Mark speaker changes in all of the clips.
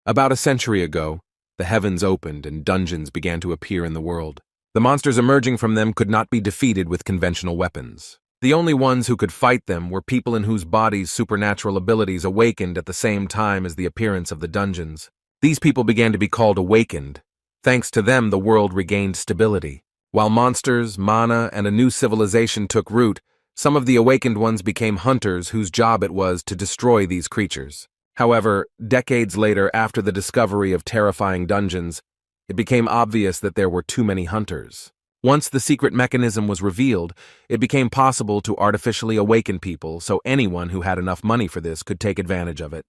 Speaker 1: About a century ago, the heavens opened and dungeons began to appear in the world. The monsters emerging from them could not be defeated with conventional weapons. The only ones who could fight them were people in whose bodies supernatural abilities awakened at the same time as the appearance of the dungeons. These people began to be called awakened. Thanks to them, the world regained stability. While monsters, mana, and a new civilization took root, some of the awakened ones became hunters whose job it was to destroy these creatures. However, decades later, after the discovery of terrifying dungeons, it became obvious that there were too many hunters. Once the secret mechanism was revealed, it became possible to artificially awaken people so anyone who had enough money for this could take advantage of it.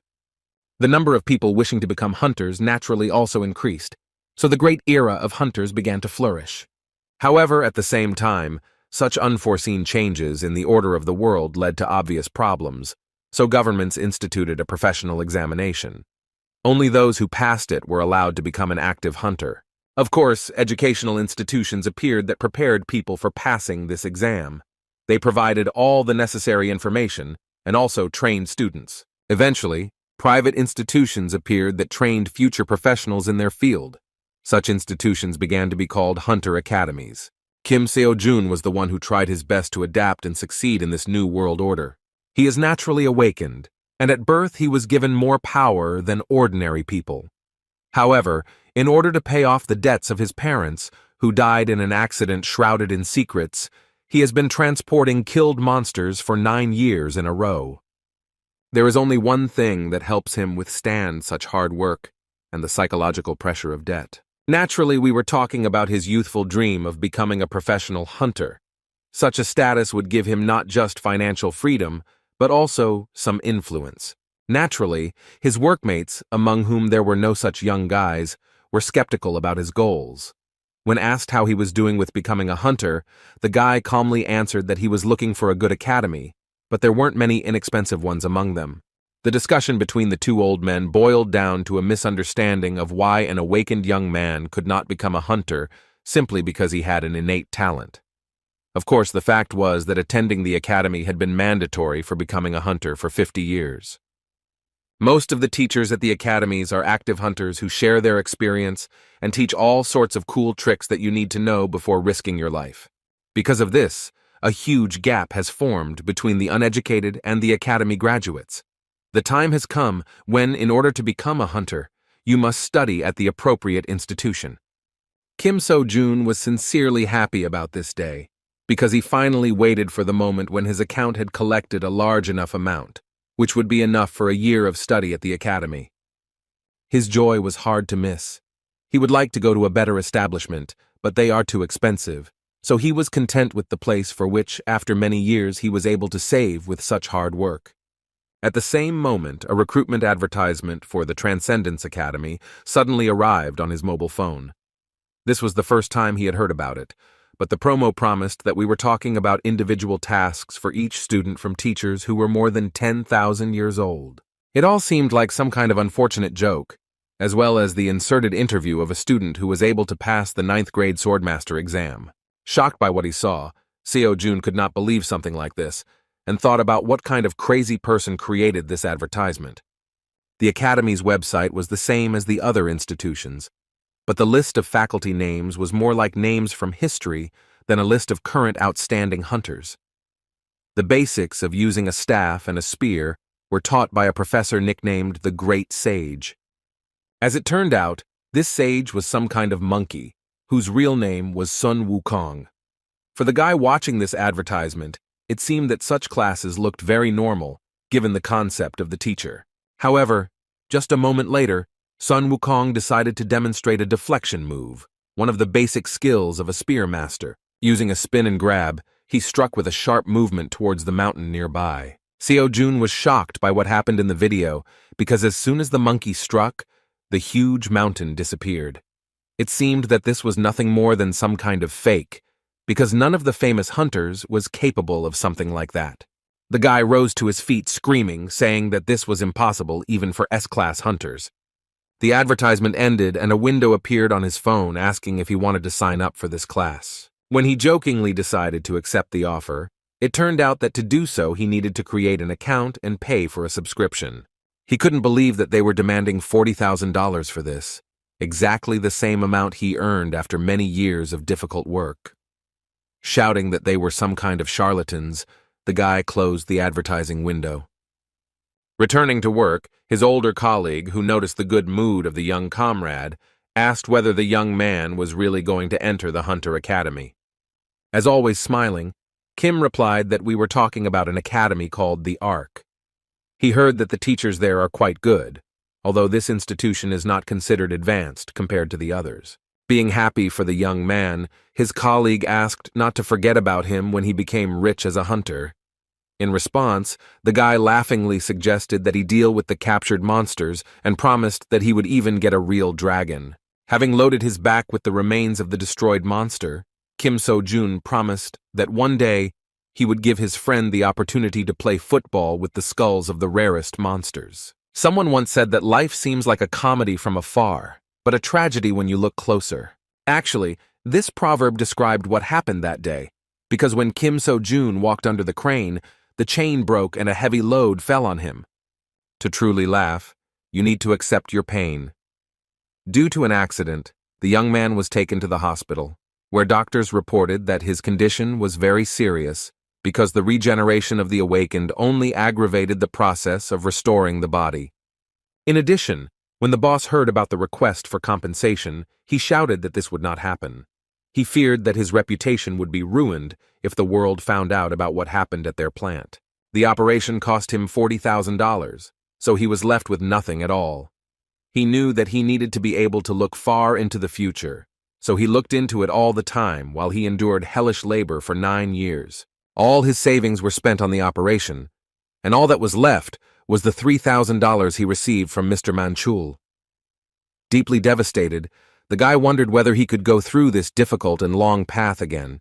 Speaker 1: The number of people wishing to become hunters naturally also increased, so the great era of hunters began to flourish. However, at the same time, such unforeseen changes in the order of the world led to obvious problems, so governments instituted a professional examination. Only those who passed it were allowed to become an active hunter. Of course, educational institutions appeared that prepared people for passing this exam. They provided all the necessary information and also trained students. Eventually, private institutions appeared that trained future professionals in their field. Such institutions began to be called hunter academies. Kim Seo-jun was the one who tried his best to adapt and succeed in this new world order. He is naturally awakened, and at birth he was given more power than ordinary people. However, in order to pay off the debts of his parents, who died in an accident shrouded in secrets, he has been transporting killed monsters for 9 years in a row. There is only one thing that helps him withstand such hard work, and the psychological pressure of debt. Naturally, we were talking about his youthful dream of becoming a professional hunter. Such a status would give him not just financial freedom, but also some influence. Naturally, his workmates, among whom there were no such young guys, were skeptical about his goals. When asked how he was doing with becoming a hunter, the guy calmly answered that he was looking for a good academy, but there weren't many inexpensive ones among them. The discussion between the two old men boiled down to a misunderstanding of why an awakened young man could not become a hunter simply because he had an innate talent. Of course, the fact was that attending the academy had been mandatory for becoming a hunter for 50 years. Most of the teachers at the academies are active hunters who share their experience and teach all sorts of cool tricks that you need to know before risking your life. Because of this, a huge gap has formed between the uneducated and the academy graduates. The time has come when, in order to become a hunter, you must study at the appropriate institution. Kim Seo-jun was sincerely happy about this day, because he finally waited for the moment when his account had collected a large enough amount, which would be enough for a year of study at the academy. His joy was hard to miss. He would like to go to a better establishment, but they are too expensive, so he was content with the place for which, after many years, he was able to save with such hard work. At the same moment, a recruitment advertisement for the Transcendence Academy suddenly arrived on his mobile phone. This was the first time he had heard about it, but the promo promised that we were talking about individual tasks for each student from teachers who were more than 10,000 years old. It all seemed like some kind of unfortunate joke, as well as the inserted interview of a student who was able to pass the 9th grade Swordmaster exam. Shocked by what he saw, Seo-jun could not believe something like this, and thought about what kind of crazy person created this advertisement. The Academy's website was the same as the other institutions, but the list of faculty names was more like names from history than a list of current outstanding hunters. The basics of using a staff and a spear were taught by a professor nicknamed the Great Sage. As it turned out, this sage was some kind of monkey, whose real name was Sun Wukong. For the guy watching this advertisement, it seemed that such classes looked very normal, given the concept of the teacher. However, just a moment later, Sun Wukong decided to demonstrate a deflection move, one of the basic skills of a spear master. Using a spin and grab, he struck with a sharp movement towards the mountain nearby. Seo-jun was shocked by what happened in the video because as soon as the monkey struck, the huge mountain disappeared. It seemed that this was nothing more than some kind of fake, because none of the famous hunters was capable of something like that. The guy rose to his feet screaming, saying that this was impossible even for S-class hunters. The advertisement ended and a window appeared on his phone asking if he wanted to sign up for this class. When he jokingly decided to accept the offer, it turned out that to do so he needed to create an account and pay for a subscription. He couldn't believe that they were demanding $40,000 for this, exactly the same amount he earned after many years of difficult work. Shouting that they were some kind of charlatans, the guy closed the advertising window. Returning to work, his older colleague, who noticed the good mood of the young comrade, asked whether the young man was really going to enter the Hunter Academy. As always smiling, Kim replied that we were talking about an academy called the Ark. He heard that the teachers there are quite good, although this institution is not considered advanced compared to the others. Being happy for the young man, his colleague asked not to forget about him when he became rich as a hunter. In response, the guy laughingly suggested that he deal with the captured monsters and promised that he would even get a real dragon. Having loaded his back with the remains of the destroyed monster, Kim So-jun promised that one day he would give his friend the opportunity to play football with the skulls of the rarest monsters. Someone once said that life seems like a comedy from afar, but a tragedy when you look closer. Actually, this proverb described what happened that day, because when Kim So-jun walked under the crane, the chain broke and a heavy load fell on him. To truly laugh, you need to accept your pain. Due to an accident, the young man was taken to the hospital, where doctors reported that his condition was very serious because the regeneration of the awakened only aggravated the process of restoring the body. In addition, when the boss heard about the request for compensation, he shouted that this would not happen. He feared that his reputation would be ruined if the world found out about what happened at their plant. The operation cost him $40,000, so he was left with nothing at all. He knew that he needed to be able to look far into the future, so he looked into it all the time while he endured hellish labor for 9 years. All his savings were spent on the operation, and all that was left was the $3,000 he received from Mr. Manchul. Deeply devastated, the guy wondered whether he could go through this difficult and long path again.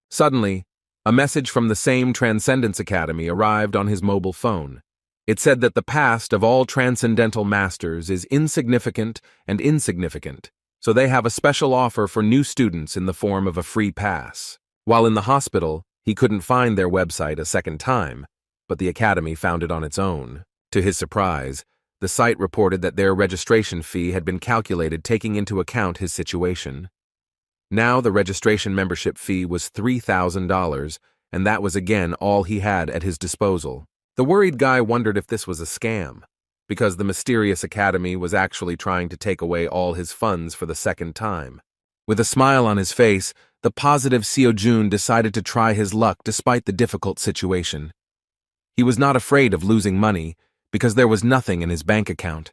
Speaker 1: Suddenly, a message from the same Transcendence Academy arrived on his mobile phone. It said that the past of all transcendental masters is insignificant and insignificant, so they have a special offer for new students in the form of a free pass. While in the hospital, he couldn't find their website a second time, but the academy found it on its own. To his surprise, the site reported that their registration fee had been calculated taking into account his situation. Now the registration membership fee was $3,000, and that was again all he had at his disposal. The worried guy wondered if this was a scam, because the mysterious academy was actually trying to take away all his funds for the second time. With a smile on his face, the positive Seo-jun decided to try his luck despite the difficult situation. He was not afraid of losing money, because there was nothing in his bank account.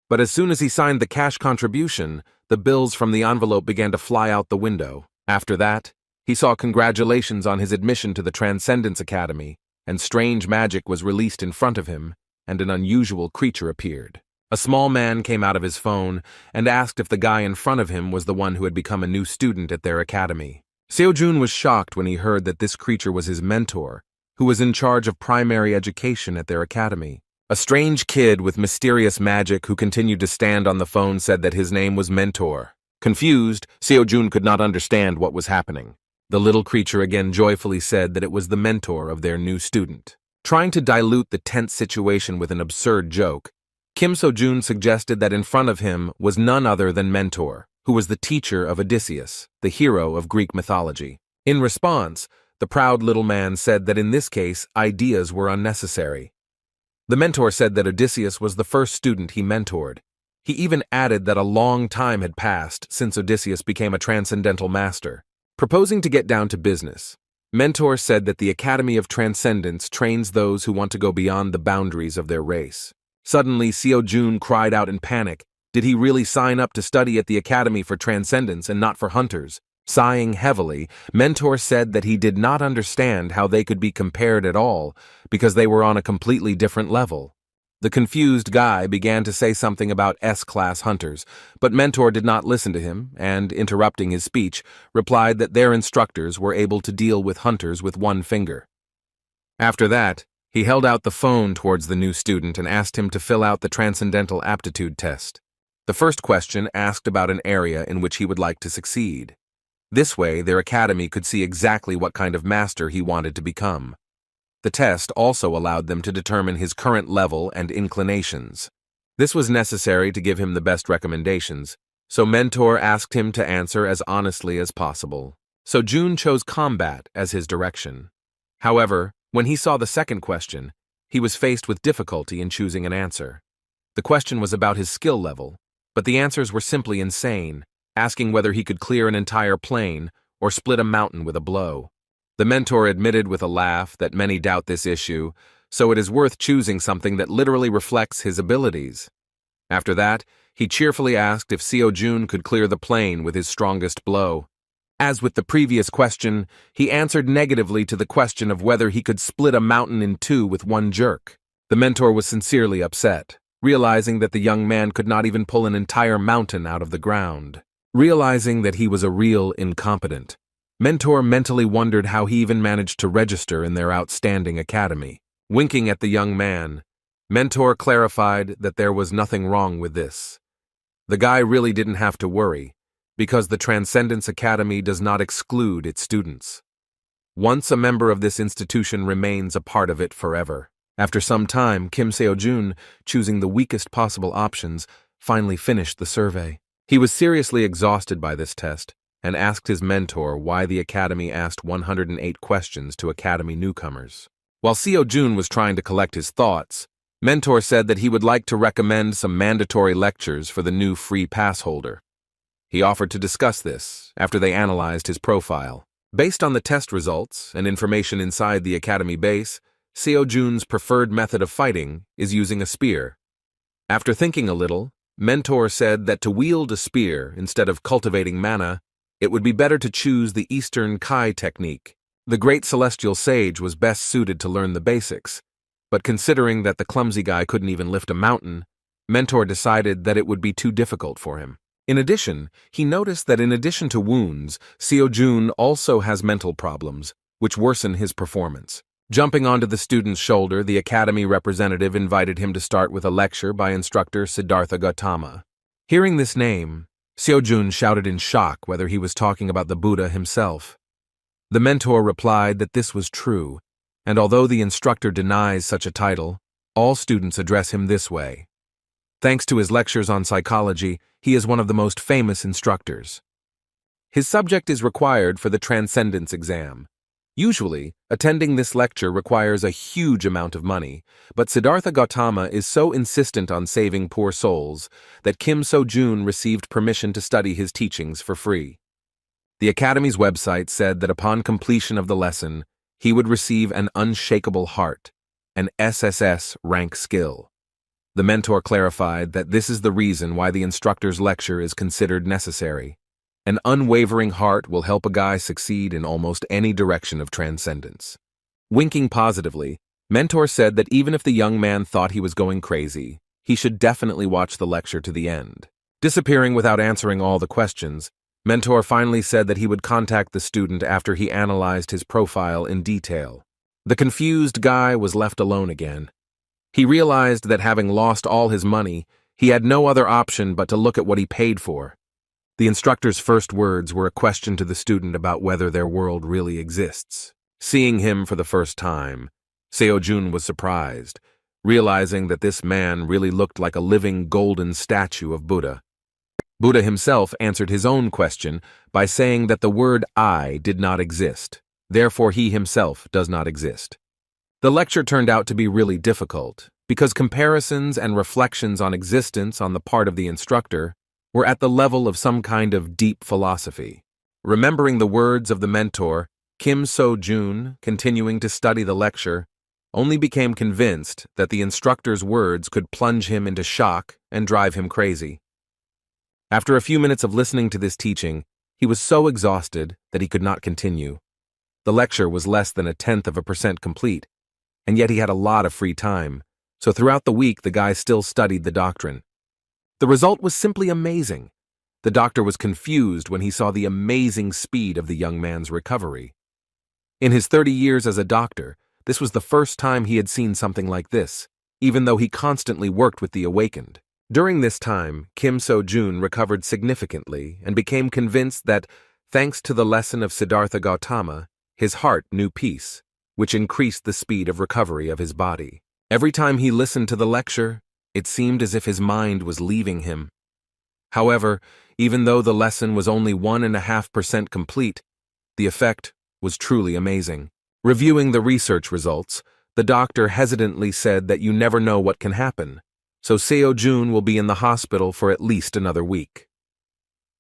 Speaker 1: But as soon as he signed the cash contribution, the bills from the envelope began to fly out the window. After that, he saw congratulations on his admission to the Transcendence Academy, and strange magic was released in front of him, and an unusual creature appeared. A small man came out of his phone and asked if the guy in front of him was the one who had become a new student at their academy. Seo-jun was shocked when he heard that this creature was his mentor, who was in charge of primary education at their academy. A strange kid with mysterious magic who continued to stand on the phone said that his name was Mentor. Confused, Seo-jun could not understand what was happening. The little creature again joyfully said that it was the mentor of their new student. Trying to dilute the tense situation with an absurd joke, Kim So-jun suggested that in front of him was none other than Mentor, who was the teacher of Odysseus, the hero of Greek mythology. In response, the proud little man said that in this case, ideas were unnecessary. The mentor said that Odysseus was the first student he mentored. He even added that a long time had passed since Odysseus became a transcendental master. Proposing to get down to business, Mentor said that the Academy of Transcendence trains those who want to go beyond the boundaries of their race. Suddenly, Seo-jun cried out in panic. Did he really sign up to study at the Academy for Transcendence and not for hunters? Sighing heavily, Mentor said that he did not understand how they could be compared at all because they were on a completely different level. The confused guy began to say something about S-class hunters, but Mentor did not listen to him and, interrupting his speech, replied that their instructors were able to deal with hunters with one finger. After that, he held out the phone towards the new student and asked him to fill out the Transcendental Aptitude Test. The first question asked about an area in which he would like to succeed. This way, their academy could see exactly what kind of master he wanted to become. The test also allowed them to determine his current level and inclinations. This was necessary to give him the best recommendations, so Mentor asked him to answer as honestly as possible. So Jun chose combat as his direction. However, when he saw the second question, he was faced with difficulty in choosing an answer. The question was about his skill level, but the answers were simply insane, asking whether he could clear an entire plane or split a mountain with a blow. The mentor admitted with a laugh that many doubt this issue, so it is worth choosing something that literally reflects his abilities. After that, he cheerfully asked if Seo Jun could clear the plane with his strongest blow. As with the previous question, he answered negatively to the question of whether he could split a mountain in two with one jerk. The mentor was sincerely upset, realizing that the young man could not even pull an entire mountain out of the ground. Realizing that he was a real incompetent, Mentor mentally wondered how he even managed to register in their outstanding academy. Winking at the young man, Mentor clarified that there was nothing wrong with this. The guy really didn't have to worry, because the Transcendence Academy does not exclude its students. Once a member of this institution remains a part of it forever. After some time, Kim Seo-jun, choosing the weakest possible options, finally finished the survey. He was seriously exhausted by this test and asked his mentor why the academy asked 108 questions to academy newcomers. While Seo-jun was trying to collect his thoughts, Mentor said that he would like to recommend some mandatory lectures for the new free pass holder. He offered to discuss this after they analyzed his profile. Based on the test results and information inside the academy base, Seo-jun's preferred method of fighting is using a spear. After thinking a little, Mentor said that to wield a spear instead of cultivating mana, it would be better to choose the Eastern Kai technique. The great celestial sage was best suited to learn the basics, but considering that the clumsy guy couldn't even lift a mountain, Mentor decided that it would be too difficult for him. In addition, he noticed that in addition to wounds, Seo-jun also has mental problems, which worsen his performance. Jumping onto the student's shoulder, the academy representative invited him to start with a lecture by instructor Siddhartha Gautama. Hearing this name, Seo-jun shouted in shock whether he was talking about the Buddha himself. The mentor replied that this was true, and although the instructor denies such a title, all students address him this way. Thanks to his lectures on psychology, he is one of the most famous instructors. His subject is required for the Transcendence exam. Usually, attending this lecture requires a huge amount of money, but Siddhartha Gautama is so insistent on saving poor souls that Kim Seo-jun received permission to study his teachings for free. The Academy's website said that upon completion of the lesson, he would receive an unshakable heart, an SSS-Rank skill. The mentor clarified that this is the reason why the instructor's lecture is considered necessary. An unwavering heart will help a guy succeed in almost any direction of transcendence. Winking positively, Mentor said that even if the young man thought he was going crazy, he should definitely watch the lecture to the end. Disappearing without answering all the questions, Mentor finally said that he would contact the student after he analyzed his profile in detail. The confused guy was left alone again. He realized that having lost all his money, he had no other option but to look at what he paid for. The instructor's first words were a question to the student about whether their world really exists. Seeing him for the first time, Seo-jun was surprised, realizing that this man really looked like a living golden statue of Buddha. Buddha himself answered his own question by saying that the word I did not exist, therefore he himself does not exist. The lecture turned out to be really difficult, because comparisons and reflections on existence on the part of the instructor were at the level of some kind of deep philosophy. Remembering the words of the mentor, Kim Seo-jun, continuing to study the lecture, only became convinced that the instructor's words could plunge him into shock and drive him crazy. After a few minutes of listening to this teaching, he was so exhausted that he could not continue. The lecture was less than 0.1% complete, and yet he had a lot of free time, so throughout the week the guy still studied the doctrine. The result was simply amazing. The doctor was confused when he saw the amazing speed of the young man's recovery. In his 30 years as a doctor, this was the first time he had seen something like this, even though he constantly worked with the awakened. During this time, Kim Seo-jun recovered significantly and became convinced that, thanks to the lesson of Siddhartha Gautama, his heart knew peace. which increased the speed of recovery of his body. Every time he listened to the lecture, it seemed as if his mind was leaving him. However, even though the lesson was only 1.5% complete, the effect was truly amazing. Reviewing the research results, the doctor hesitantly said that you never know what can happen, so Seo-jun will be in the hospital for at least another week.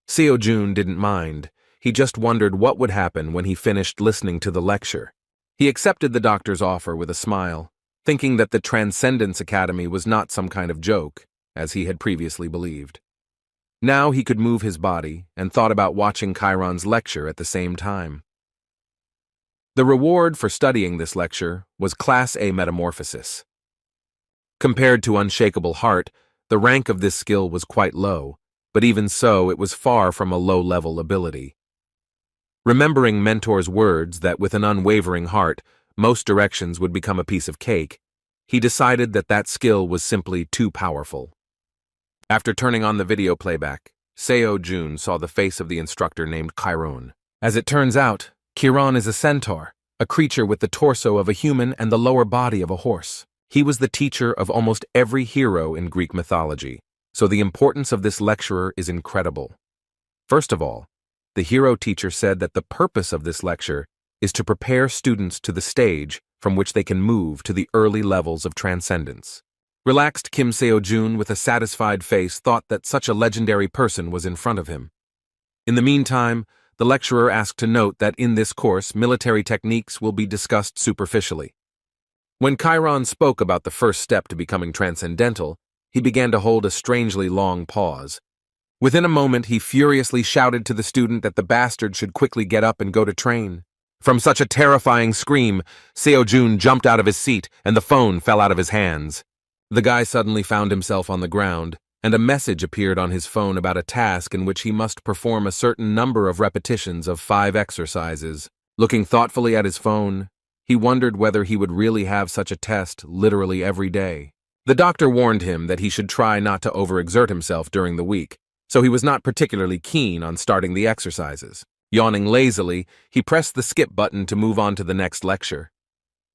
Speaker 1: Seo-jun didn't mind. He just wondered what would happen when he finished listening to the lecture. He accepted the doctor's offer with a smile, thinking that the Transcendence Academy was not some kind of joke, as he had previously believed. Now he could move his body and thought about watching Chiron's lecture at the same time. The reward for studying this lecture was Class A Metamorphosis. Compared to Unshakable Heart, the rank of this skill was quite low, but even so, it was far from a low-level ability. Remembering Mentor's words that with an unwavering heart, most directions would become a piece of cake, he decided that that skill was simply too powerful. After turning on the video playback, Seo-jun saw the face of the instructor named Chiron. As it turns out, Chiron is a centaur, a creature with the torso of a human and the lower body of a horse. He was the teacher of almost every hero in Greek mythology, so the importance of this lecturer is incredible. First of all, the hero teacher said that the purpose of this lecture is to prepare students to the stage from which they can move to the early levels of transcendence. Relaxed Kim Seo-jun with a satisfied face thought that such a legendary person was in front of him. In the meantime, the lecturer asked to note that in this course, military techniques will be discussed superficially. When Chiron spoke about the first step to becoming transcendental, he began to hold a strangely long pause. Within a moment, he furiously shouted to the student that the bastard should quickly get up and go to train. From such a terrifying scream, Seo-jun jumped out of his seat and the phone fell out of his hands. The guy suddenly found himself on the ground, and a message appeared on his phone about a task in which he must perform a certain number of repetitions of 5 exercises. Looking thoughtfully at his phone, he wondered whether he would really have such a test literally every day. The doctor warned him that he should try not to overexert himself during the week, so he was not particularly keen on starting the exercises. Yawning lazily, he pressed the skip button to move on to the next lecture.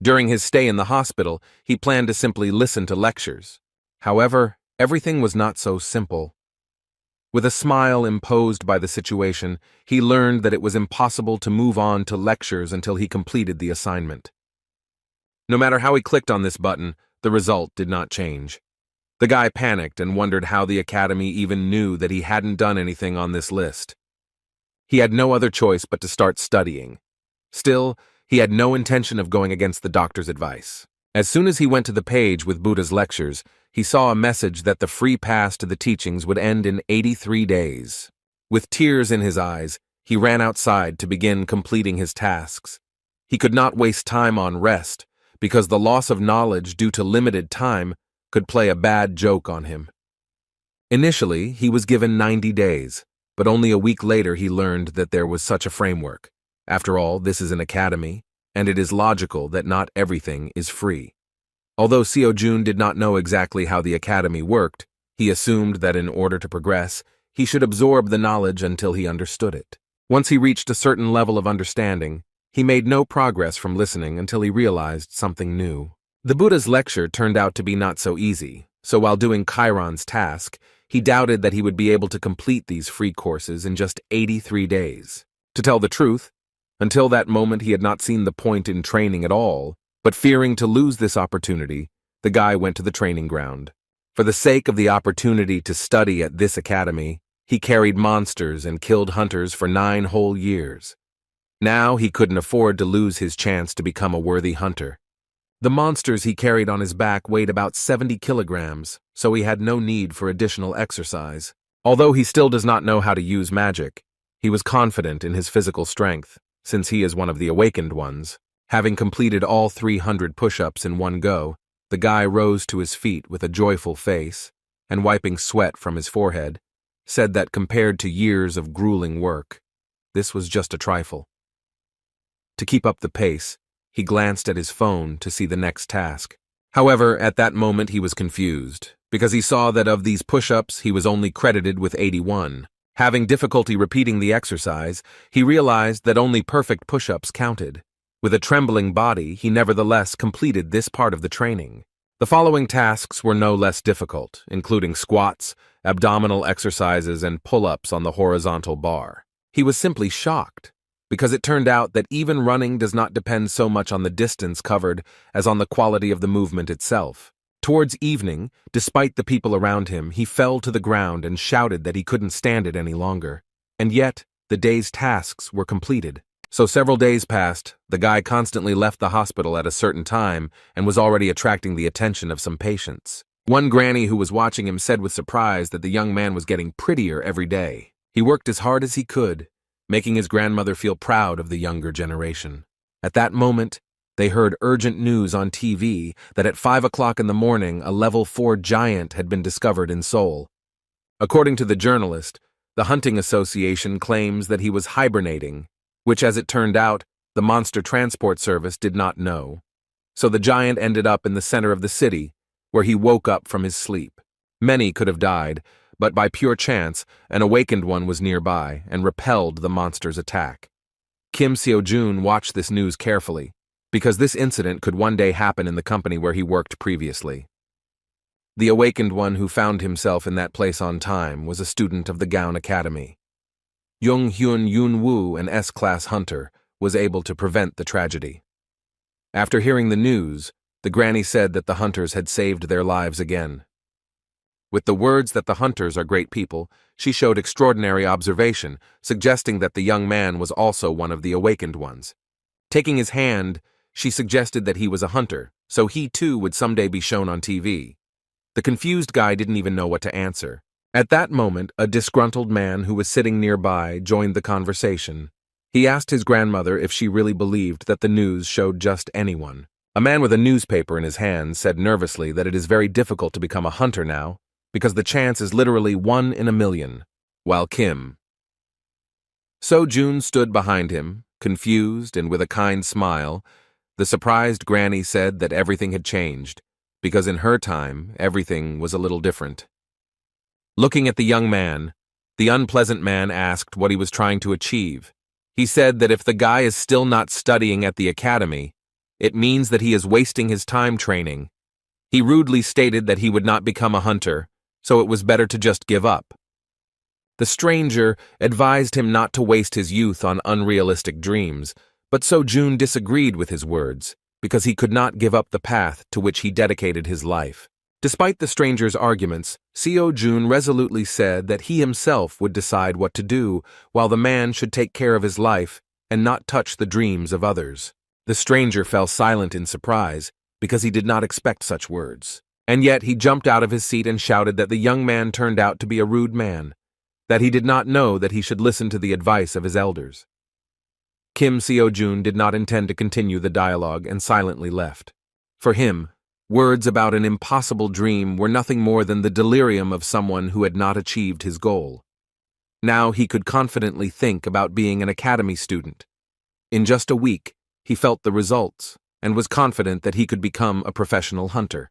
Speaker 1: During his stay in the hospital, he planned to simply listen to lectures. However, everything was not so simple. With a smile imposed by the situation, he learned that it was impossible to move on to lectures until he completed the assignment. No matter how he clicked on this button, the result did not change. The guy panicked and wondered how the academy even knew that he hadn't done anything on this list. He had no other choice but to start studying. Still, he had no intention of going against the doctor's advice. As soon as he went to the page with Buddha's lectures, he saw a message that the free pass to the teachings would end in 83 days. With tears in his eyes, he ran outside to begin completing his tasks. He could not waste time on rest, because the loss of knowledge due to limited time could play a bad joke on him. Initially, he was given 90 days, but only a week later he learned that there was such a framework. After all, this is an academy, and it is logical that not everything is free. Although Seo-jun did not know exactly how the academy worked, he assumed that in order to progress, he should absorb the knowledge until he understood it. Once he reached a certain level of understanding, he made no progress from listening until he realized something new. The Buddha's lecture turned out to be not so easy, so while doing Chiron's task, he doubted that he would be able to complete these free courses in just 83 days. To tell the truth, until that moment he had not seen the point in training at all, but fearing to lose this opportunity, the guy went to the training ground. For the sake of the opportunity to study at this academy, he carried monsters and killed hunters for 9 whole years. Now he couldn't afford to lose his chance to become a worthy hunter. The monsters he carried on his back weighed about 70 kilograms, so he had no need for additional exercise. Although he still does not know how to use magic, he was confident in his physical strength, since he is one of the awakened ones. Having completed all 300 push-ups in one go, the guy rose to his feet with a joyful face, and wiping sweat from his forehead, said that compared to years of grueling work, this was just a trifle. To keep up the pace, he glanced at his phone to see the next task. However, at that moment he was confused, because he saw that of these push-ups he was only credited with 81. Having difficulty repeating the exercise, he realized that only perfect push-ups counted. With a trembling body, he nevertheless completed this part of the training. The following tasks were no less difficult, including squats, abdominal exercises, and pull-ups on the horizontal bar. He was simply shocked, because it turned out that even running does not depend so much on the distance covered as on the quality of the movement itself. Towards evening, despite the people around him, he fell to the ground and shouted that he couldn't stand it any longer. And yet, the day's tasks were completed. So several days passed, the guy constantly left the hospital at a certain time and was already attracting the attention of some patients. One granny who was watching him said with surprise that the young man was getting prettier every day. He worked as hard as he could, making his grandmother feel proud of the younger generation. At that moment, they heard urgent news on TV that at 5 o'clock in the morning, a level 4 giant had been discovered in Seoul. According to the journalist, the Hunting Association claims that he was hibernating, which, as it turned out, the Monster Transport Service did not know. So the giant ended up in the center of the city, where he woke up from his sleep. Many could have died, but by pure chance, an awakened one was nearby and repelled the monster's attack. Kim Seo-jun watched this news carefully, because this incident could one day happen in the company where he worked previously. The awakened one who found himself in that place on time was a student of the Gown Academy. Jung-hyun Yoon-woo, an S-class hunter, was able to prevent the tragedy. After hearing the news, the granny said that the hunters had saved their lives again. With the words that the hunters are great people, she showed extraordinary observation, suggesting that the young man was also one of the awakened ones. Taking his hand, she suggested that he was a hunter, so he too would someday be shown on TV. The confused guy didn't even know what to answer. At that moment, a disgruntled man who was sitting nearby joined the conversation. He asked his grandmother if she really believed that the news showed just anyone. A man with a newspaper in his hand said nervously that it is very difficult to become a hunter now, because the chance is literally 1 in a million, while Kim Seo-jun stood behind him, confused and with a kind smile. The surprised granny said that everything had changed, because in her time, everything was a little different. Looking at the young man, the unpleasant man asked what he was trying to achieve. He said that if the guy is still not studying at the academy, it means that he is wasting his time training. He rudely stated that he would not become a hunter, so it was better to just give up. The stranger advised him not to waste his youth on unrealistic dreams, but Seo-jun disagreed with his words, because he could not give up the path to which he dedicated his life. Despite the stranger's arguments, Seo-jun resolutely said that he himself would decide what to do, while the man should take care of his life and not touch the dreams of others. The stranger fell silent in surprise, because he did not expect such words. And yet he jumped out of his seat and shouted that the young man turned out to be a rude man, that he did not know that he should listen to the advice of his elders. Kim Seo-jun did not intend to continue the dialogue and silently left. For him, words about an impossible dream were nothing more than the delirium of someone who had not achieved his goal. Now he could confidently think about being an academy student. In just a week, he felt the results and was confident that he could become a professional hunter.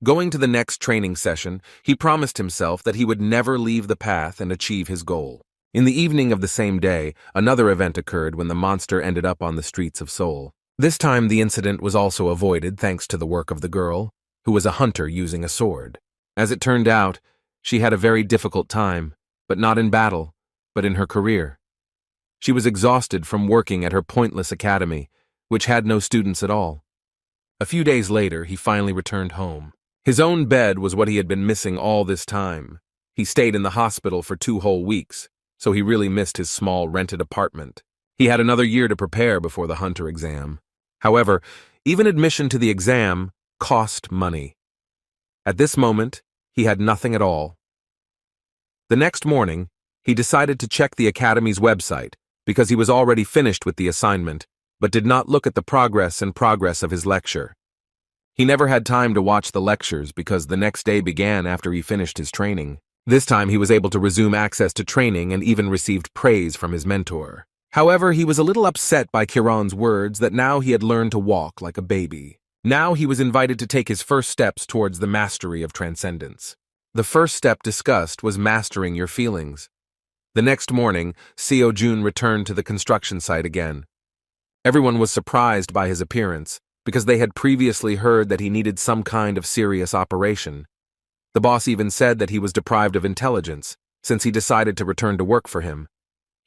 Speaker 1: Going to the next training session, he promised himself that he would never leave the path and achieve his goal. In the evening of the same day, another event occurred when the monster ended up on the streets of Seoul. This time the incident was also avoided thanks to the work of the girl, who was a hunter using a sword. As it turned out, she had a very difficult time, but not in battle, but in her career. She was exhausted from working at her pointless academy, which had no students at all. A few days later, he finally returned home. His own bed was what he had been missing all this time. He stayed in the hospital for 2 whole weeks, so he really missed his small rented apartment. He had another year to prepare before the hunter exam. However, even admission to the exam cost money. At this moment, he had nothing at all. The next morning, he decided to check the academy's website because he was already finished with the assignment, but did not look at the progress of his lecture. He never had time to watch the lectures because the next day began after he finished his training. This time he was able to resume access to training and even received praise from his mentor. However, he was a little upset by Kiran's words that now he had learned to walk like a baby. Now he was invited to take his first steps towards the mastery of transcendence. The first step discussed was mastering your feelings. The next morning, Seo-jun returned to the construction site again. Everyone was surprised by his appearance, because they had previously heard that he needed some kind of serious operation. The boss even said that he was deprived of intelligence, since he decided to return to work for him.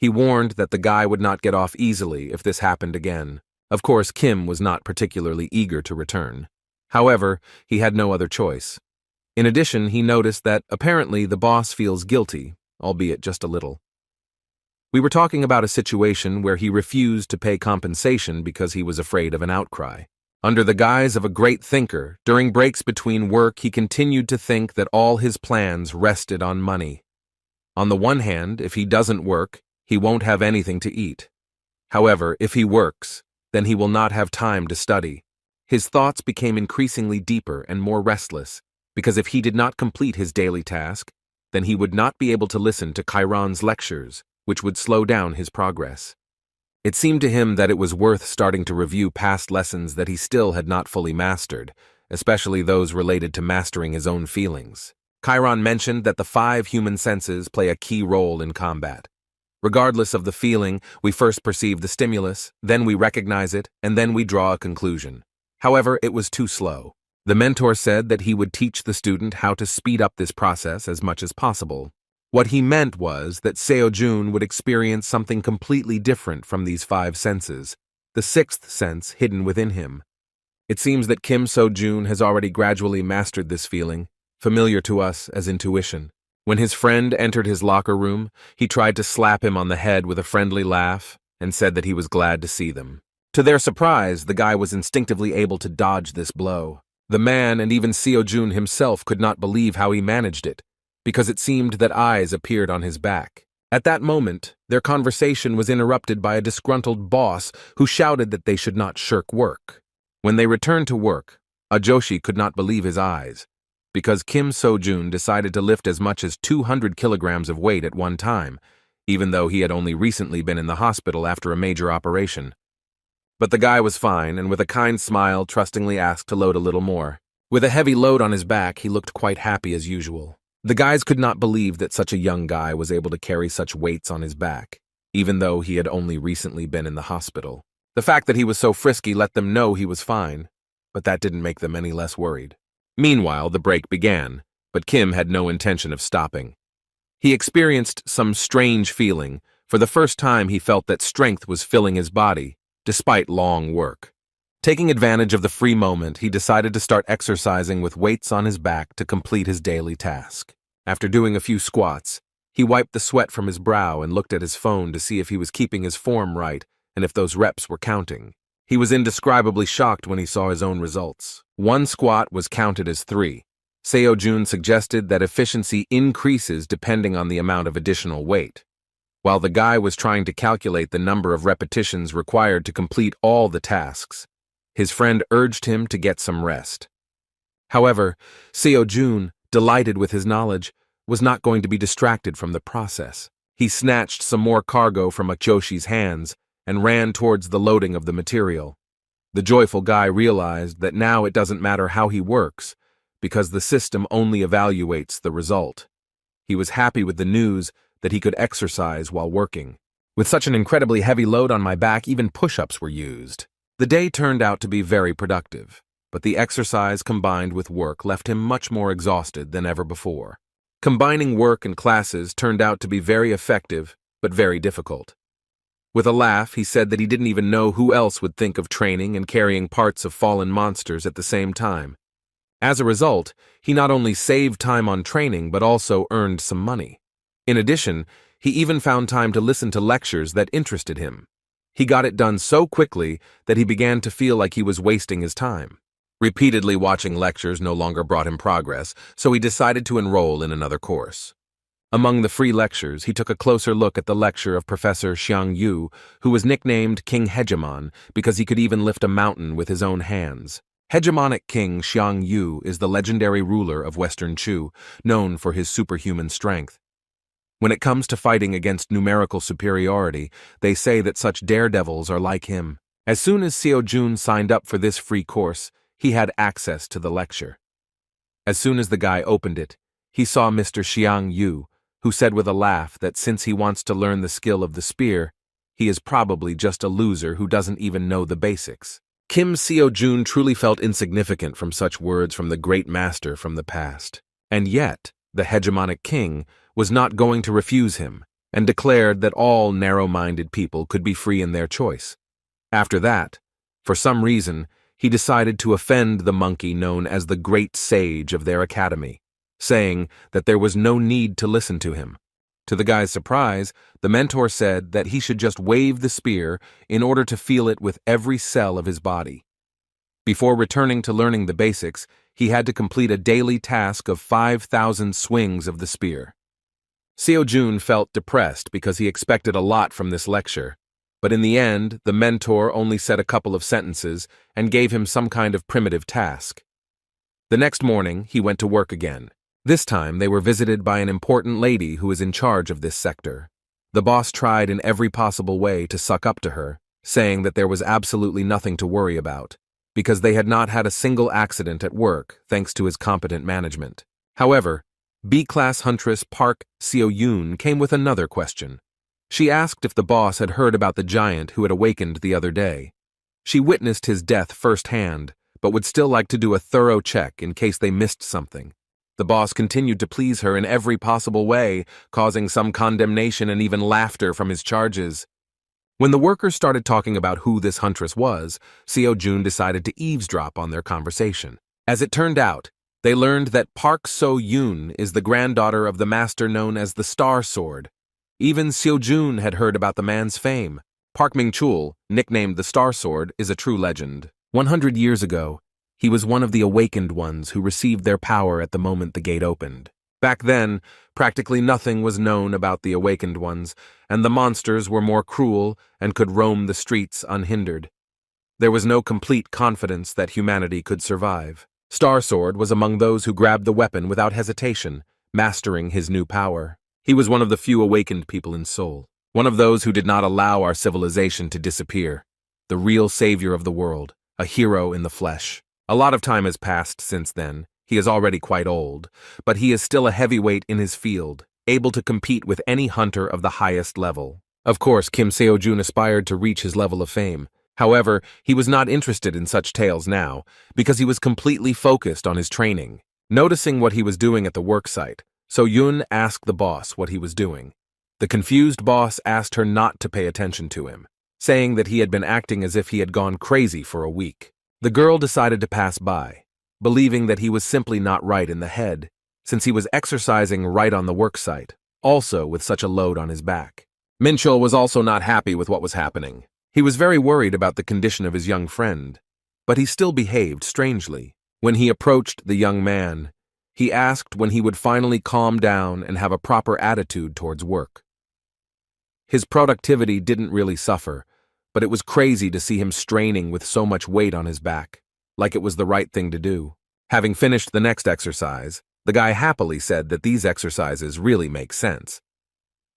Speaker 1: He warned that the guy would not get off easily if this happened again. Of course, Kim was not particularly eager to return. However, he had no other choice. In addition, he noticed that apparently the boss feels guilty, albeit just a little. We were talking about a situation where he refused to pay compensation because he was afraid of an outcry. Under the guise of a great thinker, during breaks between work, he continued to think that all his plans rested on money. On the one hand, if he doesn't work, he won't have anything to eat. However, if he works, then he will not have time to study. His thoughts became increasingly deeper and more restless, because if he did not complete his daily task, then he would not be able to listen to Chiron's lectures, which would slow down his progress. It seemed to him that it was worth starting to review past lessons that he still had not fully mastered, especially those related to mastering his own feelings. Chiron mentioned that the 5 human senses play a key role in combat. Regardless of the feeling, we first perceive the stimulus, then we recognize it, and then we draw a conclusion. However, it was too slow. The mentor said that he would teach the student how to speed up this process as much as possible. What he meant was that Seo-jun would experience something completely different from these 5 senses, the 6th sense hidden within him. It seems that Kim So-jun has already gradually mastered this feeling, familiar to us as intuition. When his friend entered his locker room, he tried to slap him on the head with a friendly laugh and said that he was glad to see them. To their surprise, the guy was instinctively able to dodge this blow. The man and even Seo-jun himself could not believe how he managed it, because it seemed that eyes appeared on his back. At that moment, their conversation was interrupted by a disgruntled boss who shouted that they should not shirk work. When they returned to work, Ajoshi could not believe his eyes, because Kim So-jun decided to lift as much as 200 kilograms of weight at one time, even though he had only recently been in the hospital after a major operation. But the guy was fine, and with a kind smile trustingly asked to load a little more. With a heavy load on his back, he looked quite happy as usual. The guys could not believe that such a young guy was able to carry such weights on his back, even though he had only recently been in the hospital. The fact that he was so frisky let them know he was fine, but that didn't make them any less worried. Meanwhile, the break began, but Kim had no intention of stopping. He experienced some strange feeling. For the first time, he felt that strength was filling his body, despite long work. Taking advantage of the free moment, he decided to start exercising with weights on his back to complete his daily task. After doing a few squats, he wiped the sweat from his brow and looked at his phone to see if he was keeping his form right and if those reps were counting. He was indescribably shocked when he saw his own results. 1 squat was counted as 3. Seo-jun suggested that efficiency increases depending on the amount of additional weight. While the guy was trying to calculate the number of repetitions required to complete all the tasks, his friend urged him to get some rest. However, Seo-jun, delighted with his knowledge, was not going to be distracted from the process. He snatched some more cargo from Ajoshi's hands and ran towards the loading of the material. The joyful guy realized that now it doesn't matter how he works, because the system only evaluates the result. He was happy with the news that he could exercise while working. With such an incredibly heavy load on my back, even push-ups were used. The day turned out to be very productive, but the exercise combined with work left him much more exhausted than ever before. Combining work and classes turned out to be very effective, but very difficult. With a laugh, he said that he didn't even know who else would think of training and carrying parts of fallen monsters at the same time. As a result, he not only saved time on training but also earned some money. In addition, he even found time to listen to lectures that interested him. He got it done so quickly that he began to feel like he was wasting his time. Repeatedly watching lectures no longer brought him progress, so he decided to enroll in another course. Among the free lectures, he took a closer look at the lecture of Professor Xiang Yu, who was nicknamed King Hegemon because he could even lift a mountain with his own hands. Hegemonic King Xiang Yu is the legendary ruler of Western Chu, known for his superhuman strength. When it comes to fighting against numerical superiority, they say that such daredevils are like him. As soon as Seo-jun signed up for this free course, he had access to the lecture. As soon as the guy opened it, he saw Mr. Xiang Yu, who said with a laugh that since he wants to learn the skill of the spear, he is probably just a loser who doesn't even know the basics. Kim Seo-jun truly felt insignificant from such words from the great master from the past. And yet, the hegemonic king was not going to refuse him, and declared that all narrow-minded people could be free in their choice. After that, for some reason, he decided to offend the monkey known as the Great Sage of their academy, saying that there was no need to listen to him. To the guy's surprise, the mentor said that he should just wave the spear in order to feel it with every cell of his body. Before returning to learning the basics, he had to complete a daily task of 5,000 swings of the spear. Seo-jun felt depressed because he expected a lot from this lecture, but in the end, the mentor only said a couple of sentences and gave him some kind of primitive task. The next morning, he went to work again. This time, they were visited by an important lady who is in charge of this sector. The boss tried in every possible way to suck up to her, saying that there was absolutely nothing to worry about, because they had not had a single accident at work thanks to his competent management. However, B-class huntress Park Seo-yoon came with another question. She asked if the boss had heard about the giant who had awakened the other day. She witnessed his death firsthand, but would still like to do a thorough check in case they missed something. The boss continued to please her in every possible way, causing some condemnation and even laughter from his charges. When the workers started talking about who this huntress was, Seo-jun decided to eavesdrop on their conversation. As it turned out, they learned that Park So-yoon is the granddaughter of the master known as the Star Sword. Even Seo-jun had heard about the man's fame. Park Ming-chul, nicknamed the Star Sword, is a true legend. 100 years ago, he was one of the awakened ones who received their power at the moment the gate opened. Back then, practically nothing was known about the awakened ones, and the monsters were more cruel and could roam the streets unhindered. There was no complete confidence that humanity could survive. Star Sword was among those who grabbed the weapon without hesitation, mastering his new power. He was one of the few awakened people in Seoul, one of those who did not allow our civilization to disappear, the real savior of the world, a hero in the flesh. A lot of time has passed since then. He is already quite old, but he is still a heavyweight in his field, able to compete with any hunter of the highest level. Of course, Kim Seo-jun aspired to reach his level of fame. However, he was not interested in such tales now, because he was completely focused on his training. Noticing what he was doing at the worksite, So-yoon asked the boss what he was doing. The confused boss asked her not to pay attention to him, saying that he had been acting as if he had gone crazy for a week. The girl decided to pass by, believing that he was simply not right in the head, since he was exercising right on the worksite, also with such a load on his back. Min-chul was also not happy with what was happening. He was very worried about the condition of his young friend, but he still behaved strangely. When he approached the young man, he asked when he would finally calm down and have a proper attitude towards work. His productivity didn't really suffer, but it was crazy to see him straining with so much weight on his back, like it was the right thing to do. Having finished the next exercise, the guy happily said that these exercises really make sense.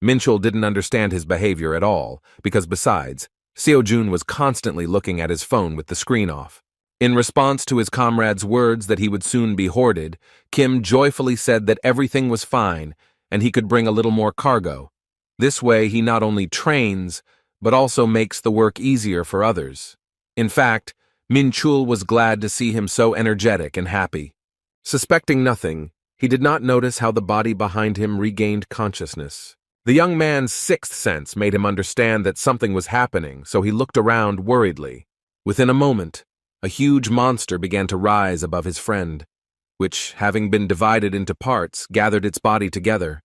Speaker 1: Min-chul didn't understand his behavior at all, because besides, Seo-jun was constantly looking at his phone with the screen off. In response to his comrade's words that he would soon be hoarded, Kim joyfully said that everything was fine and he could bring a little more cargo. This way he not only trains, but also makes the work easier for others. In fact, Min-chul was glad to see him so energetic and happy. Suspecting nothing, he did not notice how the body behind him regained consciousness. The young man's sixth sense made him understand that something was happening, so he looked around worriedly. Within a moment, a huge monster began to rise above his friend, which, having been divided into parts, gathered its body together.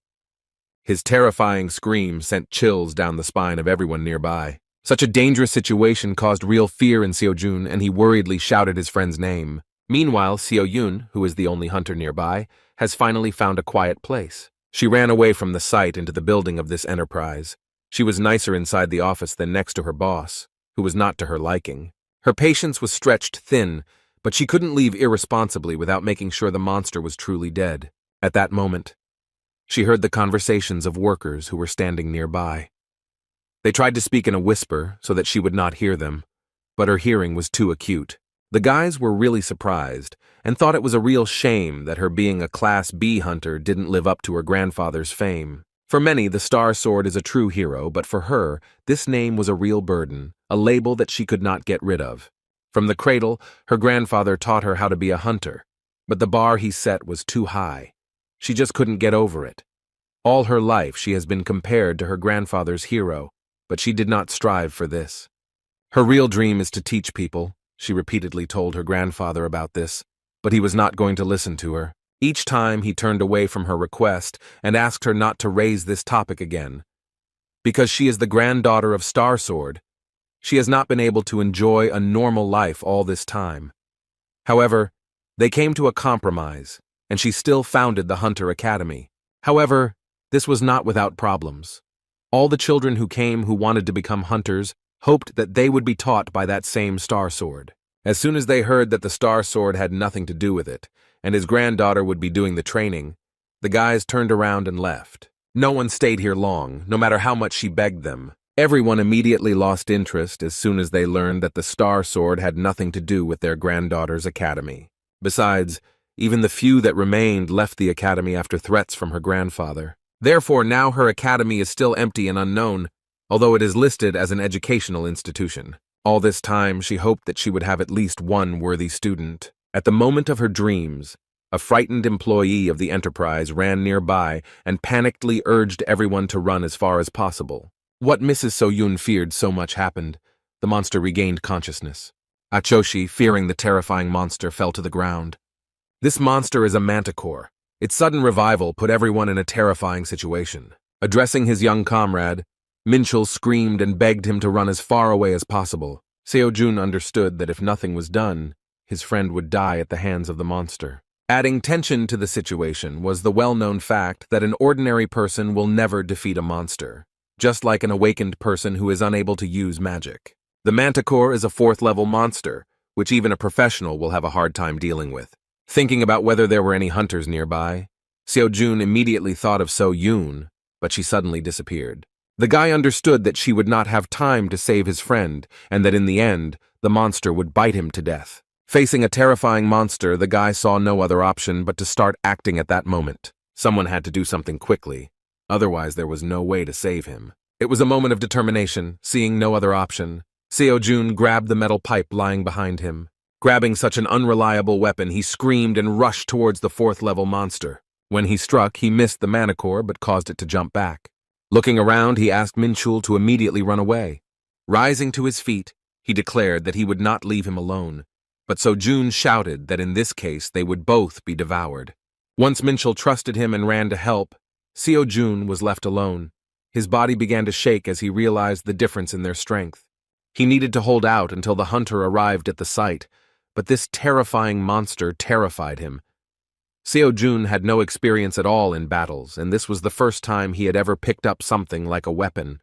Speaker 1: His terrifying scream sent chills down the spine of everyone nearby. Such a dangerous situation caused real fear in Seo-jun, and he worriedly shouted his friend's name. Meanwhile, Seo-yoon, who is the only hunter nearby, has finally found a quiet place. She ran away from the site into the building of this enterprise. She was nicer inside the office than next to her boss, who was not to her liking. Her patience was stretched thin, but she couldn't leave irresponsibly without making sure the monster was truly dead. At that moment, she heard the conversations of workers who were standing nearby. They tried to speak in a whisper so that she would not hear them, but her hearing was too acute. The guys were really surprised and thought it was a real shame that her being a Class B hunter didn't live up to her grandfather's fame. For many, the Star Sword is a true hero, but for her, this name was a real burden, a label that she could not get rid of. From the cradle, her grandfather taught her how to be a hunter, but the bar he set was too high. She just couldn't get over it. All her life she has been compared to her grandfather's hero, but she did not strive for this. Her real dream is to teach people. She repeatedly told her grandfather about this, but he was not going to listen to her. Each time he turned away from her request and asked her not to raise this topic again. Because she is the granddaughter of Star Sword, she has not been able to enjoy a normal life all this time. However, they came to a compromise, and she still founded the Hunter Academy. However, this was not without problems. All the children who came who wanted to become hunters hoped that they would be taught by that same Star Sword. As soon as they heard that the Star Sword had nothing to do with it, and his granddaughter would be doing the training, the guys turned around and left. No one stayed here long, no matter how much she begged them. Everyone immediately lost interest as soon as they learned that the Star Sword had nothing to do with their granddaughter's academy. Besides, even the few that remained left the academy after threats from her grandfather. Therefore, now her academy is still empty and unknown, although it is listed as an educational institution. All this time, she hoped that she would have at least one worthy student. At the moment of her dreams, a frightened employee of the enterprise ran nearby and panickedly urged everyone to run as far as possible. What Mrs. So-Yun feared so much happened. The monster regained consciousness. Achoshi, fearing the terrifying monster, fell to the ground. This monster is a manticore. Its sudden revival put everyone in a terrifying situation. Addressing his young comrade, Minchul screamed and begged him to run as far away as possible. Seo-jun understood that if nothing was done, his friend would die at the hands of the monster. Adding tension to the situation was the well-known fact that an ordinary person will never defeat a monster, just like an awakened person who is unable to use magic. The manticore is a 4th-level monster, which even a professional will have a hard time dealing with. Thinking about whether there were any hunters nearby, Seo-jun immediately thought of So-Yun, but she suddenly disappeared. The guy understood that she would not have time to save his friend, and that in the end, the monster would bite him to death. Facing a terrifying monster, the guy saw no other option but to start acting at that moment. Someone had to do something quickly, otherwise there was no way to save him. It was a moment of determination. Seeing no other option, Seo-jun grabbed the metal pipe lying behind him. Grabbing such an unreliable weapon, he screamed and rushed towards the 4th-level monster. When he struck, he missed the manticore but caused it to jump back. Looking around, he asked Minchul to immediately run away. Rising to his feet, he declared that he would not leave him alone, but So-jun shouted that in this case they would both be devoured. Once Minchul trusted him and ran to help, Seo-jun was left alone. His body began to shake as he realized the difference in their strength. He needed to hold out until the hunter arrived at the site, but this terrifying monster terrified him. Seo-jun had no experience at all in battles, and this was the first time he had ever picked up something like a weapon.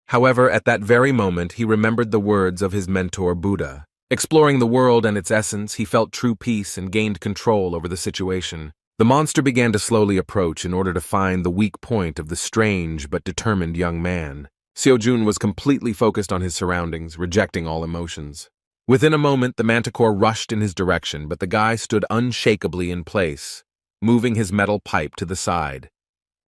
Speaker 1: However, at that very moment, he remembered the words of his mentor Buddha. Exploring the world and its essence, he felt true peace and gained control over the situation. The monster began to slowly approach in order to find the weak point of the strange but determined young man. Seo-jun was completely focused on his surroundings, rejecting all emotions. Within a moment, the manticore rushed in his direction, but the guy stood unshakably in place, moving his metal pipe to the side.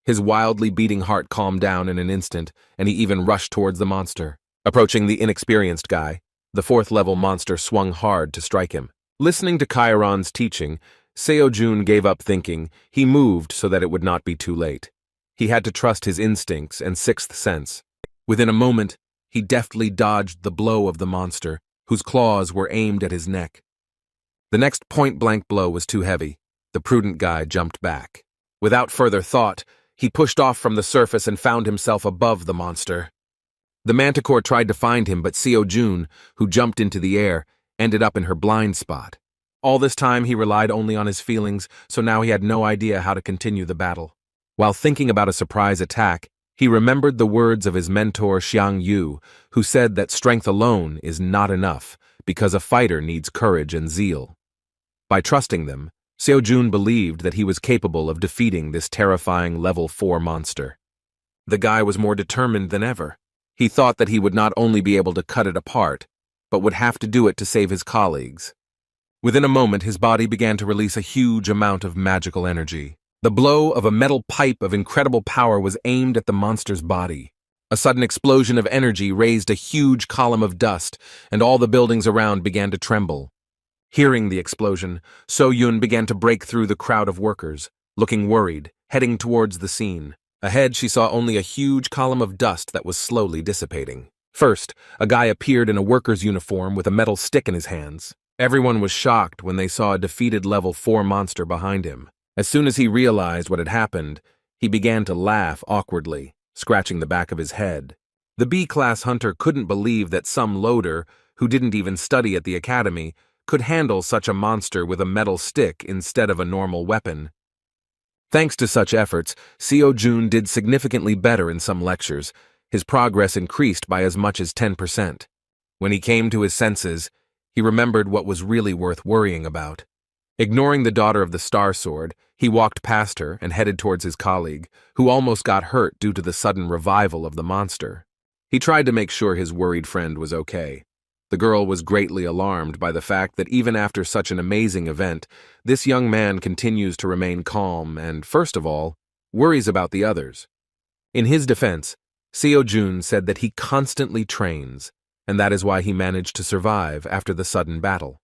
Speaker 1: His wildly beating heart calmed down in an instant, and he even rushed towards the monster. Approaching the inexperienced guy, the 4th-level monster swung hard to strike him. Listening to Chiron's teaching, Seo-jun gave up thinking. He moved so that it would not be too late. He had to trust his instincts and 6th sense. Within a moment, he deftly dodged the blow of the monster, whose claws were aimed at his neck. The next point-blank blow was too heavy. The prudent guy jumped back. Without further thought, he pushed off from the surface and found himself above the monster. The manticore tried to find him, but Seo-jun, who jumped into the air, ended up in her blind spot. All this time he relied only on his feelings, so now he had no idea how to continue the battle. While thinking about a surprise attack, he remembered the words of his mentor Xiang Yu, who said that strength alone is not enough because a fighter needs courage and zeal. By trusting them, Seo-jun believed that he was capable of defeating this terrifying level 4 monster. The guy was more determined than ever. He thought that he would not only be able to cut it apart, but would have to do it to save his colleagues. Within a moment, his body began to release a huge amount of magical energy. The blow of a metal pipe of incredible power was aimed at the monster's body. A sudden explosion of energy raised a huge column of dust, and all the buildings around began to tremble. Hearing the explosion, So-Yun began to break through the crowd of workers, looking worried, heading towards the scene. Ahead, she saw only a huge column of dust that was slowly dissipating. First, a guy appeared in a worker's uniform with a metal stick in his hands. Everyone was shocked when they saw a defeated level 4 monster behind him. As soon as he realized what had happened, he began to laugh awkwardly, scratching the back of his head. The B-class hunter couldn't believe that some loader, who didn't even study at the academy, could handle such a monster with a metal stick instead of a normal weapon. Thanks to such efforts, Seo-Jun did significantly better in some lectures. His progress increased by as much as 10%. When he came to his senses, he remembered what was really worth worrying about. Ignoring the daughter of the Star Sword, he walked past her and headed towards his colleague, who almost got hurt due to the sudden revival of the monster. He tried to make sure his worried friend was okay. The girl was greatly alarmed by the fact that even after such an amazing event, this young man continues to remain calm and, first of all, worries about the others. In his defense, Seo-Jun said that he constantly trains, and that is why he managed to survive after the sudden battle.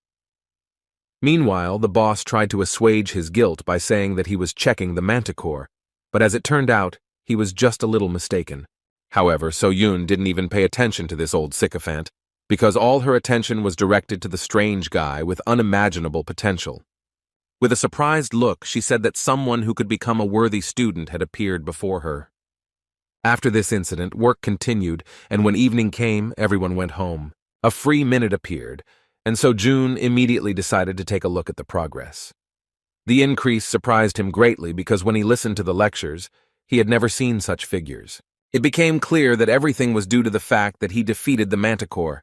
Speaker 1: Meanwhile, the boss tried to assuage his guilt by saying that he was checking the manticore, but as it turned out, he was just a little mistaken. However, So-Yun didn't even pay attention to this old sycophant, because all her attention was directed to the strange guy with unimaginable potential. With a surprised look, she said that someone who could become a worthy student had appeared before her. After this incident, work continued, and when evening came, everyone went home. A free minute appeared, and so Jun immediately decided to take a look at the progress. The increase surprised him greatly because when he listened to the lectures, he had never seen such figures. It became clear that everything was due to the fact that he defeated the manticore.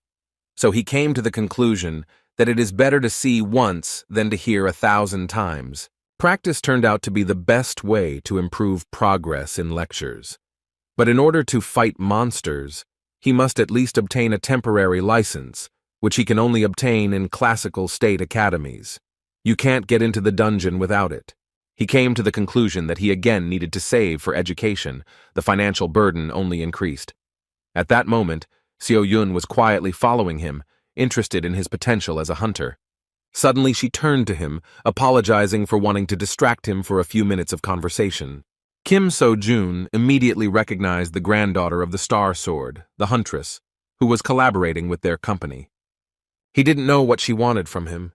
Speaker 1: So he came to the conclusion that it is better to see once than to hear 1,000 times. Practice turned out to be the best way to improve progress in lectures. But in order to fight monsters, he must at least obtain a temporary license, which he can only obtain in classical state academies. You can't get into the dungeon without it. He came to the conclusion that he again needed to save for education. The financial burden only increased. At that moment, Seo-Yun was quietly following him, interested in his potential as a hunter. Suddenly she turned to him, apologizing for wanting to distract him for a few minutes of conversation. Kim So-Jun immediately recognized the granddaughter of the Star Sword, the huntress, who was collaborating with their company. He didn't know what she wanted from him,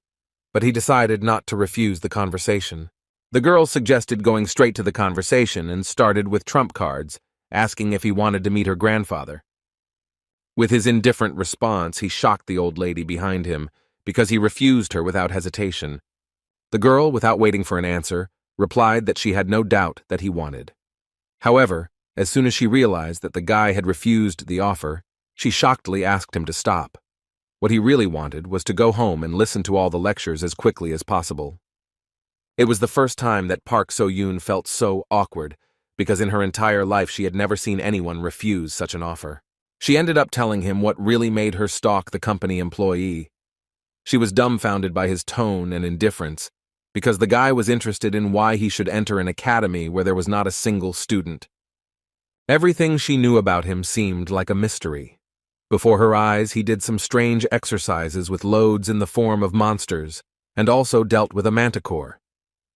Speaker 1: but he decided not to refuse the conversation. The girl suggested going straight to the conversation and started with trump cards, asking if he wanted to meet her grandfather. With his indifferent response, he shocked the old lady behind him because he refused her without hesitation. The girl, without waiting for an answer, replied that she had no doubt that he wanted. However, as soon as she realized that the guy had refused the offer, she shockedly asked him to stop. What he really wanted was to go home and listen to all the lectures as quickly as possible. It was the first time that Park So-Yun felt so awkward, because in her entire life she had never seen anyone refuse such an offer. She ended up telling him what really made her stalk the company employee. She was dumbfounded by his tone and indifference, because the guy was interested in why he should enter an academy where there was not a single student. Everything she knew about him seemed like a mystery. Before her eyes, he did some strange exercises with loads in the form of monsters, and also dealt with a manticore.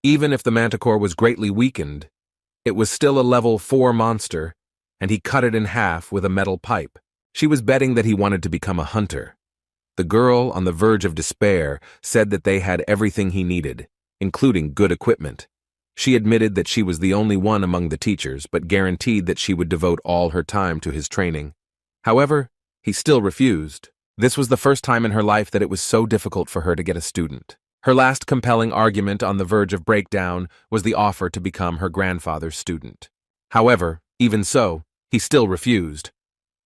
Speaker 1: Even if the manticore was greatly weakened, it was still a level 4 monster, and he cut it in half with a metal pipe. She was betting that he wanted to become a hunter. The girl, on the verge of despair, said that they had everything he needed, including good equipment. She admitted that she was the only one among the teachers, but guaranteed that she would devote all her time to his training. However, he still refused. This was the first time in her life that it was so difficult for her to get a student. Her last compelling argument on the verge of breakdown was the offer to become her grandfather's student. However, even so, he still refused.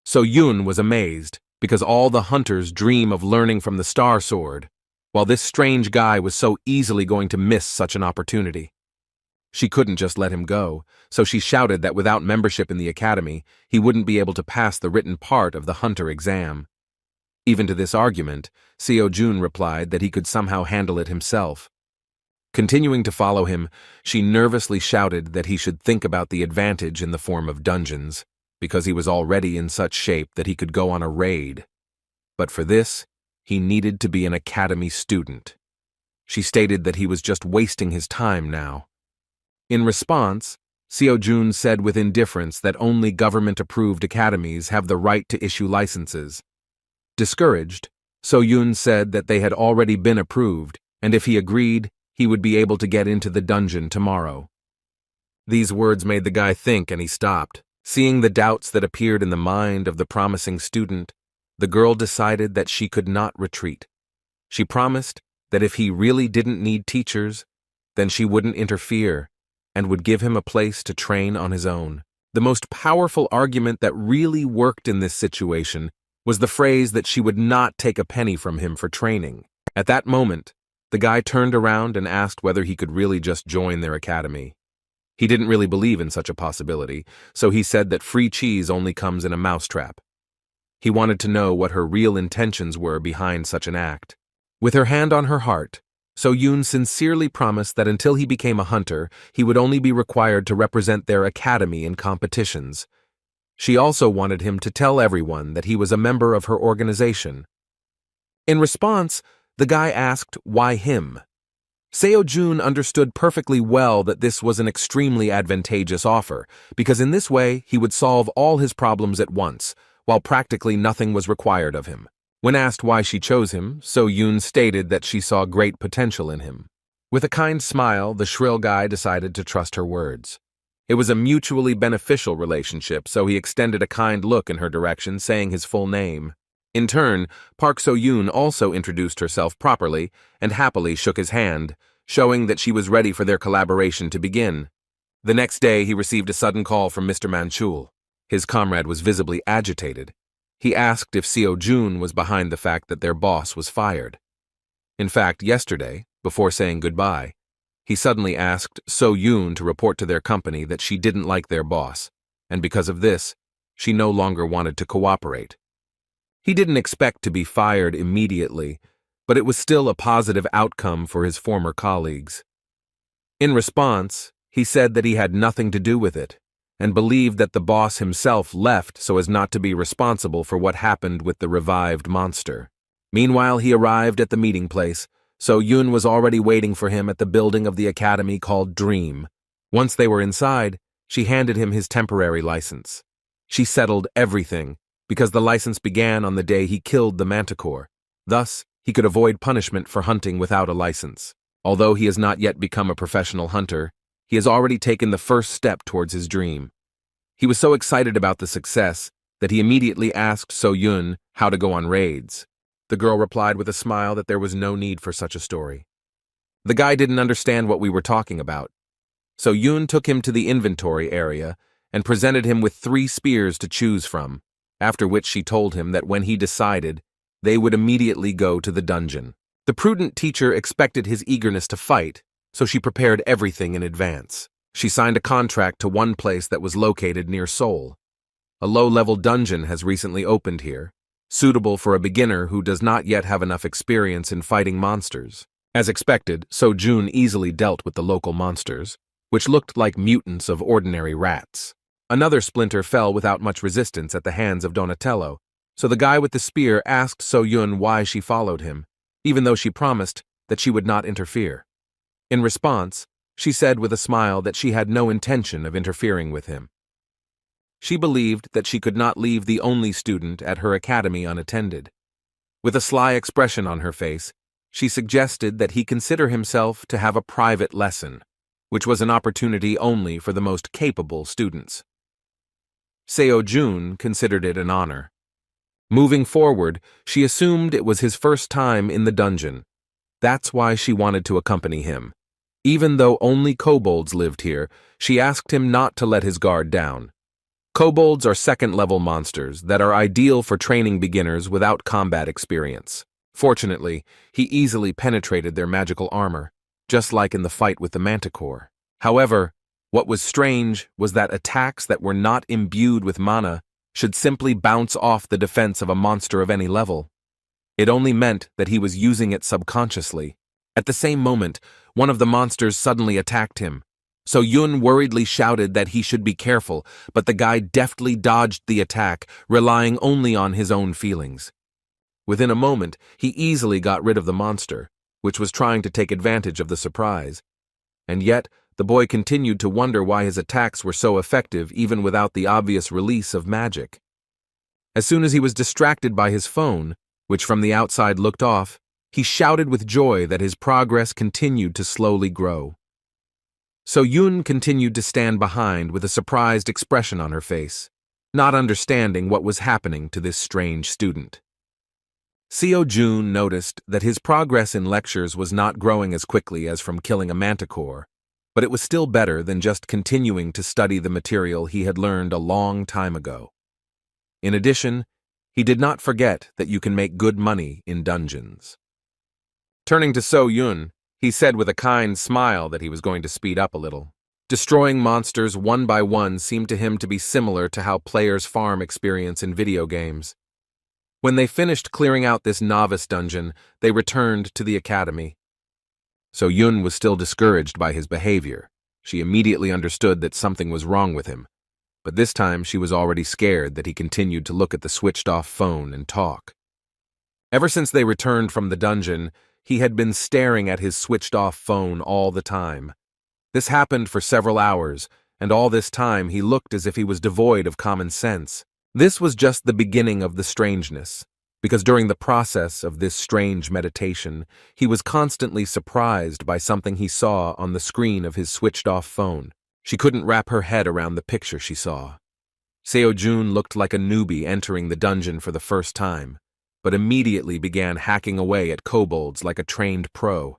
Speaker 1: So Yun was amazed, because all the hunters dream of learning from the Star Sword, while this strange guy was so easily going to miss such an opportunity. She couldn't just let him go, so she shouted that without membership in the academy, he wouldn't be able to pass the written part of the hunter exam. Even to this argument, Seo-Jun replied that he could somehow handle it himself. Continuing to follow him, she nervously shouted that he should think about the advantage in the form of dungeons, because he was already in such shape that he could go on a raid. But for this, he needed to be an academy student. She stated that he was just wasting his time now. In response, Seo-jun said with indifference that only government-approved academies have the right to issue licenses. Discouraged, So-yoon said that they had already been approved, and if he agreed, he would be able to get into the dungeon tomorrow. These words made the guy think, and he stopped. Seeing the doubts that appeared in the mind of the promising student, the girl decided that she could not retreat. She promised that if he really didn't need teachers, then she wouldn't interfere and would give him a place to train on his own. The most powerful argument that really worked in this situation was the phrase that she would not take a penny from him for training. At that moment, the guy turned around and asked whether he could really just join their academy. He didn't really believe in such a possibility, so he said that free cheese only comes in a mousetrap. He wanted to know what her real intentions were behind such an act. With her hand on her heart, So-yoon sincerely promised that until he became a hunter, he would only be required to represent their academy in competitions. She also wanted him to tell everyone that he was a member of her organization. In response, the guy asked why him. Seo-jun understood perfectly well that this was an extremely advantageous offer, because in this way he would solve all his problems at once, while practically nothing was required of him. When asked why she chose him, So-yoon stated that she saw great potential in him. With a kind smile, the shrill guy decided to trust her words. It was a mutually beneficial relationship, so he extended a kind look in her direction, saying his full name. In turn, Park So-yoon also introduced herself properly and happily shook his hand, showing that she was ready for their collaboration to begin. The next day, he received a sudden call from Mr. Manchul. His comrade was visibly agitated. He asked if Seo-jun was behind the fact that their boss was fired. In fact, yesterday, before saying goodbye, he suddenly asked So-yoon to report to their company that she didn't like their boss, and because of this, she no longer wanted to cooperate. He didn't expect to be fired immediately, but it was still a positive outcome for his former colleagues. In response, he said that he had nothing to do with it, and believed that the boss himself left so as not to be responsible for what happened with the revived monster. Meanwhile, he arrived at the meeting place, so Yoon was already waiting for him at the building of the academy called Dream. Once they were inside, she handed him his temporary license. She settled everything, because the license began on the day he killed the manticore. Thus, he could avoid punishment for hunting without a license. Although he has not yet become a professional hunter, he has already taken the first step towards his dream. He was so excited about the success that he immediately asked So-yoon how to go on raids. The girl replied with a smile that there was no need for such a story. The guy didn't understand what we were talking about. So-yoon took him to the inventory area and presented him with 3 spears to choose from, after which she told him that when he decided, they would immediately go to the dungeon. The prudent teacher expected his eagerness to fight, so she prepared everything in advance. She signed a contract to one place that was located near Seoul. A low-level dungeon has recently opened here, suitable for a beginner who does not yet have enough experience in fighting monsters. As expected, So-jun easily dealt with the local monsters, which looked like mutants of ordinary rats. Another splinter fell without much resistance at the hands of Donatello, so the guy with the spear asked So-yoon why she followed him, even though she promised that she would not interfere. In response, she said with a smile that she had no intention of interfering with him. She believed that she could not leave the only student at her academy unattended. With a sly expression on her face, she suggested that he consider himself to have a private lesson, which was an opportunity only for the most capable students. Seo-jun considered it an honor. Moving forward, she assumed it was his first time in the dungeon. That's why she wanted to accompany him. Even though only kobolds lived here, she asked him not to let his guard down. Kobolds are second-level monsters that are ideal for training beginners without combat experience. Fortunately, he easily penetrated their magical armor, just like in the fight with the manticore. However, what was strange was that attacks that were not imbued with mana should simply bounce off the defense of a monster of any level. It only meant that he was using it subconsciously. At the same moment, one of the monsters suddenly attacked him. So Yun worriedly shouted that he should be careful, but the guy deftly dodged the attack, relying only on his own feelings. Within a moment, he easily got rid of the monster, which was trying to take advantage of the surprise. And yet, the boy continued to wonder why his attacks were so effective even without the obvious release of magic. As soon as he was distracted by his phone, which from the outside looked off, he shouted with joy that his progress continued to slowly grow. So Yun continued to stand behind with a surprised expression on her face, not understanding what was happening to this strange student. Seo Jun noticed that his progress in lectures was not growing as quickly as from killing a manticore, but it was still better than just continuing to study the material he had learned a long time ago. In addition, he did not forget that you can make good money in dungeons. Turning to So Yun, he said with a kind smile that he was going to speed up a little. Destroying monsters one by one seemed to him to be similar to how players farm experience in video games. When they finished clearing out this novice dungeon, they returned to the academy. So Yun was still discouraged by his behavior. She immediately understood that something was wrong with him, but this time she was already scared that he continued to look at the switched-off phone and talk. Ever since they returned from the dungeon, he had been staring at his switched-off phone all the time. This happened for several hours, and all this time he looked as if he was devoid of common sense. This was just the beginning of the strangeness, because during the process of this strange meditation, he was constantly surprised by something he saw on the screen of his switched-off phone. She couldn't wrap her head around the picture she saw. Seo Jun looked like a newbie entering the dungeon for the first time, but immediately began hacking away at kobolds like a trained pro,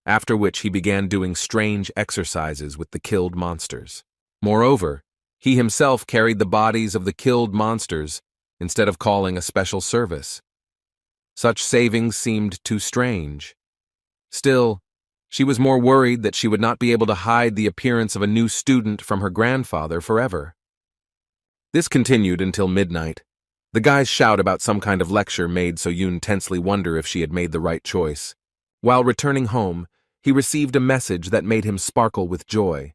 Speaker 1: after which he began doing strange exercises with the killed monsters. Moreover, he himself carried the bodies of the killed monsters instead of calling a special service. Such savings seemed too strange. Still, she was more worried that she would not be able to hide the appearance of a new student from her grandfather forever. This continued until midnight. The guy's shout about some kind of lecture made So Yun tensely wonder if she had made the right choice. While returning home, he received a message that made him sparkle with joy.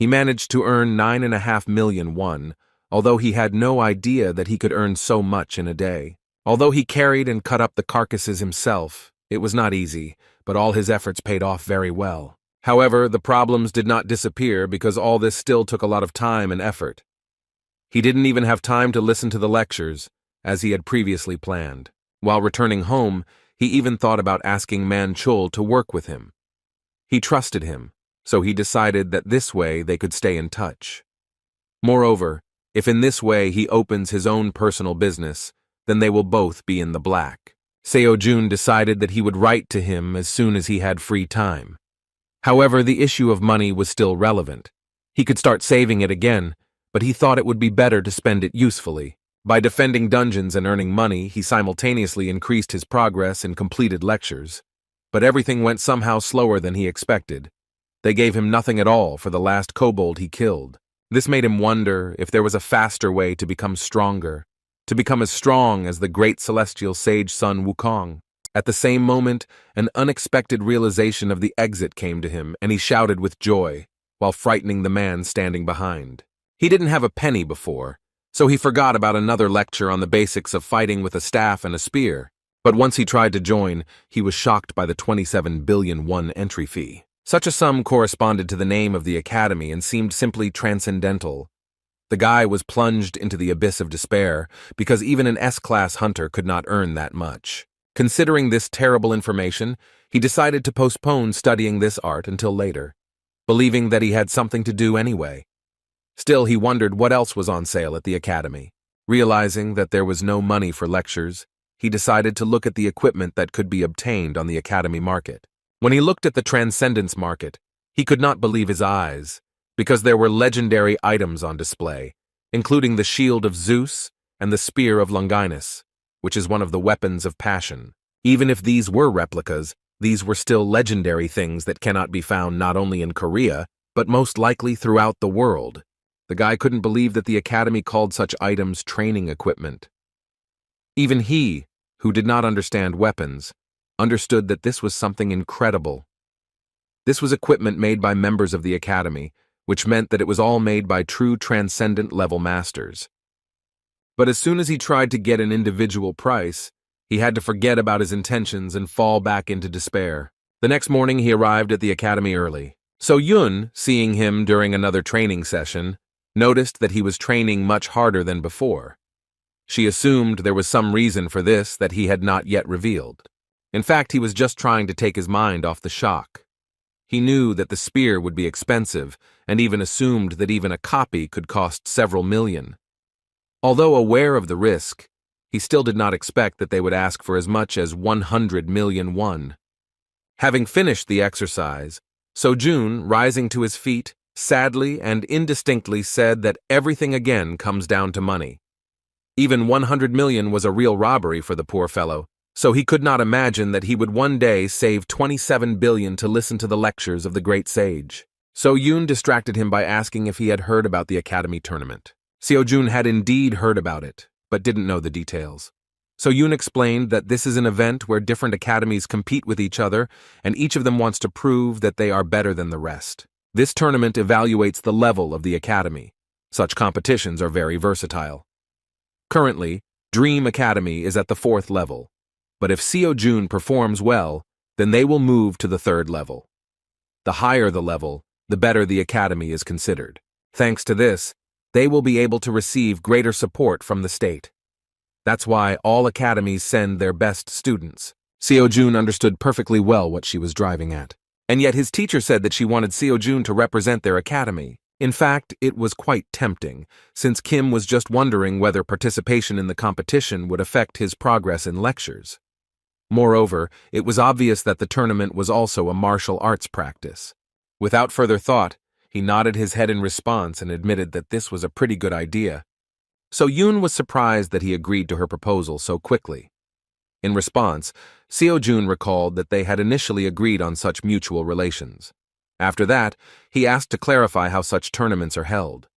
Speaker 1: He managed to earn 9.5 million won, although he had no idea that he could earn so much in a day. Although he carried and cut up the carcasses himself, it was not easy, but all his efforts paid off very well. However, the problems did not disappear because all this still took a lot of time and effort. He didn't even have time to listen to the lectures, as he had previously planned. While returning home, he even thought about asking Man Chul to work with him. He trusted him, so he decided that this way they could stay in touch. Moreover, if in this way he opens his own personal business, then they will both be in the black. Seo Jun decided that he would write to him as soon as he had free time. However, the issue of money was still relevant. He could start saving it again, but he thought it would be better to spend it usefully. By defending dungeons and earning money, he simultaneously increased his progress in completed lectures. But everything went somehow slower than he expected. They gave him nothing at all for the last kobold he killed. This made him wonder if there was a faster way to become stronger, to become as strong as the great celestial sage Sun Wukong. At the same moment, an unexpected realization of the exit came to him, and he shouted with joy, while frightening the man standing behind. He didn't have a penny before, so he forgot about another lecture on the basics of fighting with a staff and a spear. But once he tried to join, he was shocked by the 27 billion won entry fee. Such a sum corresponded to the name of the academy and seemed simply transcendental. The guy was plunged into the abyss of despair because even an S-class hunter could not earn that much. Considering this terrible information, he decided to postpone studying this art until later, believing that he had something to do anyway. Still, he wondered what else was on sale at the academy. Realizing that there was no money for lectures, he decided to look at the equipment that could be obtained on the academy market. When he looked at the Transcendence market, he could not believe his eyes, because there were legendary items on display, including the shield of Zeus and the spear of Longinus, which is one of the weapons of passion. Even if these were replicas, these were still legendary things that cannot be found not only in Korea, but most likely throughout the world. The guy couldn't believe that the academy called such items training equipment. Even he, who did not understand weapons, understood that this was something incredible. This was equipment made by members of the academy, which meant that it was all made by true transcendent level masters. But as soon as he tried to get an individual price, he had to forget about his intentions and fall back into despair. The next morning he arrived at the academy early. So Yun, seeing him during another training session, noticed that he was training much harder than before. She assumed there was some reason for this that he had not yet revealed. In fact, he was just trying to take his mind off the shock. He knew that the spear would be expensive, and even assumed that even a copy could cost several million. Although aware of the risk, he still did not expect that they would ask for as much as 100 million won. Having finished the exercise, Sojun, rising to his feet, sadly and indistinctly said that everything again comes down to money. Even 100 million was a real robbery for the poor fellow, so he could not imagine that he would one day save 27 billion to listen to the lectures of the great sage. So Yoon distracted him by asking if he had heard about the academy tournament. Seojun had indeed heard about it, but didn't know the details. So Yoon explained that this is an event where different academies compete with each other, and each of them wants to prove that they are better than the rest. This tournament evaluates the level of the academy. Such competitions are very versatile. Currently, Dream Academy is at the 4th level, but if Seojun performs well, then they will move to the 3rd level. The higher the level, the better the academy is considered. Thanks to this, they will be able to receive greater support from the state. That's why all academies send their best students. Seojun understood perfectly well what she was driving at. And yet his teacher said that she wanted Seojun to represent their academy. In fact, it was quite tempting, since Kim was just wondering whether participation in the competition would affect his progress in lectures. Moreover, it was obvious that the tournament was also a martial arts practice. Without further thought, he nodded his head in response and admitted that this was a pretty good idea. So Yoon was surprised that he agreed to her proposal so quickly. In response, Seojun recalled that they had initially agreed on such mutual relations. After that, he asked to clarify how such tournaments are held.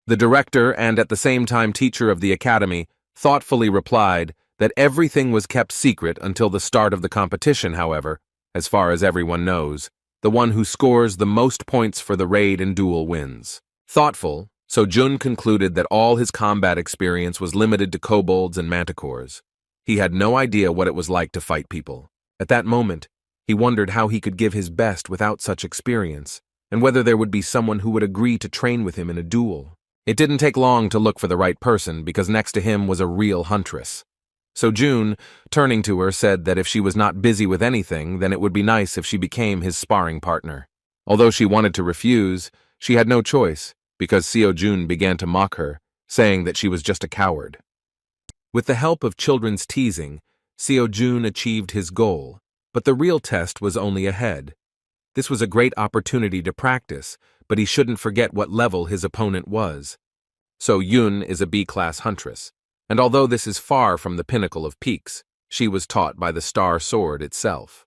Speaker 1: The director and at the same time teacher of the academy thoughtfully replied that everything was kept secret until the start of the competition. However, as far as everyone knows, the one who scores the most points for the raid and duel wins. Thoughtful, so Jun concluded that all his combat experience was limited to kobolds and manticores. He had no idea what it was like to fight people. At that moment, he wondered how he could give his best without such experience, and whether there would be someone who would agree to train with him in a duel. It didn't take long to look for the right person, because next to him was a real huntress. So June, turning to her, said that if she was not busy with anything, then it would be nice if she became his sparring partner. Although she wanted to refuse, she had no choice, because Seojun began to mock her, saying that she was just a coward. With the help of children's teasing, Seojun achieved his goal, but the real test was only ahead. This was a great opportunity to practice, but he shouldn't forget what level his opponent was. So Yun is a B-class huntress, and although this is far from the pinnacle of peaks, she was taught by the star sword itself.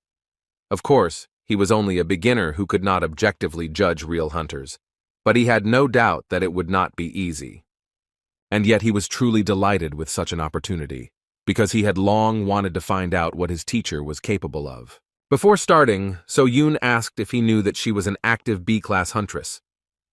Speaker 1: Of course, he was only a beginner who could not objectively judge real hunters, but he had no doubt that it would not be easy. And yet he was truly delighted with such an opportunity, because he had long wanted to find out what his teacher was capable of. Before starting, So Yoon asked if he knew that she was an active B-class huntress.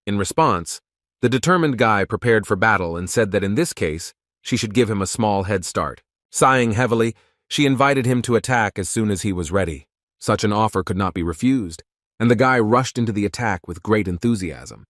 Speaker 1: In response, the determined guy prepared for battle and said that in this case, she should give him a small head start. Sighing heavily, she invited him to attack as soon as he was ready. Such an offer could not be refused, and the guy rushed into the attack with great enthusiasm.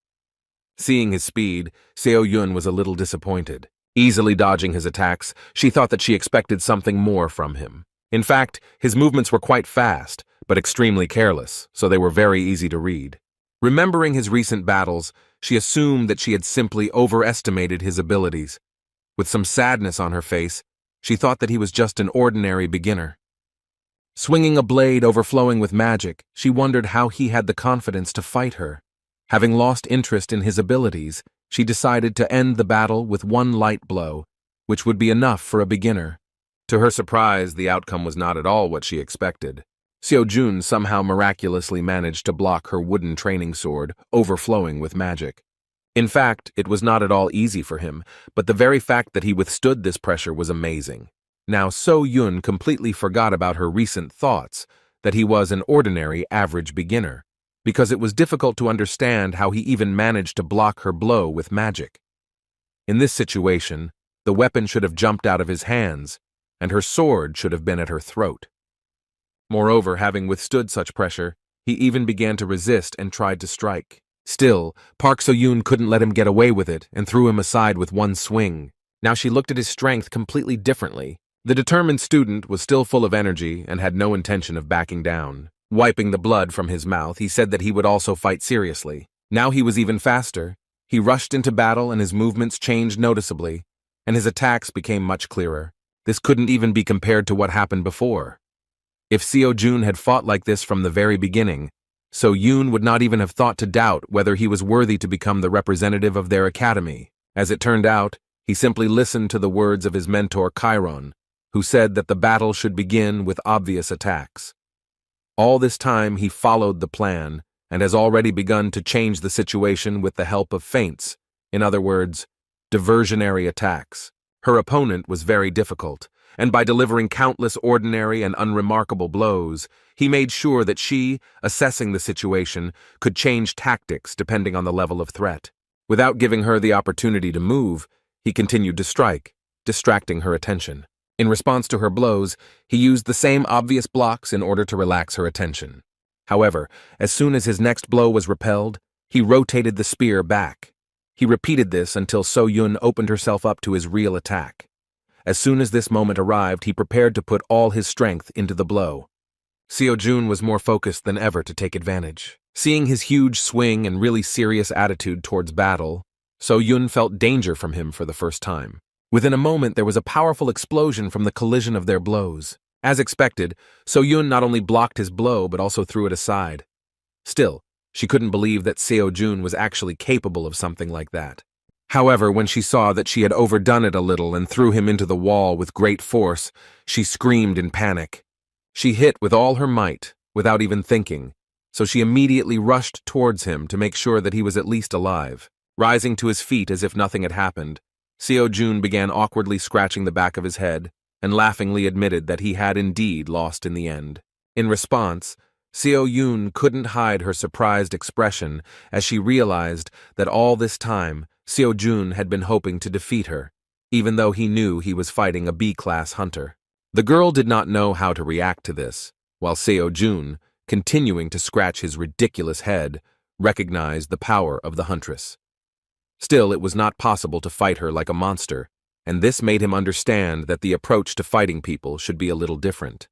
Speaker 1: Seeing his speed, Seo Yun was a little disappointed. Easily dodging his attacks, she thought that she expected something more from him. In fact, his movements were quite fast, but extremely careless, so they were very easy to read. Remembering his recent battles, she assumed that she had simply overestimated his abilities. With some sadness on her face, she thought that he was just an ordinary beginner. Swinging a blade overflowing with magic, she wondered how he had the confidence to fight her. Having lost interest in his abilities, she decided to end the battle with one light blow, which would be enough for a beginner. To her surprise, the outcome was not at all what she expected. Seo Jun somehow miraculously managed to block her wooden training sword, overflowing with magic. In fact, it was not at all easy for him, but the very fact that he withstood this pressure was amazing. Now So-Yun completely forgot about her recent thoughts that he was an ordinary average beginner, because it was difficult to understand how he even managed to block her blow with magic. In this situation, the weapon should have jumped out of his hands, and her sword should have been at her throat. Moreover, having withstood such pressure, he even began to resist and tried to strike. Still, Park So-Yun couldn't let him get away with it and threw him aside with one swing. Now she looked at his strength completely differently. The determined student was still full of energy and had no intention of backing down. Wiping the blood from his mouth, he said that he would also fight seriously. Now he was even faster. He rushed into battle and his movements changed noticeably, and his attacks became much clearer. This couldn't even be compared to what happened before. If Seo-Jun had fought like this from the very beginning, So-Yun would not even have thought to doubt whether he was worthy to become the representative of their academy. As it turned out, he simply listened to the words of his mentor Chiron, who said that the battle should begin with obvious attacks. All this time he followed the plan and has already begun to change the situation with the help of feints, in other words, diversionary attacks. Her opponent was very difficult, and by delivering countless ordinary and unremarkable blows, he made sure that she, assessing the situation, could change tactics depending on the level of threat. Without giving her the opportunity to move, he continued to strike, distracting her attention. In response to her blows, he used the same obvious blocks in order to relax her attention. However, as soon as his next blow was repelled, he rotated the spear back. He repeated this until So-Yun opened herself up to his real attack. As soon as this moment arrived, he prepared to put all his strength into the blow. Seo-Jun was more focused than ever to take advantage. Seeing his huge swing and really serious attitude towards battle, So-Yun felt danger from him for the first time. Within a moment, there was a powerful explosion from the collision of their blows. As expected, So-Yun not only blocked his blow but also threw it aside. Still, she couldn't believe that Seo-Jun was actually capable of something like that. However, when she saw that she had overdone it a little and threw him into the wall with great force, she screamed in panic. She hit with all her might, without even thinking, so she immediately rushed towards him to make sure that he was at least alive. Rising to his feet as if nothing had happened, Seo-Jun began awkwardly scratching the back of his head and laughingly admitted that he had indeed lost in the end. In response, Seo-Yun couldn't hide her surprised expression as she realized that all this time Seo-Jun had been hoping to defeat her, even though he knew he was fighting a B-class hunter. The girl did not know how to react to this, while Seo-Jun, continuing to scratch his ridiculous head, recognized the power of the huntress. Still, it was not possible to fight her like a monster, and this made him understand that the approach to fighting people should be a little different.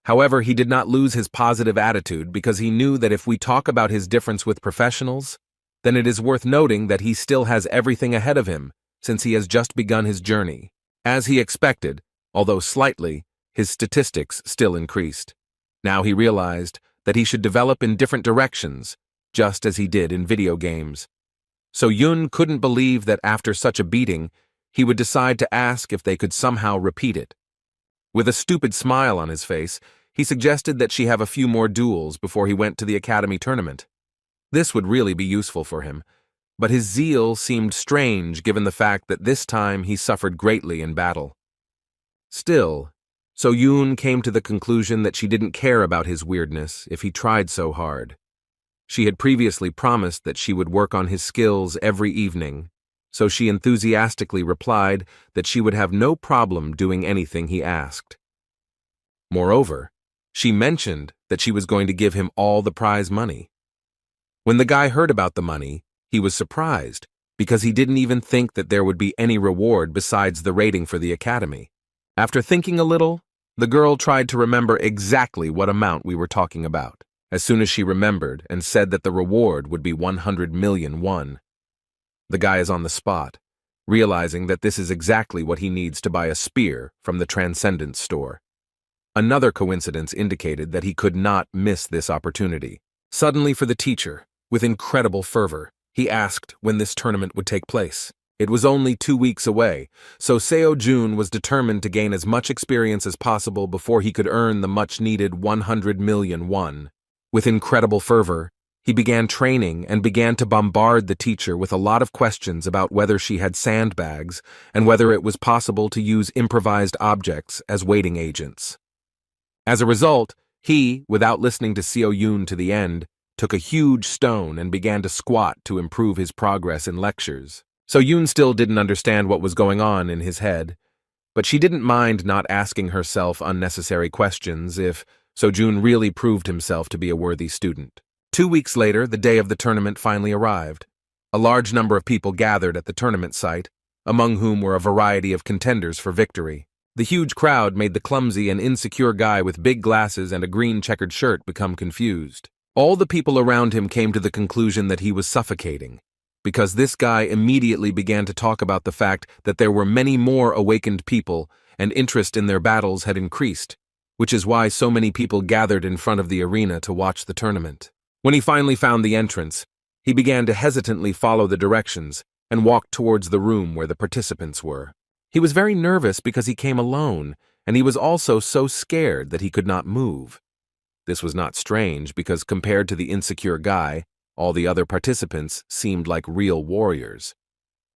Speaker 1: However, he did not lose his positive attitude because he knew that if we talk about his difference with professionals, then it is worth noting that he still has everything ahead of him since he has just begun his journey. As he expected, although slightly, his statistics still increased. Now he realized that he should develop in different directions, just as he did in video games. So Yun couldn't believe that after such a beating, he would decide to ask if they could somehow repeat it. With a stupid smile on his face, he suggested that she have a few more duels before he went to the academy tournament. This would really be useful for him, but his zeal seemed strange given the fact that this time he suffered greatly in battle. Still, So Yoon came to the conclusion that she didn't care about his weirdness if he tried so hard. She had previously promised that she would work on his skills every evening, so she enthusiastically replied that she would have no problem doing anything he asked. Moreover, she mentioned that she was going to give him all the prize money. When the guy heard about the money, he was surprised because he didn't even think that there would be any reward besides the rating for the academy. After thinking a little, the girl tried to remember exactly what amount we were talking about. As soon as she remembered and said that the reward would be 100 million won. The guy is on the spot, realizing that this is exactly what he needs to buy a spear from the Transcendence store. Another coincidence indicated that he could not miss this opportunity. Suddenly, for the teacher, with incredible fervor, he asked when this tournament would take place. It was only 2 weeks away, so Seo Jun was determined to gain as much experience as possible before he could earn the much-needed 100 million won. With incredible fervor, He began training and began to bombard the teacher with a lot of questions about whether she had sandbags and whether it was possible to use improvised objects as waiting agents. As a result, he, without listening to Seo Yoon to the end, took a huge stone and began to squat to improve his progress in lectures. So Yoon still didn't understand what was going on in his head, but she didn't mind not asking herself unnecessary questions if Seo-jun really proved himself to be a worthy student. 2 weeks later, the day of the tournament finally arrived. A large number of people gathered at the tournament site, among whom were a variety of contenders for victory. The huge crowd made the clumsy and insecure guy with big glasses and a green checkered shirt become confused. All the people around him came to the conclusion that he was suffocating, because this guy immediately began to talk about the fact that there were many more awakened people and interest in their battles had increased, which is why so many people gathered in front of the arena to watch the tournament. When he finally found the entrance, he began to hesitantly follow the directions and walked towards the room where the participants were. He was very nervous because he came alone, and he was also so scared that he could not move. This was not strange because compared to the insecure guy, all the other participants seemed like real warriors.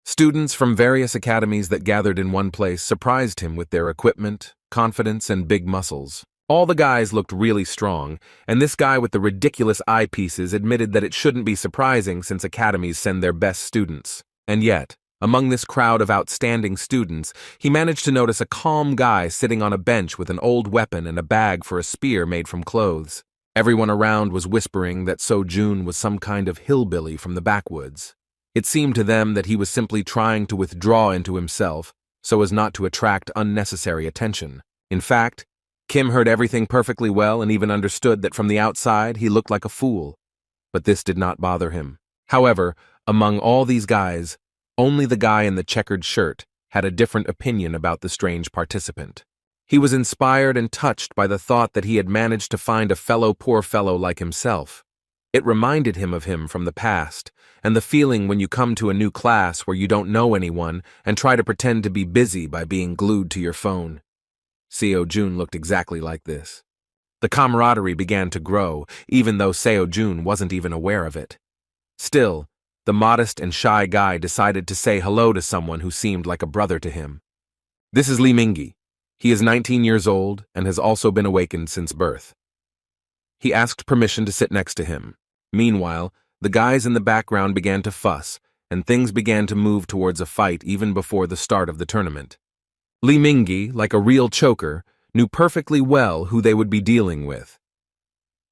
Speaker 1: Students from various academies that gathered in one place surprised him with their equipment, confidence, and big muscles. All the guys looked really strong, and this guy with the ridiculous eyepieces admitted that it shouldn't be surprising since academies send their best students. And yet, among this crowd of outstanding students, he managed to notice a calm guy sitting on a bench with an old weapon and a bag for a spear made from clothes. Everyone around was whispering that Seo-jun was some kind of hillbilly from the backwoods. It seemed to them that he was simply trying to withdraw into himself so as not to attract unnecessary attention. In fact, Kim heard everything perfectly well and even understood that from the outside he looked like a fool. But this did not bother him. However, among all these guys, only the guy in the checkered shirt had a different opinion about the strange participant. He was inspired and touched by the thought that he had managed to find a poor fellow like himself. It reminded him of him from the past, and the feeling when you come to a new class where you don't know anyone and try to pretend to be busy by being glued to your phone. Seo-jun looked exactly like this. The camaraderie began to grow, even though Seo-jun wasn't even aware of it. Still, the modest and shy guy decided to say hello to someone who seemed like a brother to him. This is Lee Mingi. He is 19 years old and has also been awakened since birth. He asked permission to sit next to him. Meanwhile, the guys in the background began to fuss, and things began to move towards a fight even before the start of the tournament. Lee Mingi, like a real choker, knew perfectly well who they would be dealing with.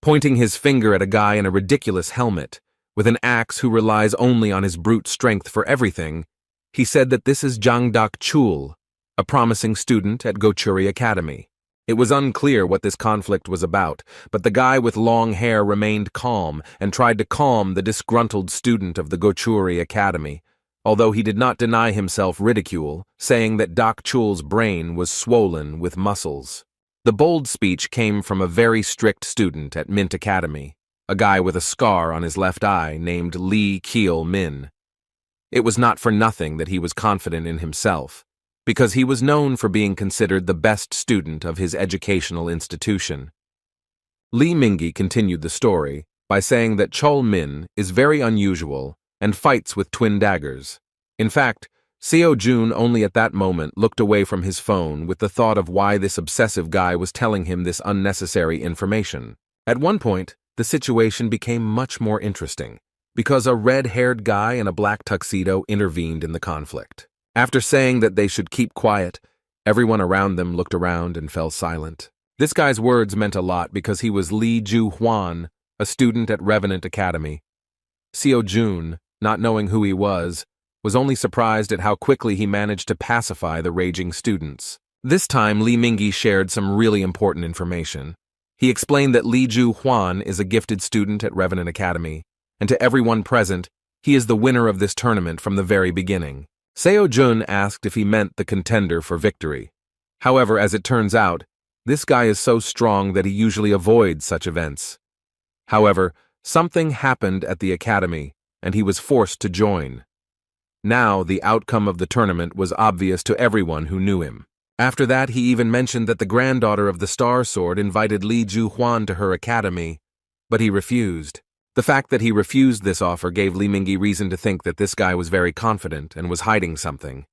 Speaker 1: Pointing his finger at a guy in a ridiculous helmet, with an axe who relies only on his brute strength for everything, he said that this is Jang Dak-chul, a promising student at Gochuri Academy. It was unclear what this conflict was about, but the guy with long hair remained calm and tried to calm the disgruntled student of the Gochuri Academy, although he did not deny himself ridicule, saying that Dak-chul's brain was swollen with muscles. The bold speech came from a very strict student at Mint Academy, a guy with a scar on his left eye named Lee Keel-min. It was not for nothing that he was confident in himself, because he was known for being considered the best student of his educational institution. Lee Mingi continued the story by saying that Chol-min is very unusual and fights with twin daggers. In fact, Seo-jun only at that moment looked away from his phone with the thought of why this obsessive guy was telling him this unnecessary information. At one point, the situation became much more interesting, because a red-haired guy in a black tuxedo intervened in the conflict. After saying that they should keep quiet, everyone around them looked around and fell silent. This guy's words meant a lot because he was Lee Ju-hwan, a student at Revenant Academy. Seo-jun, not knowing who he was only surprised at how quickly he managed to pacify the raging students. This time, Lee Mingi shared some really important information. He explained that Lee Ju-hwan is a gifted student at Revenant Academy, and to everyone present, he is the winner of this tournament from the very beginning. Seo-jun asked if he meant the contender for victory. However, as it turns out, this guy is so strong that he usually avoids such events. However, something happened at the academy, and he was forced to join. Now, the outcome of the tournament was obvious to everyone who knew him. After that, he even mentioned that the granddaughter of the Star Sword invited Lee Ju-hwan to her academy, but he refused. The fact that he refused this offer gave Li Mingyi reason to think that this guy was very confident and was hiding something.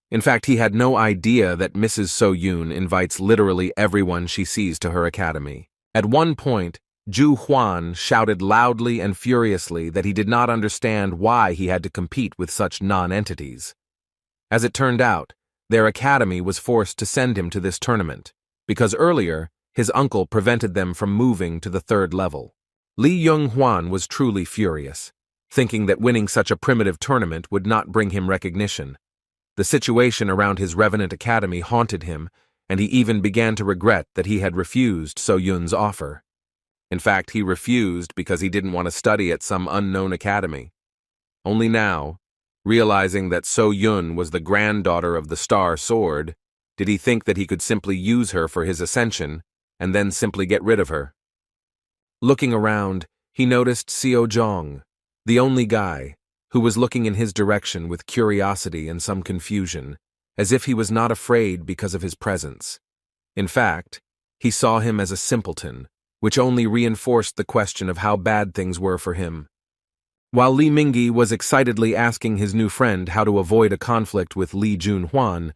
Speaker 1: In fact, he had no idea that Mrs. So Yoon invites literally everyone she sees to her academy. At one point, Ju Huan shouted loudly and furiously that he did not understand why he had to compete with such non-entities. As it turned out, their academy was forced to send him to this tournament, because earlier, his uncle prevented them from moving to the 3rd level. Li Yung-hwan was truly furious, thinking that winning such a primitive tournament would not bring him recognition. The situation around his Revenant Academy haunted him, and he even began to regret that he had refused So Yun's offer. In fact, he refused because he didn't want to study at some unknown academy. Only now, realizing that So Yun was the granddaughter of the Star Sword, did he think that he could simply use her for his ascension, and then simply get rid of her. Looking around, he noticed Seo Jong, the only guy, who was looking in his direction with curiosity and some confusion, as if he was not afraid because of his presence. In fact, he saw him as a simpleton, which only reinforced the question of how bad things were for him. While Li Mingyi was excitedly asking his new friend how to avoid a conflict with Li Jun-hwan,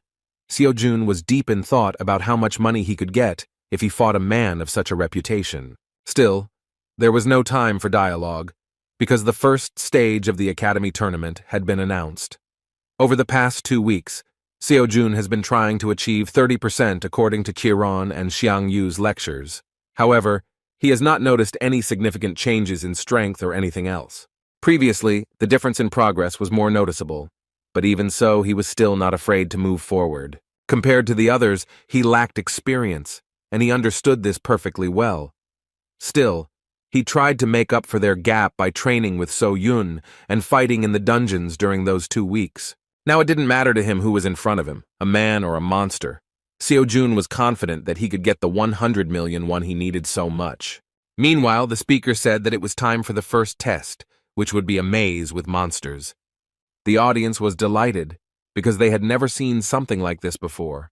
Speaker 1: Seo Jun was deep in thought about how much money he could get if he fought a man of such a reputation. Still, there was no time for dialogue, because the first stage of the Academy tournament had been announced. Over the past 2 weeks, Seo Jun has been trying to achieve 30% according to Qiron and Xiang Yu's lectures. However, he has not noticed any significant changes in strength or anything else. Previously, the difference in progress was more noticeable, but even so, he was still not afraid to move forward. Compared to the others, he lacked experience, and he understood this perfectly well. Still, he tried to make up for their gap by training with So Yun and fighting in the dungeons during those 2 weeks. Now it didn't matter to him who was in front of him, a man or a monster. Seo Jun was confident that he could get the 100 million one he needed so much. Meanwhile, the speaker said that it was time for the first test, which would be a maze with monsters. The audience was delighted, because they had never seen something like this before.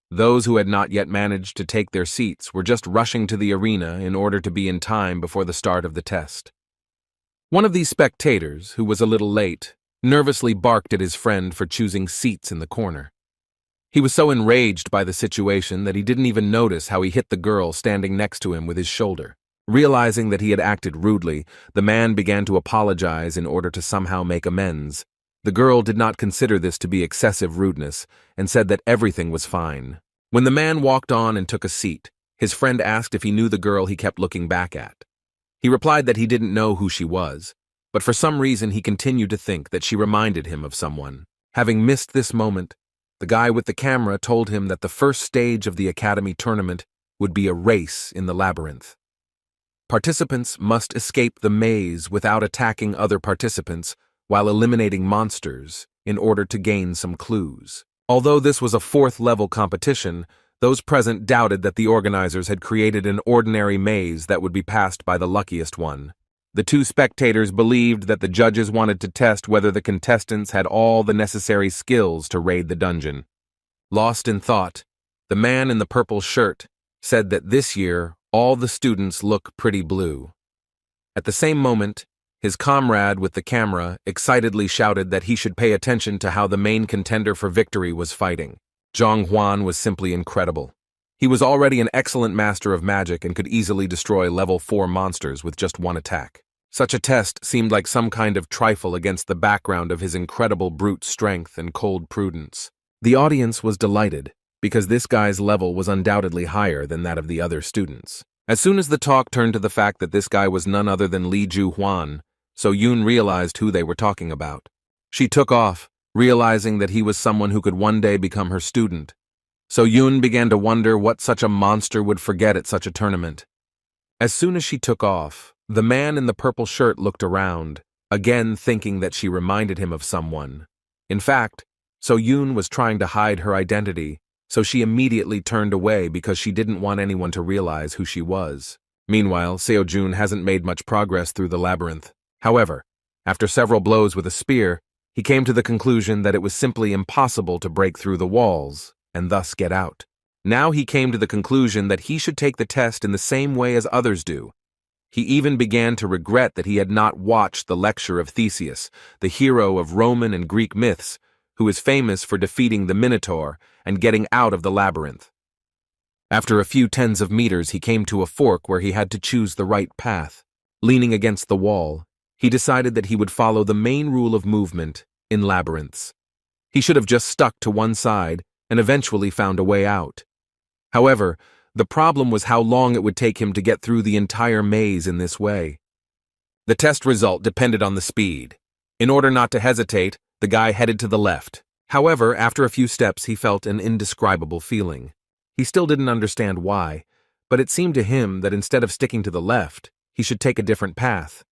Speaker 1: Those who had not yet managed to take their seats were just rushing to the arena in order to be in time before the start of the test. One of these spectators, who was a little late, nervously barked at his friend for choosing seats in the corner. He was so enraged by the situation that he didn't even notice how he hit the girl standing next to him with his shoulder. Realizing that he had acted rudely, the man began to apologize in order to somehow make amends. The girl did not consider this to be excessive rudeness and said that everything was fine. When the man walked on and took a seat, his friend asked if he knew the girl he kept looking back at. He replied that he didn't know who she was, but for some reason he continued to think that she reminded him of someone. Having missed this moment, the guy with the camera told him that the first stage of the Academy tournament would be a race in the labyrinth. Participants must escape the maze without attacking other participants while eliminating monsters in order to gain some clues. Although this was a 4th-level competition, those present doubted that the organizers had created an ordinary maze that would be passed by the luckiest one. The 2 spectators believed that the judges wanted to test whether the contestants had all the necessary skills to raid the dungeon. Lost in thought, the man in the purple shirt said that this year all the students look pretty blue. At the same moment, his comrade with the camera excitedly shouted that he should pay attention to how the main contender for victory was fighting. Zhang Huan was simply incredible. He was already an excellent master of magic and could easily destroy level 4 monsters with just one attack. Such a test seemed like some kind of trifle against the background of his incredible brute strength and cold prudence. The audience was delighted, because this guy's level was undoubtedly higher than that of the other students. As soon as the talk turned to the fact that this guy was none other than Li Ju-hwan, So Yoon realized who they were talking about. She took off, realizing that he was someone who could one day become her student. So Yoon began to wonder what such a monster would forget at such a tournament. As soon as she took off, the man in the purple shirt looked around, again thinking that she reminded him of someone. In fact, So Yoon was trying to hide her identity, so she immediately turned away because she didn't want anyone to realize who she was. Meanwhile, Seo Jun hasn't made much progress through the labyrinth. However, after several blows with a spear, he came to the conclusion that it was simply impossible to break through the walls and thus get out. Now he came to the conclusion that he should take the test in the same way as others do. He even began to regret that he had not watched the lecture of Theseus, the hero of Roman and Greek myths, who is famous for defeating the Minotaur and getting out of the labyrinth. After a few tens of meters, he came to a fork where he had to choose the right path. Leaning against the wall, he decided that he would follow the main rule of movement in labyrinths. He should have just stuck to one side and eventually found a way out. However, the problem was how long it would take him to get through the entire maze in this way. The test result depended on the speed. In order not to hesitate, the guy headed to the left. However, after a few steps, he felt an indescribable feeling. He still didn't understand why, but it seemed to him that instead of sticking to the left, he should take a different path.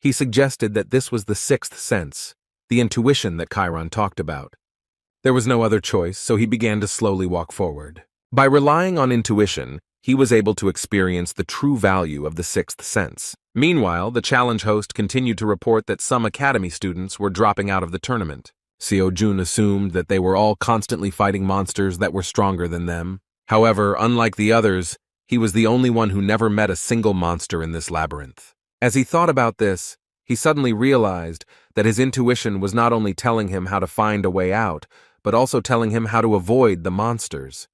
Speaker 1: He suggested that this was the sixth sense, the intuition that Chiron talked about. There was no other choice, so he began to slowly walk forward. By relying on intuition, he was able to experience the true value of the sixth sense. Meanwhile, the challenge host continued to report that some academy students were dropping out of the tournament. Seo-jun assumed that they were all constantly fighting monsters that were stronger than them. However, unlike the others, he was the only one who never met a single monster in this labyrinth. As he thought about this, he suddenly realized that his intuition was not only telling him how to find a way out, but also telling him how to avoid the monsters.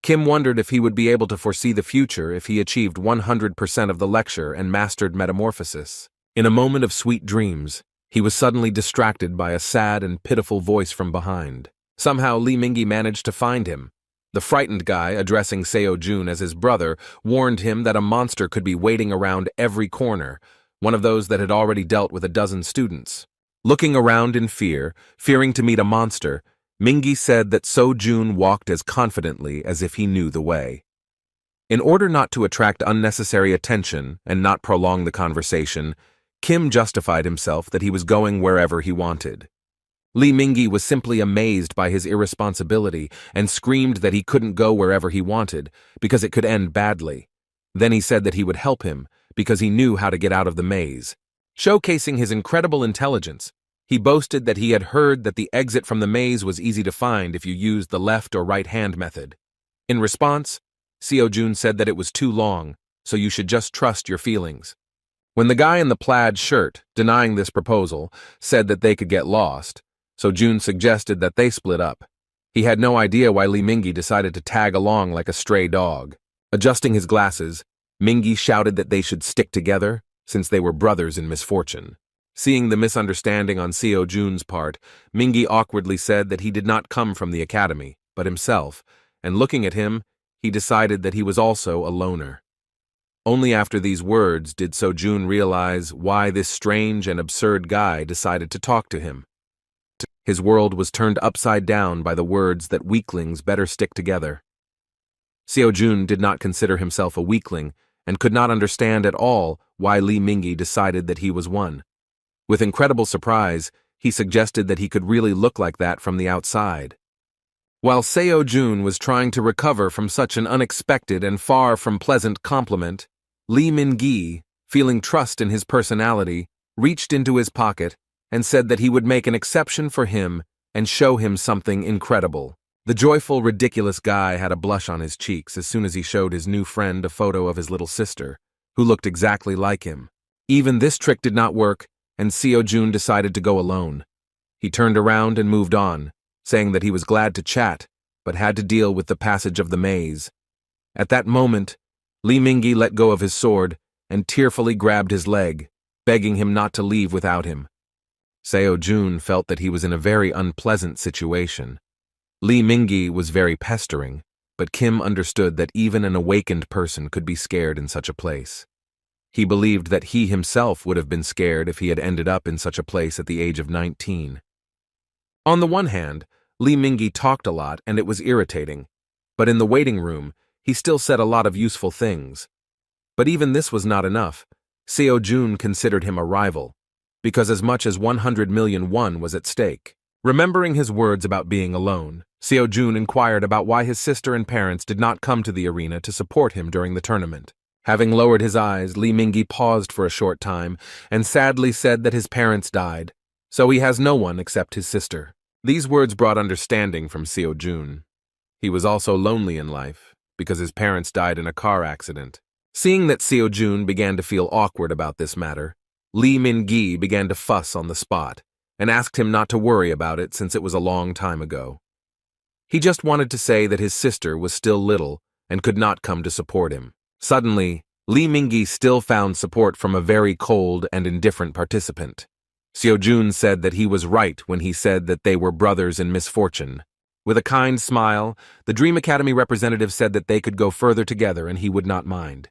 Speaker 1: Kim wondered if he would be able to foresee the future if he achieved 100% of the lecture and mastered metamorphosis. In a moment of sweet dreams, he was suddenly distracted by a sad and pitiful voice from behind. Somehow Lee Mingi managed to find him. The frightened guy, addressing Seo-jun as his brother, warned him that a monster could be waiting around every corner, one of those that had already dealt with a dozen students. Looking around in fear, fearing to meet a monster, Mingi said that Seo-jun walked as confidently as if he knew the way. In order not to attract unnecessary attention and not prolong the conversation, Kim justified himself that he was going wherever he wanted. Lee Mingi was simply amazed by his irresponsibility and screamed that he couldn't go wherever he wanted because it could end badly. Then he said that he would help him because he knew how to get out of the maze. Showcasing his incredible intelligence, he boasted that he had heard that the exit from the maze was easy to find if you used the left or right hand method. In response, Seo-jun said that it was too long, so you should just trust your feelings. When the guy in the plaid shirt, denying this proposal, said that they could get lost, Seo-jun suggested that they split up. He had no idea why Lee Mingi decided to tag along like a stray dog. Adjusting his glasses, Mingi shouted that they should stick together since they were brothers in misfortune. Seeing the misunderstanding on Seo-jun's part, Mingi awkwardly said that he did not come from the academy, but himself, and looking at him, he decided that he was also a loner. Only after these words did Seo-jun realize why this strange and absurd guy decided to talk to him. His world was turned upside down by the words that weaklings better stick together. Seo-jun did not consider himself a weakling and could not understand at all why Lee Mingi decided that he was one. With incredible surprise, he suggested that he could really look like that from the outside. While Seo-jun was trying to recover from such an unexpected and far from pleasant compliment, Lee Mingi, feeling trust in his personality, reached into his pocket and said that he would make an exception for him and show him something incredible. The joyful, ridiculous guy had a blush on his cheeks as soon as he showed his new friend a photo of his little sister, who looked exactly like him. Even this trick did not work, and Seo-jun decided to go alone. He turned around and moved on, saying that he was glad to chat, but had to deal with the passage of the maze. At that moment, Lee Mingi let go of his sword and tearfully grabbed his leg, begging him not to leave without him. Seo-jun felt that he was in a very unpleasant situation. Lee Mingi was very pestering, but Kim understood that even an awakened person could be scared in such a place. He believed that he himself would have been scared if he had ended up in such a place at the age of 19. On the one hand, Lee Mingi talked a lot and it was irritating, but in the waiting room, he still said a lot of useful things. But even this was not enough. Seo-jun considered him a rival, because as much as 100 million won was at stake. Remembering his words about being alone, Seo-jun inquired about why his sister and parents did not come to the arena to support him during the tournament. Having lowered his eyes, Lee Mingi paused for a short time and sadly said that his parents died, so he has no one except his sister. These words brought understanding from Seo-jun. He was also lonely in life because his parents died in a car accident. Seeing that Seo-jun began to feel awkward about this matter, Lee Min-gi began to fuss on the spot and asked him not to worry about it since it was a long time ago. He just wanted to say that his sister was still little and could not come to support him. Suddenly, Lee Min-gi still found support from a very cold and indifferent participant. Seo-jun said that he was right when he said that they were brothers in misfortune. With a kind smile, the Dream Academy representative said that they could go further together and he would not mind.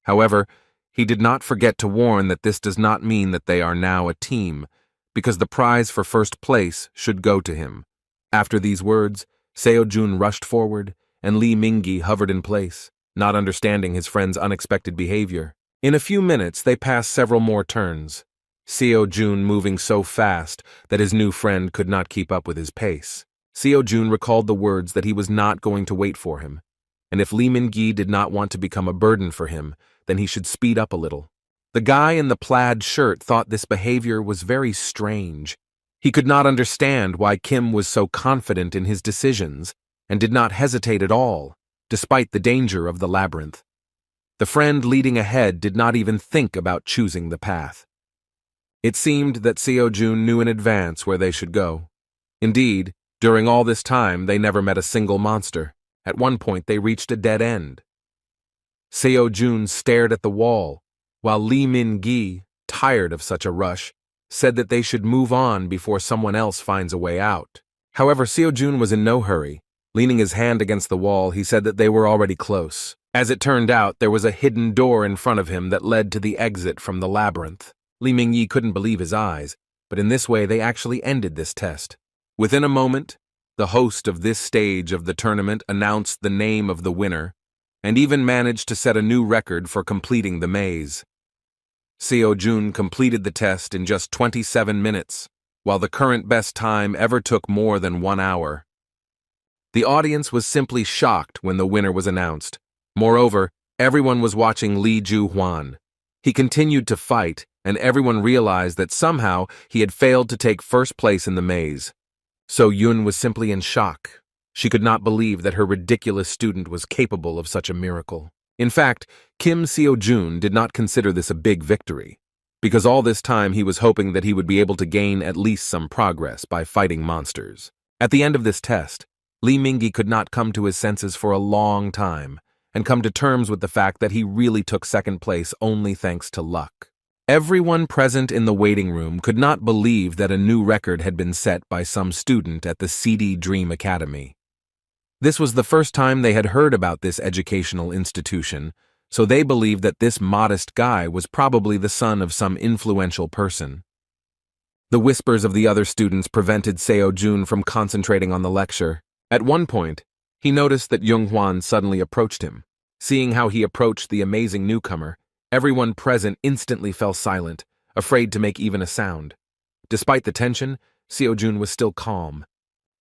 Speaker 1: However, he did not forget to warn that this does not mean that they are now a team, because the prize for first place should go to him. After these words, Seo-jun rushed forward, and Lee Min-gi hovered in place, not understanding his friend's unexpected behavior. In a few minutes, they passed several more turns, Seo-jun moving so fast that his new friend could not keep up with his pace. Seo-jun recalled the words that he was not going to wait for him, and if Lee Min-gi did not want to become a burden for him, then he should speed up a little. The guy in the plaid shirt thought this behavior was very strange. He could not understand why Kim was so confident in his decisions and did not hesitate at all, despite the danger of the labyrinth. The friend leading ahead did not even think about choosing the path. It seemed that Seo-jun knew in advance where they should go. Indeed, during all this time, they never met a single monster. At one point, they reached a dead end. Seo-jun stared at the wall, while Lee Min-gi, tired of such a rush, said that they should move on before someone else finds a way out. However, Seo-jun was in no hurry. Leaning his hand against the wall, he said that they were already close. As it turned out, there was a hidden door in front of him that led to the exit from the labyrinth. Lee Min-gi couldn't believe his eyes, but in this way they actually ended this test. Within a moment, the host of this stage of the tournament announced the name of the winner, and even managed to set a new record for completing the maze. Seo-jun completed the test in just 27 minutes, while the current best time ever took more than 1 hour. The audience was simply shocked when the winner was announced. Moreover, everyone was watching Lee Ju-hwan. He continued to fight, and everyone realized that somehow he had failed to take first place in the maze. So-yun was simply in shock. She could not believe that her ridiculous student was capable of such a miracle. In fact, Kim Seo-jun did not consider this a big victory, because all this time he was hoping that he would be able to gain at least some progress by fighting monsters. At the end of this test, Lee Min-gi could not come to his senses for a long time, and come to terms with the fact that he really took second place only thanks to luck. Everyone present in the waiting room could not believe that a new record had been set by some student at the CD Dream Academy. This was the first time they had heard about this educational institution, so they believed that this modest guy was probably the son of some influential person. The whispers of the other students prevented Seo-jun from concentrating on the lecture. At one point, he noticed that Young-hwan suddenly approached him. Seeing how he approached the amazing newcomer, everyone present instantly fell silent, afraid to make even a sound. Despite the tension, Seo-jun was still calm.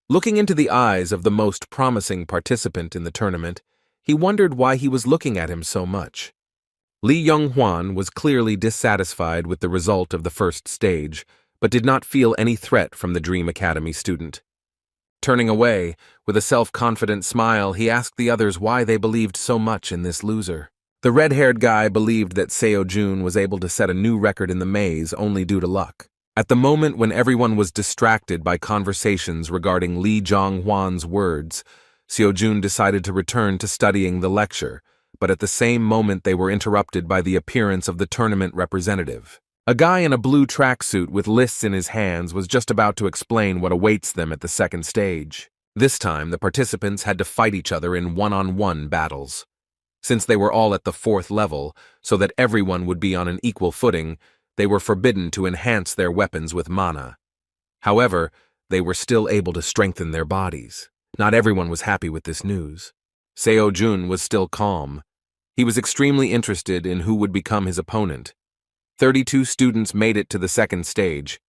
Speaker 1: Looking into the eyes of the most promising participant in the tournament, he wondered why he was looking at him so much. Lee Young-hwan was clearly dissatisfied with the result of the first stage, but did not feel any threat from the Dream Academy student. Turning away, with a self-confident smile, he asked the others why they believed so much in this loser. The red-haired guy believed that Seo-jun was able to set a new record in the maze only due to luck. At the moment when everyone was distracted by conversations regarding Lee Jong-hwan's words, Seo-jun decided to return to studying the lecture, but at the same moment they were interrupted by the appearance of the tournament representative. A guy in a blue tracksuit with lists in his hands was just about to explain what awaits them at the second stage. This time, the participants had to fight each other in one-on-one battles. Since they were all at the 4th level, so that everyone would be on an equal footing, they were forbidden to enhance their weapons with mana. However, they were still able to strengthen their bodies. Not everyone was happy with this news. Seo-jun was still calm. He was extremely interested in who would become his opponent. 32 students made it to the second stage,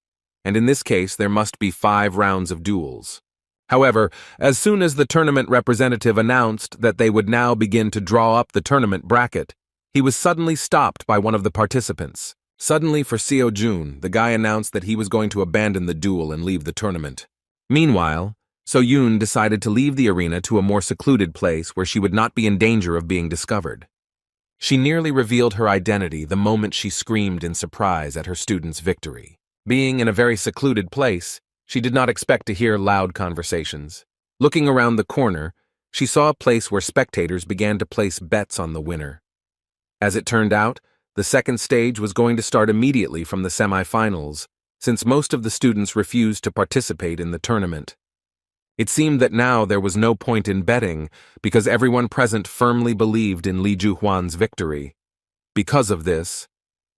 Speaker 1: and in this case there must be 5 rounds of duels. However, as soon as the tournament representative announced that they would now begin to draw up the tournament bracket, he was suddenly stopped by one of the participants. Suddenly for Seo-jun, the guy announced that he was going to abandon the duel and leave the tournament. Meanwhile, So-yun decided to leave the arena to a more secluded place where she would not be in danger of being discovered. She nearly revealed her identity the moment she screamed in surprise at her student's victory. Being in a very secluded place, she did not expect to hear loud conversations. Looking around the corner, she saw a place where spectators began to place bets on the winner. As it turned out, the second stage was going to start immediately from the semifinals, since most of the students refused to participate in the tournament. It seemed that now there was no point in betting because everyone present firmly believed in Li Juhuan's victory. Because of this,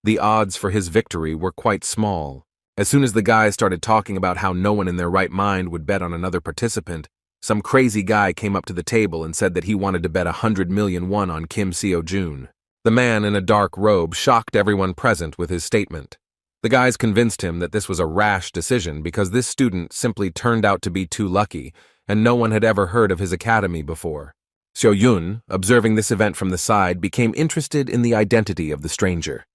Speaker 1: the odds for his victory were quite small. As soon as the guys started talking about how no one in their right mind would bet on another participant, some crazy guy came up to the table and said that he wanted to bet 100 million won on Kim Seo-jun. The man in a dark robe shocked everyone present with his statement. The guys convinced him that this was a rash decision because this student simply turned out to be too lucky, and no one had ever heard of his academy before. Seo-yun, observing this event from the side, became interested in the identity of the stranger.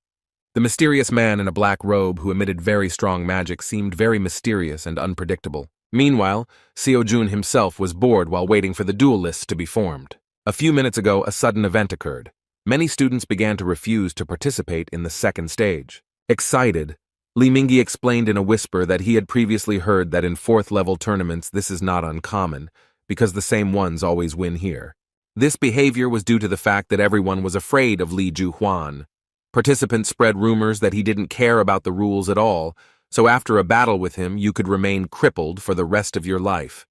Speaker 1: The mysterious man in a black robe who emitted very strong magic seemed very mysterious and unpredictable. Meanwhile, Seo-jun himself was bored while waiting for the duel lists to be formed. A few minutes ago, a sudden event occurred. Many students began to refuse to participate in the second stage. Excited, Li Mingyi explained in a whisper that he had previously heard that in fourth-level tournaments this is not uncommon, because the same ones always win here. This behavior was due to the fact that everyone was afraid of Li Juhuan. Participants spread rumors that he didn't care about the rules at all, so after a battle with him you could remain crippled for the rest of your life.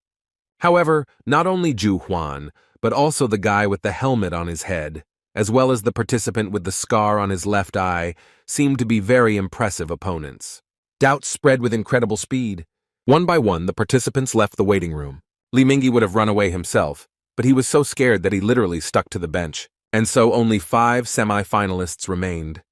Speaker 1: However, not only Juhuan, but also the guy with the helmet on his head, as well as the participant with the scar on his left eye, seemed to be very impressive opponents. Doubts spread with incredible speed. One by one, the participants left the waiting room. Li Mingyi would have run away himself, but he was so scared that he literally stuck to the bench, and so only 5 semi-finalists remained.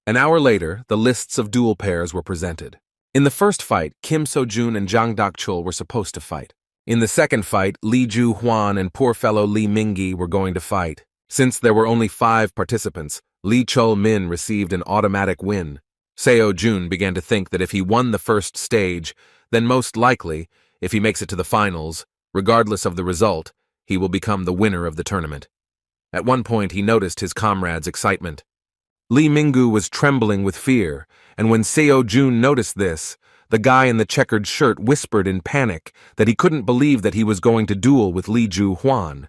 Speaker 1: An hour later, the lists of duel pairs were presented. In the first fight, Kim So-jun and Jang Dak-chul were supposed to fight. In the second fight, Li Juhuan and poor fellow Li Mingyi were going to fight. Since there were only 5 participants, Li Chul-min received an automatic win. Seo-jun began to think that if he won the first stage, then most likely, if he makes it to the finals, regardless of the result, he will become the winner of the tournament. At one point, he noticed his comrades' excitement. Li Mingyu was trembling with fear, and when Seo-jun noticed this, the guy in the checkered shirt whispered in panic that he couldn't believe that he was going to duel with Li Juhuan.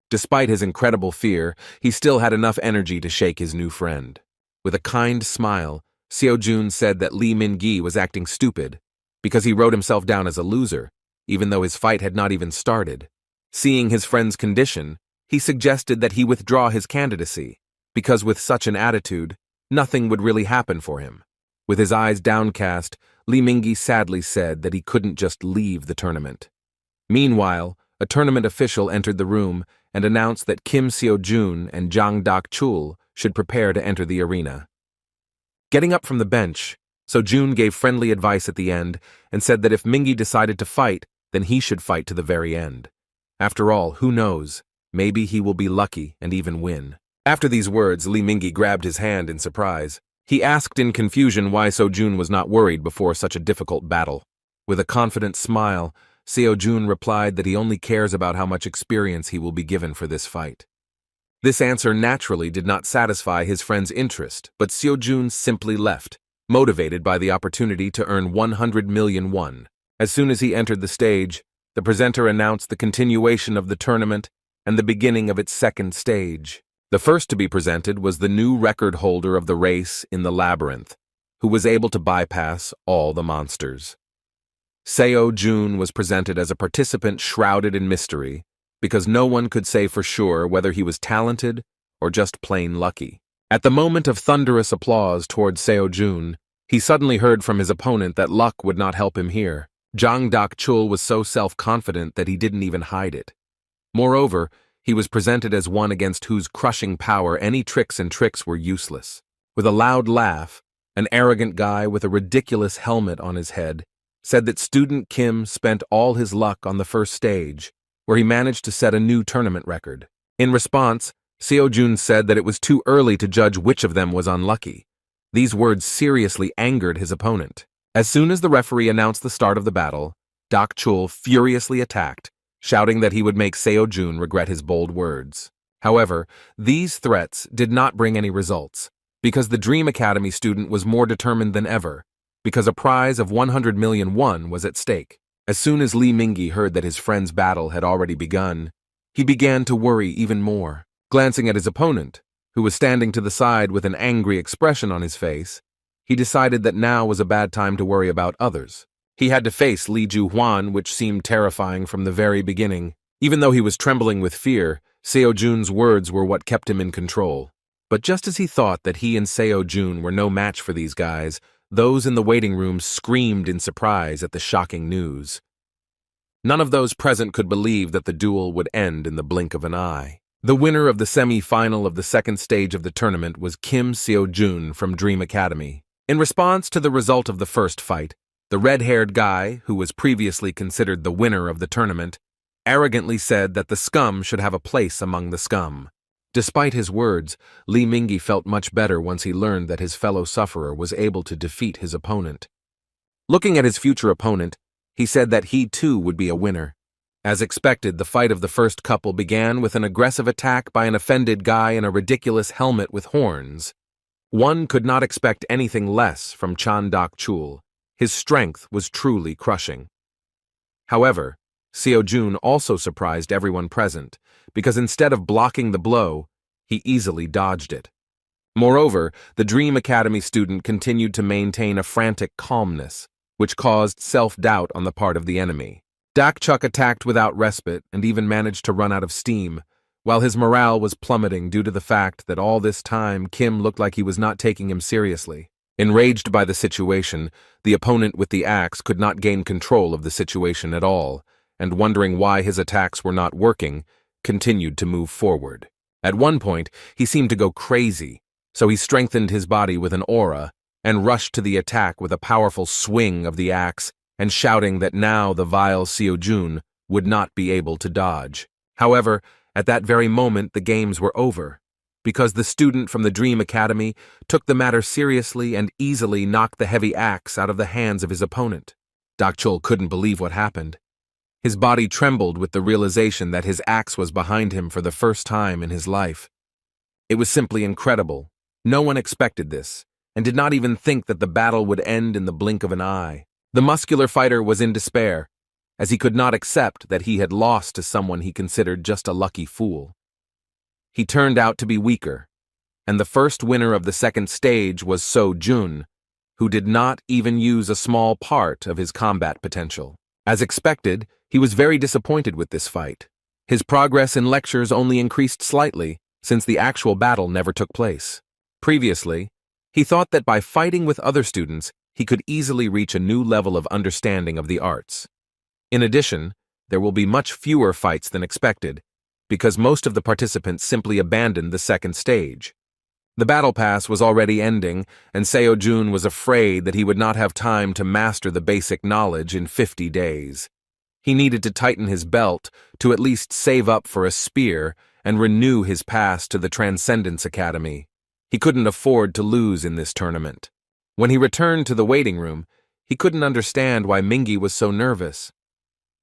Speaker 1: Despite his incredible fear, he still had enough energy to shake his new friend. With a kind smile, Seo-jun said that Li Mingyi was acting stupid because he wrote himself down as a loser, even though his fight had not even started. Seeing his friend's condition, he suggested that he withdraw his candidacy, because with such an attitude, nothing would really happen for him. With his eyes downcast, Li Mingyi sadly said that he couldn't just leave the tournament. Meanwhile, a tournament official entered the room and announced that Kim Seo-jun and Jang Dak-chul should prepare to enter the arena. Getting up from the bench, So-jun gave friendly advice at the end and said that if Mingyi decided to fight, then he should fight to the very end. After all, who knows, maybe he will be lucky and even win. After these words, Li Mingyi grabbed his hand in surprise. He asked in confusion why So-jun was not worried before such a difficult battle. With a confident smile, Seo-jun replied that he only cares about how much experience he will be given for this fight. This answer naturally did not satisfy his friend's interest, but Seo-jun simply left, motivated by the opportunity to earn 100 million won. As soon as he entered the stage, the presenter announced the continuation of the tournament and the beginning of its second stage. The first to be presented was the new record holder of the race in the labyrinth, who was able to bypass all the monsters. Seo-jun was presented as a participant shrouded in mystery, because no one could say for sure whether he was talented or just plain lucky. At the moment of thunderous applause towards Seo-jun, he suddenly heard from his opponent that luck would not help him here. Jang Dak-chul was so self-confident that he didn't even hide it. Moreover, he was presented as one against whose crushing power any tricks were useless. With a loud laugh, an arrogant guy with a ridiculous helmet on his head said that student Kim spent all his luck on the first stage, where he managed to set a new tournament record. In response, Seo-jun said that it was too early to judge which of them was unlucky. These words seriously angered his opponent. As soon as the referee announced the start of the battle, Dak-chul furiously attacked, shouting that he would make Seo-jun regret his bold words. However, these threats did not bring any results, because the Dream Academy student was more determined than ever, because a prize of 100 million won was at stake. As soon as Li Mingyi heard that his friend's battle had already begun, he began to worry even more. Glancing at his opponent, who was standing to the side with an angry expression on his face, he decided that now was a bad time to worry about others. He had to face Li Juhuan, which seemed terrifying from the very beginning. Even though he was trembling with fear, Seo Jun's words were what kept him in control. But just as he thought that he and Seo Jun were no match for these guys, those in the waiting room screamed in surprise at the shocking news. None of those present could believe that the duel would end in the blink of an eye. The winner of the semi-final of the second stage of the tournament was Kim Seo-jun from Dream Academy. In response to the result of the first fight, the red-haired guy, who was previously considered the winner of the tournament, arrogantly said that the scum should have a place among the scum. Despite his words, Li Mingyi felt much better once he learned that his fellow sufferer was able to defeat his opponent. Looking at his future opponent, he said that he too would be a winner. As expected, the fight of the first couple began with an aggressive attack by an offended guy in a ridiculous helmet with horns. One could not expect anything less from Chan Dak-chul. His strength was truly crushing. However, Seo Jun also surprised everyone present, because instead of blocking the blow, he easily dodged it. Moreover, the Dream Academy student continued to maintain a frantic calmness, which caused self-doubt on the part of the enemy. Dak-chuk attacked without respite and even managed to run out of steam, while his morale was plummeting due to the fact that all this time Kim looked like he was not taking him seriously. Enraged by the situation, the opponent with the axe could not gain control of the situation at all, and wondering why his attacks were not working, continued to move forward. At one point, he seemed to go crazy, so he strengthened his body with an aura and rushed to the attack with a powerful swing of the axe and shouting that now the vile Seo Jun would not be able to dodge. However, at that very moment the games were over, because the student from the Dream Academy took the matter seriously and easily knocked the heavy axe out of the hands of his opponent. Dak-chul couldn't believe what happened. His body trembled with the realization that his axe was behind him for the first time in his life. It was simply incredible. No one expected this, and did not even think that the battle would end in the blink of an eye. The muscular fighter was in despair, as he could not accept that he had lost to someone he considered just a lucky fool. He turned out to be weaker, and the first winner of the second stage was Seo Jun, who did not even use a small part of his combat potential. As expected, he was very disappointed with this fight. His progress in lectures only increased slightly, since the actual battle never took place. Previously, he thought that by fighting with other students, he could easily reach a new level of understanding of the arts. In addition, there will be much fewer fights than expected, because most of the participants simply abandoned the second stage. The battle pass was already ending, and Seo Jun was afraid that he would not have time to master the basic knowledge in 50 days. He needed to tighten his belt to at least save up for a spear and renew his pass to the Transcendence Academy. He couldn't afford to lose in this tournament. When he returned to the waiting room, he couldn't understand why Mingyi was so nervous.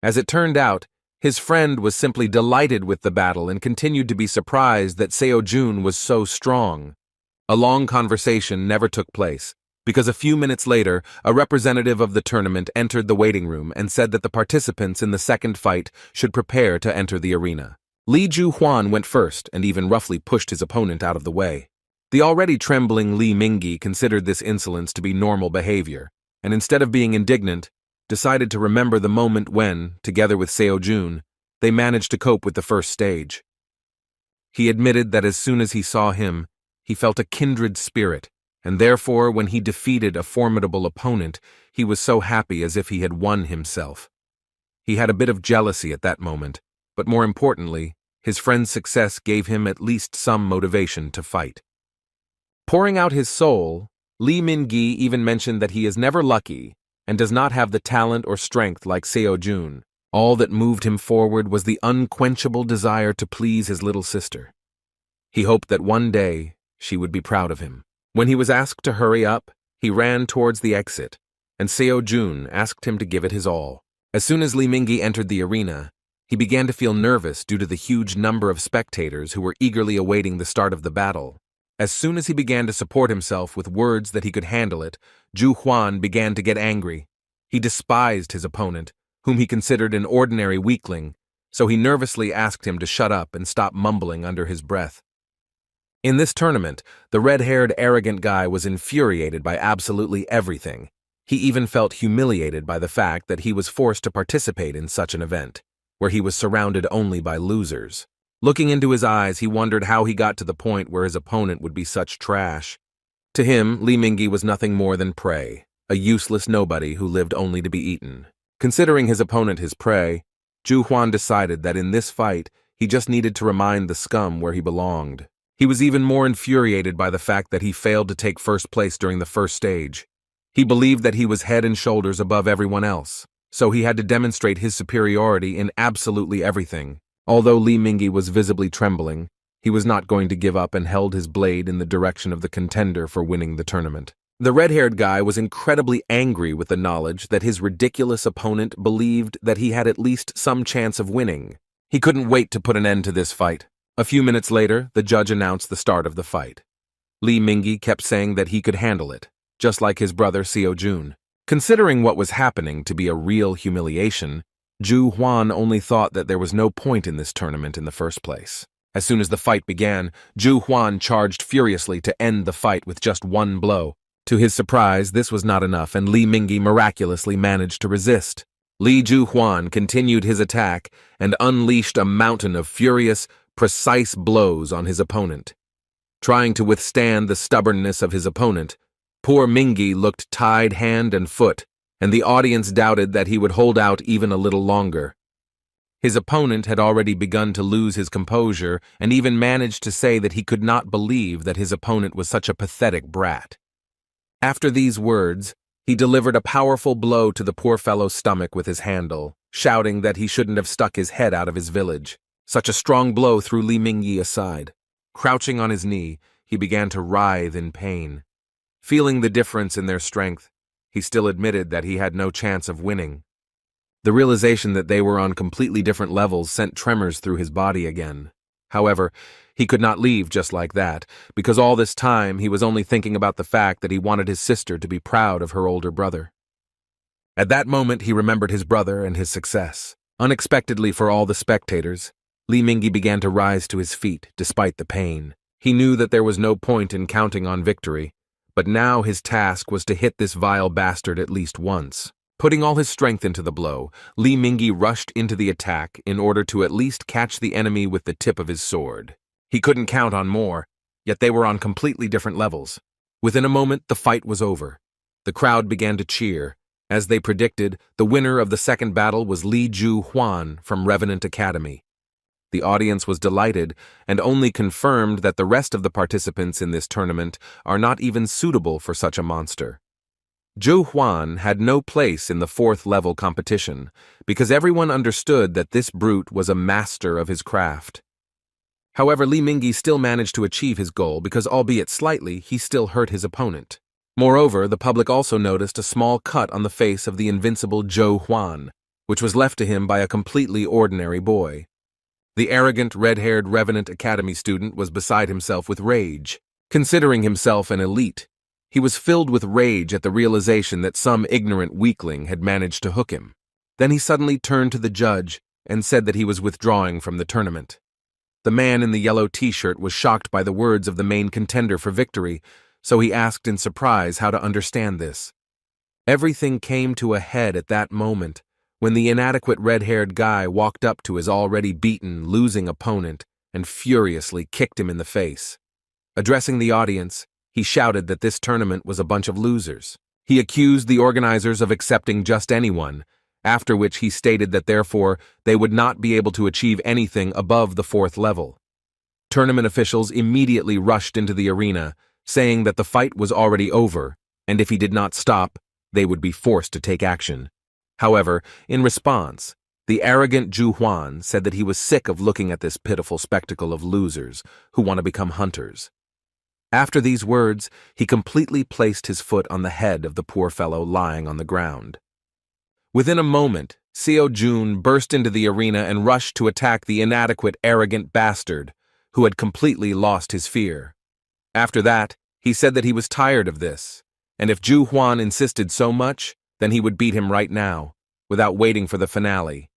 Speaker 1: As it turned out, his friend was simply delighted with the battle and continued to be surprised that Seo Jun was so strong. A long conversation never took place, because a few minutes later, a representative of the tournament entered the waiting room and said that the participants in the second fight should prepare to enter the arena. Li Juhuan went first and even roughly pushed his opponent out of the way. The already trembling Li Mingyi considered this insolence to be normal behavior, and instead of being indignant, decided to remember the moment when, together with Seo Jun, they managed to cope with the first stage. He admitted that as soon as he saw him, he felt a kindred spirit, and therefore when he defeated a formidable opponent, he was so happy as if he had won himself. He had a bit of jealousy at that moment, but more importantly, his friend's success gave him at least some motivation to fight. Pouring out his soul, Li Mingyi even mentioned that he is never lucky and does not have the talent or strength like Seo Jun. All that moved him forward was the unquenchable desire to please his little sister. He hoped that one day she would be proud of him. When he was asked to hurry up, he ran towards the exit, and Seo Jun asked him to give it his all. As soon as Li Mingyi entered the arena, He began to feel nervous due to the huge number of spectators who were eagerly awaiting the start of the battle. As soon as he began to support himself with words that he could handle it, Zhu Huan began to get angry. He despised his opponent, whom he considered an ordinary weakling, so he nervously asked him to shut up and stop mumbling under his breath. In this tournament, the red-haired arrogant guy was infuriated by absolutely everything. He even felt humiliated by the fact that he was forced to participate in such an event, where he was surrounded only by losers. Looking into his eyes, he wondered how he got to the point where his opponent would be such trash. To him, Li Mingyi was nothing more than prey, a useless nobody who lived only to be eaten. Considering his opponent his prey, Zhu Huan decided that in this fight, he just needed to remind the scum where he belonged. He was even more infuriated by the fact that he failed to take first place during the first stage. He believed that he was head and shoulders above everyone else, so he had to demonstrate his superiority in absolutely everything. Although Li Mingyi was visibly trembling, he was not going to give up and held his blade in the direction of the contender for winning the tournament. The red-haired guy was incredibly angry with the knowledge that his ridiculous opponent believed that he had at least some chance of winning. He couldn't wait to put an end to this fight. A few minutes later, the judge announced the start of the fight. Li Mingyi kept saying that he could handle it, just like his brother Xiao Jun. Considering what was happening to be a real humiliation, Zhu Huan only thought that there was no point in this tournament in the first place. As soon as the fight began, Zhu Huan charged furiously to end the fight with just one blow. To his surprise, this was not enough, and Li Mingyi miraculously managed to resist. Li Zhu Huan continued his attack and unleashed a mountain of furious, precise blows on his opponent. Trying to withstand the stubbornness of his opponent, poor Mingyi looked tied hand and foot, and the audience doubted that he would hold out even a little longer. His opponent had already begun to lose his composure and even managed to say that he could not believe that his opponent was such a pathetic brat. After these words, he delivered a powerful blow to the poor fellow's stomach with his handle, shouting that he shouldn't have stuck his head out of his village. Such a strong blow threw Li Mingyi aside. Crouching on his knee, he began to writhe in pain. Feeling the difference in their strength, he still admitted that he had no chance of winning. The realization that they were on completely different levels sent tremors through his body again. However, he could not leave just like that, because all this time he was only thinking about the fact that he wanted his sister to be proud of her older brother. At that moment, he remembered his brother and his success. Unexpectedly for all the spectators, Li Mingyi began to rise to his feet, despite the pain. He knew that there was no point in counting on victory, but now his task was to hit this vile bastard at least once. Putting all his strength into the blow, Li Mingyi rushed into the attack in order to at least catch the enemy with the tip of his sword. He couldn't count on more, yet they were on completely different levels. Within a moment, the fight was over. The crowd began to cheer. As they predicted, the winner of the second battle was Li Zhu Huan from Revenant Academy. The audience was delighted and only confirmed that the rest of the participants in this tournament are not even suitable for such a monster. Zhu Huan had no place in the fourth-level competition because everyone understood that this brute was a master of his craft. However, Li Mingyi still managed to achieve his goal because, albeit slightly, he still hurt his opponent. Moreover, the public also noticed a small cut on the face of the invincible Zhou Huan, which was left to him by a completely ordinary boy. The arrogant, red-haired Revenant Academy student was beside himself with rage. Considering himself an elite, he was filled with rage at the realization that some ignorant weakling had managed to hook him. Then he suddenly turned to the judge and said that he was withdrawing from the tournament. The man in the yellow t-shirt was shocked by the words of the main contender for victory, so he asked in surprise how to understand this. Everything came to a head at that moment, when the inadequate red-haired guy walked up to his already beaten, losing opponent and furiously kicked him in the face. Addressing the audience, he shouted that this tournament was a bunch of losers. He accused the organizers of accepting just anyone, after which he stated that therefore they would not be able to achieve anything above the fourth level. Tournament officials immediately rushed into the arena, saying that the fight was already over, and if he did not stop, they would be forced to take action. However, in response, the arrogant Zhu Huan said that he was sick of looking at this pitiful spectacle of losers who want to become hunters. After these words, he completely placed his foot on the head of the poor fellow lying on the ground. Within a moment, Seo-jun burst into the arena and rushed to attack the inadequate, arrogant bastard who had completely lost his fear. After that, he said that he was tired of this, and if Ju Huan insisted so much, then he would beat him right now, without waiting for the finale.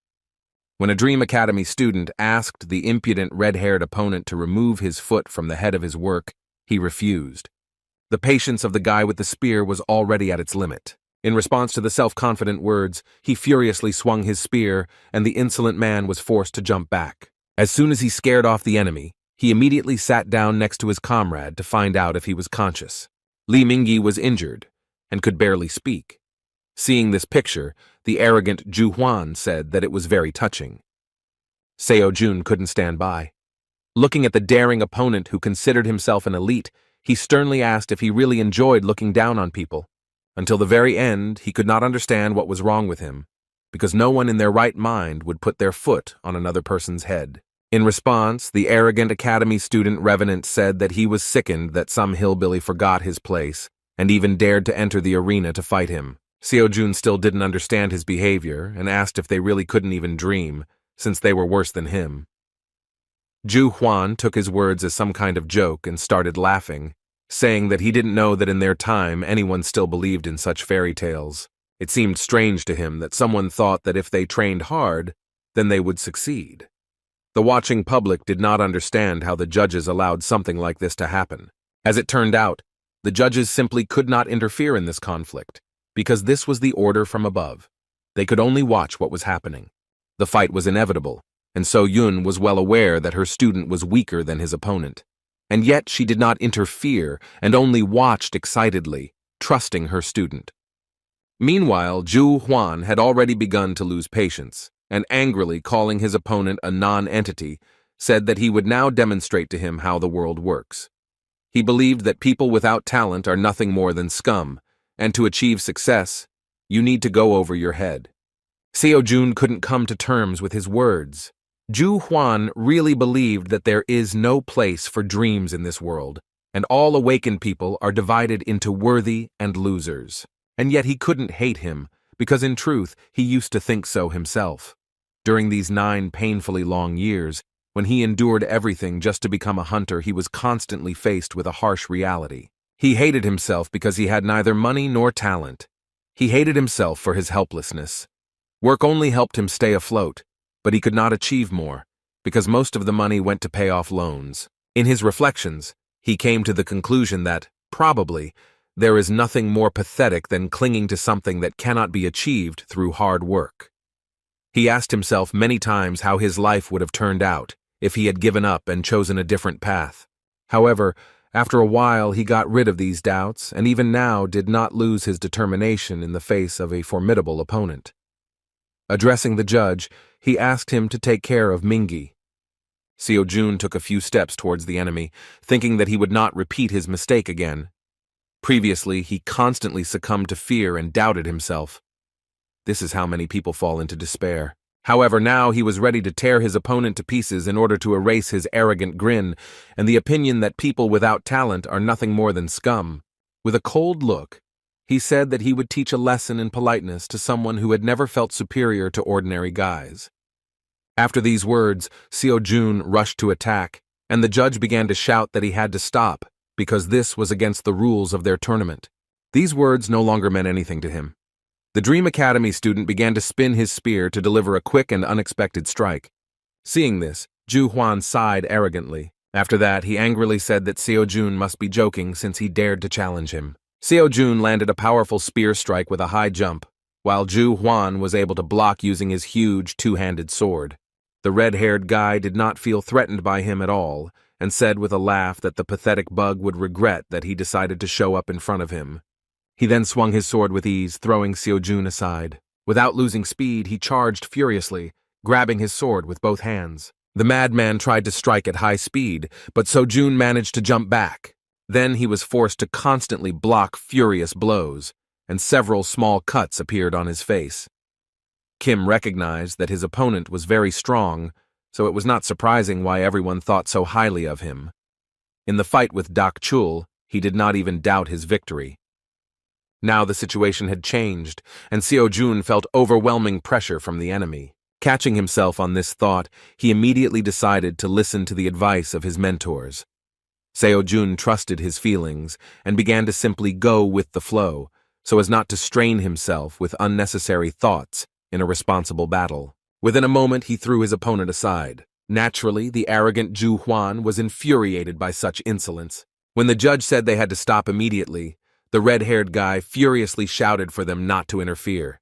Speaker 1: When a Dream Academy student asked the impudent red-haired opponent to remove his foot from the head of his work, he refused. The patience of the guy with the spear was already at its limit. In response to the self-confident words, he furiously swung his spear, and the insolent man was forced to jump back. As soon as he scared off the enemy, he immediately sat down next to his comrade to find out if he was conscious. Li Mingyi was injured and could barely speak. Seeing this picture, the arrogant Ju Huan said that it was very touching. Seo-jun couldn't stand by. Looking at the daring opponent who considered himself an elite, he sternly asked if he really enjoyed looking down on people. Until the very end, he could not understand what was wrong with him, because no one in their right mind would put their foot on another person's head. In response, the arrogant academy student revenant said that he was sickened that some hillbilly forgot his place and even dared to enter the arena to fight him. Seo-jun still didn't understand his behavior and asked if they really couldn't even dream, since they were worse than him. Ju Huan took his words as some kind of joke and started laughing, saying that he didn't know that in their time anyone still believed in such fairy tales. It seemed strange to him that someone thought that if they trained hard, then they would succeed. The watching public did not understand how the judges allowed something like this to happen. As it turned out, the judges simply could not interfere in this conflict, because this was the order from above. They could only watch what was happening. The fight was inevitable, and So-yun was well aware that her student was weaker than his opponent. And yet she did not interfere and only watched excitedly, trusting her student. Meanwhile, Ju Huan had already begun to lose patience, and angrily calling his opponent a non-entity, said that he would now demonstrate to him how the world works. He believed that people without talent are nothing more than scum, and to achieve success, you need to go over your head. Seo-jun couldn't come to terms with his words. Ju Huan really believed that there is no place for dreams in this world, and all awakened people are divided into worthy and losers. And yet he couldn't hate him, because in truth he used to think so himself. During these 9 painfully long years, when he endured everything just to become a hunter, he was constantly faced with a harsh reality. He hated himself because he had neither money nor talent. He hated himself for his helplessness. Work only helped him stay afloat, but he could not achieve more, because most of the money went to pay off loans. In his reflections, he came to the conclusion that, probably, there is nothing more pathetic than clinging to something that cannot be achieved through hard work. He asked himself many times how his life would have turned out if he had given up and chosen a different path. However, after a while he got rid of these doubts and even now did not lose his determination in the face of a formidable opponent. Addressing the judge, he asked him to take care of Mingyi. Seo-jun took a few steps towards the enemy, thinking that he would not repeat his mistake again. Previously, he constantly succumbed to fear and doubted himself. This is how many people fall into despair. However, now he was ready to tear his opponent to pieces in order to erase his arrogant grin and the opinion that people without talent are nothing more than scum. With a cold look, he said that he would teach a lesson in politeness to someone who had never felt superior to ordinary guys. After these words, Seo-jun rushed to attack, and the judge began to shout that he had to stop, because this was against the rules of their tournament. These words no longer meant anything to him. The Dream Academy student began to spin his spear to deliver a quick and unexpected strike. Seeing this, Ju Huan sighed arrogantly. After that, he angrily said that Seo-jun must be joking since he dared to challenge him. Seo-jun landed a powerful spear strike with a high jump, while Ju Huan was able to block using his huge two-handed sword. The red-haired guy did not feel threatened by him at all, and said with a laugh that the pathetic bug would regret that he decided to show up in front of him. He then swung his sword with ease, throwing Seo-jun aside. Without losing speed, he charged furiously, grabbing his sword with both hands. The madman tried to strike at high speed, but Seo-jun managed to jump back. Then he was forced to constantly block furious blows, and several small cuts appeared on his face. Kim recognized that his opponent was very strong, so it was not surprising why everyone thought so highly of him. In the fight with Dak Chul, he did not even doubt his victory. Now the situation had changed, and Seo-jun felt overwhelming pressure from the enemy. Catching himself on this thought, he immediately decided to listen to the advice of his mentors. Seo-jun trusted his feelings and began to simply go with the flow, so as not to strain himself with unnecessary thoughts in a responsible battle. Within a moment, he threw his opponent aside. Naturally, the arrogant Zhu Huan was infuriated by such insolence. When the judge said they had to stop immediately, the red-haired guy furiously shouted for them not to interfere.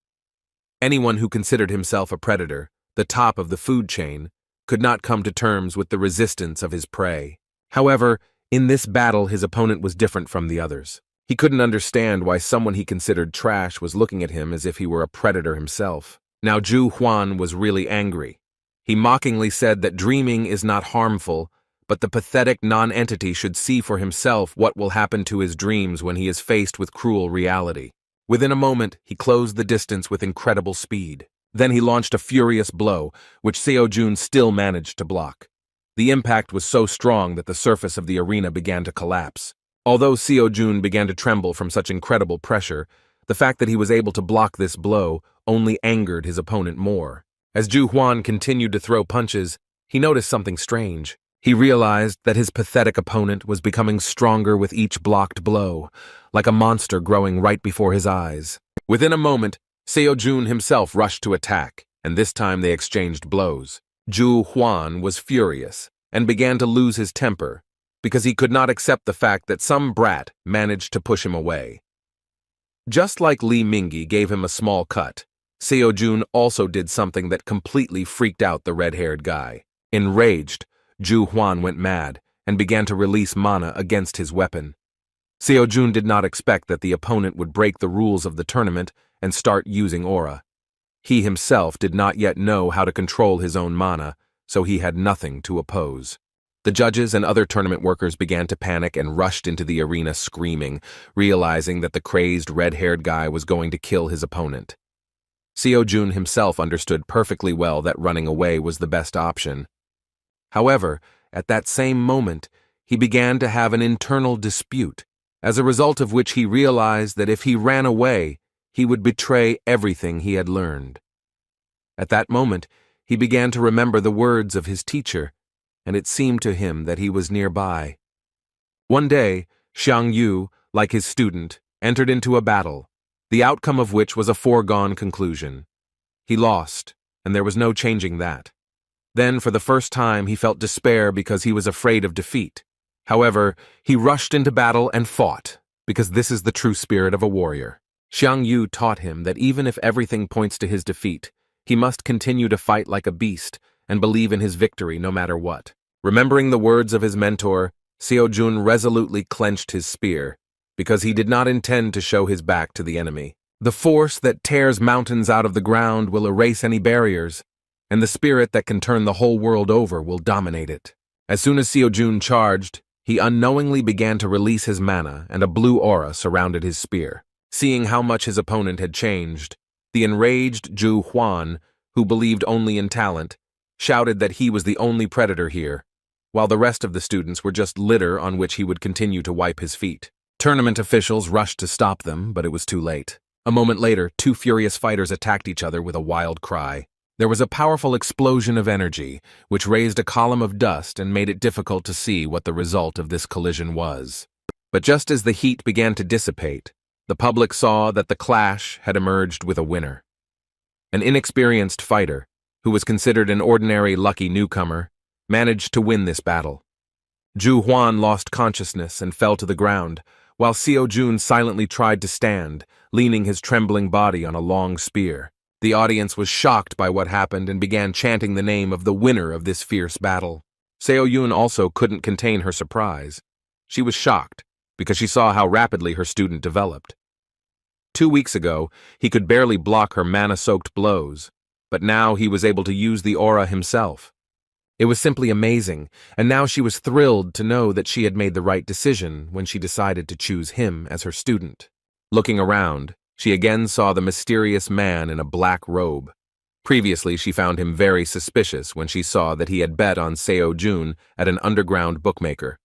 Speaker 1: Anyone who considered himself a predator, the top of the food chain, could not come to terms with the resistance of his prey. However, in this battle, his opponent was different from the others. He couldn't understand why someone he considered trash was looking at him as if he were a predator himself. Now Zhu Huan was really angry. He mockingly said that dreaming is not harmful, but the pathetic non-entity should see for himself what will happen to his dreams when he is faced with cruel reality. Within a moment, he closed the distance with incredible speed. Then he launched a furious blow, which Seo-jun still managed to block. The impact was so strong that the surface of the arena began to collapse. Although Seo-jun began to tremble from such incredible pressure, the fact that he was able to block this blow only angered his opponent more. As Zhu Huan continued to throw punches, he noticed something strange. He realized that his pathetic opponent was becoming stronger with each blocked blow, like a monster growing right before his eyes. Within a moment, Seo-jun himself rushed to attack, and this time they exchanged blows. Zhu Huan was furious and began to lose his temper because he could not accept the fact that some brat managed to push him away. Just like Li Mingyi gave him a small cut, Seo-jun also did something that completely freaked out the red-haired guy. Enraged, Zhu Huan went mad and began to release mana against his weapon. Seo-jun did not expect that the opponent would break the rules of the tournament and start using aura. He himself did not yet know how to control his own mana, so he had nothing to oppose. The judges and other tournament workers began to panic and rushed into the arena screaming, realizing that the crazed red-haired guy was going to kill his opponent. Seo-jun himself understood perfectly well that running away was the best option. However, at that same moment, he began to have an internal dispute, as a result of which he realized that if he ran away, he would betray everything he had learned. At that moment, he began to remember the words of his teacher, and it seemed to him that he was nearby. One day, Xiang Yu, like his student, entered into a battle, the outcome of which was a foregone conclusion. He lost, and there was no changing that. Then, for the first time, he felt despair because he was afraid of defeat. However, he rushed into battle and fought, because this is the true spirit of a warrior. Xiang Yu taught him that even if everything points to his defeat, he must continue to fight like a beast and believe in his victory no matter what. Remembering the words of his mentor, Seo-jun resolutely clenched his spear, because he did not intend to show his back to the enemy. The force that tears mountains out of the ground will erase any barriers, and the spirit that can turn the whole world over will dominate it. As soon as Seo-jun charged, he unknowingly began to release his mana, and a blue aura surrounded his spear. Seeing how much his opponent had changed, the enraged Zhu Huan, who believed only in talent, shouted that he was the only predator here, while the rest of the students were just litter on which he would continue to wipe his feet. Tournament officials rushed to stop them, but it was too late. A moment later, two furious fighters attacked each other with a wild cry. There was a powerful explosion of energy, which raised a column of dust and made it difficult to see what the result of this collision was. But just as the heat began to dissipate, the public saw that the clash had emerged with a winner. An inexperienced fighter, who was considered an ordinary lucky newcomer, managed to win this battle. Zhu Huan lost consciousness and fell to the ground, while Seo-jun silently tried to stand, leaning his trembling body on a long spear. The audience was shocked by what happened and began chanting the name of the winner of this fierce battle. Seo-jun also couldn't contain her surprise. She was shocked, because she saw how rapidly her student developed. 2 weeks ago, he could barely block her mana-soaked blows, but now he was able to use the aura himself. It was simply amazing, and now she was thrilled to know that she had made the right decision when she decided to choose him as her student. Looking around, she again saw the mysterious man in a black robe. Previously, she found him very suspicious when she saw that he had bet on Seo-jun at an underground bookmaker.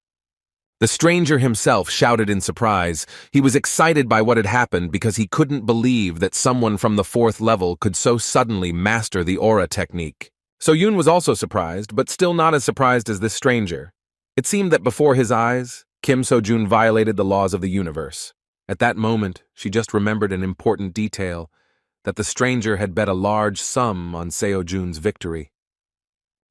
Speaker 1: The stranger himself shouted in surprise. He was excited by what had happened because he couldn't believe that someone from the 4th level could so suddenly master the aura technique. So Yoon was also surprised, but still not as surprised as this stranger. It seemed that before his eyes, Kim So-jun violated the laws of the universe. At that moment, she just remembered an important detail, that the stranger had bet a large sum on Seo-jun's victory.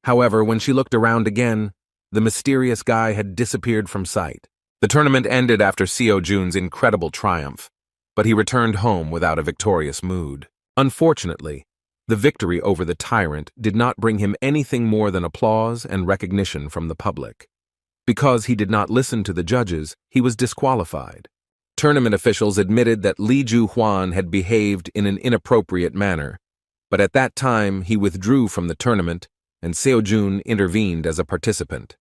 Speaker 1: However, when she looked around again, the mysterious guy had disappeared from sight. The tournament ended after Seo-jun's incredible triumph, but he returned home without a victorious mood. Unfortunately, the victory over the tyrant did not bring him anything more than applause and recognition from the public. Because he did not listen to the judges, he was disqualified. Tournament officials admitted that Lee Ju-hwan had behaved in an inappropriate manner, but at that time he withdrew from the tournament and Seo-jun intervened as a participant.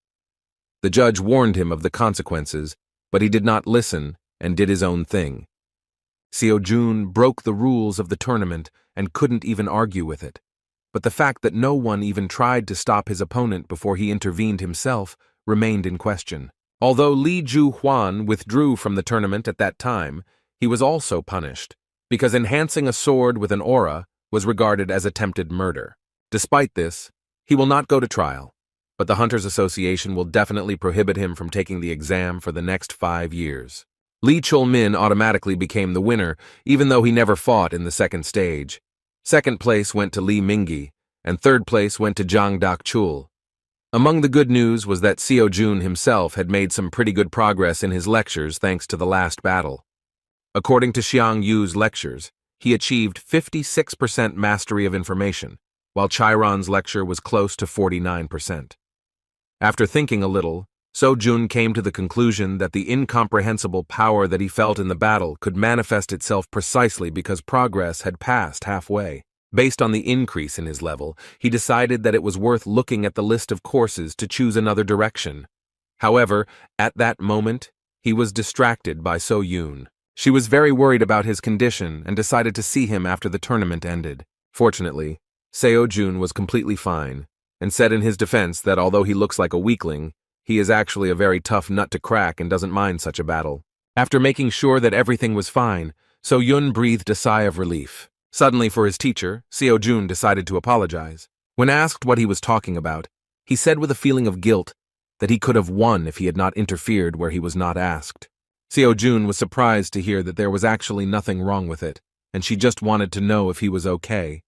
Speaker 1: The judge warned him of the consequences, but he did not listen and did his own thing. Seo-jun broke the rules of the tournament and couldn't even argue with it, but the fact that no one even tried to stop his opponent before he intervened himself remained in question. Although Lee Ju-hwan withdrew from the tournament at that time, he was also punished, because enhancing a sword with an aura was regarded as attempted murder. Despite this, he will not go to trial, but the Hunters Association will definitely prohibit him from taking the exam for the next 5 years. Lee Chul-min automatically became the winner, even though he never fought in the second stage. Second place went to Lee Mingi, and third place went to Jang Dak-chul. Among the good news was that Seo-jun himself had made some pretty good progress in his lectures thanks to the last battle. According to Xiang Yu's lectures, he achieved 56% mastery of information, while Chiron's lecture was close to 49%. After thinking a little, So-jun came to the conclusion that the incomprehensible power that he felt in the battle could manifest itself precisely because progress had passed halfway. Based on the increase in his level, he decided that it was worth looking at the list of courses to choose another direction. However, at that moment, he was distracted by So-yun. She was very worried about his condition and decided to see him after the tournament ended. Fortunately, Seo-jun was completely fine, and said in his defense that although he looks like a weakling, he is actually a very tough nut to crack and doesn't mind such a battle. After making sure that everything was fine, So-yun breathed a sigh of relief. Suddenly, for his teacher, Seo-jun decided to apologize. When asked what he was talking about, he said with a feeling of guilt that he could have won if he had not interfered where he was not asked. Seo-jun was surprised to hear that there was actually nothing wrong with it, and she just wanted to know if he was okay.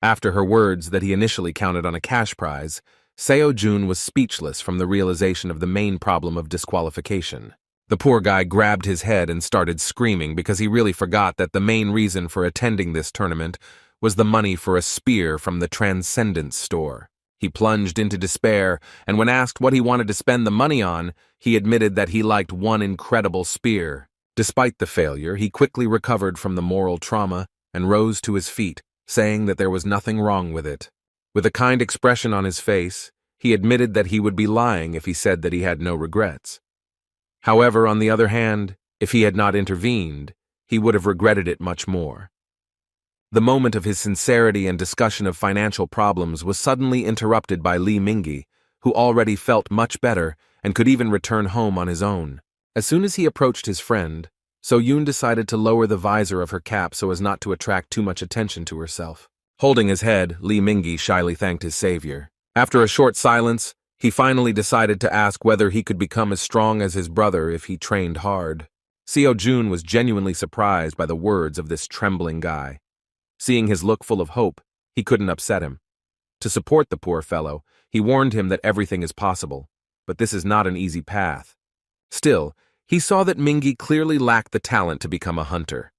Speaker 1: After her words that he initially counted on a cash prize, Seo-jun was speechless from the realization of the main problem of disqualification. The poor guy grabbed his head and started screaming because he really forgot that the main reason for attending this tournament was the money for a spear from the Transcendence store. He plunged into despair, and when asked what he wanted to spend the money on, he admitted that he liked one incredible spear. Despite the failure, he quickly recovered from the moral trauma and rose to his feet, saying that there was nothing wrong with it. With a kind expression on his face, he admitted that he would be lying if he said that he had no regrets. However, on the other hand, if he had not intervened, he would have regretted it much more. The moment of his sincerity and discussion of financial problems was suddenly interrupted by Lee Mingi, who already felt much better and could even return home on his own. As soon as he approached his friend, So-yun decided to lower the visor of her cap so as not to attract too much attention to herself. Holding his head, Lee Mingi shyly thanked his savior. After a short silence, he finally decided to ask whether he could become as strong as his brother if he trained hard. Seo-jun was genuinely surprised by the words of this trembling guy. Seeing his look full of hope, he couldn't upset him. To support the poor fellow, he warned him that everything is possible, but this is not an easy path. Still, he saw that Mingi clearly lacked the talent to become a hunter.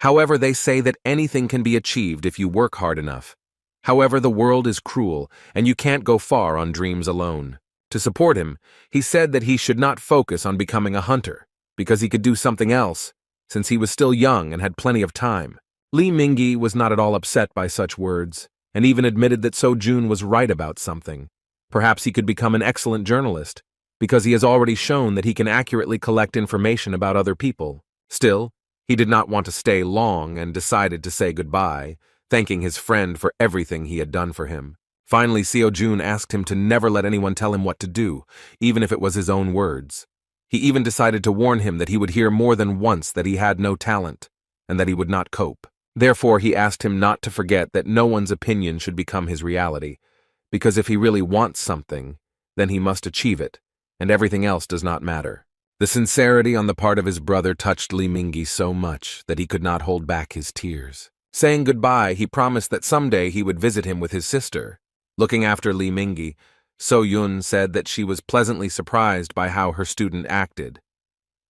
Speaker 1: However, they say that anything can be achieved if you work hard enough. However, the world is cruel, and you can't go far on dreams alone. To support him, he said that he should not focus on becoming a hunter, because he could do something else, since he was still young and had plenty of time. Lee Mingi was not at all upset by such words, and even admitted that So-jun was right about something. Perhaps he could become an excellent journalist, because he has already shown that he can accurately collect information about other people. Still, he did not want to stay long and decided to say goodbye, thanking his friend for everything he had done for him. Finally, Seo-jun asked him to never let anyone tell him what to do, even if it was his own words. He even decided to warn him that he would hear more than once that he had no talent, and that he would not cope. Therefore, he asked him not to forget that no one's opinion should become his reality, because if he really wants something, then he must achieve it, and everything else does not matter. The sincerity on the part of his brother touched Li Mingyi so much that he could not hold back his tears. Saying goodbye, he promised that someday he would visit him with his sister. Looking after Li Mingyi, So Yun said that she was pleasantly surprised by how her student acted.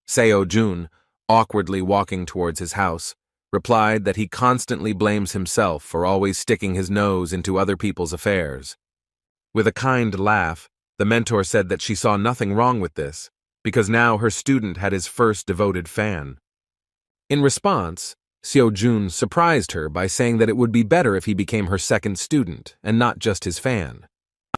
Speaker 1: Seo Jun, awkwardly walking towards his house, replied that he constantly blames himself for always sticking his nose into other people's affairs. With a kind laugh, the mentor said that she saw nothing wrong with this, because now her student had his first devoted fan. In response, Seo Jun surprised her by saying that it would be better if he became her second student and not just his fan.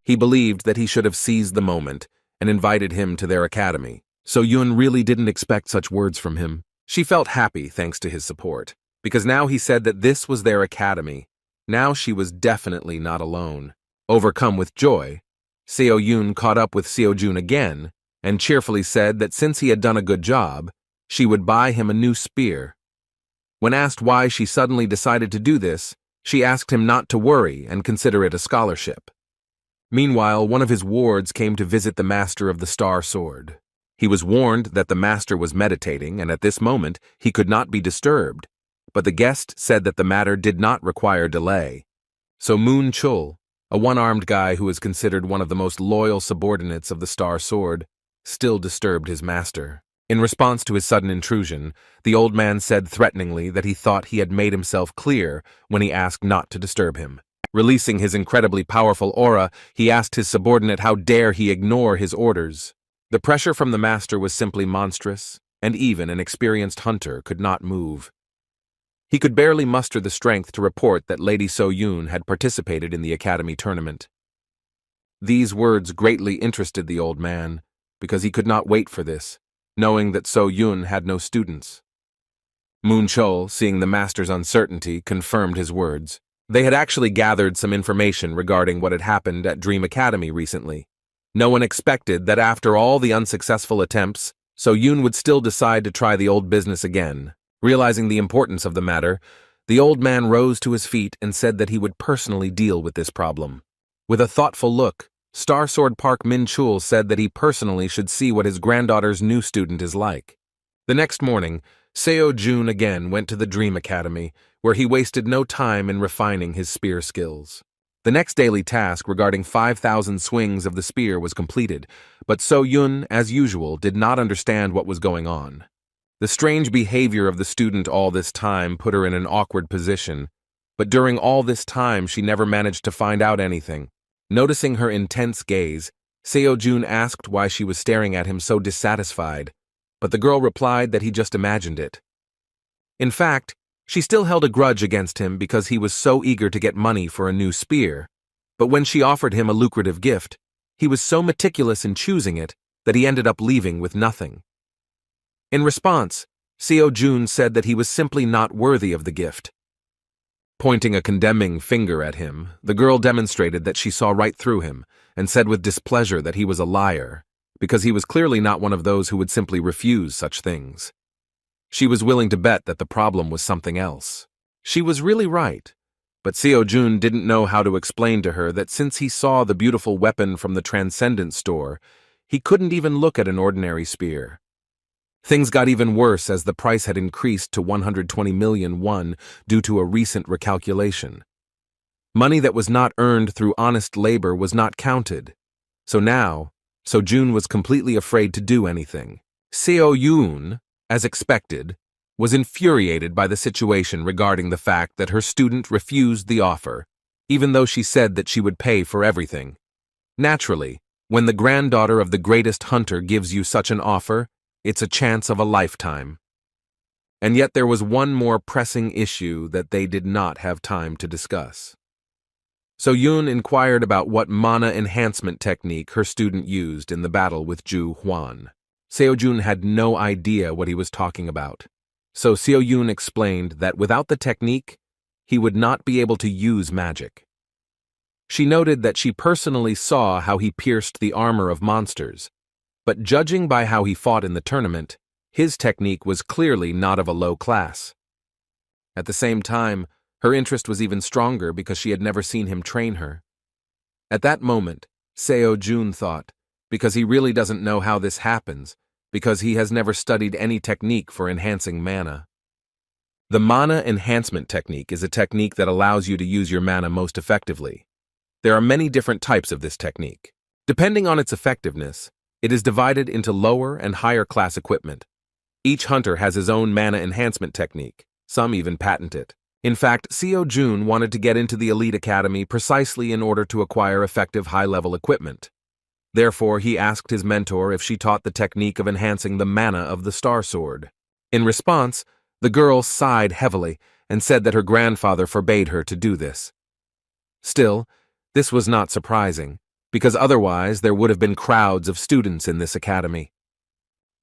Speaker 1: He believed that he should have seized the moment and invited him to their academy. So Yun really didn't expect such words from him. She felt happy thanks to his support, because now he said that this was their academy. Now she was definitely not alone. Overcome with joy, Seo Yun caught up with Seo Jun again and cheerfully said that since he had done a good job, she would buy him a new spear. When asked why she suddenly decided to do this, she asked him not to worry and consider it a scholarship. Meanwhile, one of his wards came to visit the master of the Star Sword. He was warned that the master was meditating, and at this moment he could not be disturbed, but the guest said that the matter did not require delay. So Moon Chul, a one-armed guy who is considered one of the most loyal subordinates of the Star Sword, still disturbed his master. In response to his sudden intrusion, the old man said threateningly that he thought he had made himself clear when he asked not to disturb him. Releasing his incredibly powerful aura, he asked his subordinate how dare he ignore his orders. The pressure from the master was simply monstrous, and even an experienced hunter could not move. He could barely muster the strength to report that Lady So Yun had participated in the academy tournament. These words greatly interested the old man, because he could not wait for this, knowing that So Yun had no students. Moon Chul, seeing the master's uncertainty, confirmed his words. They had actually gathered some information regarding what had happened at Dream Academy recently. No one expected that after all the unsuccessful attempts, So Yun would still decide to try the old business again. Realizing the importance of the matter, the old man rose to his feet and said that he would personally deal with this problem. With a thoughtful look, Star Sword Park Min Chul said that he personally should see what his granddaughter's new student is like. The next morning, Seo Jun again went to the Dream Academy, where he wasted no time in refining his spear skills. The next daily task regarding 5,000 swings of the spear was completed, but So Yun, as usual, did not understand what was going on. The strange behavior of the student all this time put her in an awkward position, but during all this time she never managed to find out anything. Noticing her intense gaze, Seo Jun asked why she was staring at him so dissatisfied, but the girl replied that he just imagined it. In fact, she still held a grudge against him because he was so eager to get money for a new spear, but when she offered him a lucrative gift, he was so meticulous in choosing it that he ended up leaving with nothing. In response, Seo Jun said that he was simply not worthy of the gift. Pointing a condemning finger at him, the girl demonstrated that she saw right through him and said with displeasure that he was a liar, because he was clearly not one of those who would simply refuse such things. She was willing to bet that the problem was something else. She was really right, but Seo Jun didn't know how to explain to her that since he saw the beautiful weapon from the Transcendent store, he couldn't even look at an ordinary spear. Things got even worse as the price had increased to 120 million won due to a recent recalculation. Money that was not earned through honest labor was not counted. So now, So Jun was completely afraid to do anything. Seo Yun, as expected, was infuriated by the situation regarding the fact that her student refused the offer, even though she said that she would pay for everything. Naturally, when the granddaughter of the greatest hunter gives you such an offer, it's a chance of a lifetime. And yet there was one more pressing issue that they did not have time to discuss. So Yun inquired about what mana enhancement technique her student used in the battle with Zhu Huan. Seo Jun had no idea what he was talking about. So Seo Yun explained that without the technique, he would not be able to use magic. She noted that she personally saw how he pierced the armor of monsters, but judging by how he fought in the tournament, his technique was clearly not of a low class. At the same time, her interest was even stronger because she had never seen him train her. At that moment, Seo-jun thought, because he really doesn't know how this happens, because he has never studied any technique for enhancing mana. The mana enhancement technique is a technique that allows you to use your mana most effectively. There are many different types of this technique. Depending on its effectiveness, it is divided into lower and higher class equipment. Each hunter has his own mana enhancement technique. Some even patent it. In fact, Seo-jun wanted to get into the elite academy precisely in order to acquire effective high-level equipment. Therefore, he asked his mentor if she taught the technique of enhancing the mana of the Star Sword. In response, the girl sighed heavily and said that her grandfather forbade her to do this. Still, this was not surprising, because otherwise there would have been crowds of students in this academy.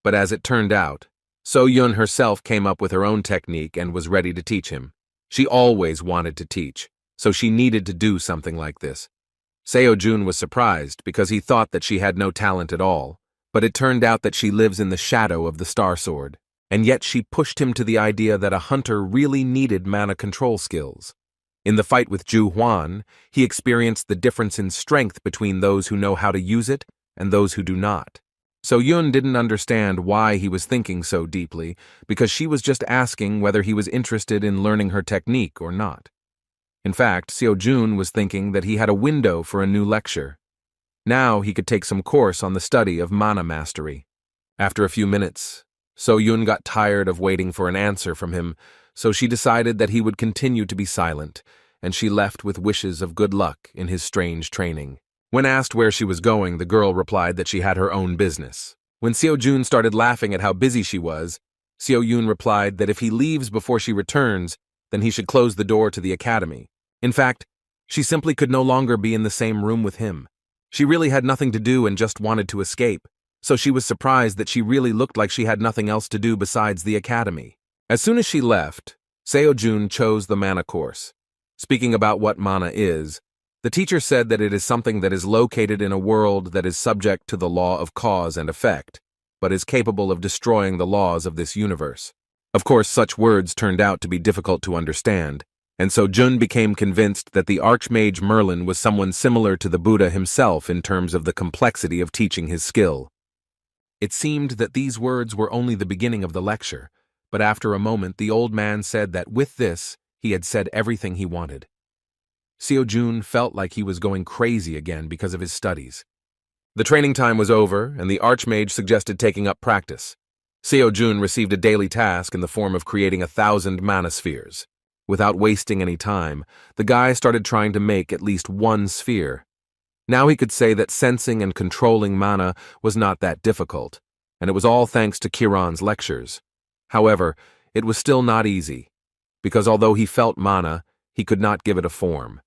Speaker 1: But as it turned out, So-yun herself came up with her own technique and was ready to teach him. She always wanted to teach, so she needed to do something like this. Seo-jun was surprised because he thought that she had no talent at all, but it turned out that she lives in the shadow of the Star Sword, and yet she pushed him to the idea that a hunter really needed mana control skills. In the fight with Ju Huan, he experienced the difference in strength between those who know how to use it and those who do not. So-yun didn't understand why he was thinking so deeply, because she was just asking whether he was interested in learning her technique or not. In fact, Seo-jun was thinking that he had a window for a new lecture. Now he could take some course on the study of mana mastery. After a few minutes, So-yun got tired of waiting for an answer from him, so she decided that he would continue to be silent, and she left with wishes of good luck in his strange training. When asked where she was going, the girl replied that she had her own business. When Seo-jun started laughing at how busy she was, Seo-yun replied that if he leaves before she returns, then he should close the door to the academy. In fact, she simply could no longer be in the same room with him. She really had nothing to do and just wanted to escape, so she was surprised that she really looked like she had nothing else to do besides the academy. As soon as she left, Seo-jun chose the mana course. Speaking about what mana is, the teacher said that it is something that is located in a world that is subject to the law of cause and effect, but is capable of destroying the laws of this universe. Of course, such words turned out to be difficult to understand, and so Jun became convinced that the Archmage Merlin was someone similar to the Buddha himself in terms of the complexity of teaching his skill. It seemed that these words were only the beginning of the lecture, but after a moment the old man said that with this, he had said everything he wanted. Seo-jun felt like he was going crazy again because of his studies. The training time was over, and the Archmage suggested taking up practice. Seo-jun received a daily task in the form of creating 1,000 mana spheres. Without wasting any time, the guy started trying to make at least one sphere. Now he could say that sensing and controlling mana was not that difficult, and it was all thanks to Kiran's lectures. However, it was still not easy, because although he felt mana, he could not give it a form.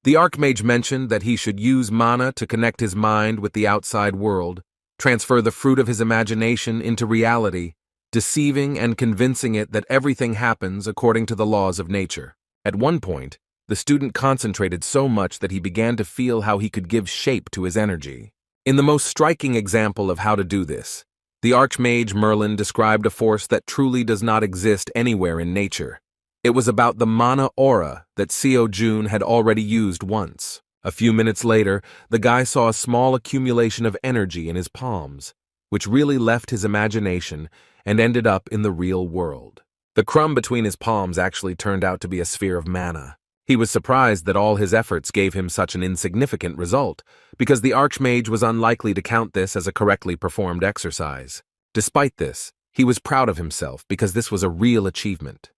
Speaker 1: The Archmage mentioned that he should use mana to connect his mind with the outside world, transfer the fruit of his imagination into reality, deceiving and convincing it that everything happens according to the laws of nature. At one point, the student concentrated so much that he began to feel how he could give shape to his energy. In the most striking example of how to do this, the Archmage Merlin described a force that truly does not exist anywhere in nature. It was about the mana aura that Seo-jun had already used once. A few minutes later, the guy saw a small accumulation of energy in his palms, which really left his imagination and ended up in the real world. The crumb between his palms actually turned out to be a sphere of mana. He was surprised that all his efforts gave him such an insignificant result, because the Archmage was unlikely to count this as a correctly performed exercise. Despite this, he was proud of himself because this was a real achievement.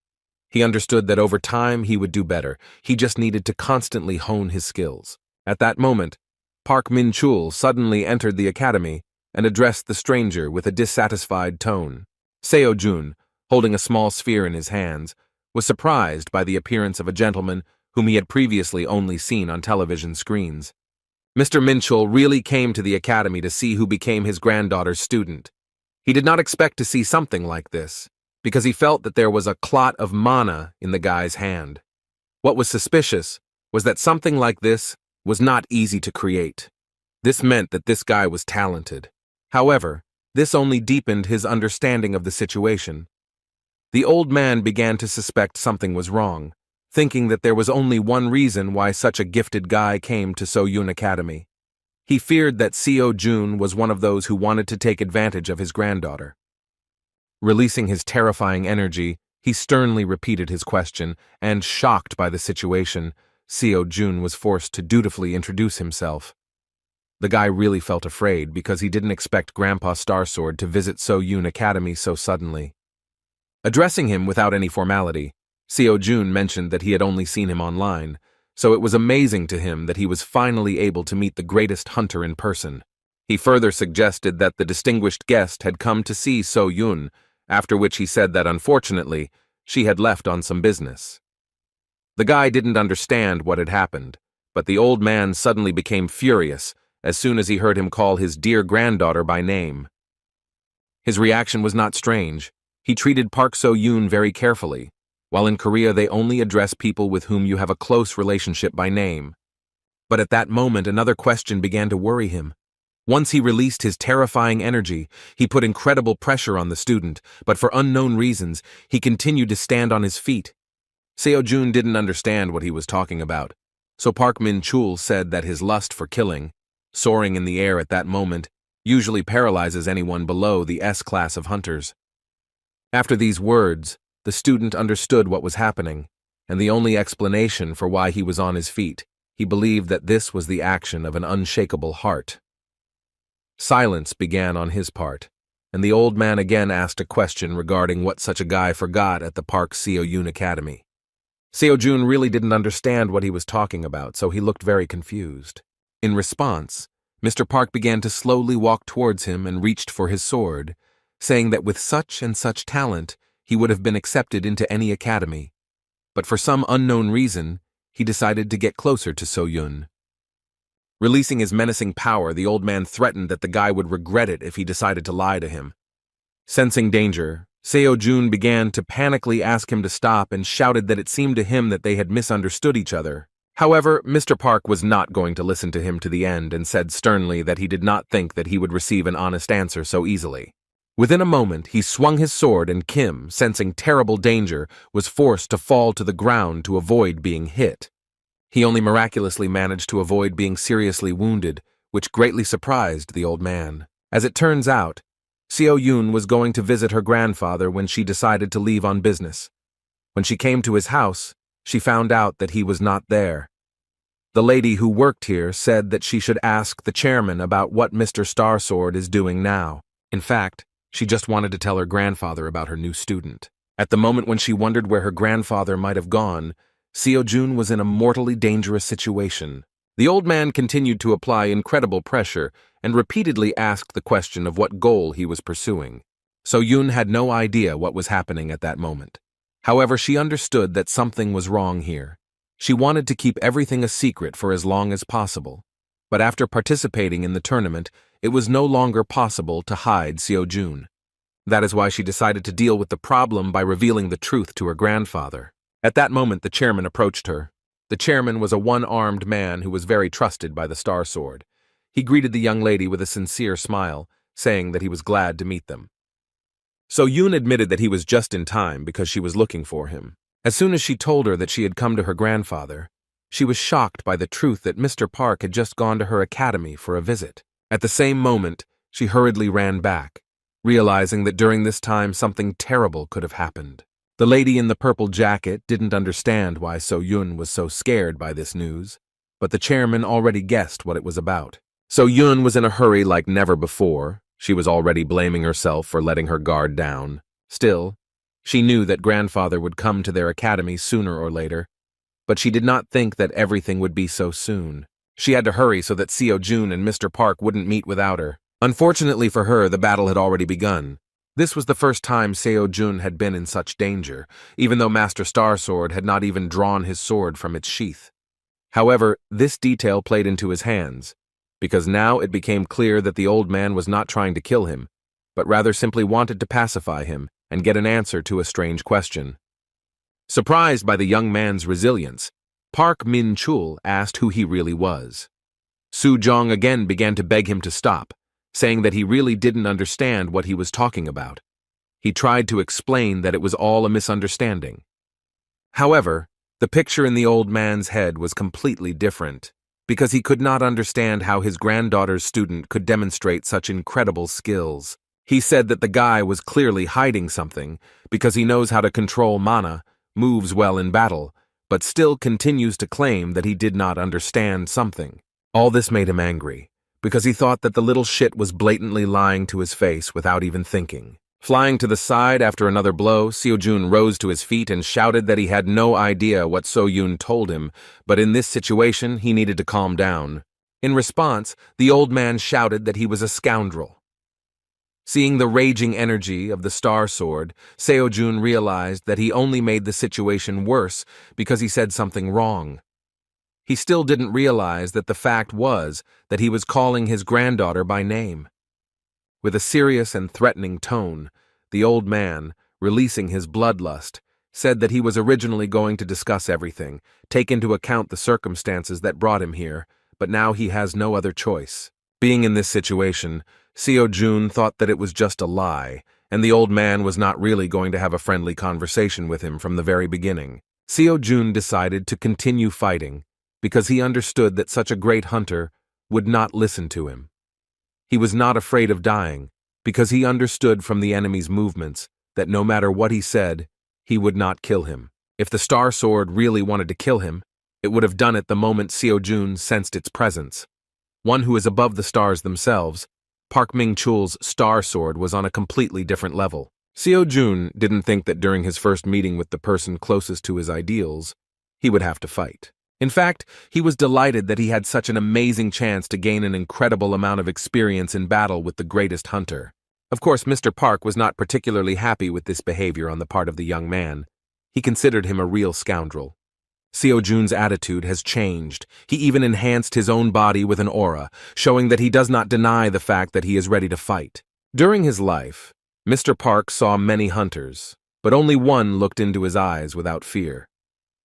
Speaker 1: He understood that over time he would do better. He just needed to constantly hone his skills. At that moment, Park Min-chul suddenly entered the academy and addressed the stranger with a dissatisfied tone. Seo-jun, holding a small sphere in his hands, was surprised by the appearance of a gentleman whom he had previously only seen on television screens. Mr. Min-chul really came to the academy to see who became his granddaughter's student. He did not expect to see something like this, because he felt that there was a clot of mana in the guy's hand. What was suspicious was that something like this was not easy to create. This meant that this guy was talented. However, this only deepened his understanding of the situation. The old man began to suspect something was wrong, thinking that there was only one reason why such a gifted guy came to So-Yun Academy. He feared that Seo-Jun was one of those who wanted to take advantage of his granddaughter. Releasing his terrifying energy, he sternly repeated his question, and, shocked by the situation, Seo-Jun was forced to dutifully introduce himself. The guy really felt afraid because he didn't expect Grandpa Starsword to visit So-Yun Academy so suddenly. Addressing him without any formality, Seo-Jun mentioned that he had only seen him online, so it was amazing to him that he was finally able to meet the greatest hunter in person. He further suggested that the distinguished guest had come to see So-Yun, after which he said that unfortunately, she had left on some business. The guy didn't understand what had happened, but the old man suddenly became furious as soon as he heard him call his dear granddaughter by name. His reaction was not strange. He treated Park So-Yun very carefully. While in Korea they only address people with whom you have a close relationship by name. But at that moment another question began to worry him. Once he released his terrifying energy, he put incredible pressure on the student, but for unknown reasons, he continued to stand on his feet. Seo-Jun didn't understand what he was talking about, so Park Min-chul said that his lust for killing, soaring in the air at that moment, usually paralyzes anyone below the S-class of hunters. After these words, the student understood what was happening, and the only explanation for why he was on his feet, he believed that this was the action of an unshakable heart. Silence began on his part, and the old man again asked a question regarding what such a guy forgot at the Park So-Yun Academy. Seo-Jun really didn't understand what he was talking about, so he looked very confused. In response, Mr. Park began to slowly walk towards him and reached for his sword, saying that with such and such talent, he would have been accepted into any academy. But for some unknown reason, he decided to get closer to So-Yun. Releasing his menacing power, the old man threatened that the guy would regret it if he decided to lie to him. Sensing danger, Seo-Jun began to panically ask him to stop and shouted that it seemed to him that they had misunderstood each other. However, Mr. Park was not going to listen to him to the end and said sternly that he did not think that he would receive an honest answer so easily. Within a moment, he swung his sword and Kim, sensing terrible danger, was forced to fall to the ground to avoid being hit. He only miraculously managed to avoid being seriously wounded, which greatly surprised the old man. As it turns out, Seo-Yun was going to visit her grandfather when she decided to leave on business. When she came to his house, she found out that he was not there. The lady who worked here said that she should ask the chairman about what Mr. Starsword is doing now. In fact, she just wanted to tell her grandfather about her new student. At the moment when she wondered where her grandfather might have gone, Seo-Jun was in a mortally dangerous situation. The old man continued to apply incredible pressure and repeatedly asked the question of what goal he was pursuing. So-Yun had no idea what was happening at that moment. However, she understood that something was wrong here. She wanted to keep everything a secret for as long as possible. But after participating in the tournament, it was no longer possible to hide Seo-Jun. That is why she decided to deal with the problem by revealing the truth to her grandfather. At that moment, the chairman approached her. The chairman was a one-armed man who was very trusted by the Star Sword. He greeted the young lady with a sincere smile, saying that he was glad to meet them. So-Yun admitted that he was just in time because she was looking for him. As soon as she told her that she had come to her grandfather, she was shocked by the truth that Mr. Park had just gone to her academy for a visit. At the same moment, she hurriedly ran back, realizing that during this time something terrible could have happened. The lady in the purple jacket didn't understand why So-Yun was so scared by this news, but the chairman already guessed what it was about. So-Yun was in a hurry like never before. She was already blaming herself for letting her guard down. Still, she knew that grandfather would come to their academy sooner or later, but she did not think that everything would be so soon. She had to hurry so that Seo-Jun and Mr. Park wouldn't meet without her. Unfortunately for her, the battle had already begun. This was the first time Seo-Jun had been in such danger, even though Master Starsword had not even drawn his sword from its sheath. However, this detail played into his hands, because now it became clear that the old man was not trying to kill him, but rather simply wanted to pacify him and get an answer to a strange question. Surprised by the young man's resilience, Park Min-chul asked who he really was. Su-jong again began to beg him to stop, saying that he really didn't understand what he was talking about. He tried to explain that it was all a misunderstanding. However, the picture in the old man's head was completely different, because he could not understand how his granddaughter's student could demonstrate such incredible skills. He said that the guy was clearly hiding something, because he knows how to control mana, moves well in battle, but still continues to claim that he did not understand something. All this made him angry, because he thought that the little shit was blatantly lying to his face without even thinking. Flying to the side after another blow, Seo-jun rose to his feet and shouted that he had no idea what So-yoon told him, but in this situation he needed to calm down. In response, the old man shouted that he was a scoundrel. Seeing the raging energy of the Star Sword, Seo-jun realized that he only made the situation worse because he said something wrong. He still didn't realize that the fact was that he was calling his granddaughter by name. With a serious and threatening tone, the old man, releasing his bloodlust, said that he was originally going to discuss everything, take into account the circumstances that brought him here, but now he has no other choice. Being in this situation, Seo-jun thought that it was just a lie, and the old man was not really going to have a friendly conversation with him from the very beginning. Seo-jun decided to continue fighting, because he understood that such a great hunter would not listen to him. He was not afraid of dying, because he understood from the enemy's movements that no matter what he said, he would not kill him. If the Star Sword really wanted to kill him, it would have done it the moment Seo-jun sensed its presence. One who is above the stars themselves, Park Ming-chul's Star Sword was on a completely different level. Seo-jun didn't think that during his first meeting with the person closest to his ideals, he would have to fight. In fact, he was delighted that he had such an amazing chance to gain an incredible amount of experience in battle with the greatest hunter. Of course, Mr. Park was not particularly happy with this behavior on the part of the young man. He considered him a real scoundrel. Seo-jun's attitude has changed. He even enhanced his own body with an aura, showing that he does not deny the fact that he is ready to fight. During his life, Mr. Park saw many hunters, but only one looked into his eyes without fear.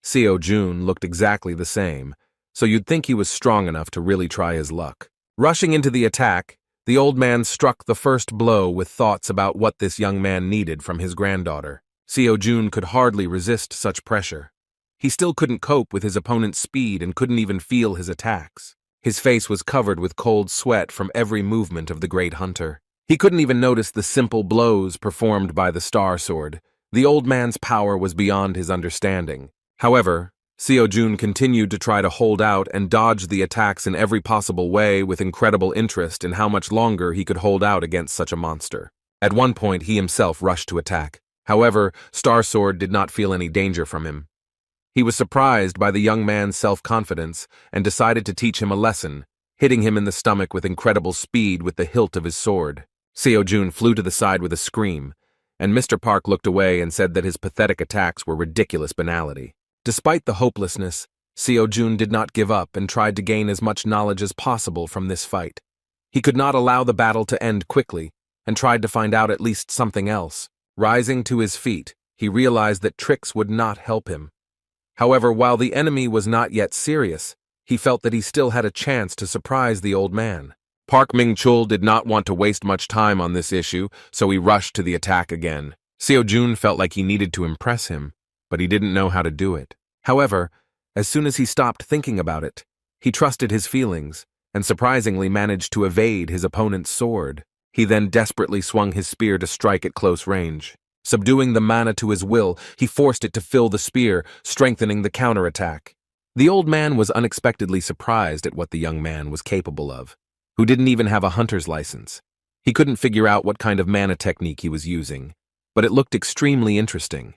Speaker 1: Seo-jun looked exactly the same, so you'd think he was strong enough to really try his luck. Rushing into the attack, the old man struck the first blow with thoughts about what this young man needed from his granddaughter. Seo-jun could hardly resist such pressure. He still couldn't cope with his opponent's speed and couldn't even feel his attacks. His face was covered with cold sweat from every movement of the great hunter. He couldn't even notice the simple blows performed by the Star Sword. The old man's power was beyond his understanding. However, Seo-jun continued to try to hold out and dodge the attacks in every possible way with incredible interest in how much longer he could hold out against such a monster. At one point, he himself rushed to attack. However, Star Sword did not feel any danger from him. He was surprised by the young man's self-confidence and decided to teach him a lesson, hitting him in the stomach with incredible speed with the hilt of his sword. Seo-jun flew to the side with a scream, and Mr. Park looked away and said that his pathetic attacks were ridiculous banality. Despite the hopelessness, Seo-jun did not give up and tried to gain as much knowledge as possible from this fight. He could not allow the battle to end quickly, and tried to find out at least something else. Rising to his feet, he realized that tricks would not help him. However, while the enemy was not yet serious, he felt that he still had a chance to surprise the old man. Park Ming-chul did not want to waste much time on this issue, so he rushed to the attack again. Seo-jun felt like he needed to impress him, but he didn't know how to do it. However, as soon as he stopped thinking about it, he trusted his feelings and surprisingly managed to evade his opponent's sword. He then desperately swung his spear to strike at close range. Subduing the mana to his will, he forced it to fill the spear, strengthening the counterattack. The old man was unexpectedly surprised at what the young man was capable of, who didn't even have a hunter's license. He couldn't figure out what kind of mana technique he was using, but it looked extremely interesting.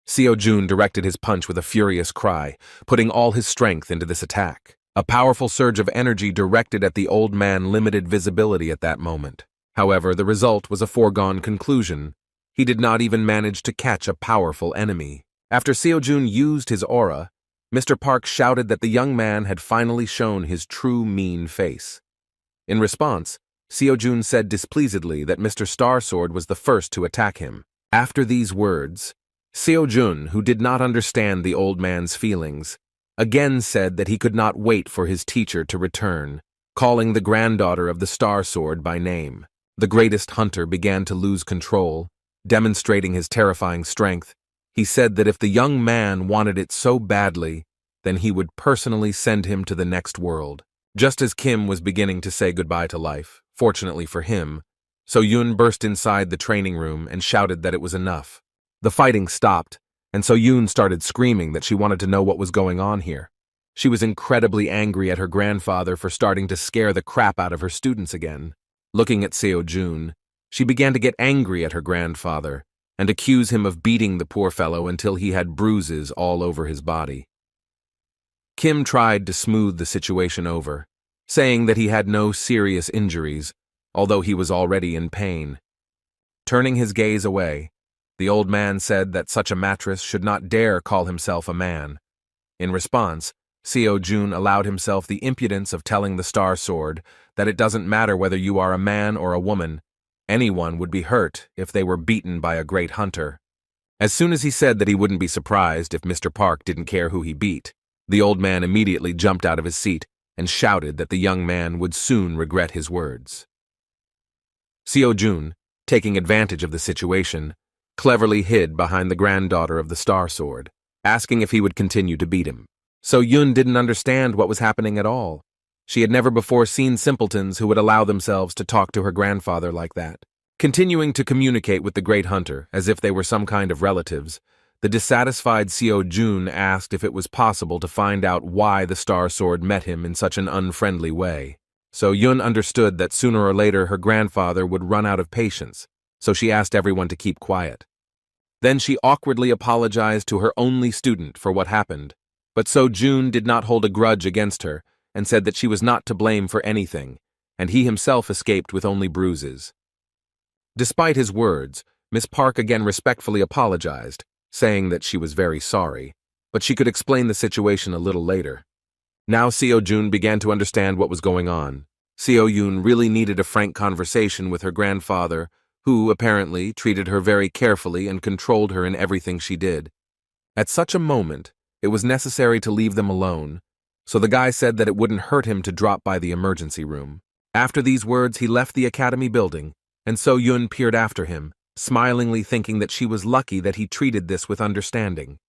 Speaker 1: Seo-jun directed his punch with a furious cry, putting all his strength into this attack. A powerful surge of energy directed at the old man limited visibility at that moment. However, the result was a foregone conclusion. He did not even manage to catch a powerful enemy. After Seo-jun used his aura, Mr. Park shouted that the young man had finally shown his true mean face. In response, Seo-jun said displeasedly that Mr. Star Sword was the first to attack him. After these words, Seo-jun, who did not understand the old man's feelings, again said that he could not wait for his teacher to return. calling the granddaughter of the Star Sword by name. The greatest hunter began to lose control, demonstrating his terrifying strength. He said that if the young man wanted it so badly, then he would personally send him to the next world. Just as Kim was beginning to say goodbye to life, fortunately for him, So-Yoon burst inside the training room and shouted that it was enough. The fighting stopped, and So-Yoon started screaming that she wanted to know what was going on here. She was incredibly angry at her grandfather for starting to scare the crap out of her students again. Looking at Seo-Jun, she began to get angry at her grandfather and accuse him of beating the poor fellow until he had bruises all over his body. Kim tried to smooth the situation over, saying that he had no serious injuries, although he was already in pain. Turning his gaze away, the old man said that such a mattress should not dare call himself a man. In response, Seo-Jun allowed himself the impudence of telling the Star Sword that it doesn't matter whether you are a man or a woman, anyone would be hurt if they were beaten by a great hunter. As soon as he said that he wouldn't be surprised if Mr. Park didn't care who he beat, the old man immediately jumped out of his seat and shouted that the young man would soon regret his words. Seo-Jun, taking advantage of the situation, cleverly hid behind the granddaughter of the Star Sword, asking if he would continue to beat him. So-Yoon didn't understand what was happening at all. She had never before seen simpletons who would allow themselves to talk to her grandfather like that. Continuing to communicate with the great hunter as if they were some kind of relatives, the dissatisfied Seo-Jun asked if it was possible to find out why the Star Sword met him in such an unfriendly way. So-Yoon understood that sooner or later her grandfather would run out of patience, so she asked everyone to keep quiet. Then she awkwardly apologized to her only student for what happened, but So-Jun did not hold a grudge against her and said that she was not to blame for anything, and he himself escaped with only bruises. Despite his words, Miss Park again respectfully apologized, saying that she was very sorry, but she could explain the situation a little later. Now Seo-Jun began to understand what was going on. Seo-Yoon really needed a frank conversation with her grandfather, who, apparently, treated her very carefully and controlled her in everything she did. At such a moment, it was necessary to leave them alone, so the guy said that it wouldn't hurt him to drop by the emergency room. After these words, he left the academy building, and So-Yoon peered after him, smilingly thinking that she was lucky that he treated this with understanding.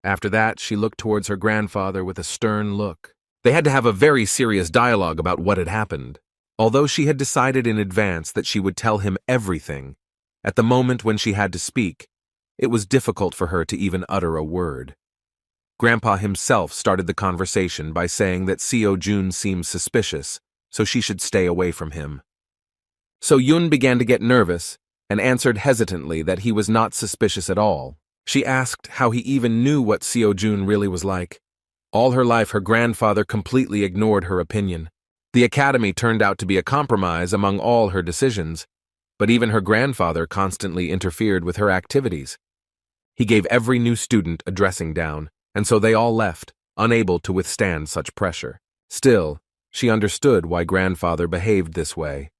Speaker 1: After that, she looked towards her grandfather with a stern look. They had to have a very serious dialogue about what had happened. Although she had decided in advance that she would tell him everything, at the moment when she had to speak, it was difficult for her to even utter a word. Grandpa himself started the conversation by saying that Seo-Jun seemed suspicious, so she should stay away from him. So-Yoon began to get nervous and answered hesitantly that he was not suspicious at all. She asked how he even knew what Seo-Jun really was like. All her life, her grandfather completely ignored her opinion. The academy turned out to be a compromise among all her decisions, but even her grandfather constantly interfered with her activities. He gave every new student a dressing down, and so they all left, unable to withstand such pressure. Still, she understood why grandfather behaved this way.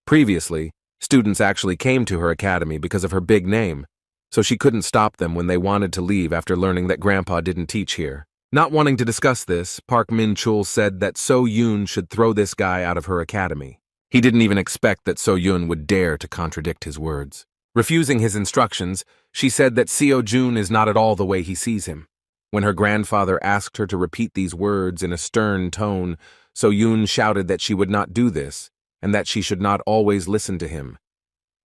Speaker 1: Previously, students actually came to her academy because of her big name, so she couldn't stop them when they wanted to leave after learning that grandpa didn't teach here. Not wanting to discuss this, Park Min-chul said that So-Yoon should throw this guy out of her academy. He didn't even expect that So-Yoon would dare to contradict his words. Refusing his instructions, she said that Seo-Jun is not at all the way he sees him. When her grandfather asked her to repeat these words in a stern tone, So-Yoon shouted that she would not do this, and that she should not always listen to him.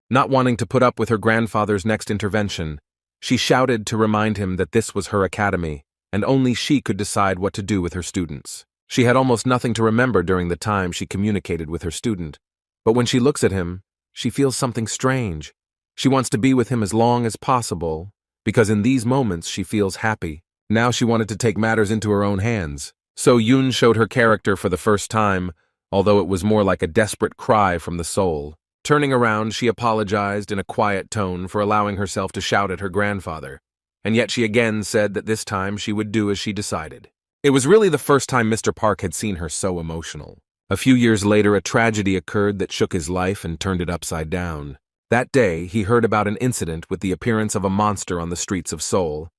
Speaker 1: Not wanting to put up with her grandfather's next intervention, she shouted to remind him that this was her academy, and only she could decide what to do with her students. She had almost nothing to remember during the time she communicated with her student, but when she looks at him, she feels something strange. She wants to be with him as long as possible, because in these moments she feels happy. Now she wanted to take matters into her own hands. So-Yoon showed her character for the first time, although it was more like a desperate cry from the soul. Turning around, she apologized in a quiet tone for allowing herself to shout at her grandfather, and yet she again said that this time she would do as she decided. It was really the first time Mr. Park had seen her so emotional. A few years later, a tragedy occurred that shook his life and turned it upside down. That day, he heard about an incident with the appearance of a monster on the streets of Seoul,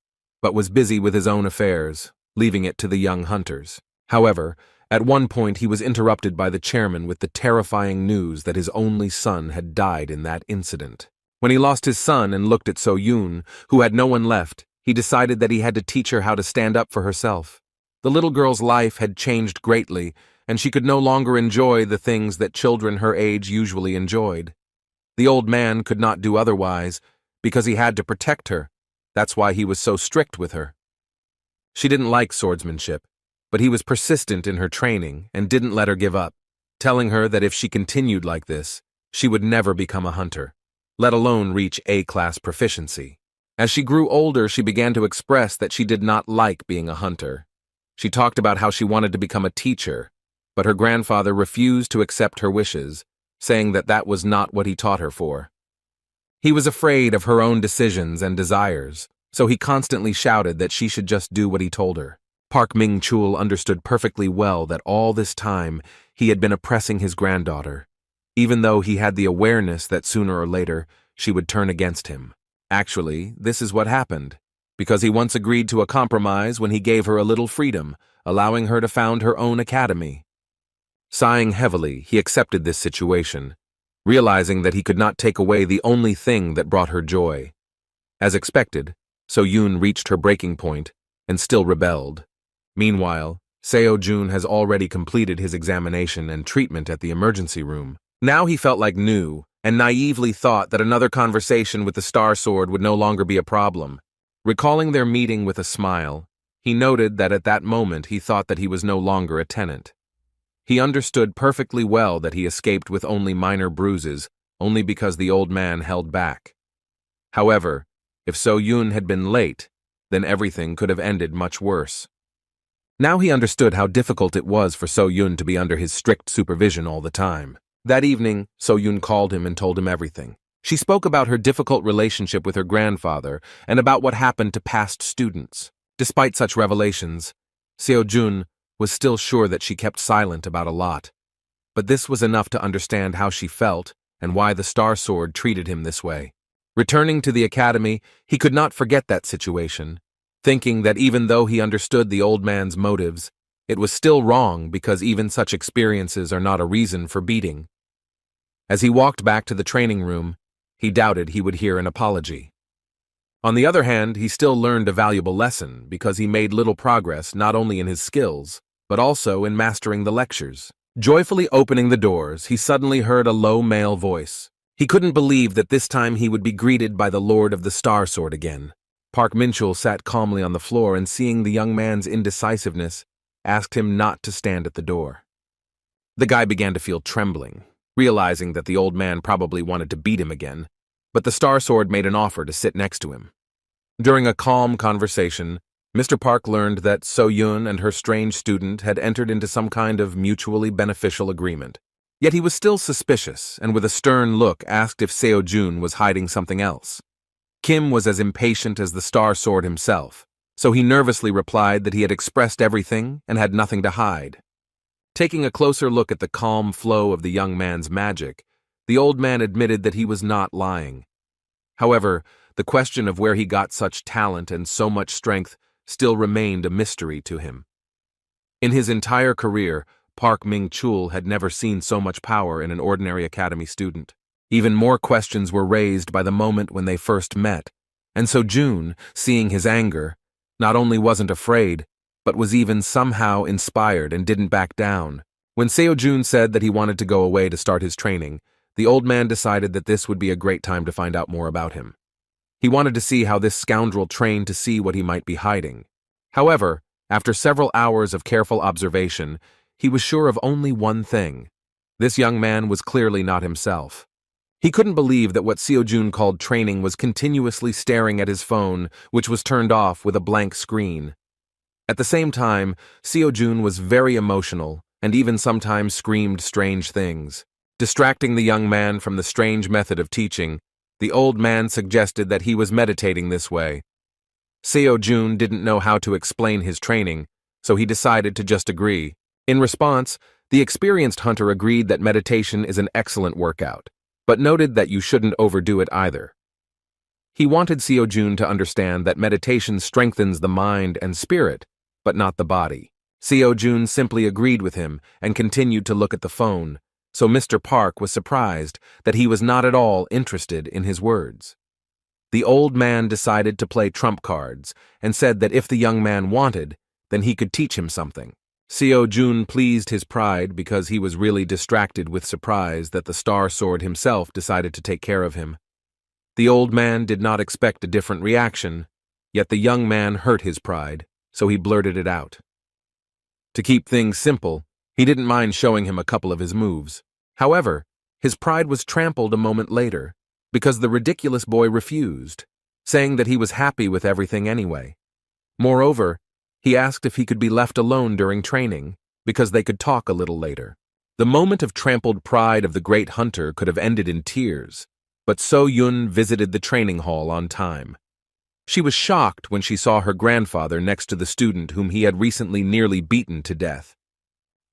Speaker 1: but was busy with his own affairs, leaving it to the young hunters. However, At one point, he was interrupted by the chairman with the terrifying news that his only son had died in that incident. When he lost his son and looked at So-yoon, who had no one left, he decided that he had to teach her how to stand up for herself. The little girl's life had changed greatly, and she could no longer enjoy the things that children her age usually enjoyed. The old man could not do otherwise, because he had to protect her. That's why he was so strict with her. She didn't like swordsmanship, but he was persistent in her training and didn't let her give up, telling her that if she continued like this, she would never become a hunter, let alone reach A-class proficiency. As she grew older, she began to express that she did not like being a hunter. She talked about how she wanted to become a teacher, but her grandfather refused to accept her wishes, saying that that was not what he taught her for. He was afraid of her own decisions and desires, so he constantly shouted that she should just do what he told her. Park Min-chul understood perfectly well that all this time he had been oppressing his granddaughter, even though he had the awareness that sooner or later she would turn against him. Actually, this is what happened, because he once agreed to a compromise when he gave her a little freedom, allowing her to found her own academy. Sighing heavily, he accepted this situation, realizing that he could not take away the only thing that brought her joy. As expected, So-yoon reached her breaking point and still rebelled. Meanwhile, Seo-jun has already completed his examination and treatment at the emergency room. Now he felt like new and naively thought that another conversation with the Star Sword would no longer be a problem. Recalling their meeting with a smile, he noted that at that moment he thought that he was no longer a tenant. He understood perfectly well that he escaped with only minor bruises, only because the old man held back. However, if So-yoon had been late, then everything could have ended much worse. Now he understood how difficult it was for So-yoon to be under his strict supervision all the time. That evening, So-yoon called him and told him everything. She spoke about her difficult relationship with her grandfather and about what happened to past students. Despite such revelations, Seo-jun was still sure that she kept silent about a lot. But this was enough to understand how she felt and why the Star Sword treated him this way. Returning to the academy, he could not forget that situation, thinking that even though he understood the old man's motives, it was still wrong because even such experiences are not a reason for beating. As he walked back to the training room, he doubted he would hear an apology. On the other hand, he still learned a valuable lesson because he made little progress not only in his skills, but also in mastering the lectures. Joyfully opening the doors, he suddenly heard a low male voice. He couldn't believe that this time he would be greeted by the Lord of the Star Sword again. Park Min-chul sat calmly on the floor and, seeing the young man's indecisiveness, asked him not to stand at the door. The guy began to feel trembling, realizing that the old man probably wanted to beat him again, but the Star Sword made an offer to sit next to him. During a calm conversation, Mr. Park learned that So-yoon and her strange student had entered into some kind of mutually beneficial agreement. Yet he was still suspicious and with a stern look asked if Seo-jun was hiding something else. Kim was as impatient as the Star Sword himself, so he nervously replied that he had expressed everything and had nothing to hide. Taking a closer look at the calm flow of the young man's magic, the old man admitted that he was not lying. However, the question of where he got such talent and so much strength still remained a mystery to him. In his entire career, Park Min-chul had never seen so much power in an ordinary academy student. Even more questions were raised by the moment when they first met, and so June, seeing his anger, not only wasn't afraid, but was even somehow inspired and didn't back down. When Seo-jun said that he wanted to go away to start his training, the old man decided that this would be a great time to find out more about him. He wanted to see how this scoundrel trained to see what he might be hiding. However, after several hours of careful observation, he was sure of only one thing. This young man was clearly not himself. He couldn't believe that what Seo-jun called training was continuously staring at his phone, which was turned off with a blank screen. At the same time, Seo-jun was very emotional and even sometimes screamed strange things. Distracting the young man from the strange method of teaching, the old man suggested that he was meditating this way. Seo-jun didn't know how to explain his training, so he decided to just agree. In response, the experienced hunter agreed that meditation is an excellent workout, but noted that you shouldn't overdo it either. He wanted Seo-jun to understand that meditation strengthens the mind and spirit, but not the body. Seo-jun simply agreed with him and continued to look at the phone, so Mr. Park was surprised that he was not at all interested in his words. The old man decided to play trump cards and said that if the young man wanted, then he could teach him something. Seo-jun pleased his pride because he was really distracted with surprise that the Star Sword himself decided to take care of him. The old man did not expect a different reaction, yet the young man hurt his pride, so he blurted it out. To keep things simple, he didn't mind showing him a couple of his moves. However, his pride was trampled a moment later, because the ridiculous boy refused, saying that he was happy with everything anyway. Moreover, he asked if he could be left alone during training, because they could talk a little later. The moment of trampled pride of the great hunter could have ended in tears, but So-yun visited the training hall on time. She was shocked when she saw her grandfather next to the student whom he had recently nearly beaten to death.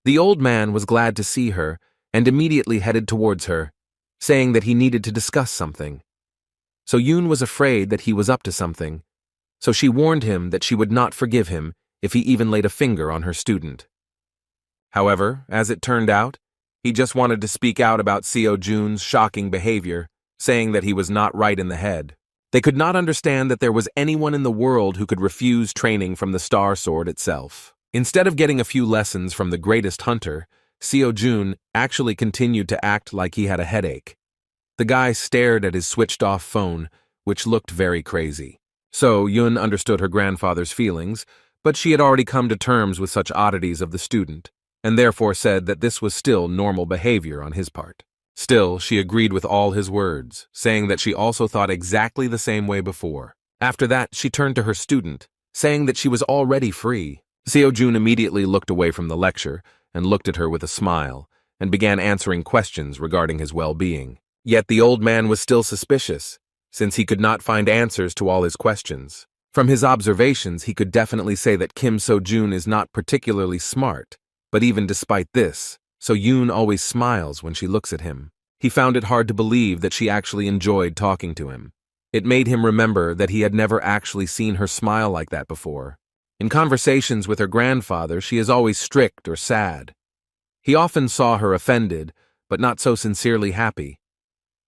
Speaker 1: The old man was glad to see her and immediately headed towards her, saying that he needed to discuss something. So-yun was afraid that he was up to something, so she warned him that she would not forgive him if he even laid a finger on her student. However, as it turned out, he just wanted to speak out about Seo-jun's shocking behavior, saying that he was not right in the head. They could not understand that there was anyone in the world who could refuse training from the Star Sword itself. Instead of getting a few lessons from the greatest hunter, Seo-jun actually continued to act like he had a headache. The guy stared at his switched-off phone, which looked very crazy. So-yun understood her grandfather's feelings, but she had already come to terms with such oddities of the student, and therefore said that this was still normal behavior on his part. Still, she agreed with all his words, saying that she also thought exactly the same way before. After that, she turned to her student, saying that she was already free. Seo-jun immediately looked away from the lecture and looked at her with a smile, and began answering questions regarding his well-being. Yet the old man was still suspicious, since he could not find answers to all his questions. From his observations, he could definitely say that Kim So-jun is not particularly smart, but even despite this, So-yun always smiles when she looks at him. He found it hard to believe that she actually enjoyed talking to him. It made him remember that he had never actually seen her smile like that before. In conversations with her grandfather, she is always strict or sad. He often saw her offended, but not so sincerely happy.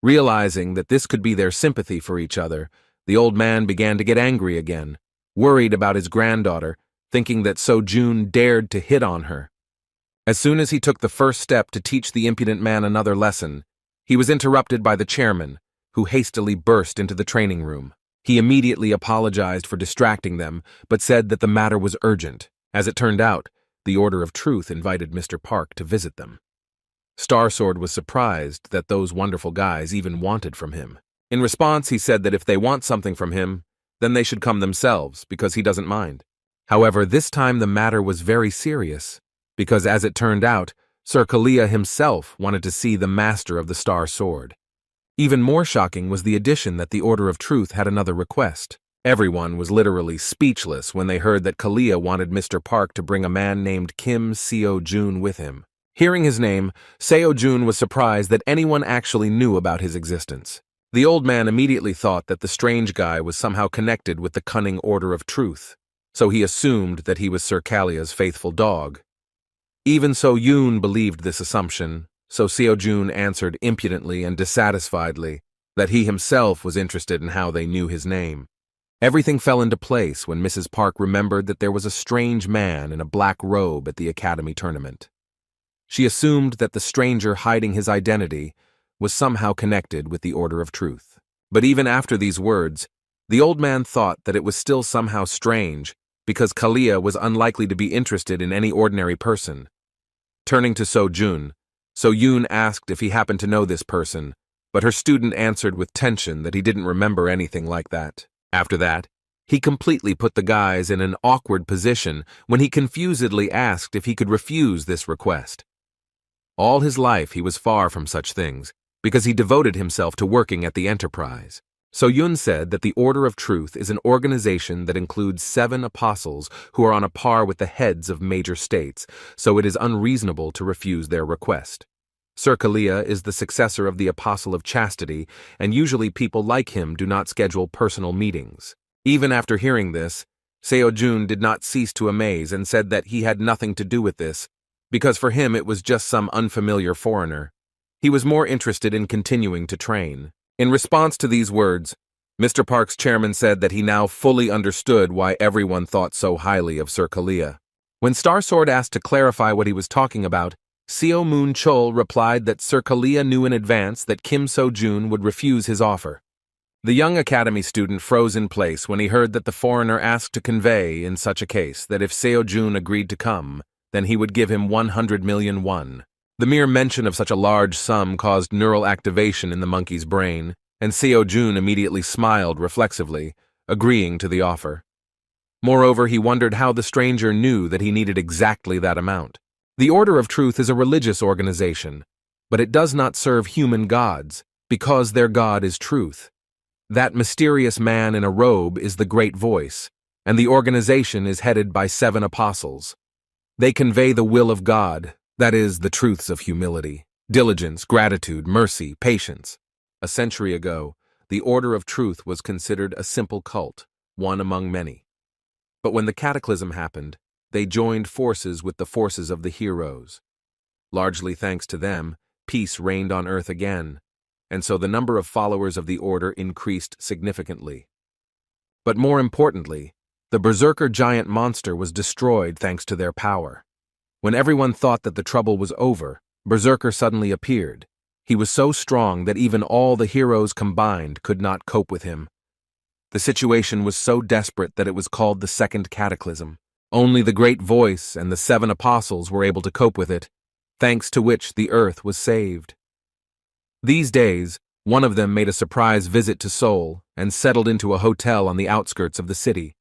Speaker 1: Realizing that this could be their sympathy for each other, the old man began to get angry again, worried about his granddaughter, thinking that So-jun dared to hit on her. As soon as he took the first step to teach the impudent man another lesson, he was interrupted by the chairman, who hastily burst into the training room. He immediately apologized for distracting them, but said that the matter was urgent. As it turned out, the Order of Truth invited Mr. Park to visit them. Star Sword was surprised that those wonderful guys even wanted from him. In response, he said that if they want something from him, then they should come themselves, because he doesn't mind. However, this time the matter was very serious, because as it turned out, Sir Kalia himself wanted to see the master of the Star Sword. Even more shocking was the addition that the Order of Truth had another request. Everyone was literally speechless when they heard that Kalia wanted Mr. Park to bring a man named Kim Seo-jun with him. Hearing his name, Seo-jun was surprised that anyone actually knew about his existence. The old man immediately thought that the strange guy was somehow connected with the cunning Order of Truth, so he assumed that he was Sir Kalia's faithful dog. Even So-yun believed this assumption, so Seo-jun answered impudently and dissatisfiedly that he himself was interested in how they knew his name. Everything fell into place when Mrs. Park remembered that there was a strange man in a black robe at the academy tournament. She assumed that the stranger hiding his identity was somehow connected with the Order of Truth. But even after these words, the old man thought that it was still somehow strange because Kalia was unlikely to be interested in any ordinary person. Turning to So-jun, So-yun asked if he happened to know this person, but her student answered with tension that he didn't remember anything like that. After that, he completely put the guys in an awkward position when he confusedly asked if he could refuse this request. All his life he was far from such things, because he devoted himself to working at the Enterprise. So-yun said that the Order of Truth is an organization that includes 7 apostles who are on a par with the heads of major states, so it is unreasonable to refuse their request. Sir Kalia is the successor of the Apostle of Chastity, and usually people like him do not schedule personal meetings. Even after hearing this, Seo-jun did not cease to amaze and said that he had nothing to do with this, because for him it was just some unfamiliar foreigner. He was more interested in continuing to train. In response to these words, Mr. Park's chairman said that he now fully understood why everyone thought so highly of Sir Kalia. When Starsword asked to clarify what he was talking about, Seo Moon Chol replied that Sir Kalia knew in advance that Kim So-jun would refuse his offer. The young academy student froze in place when he heard that the foreigner asked to convey, in such a case, that if Seo-jun agreed to come, then he would give him 100 million won. The mere mention of such a large sum caused neural activation in the monkey's brain, and Seo-jun immediately smiled reflexively, agreeing to the offer. Moreover, he wondered how the stranger knew that he needed exactly that amount. The Order of Truth is a religious organization, but it does not serve human gods, because their god is truth. That mysterious man in a robe is the Great Voice, and the organization is headed by 7 apostles. They convey the will of God, that is, the truths of humility, diligence, gratitude, mercy, patience. A century ago, the Order of Truth was considered a simple cult, one among many. But when the cataclysm happened, they joined forces with the forces of the heroes. Largely thanks to them, peace reigned on Earth again, and so the number of followers of the Order increased significantly. But more importantly, the berserker giant monster was destroyed thanks to their power. When everyone thought that the trouble was over, Berserker suddenly appeared. He was so strong that even all the heroes combined could not cope with him. The situation was so desperate that it was called the Second Cataclysm. Only the Great Voice and the 7 apostles were able to cope with it, thanks to which the Earth was saved. These days, one of them made a surprise visit to Seoul and settled into a hotel on the outskirts of the city.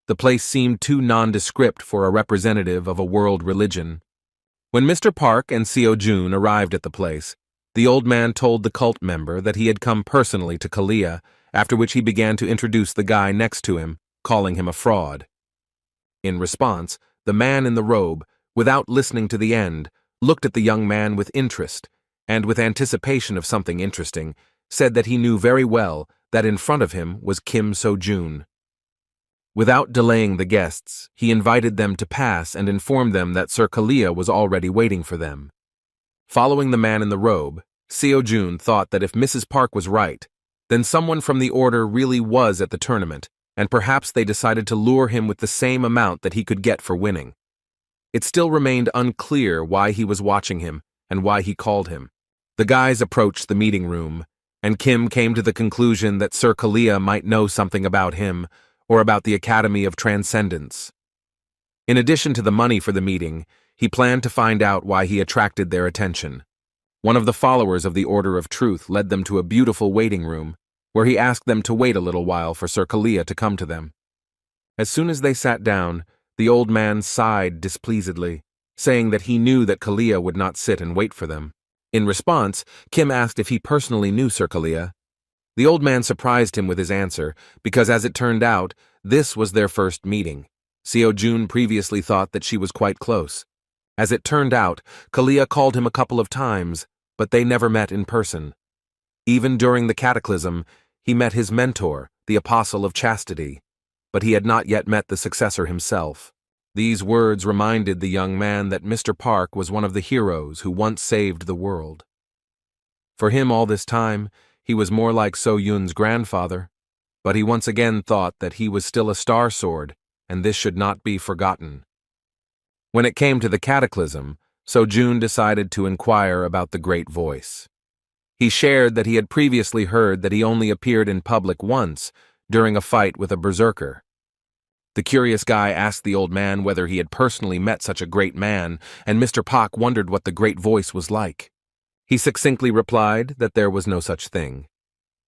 Speaker 1: The place seemed too nondescript for a representative of a world religion. When Mr. Park and Seo-jun arrived at the place, the old man told the cult member that he had come personally to Kalia, after which he began to introduce the guy next to him, calling him a fraud. In response, the man in the robe, without listening to the end, looked at the young man with interest, and with anticipation of something interesting, said that he knew very well that in front of him was Kim So-jun. Without delaying the guests, he invited them to pass and informed them that Sir Kalia was already waiting for them. Following the man in the robe, Seo-jun thought that if Mrs. Park was right, then someone from the Order really was at the tournament, and perhaps they decided to lure him with the same amount that he could get for winning. It still remained unclear why he was watching him and why he called him. The guys approached the meeting room, and Kim came to the conclusion that Sir Kalia might know something about him or about the Academy of Transcendence. In addition to the money for the meeting, he planned to find out why he attracted their attention. One of the followers of the Order of Truth led them to a beautiful waiting room, where he asked them to wait a little while for Sir Kalia to come to them. As soon as they sat down, the old man sighed displeasedly, saying that he knew that Kalia would not sit and wait for them. In response, Kim asked if he personally knew Sir Kalia. The old man surprised him with his answer, because as it turned out, this was their first meeting. Seo-jun previously thought that she was quite close. As it turned out, Kalia called him a couple of times, but they never met in person. Even during the cataclysm, he met his mentor, the Apostle of Chastity, but he had not yet met the successor himself. These words reminded the young man that Mr. Park was one of the heroes who once saved the world. For him all this time, he was more like So-yun's grandfather, but he once again thought that he was still a star sword, and this should not be forgotten. When it came to the cataclysm, So-jun decided to inquire about the Great Voice. He shared that he had previously heard that he only appeared in public once, during a fight with a berserker. The curious guy asked the old man whether he had personally met such a great man, and Mr. Park wondered what the Great Voice was like. He succinctly replied that there was no such thing.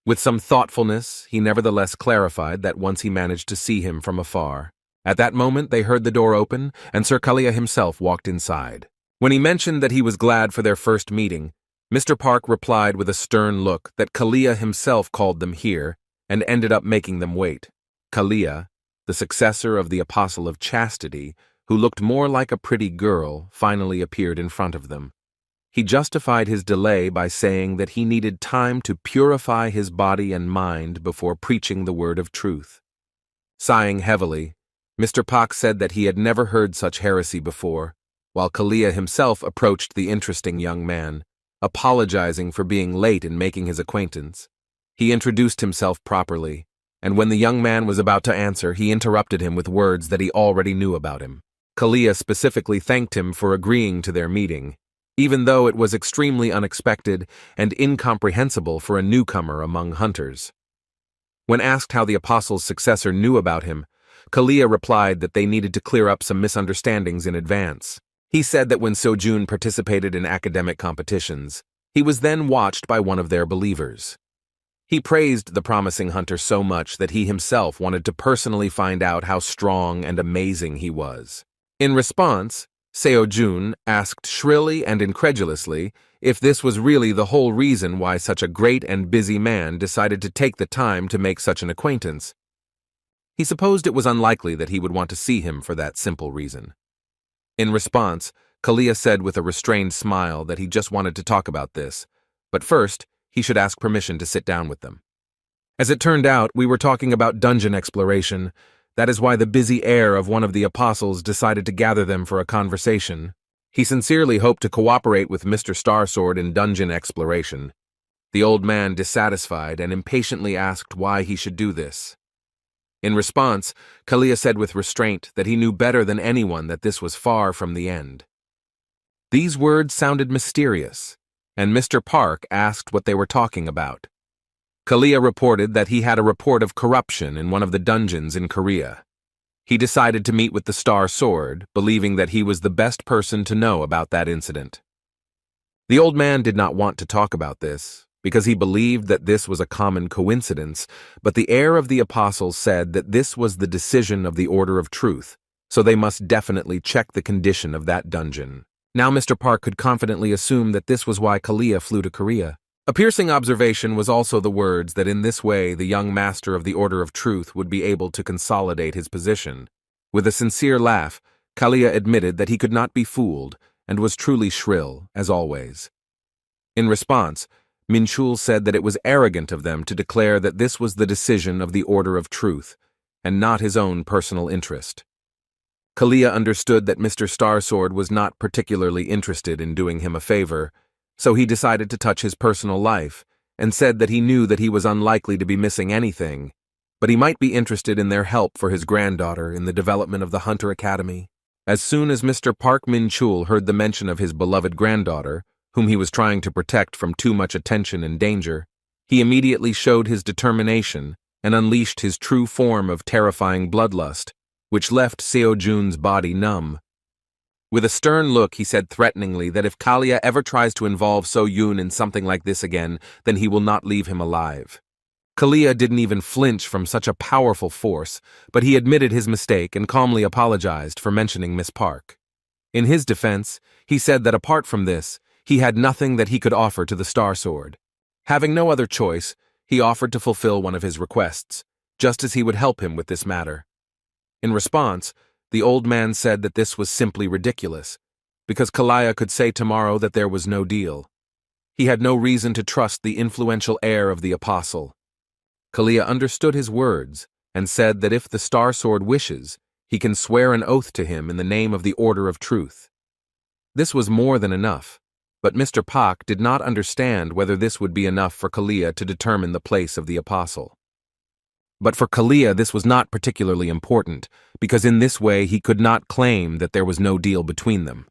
Speaker 1: With some thoughtfulness, he nevertheless clarified that once he managed to see him from afar. At that moment, they heard the door open, and Sir Kalia himself walked inside. When he mentioned that he was glad for their first meeting, Mr. Park replied with a stern look that Kalia himself called them here, and ended up making them wait. Kalia, the successor of the Apostle of Chastity, who looked more like a pretty girl, finally appeared in front of them. He justified his delay by saying that he needed time to purify his body and mind before preaching the word of truth. Sighing heavily, Mr. Pak said that he had never heard such heresy before, while Kalia himself approached the interesting young man, apologizing for being late in making his acquaintance. He introduced himself properly, and when the young man was about to answer, he interrupted him with words that he already knew about him. Kalia specifically thanked him for agreeing to their meeting, even though it was extremely unexpected and incomprehensible for a newcomer among hunters. When asked how the apostle's successor knew about him, Kalia replied that they needed to clear up some misunderstandings in advance. He said that when Sojun participated in academic competitions, he was then watched by one of their believers. He praised the promising hunter so much that he himself wanted to personally find out how strong and amazing he was. In response, Seo-jun asked shrilly and incredulously if this was really the whole reason why such a great and busy man decided to take the time to make such an acquaintance. He supposed it was unlikely that he would want to see him for that simple reason. In response, Kalia said with a restrained smile that he just wanted to talk about this, but first, he should ask permission to sit down with them. As it turned out, we were talking about dungeon exploration. That is why the busy heir of one of the apostles decided to gather them for a conversation. He sincerely hoped to cooperate with Mr. Starsword in dungeon exploration. The old man, dissatisfied and impatiently, asked why he should do this. In response, Kalia said with restraint that he knew better than anyone that this was far from the end. These words sounded mysterious, and Mr. Park asked what they were talking about. Kalia reported that he had a report of corruption in one of the dungeons in Korea. He decided to meet with the Star Sword, believing that he was the best person to know about that incident. The old man did not want to talk about this, because he believed that this was a common coincidence, but the heir of the apostles said that this was the decision of the Order of Truth, so they must definitely check the condition of that dungeon. Now Mr. Park could confidently assume that this was why Kalia flew to Korea. A piercing observation was also the words that in this way the young master of the Order of Truth would be able to consolidate his position. With a sincere laugh, Kalia admitted that he could not be fooled and was truly shrill, as always. In response, Minchul said that it was arrogant of them to declare that this was the decision of the Order of Truth, and not his own personal interest. Kalia understood that Mr. Starsword was not particularly interested in doing him a favor, so he decided to touch his personal life, and said that he knew that he was unlikely to be missing anything, but he might be interested in their help for his granddaughter in the development of the Hunter Academy. As soon as Mr. Park Min-chul heard the mention of his beloved granddaughter, whom he was trying to protect from too much attention and danger, he immediately showed his determination and unleashed his true form of terrifying bloodlust, which left Seo-jun's body numb. With a stern look, he said threateningly that if Kalia ever tries to involve So-yun in something like this again, then he will not leave him alive. Kalia didn't even flinch from such a powerful force, but he admitted his mistake and calmly apologized for mentioning Miss Park. In his defense, he said that apart from this, he had nothing that he could offer to the Star Sword. Having no other choice, he offered to fulfill one of his requests, just as he would help him with this matter. In response, the old man said that this was simply ridiculous, because Kalia could say tomorrow that there was no deal. He had no reason to trust the influential heir of the apostle. Kalia understood his words and said that if the Star Sword wishes, he can swear an oath to him in the name of the Order of Truth. This was more than enough, but Mr. Pak did not understand whether this would be enough for Kalia to determine the place of the apostle. But for Kalia this was not particularly important, because in this way he could not claim that there was no deal between them.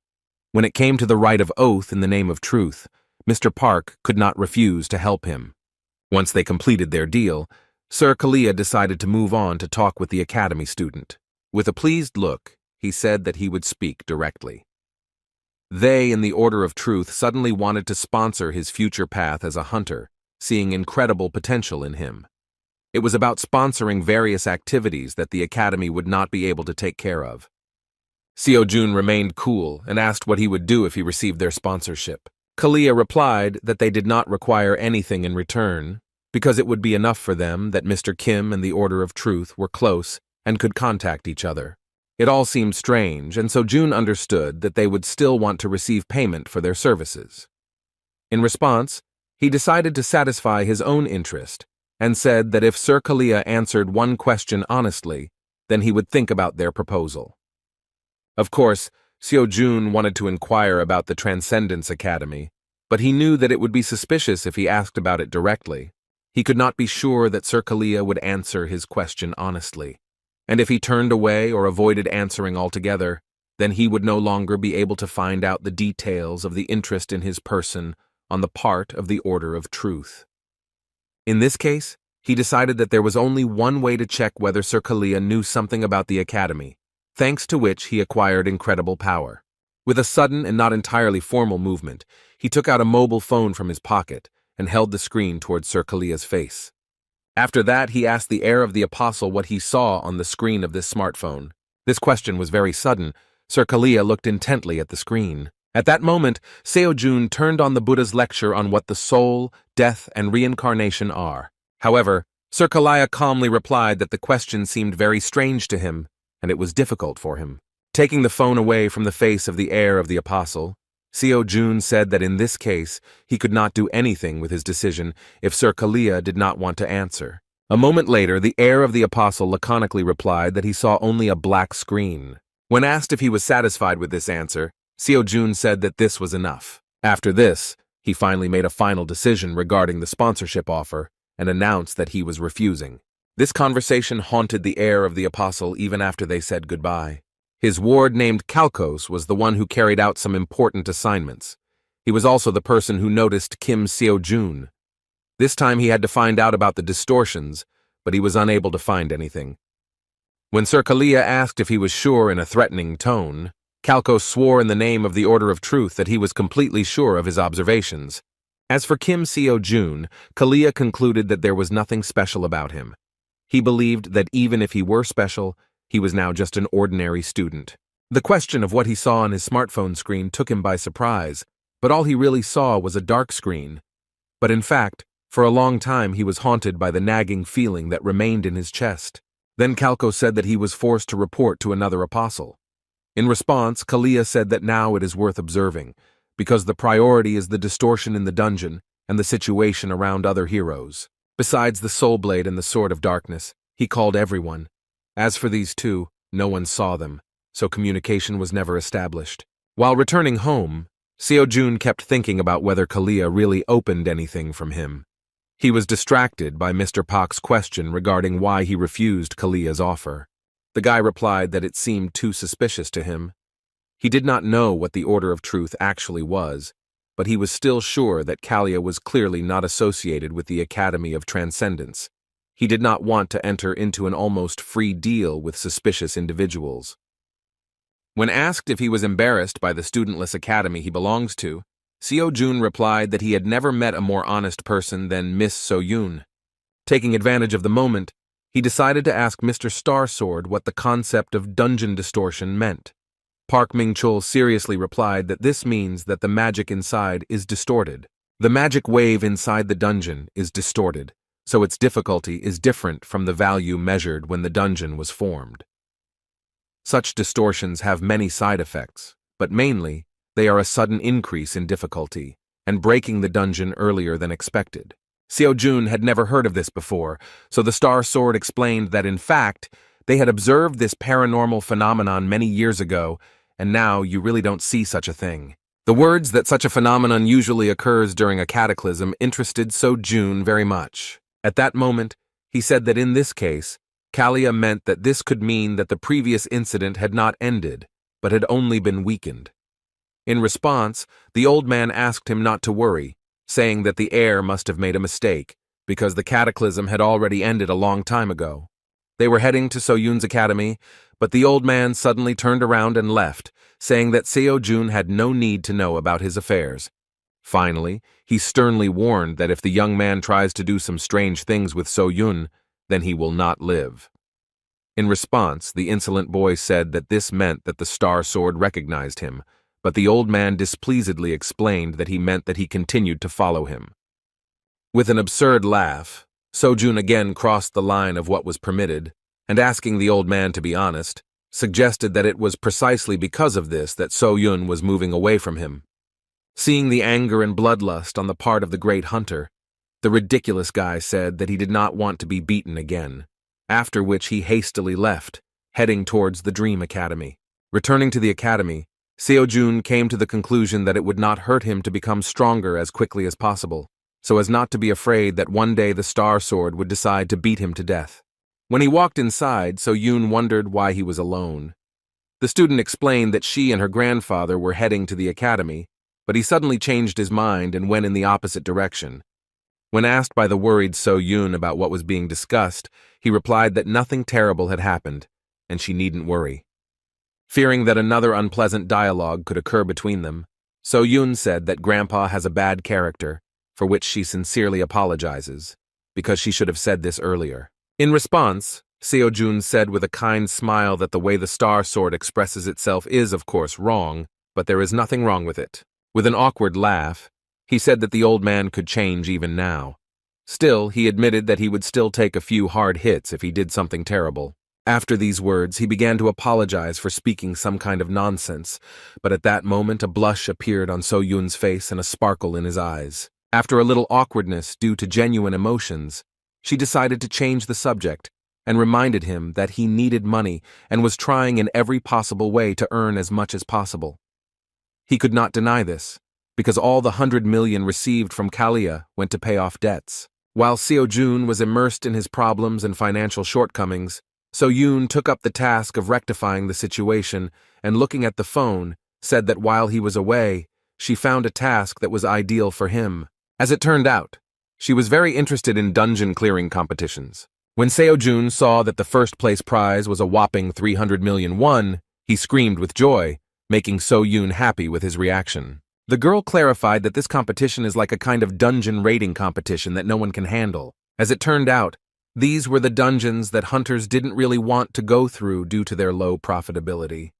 Speaker 1: When it came to the right of oath in the name of truth, Mr. Park could not refuse to help him. Once they completed their deal, Sir Kalia decided to move on to talk with the academy student. With a pleased look, he said that he would speak directly. They in the Order of Truth suddenly wanted to sponsor his future path as a hunter, seeing incredible potential in him. It was about sponsoring various activities that the academy would not be able to take care of. Seo-jun remained cool and asked what he would do if he received their sponsorship. Kalia replied that they did not require anything in return, because it would be enough for them that Mr. Kim and the Order of Truth were close and could contact each other. It all seemed strange, and so Jun understood that they would still want to receive payment for their services. In response, he decided to satisfy his own interest and said that if Sir Kalia answered one question honestly, then he would think about their proposal. Of course, Seo-jun wanted to inquire about the Transcendence Academy, but he knew that it would be suspicious if he asked about it directly. He could not be sure that Sir Kalia would answer his question honestly, and if he turned away or avoided answering altogether, then he would no longer be able to find out the details of the interest in his person on the part of the Order of Truth. In this case, he decided that there was only one way to check whether Sir Kalia knew something about the Academy, thanks to which he acquired incredible power. With a sudden and not entirely formal movement, he took out a mobile phone from his pocket and held the screen towards Sir Kalia's face. After that, he asked the heir of the Apostle what he saw on the screen of this smartphone. This question was very sudden. Sir Kalia looked intently at the screen. At that moment, Seo-jun turned on the Buddha's lecture on what the soul, death, and reincarnation are. However, Sir Kalia calmly replied that the question seemed very strange to him, and it was difficult for him. Taking the phone away from the face of the heir of the Apostle, Seo-jun said that in this case, he could not do anything with his decision if Sir Kalia did not want to answer. A moment later, the heir of the Apostle laconically replied that he saw only a black screen. When asked if he was satisfied with this answer, Seo-jun said that this was enough. After this, he finally made a final decision regarding the sponsorship offer and announced that he was refusing. This conversation haunted the heir of the Apostle even after they said goodbye. His ward named Kalkos was the one who carried out some important assignments. He was also the person who noticed Kim Seo-jun. This time he had to find out about the distortions, but he was unable to find anything. When Sir Kalia asked if he was sure in a threatening tone, Kalkos swore in the name of the Order of Truth that he was completely sure of his observations. As for Kim Seo-jun, Kalia concluded that there was nothing special about him. He believed that even if he were special, he was now just an ordinary student. The question of what he saw on his smartphone screen took him by surprise, but all he really saw was a dark screen. But in fact, for a long time he was haunted by the nagging feeling that remained in his chest. Then Kalkos said that he was forced to report to another apostle. In response, Kalia said that now it is worth observing, because the priority is the distortion in the dungeon and the situation around other heroes. Besides the Soul Blade and the Sword of Darkness, he called everyone. As for these two, no one saw them, so communication was never established. While returning home, Seo-jun kept thinking about whether Kalia really opened anything from him. He was distracted by Mr. Pak's question regarding why he refused Kalia's offer. The guy replied that it seemed too suspicious to him. He did not know what the Order of Truth actually was, but he was still sure that Kalia was clearly not associated with the Academy of Transcendence. He did not want to enter into an almost free deal with suspicious individuals. When asked if he was embarrassed by the studentless academy he belongs to, Seo-jun replied that he had never met a more honest person than Miss So-yoon. Taking advantage of the moment, he decided to ask Mr. Starsword what the concept of dungeon distortion meant. Park Ming-chul seriously replied that this means that the magic inside is distorted. The magic wave inside the dungeon is distorted, so its difficulty is different from the value measured when the dungeon was formed. Such distortions have many side effects, but mainly, they are a sudden increase in difficulty and breaking the dungeon earlier than expected. Seo-jun had never heard of this before, so the Star Sword explained that in fact, they had observed this paranormal phenomenon many years ago, and now you really don't see such a thing. The words that such a phenomenon usually occurs during a cataclysm interested Seo-jun very much. At that moment, he said that in this case, Kalia meant that this could mean that the previous incident had not ended, but had only been weakened. In response, the old man asked him not to worry, saying that the heir must have made a mistake, because the cataclysm had already ended a long time ago. They were heading to So-yoon's academy, but the old man suddenly turned around and left, saying that Seo-jun had no need to know about his affairs. Finally, he sternly warned that if the young man tries to do some strange things with So-yoon, then he will not live. In response, the insolent boy said that this meant that the Star Sword recognized him, but the old man displeasedly explained that he meant that he continued to follow him. With an absurd laugh, So-jun again crossed the line of what was permitted, and asking the old man to be honest, suggested that it was precisely because of this that So-yoon was moving away from him. Seeing the anger and bloodlust on the part of the great hunter, the ridiculous guy said that he did not want to be beaten again, after which he hastily left, heading towards the Dream Academy. Returning to the academy, Seo-jun came to the conclusion that it would not hurt him to become stronger as quickly as possible, so as not to be afraid that one day the Star Sword would decide to beat him to death. When he walked inside, Seo-jun wondered why he was alone. The student explained that she and her grandfather were heading to the academy, but he suddenly changed his mind and went in the opposite direction. When asked by the worried Seo-jun about what was being discussed, he replied that nothing terrible had happened, and she needn't worry. Fearing that another unpleasant dialogue could occur between them, Seo-jun said that Grandpa has a bad character, for which she sincerely apologizes, because she should have said this earlier. In response, Seo-jun said with a kind smile that the way the Star Sword expresses itself is, of course, wrong, but there is nothing wrong with it. With an awkward laugh, he said that the old man could change even now. Still, he admitted that he would still take a few hard hits if he did something terrible. After these words, he began to apologize for speaking some kind of nonsense, but at that moment a blush appeared on Seo-jun's face and a sparkle in his eyes. After a little awkwardness due to genuine emotions, she decided to change the subject and reminded him that he needed money and was trying in every possible way to earn as much as possible. He could not deny this, because all the 100 million received from Kalia went to pay off debts. While Seo-jun was immersed in his problems and financial shortcomings, Seo-jun took up the task of rectifying the situation and, looking at the phone, said that while he was away, she found a task that was ideal for him. As it turned out, she was very interested in dungeon clearing competitions. When Seo-jun saw that the first-place prize was a whopping 300 million won, he screamed with joy, making Seo-jun happy with his reaction. The girl clarified that this competition is like a kind of dungeon raiding competition that no one can handle. As it turned out, these were the dungeons that hunters didn't really want to go through due to their low profitability.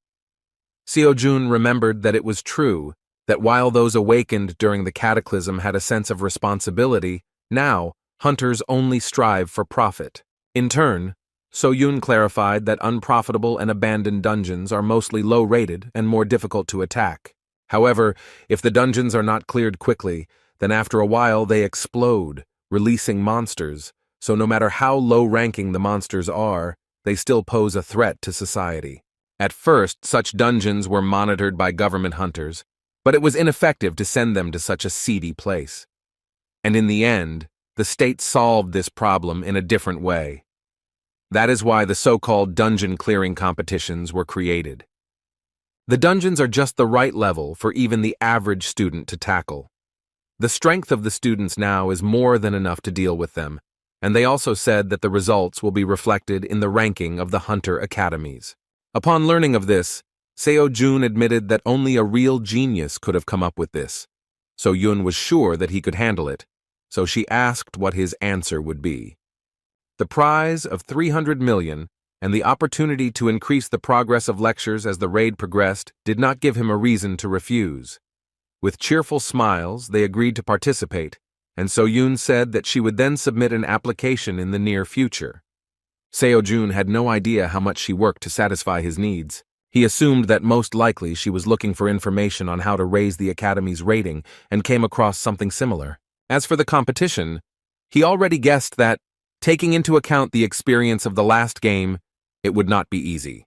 Speaker 1: Seo-jun remembered that it was true that while those awakened during the cataclysm had a sense of responsibility, now hunters only strive for profit. In turn, Seo-jun clarified that unprofitable and abandoned dungeons are mostly low-rated and more difficult to attack. However, if the dungeons are not cleared quickly, then after a while they explode, releasing monsters, so no matter how low-ranking the monsters are, they still pose a threat to society. At first, such dungeons were monitored by government hunters, but it was ineffective to send them to such a seedy place. And in the end, the state solved this problem in a different way. That is why the so-called dungeon clearing competitions were created. The dungeons are just the right level for even the average student to tackle. The strength of the students now is more than enough to deal with them, and they also said that the results will be reflected in the ranking of the hunter academies. Upon learning of this, Seo-jun admitted that only a real genius could have come up with this. Seo-jun was sure that he could handle it, so she asked what his answer would be. The prize of 300 million and the opportunity to increase the progress of lectures as the raid progressed did not give him a reason to refuse. With cheerful smiles, they agreed to participate, and Seo-jun said that she would then submit an application in the near future. Seo-jun had no idea how much she worked to satisfy his needs. He assumed that most likely she was looking for information on how to raise the academy's rating and came across something similar. As for the competition, he already guessed that, taking into account the experience of the last game, it would not be easy.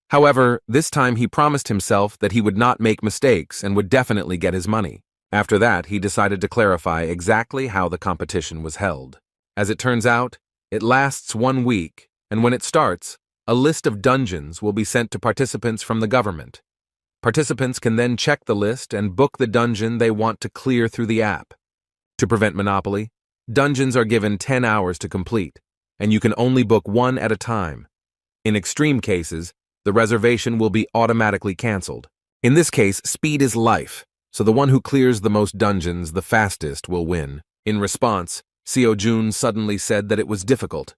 Speaker 1: However, this time he promised himself that he would not make mistakes and would definitely get his money. After that, he decided to clarify exactly how the competition was held. As it turns out, it lasts 1 week, and when it starts, a list of dungeons will be sent to participants from the government. Participants can then check the list and book the dungeon they want to clear through the app. To prevent monopoly, dungeons are given 10 hours to complete, and you can only book one at a time. In extreme cases, the reservation will be automatically canceled. In this case, speed is life, so the one who clears the most dungeons the fastest will win. In response, Seo-jun suddenly said that it was difficult.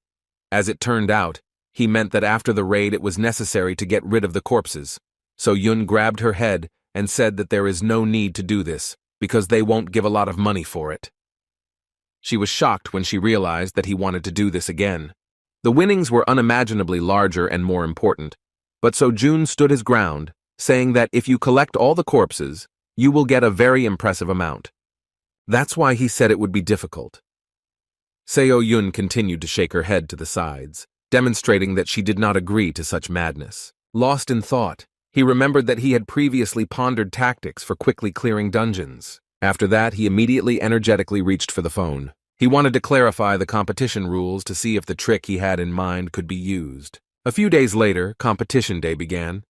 Speaker 1: As it turned out, he meant that after the raid it was necessary to get rid of the corpses. Seo-jun grabbed her head and said that there is no need to do this, because they won't give a lot of money for it. She was shocked when she realized that he wanted to do this again. The winnings were unimaginably larger and more important, but Seo-jun stood his ground, saying that if you collect all the corpses, you will get a very impressive amount. That's why he said it would be difficult. Seo-jun continued to shake her head to the sides, demonstrating that she did not agree to such madness. Lost in thought, he remembered that he had previously pondered tactics for quickly clearing dungeons. After that, he immediately energetically reached for the phone. He wanted to clarify the competition rules to see if the trick he had in mind could be used. A few days later, competition day began.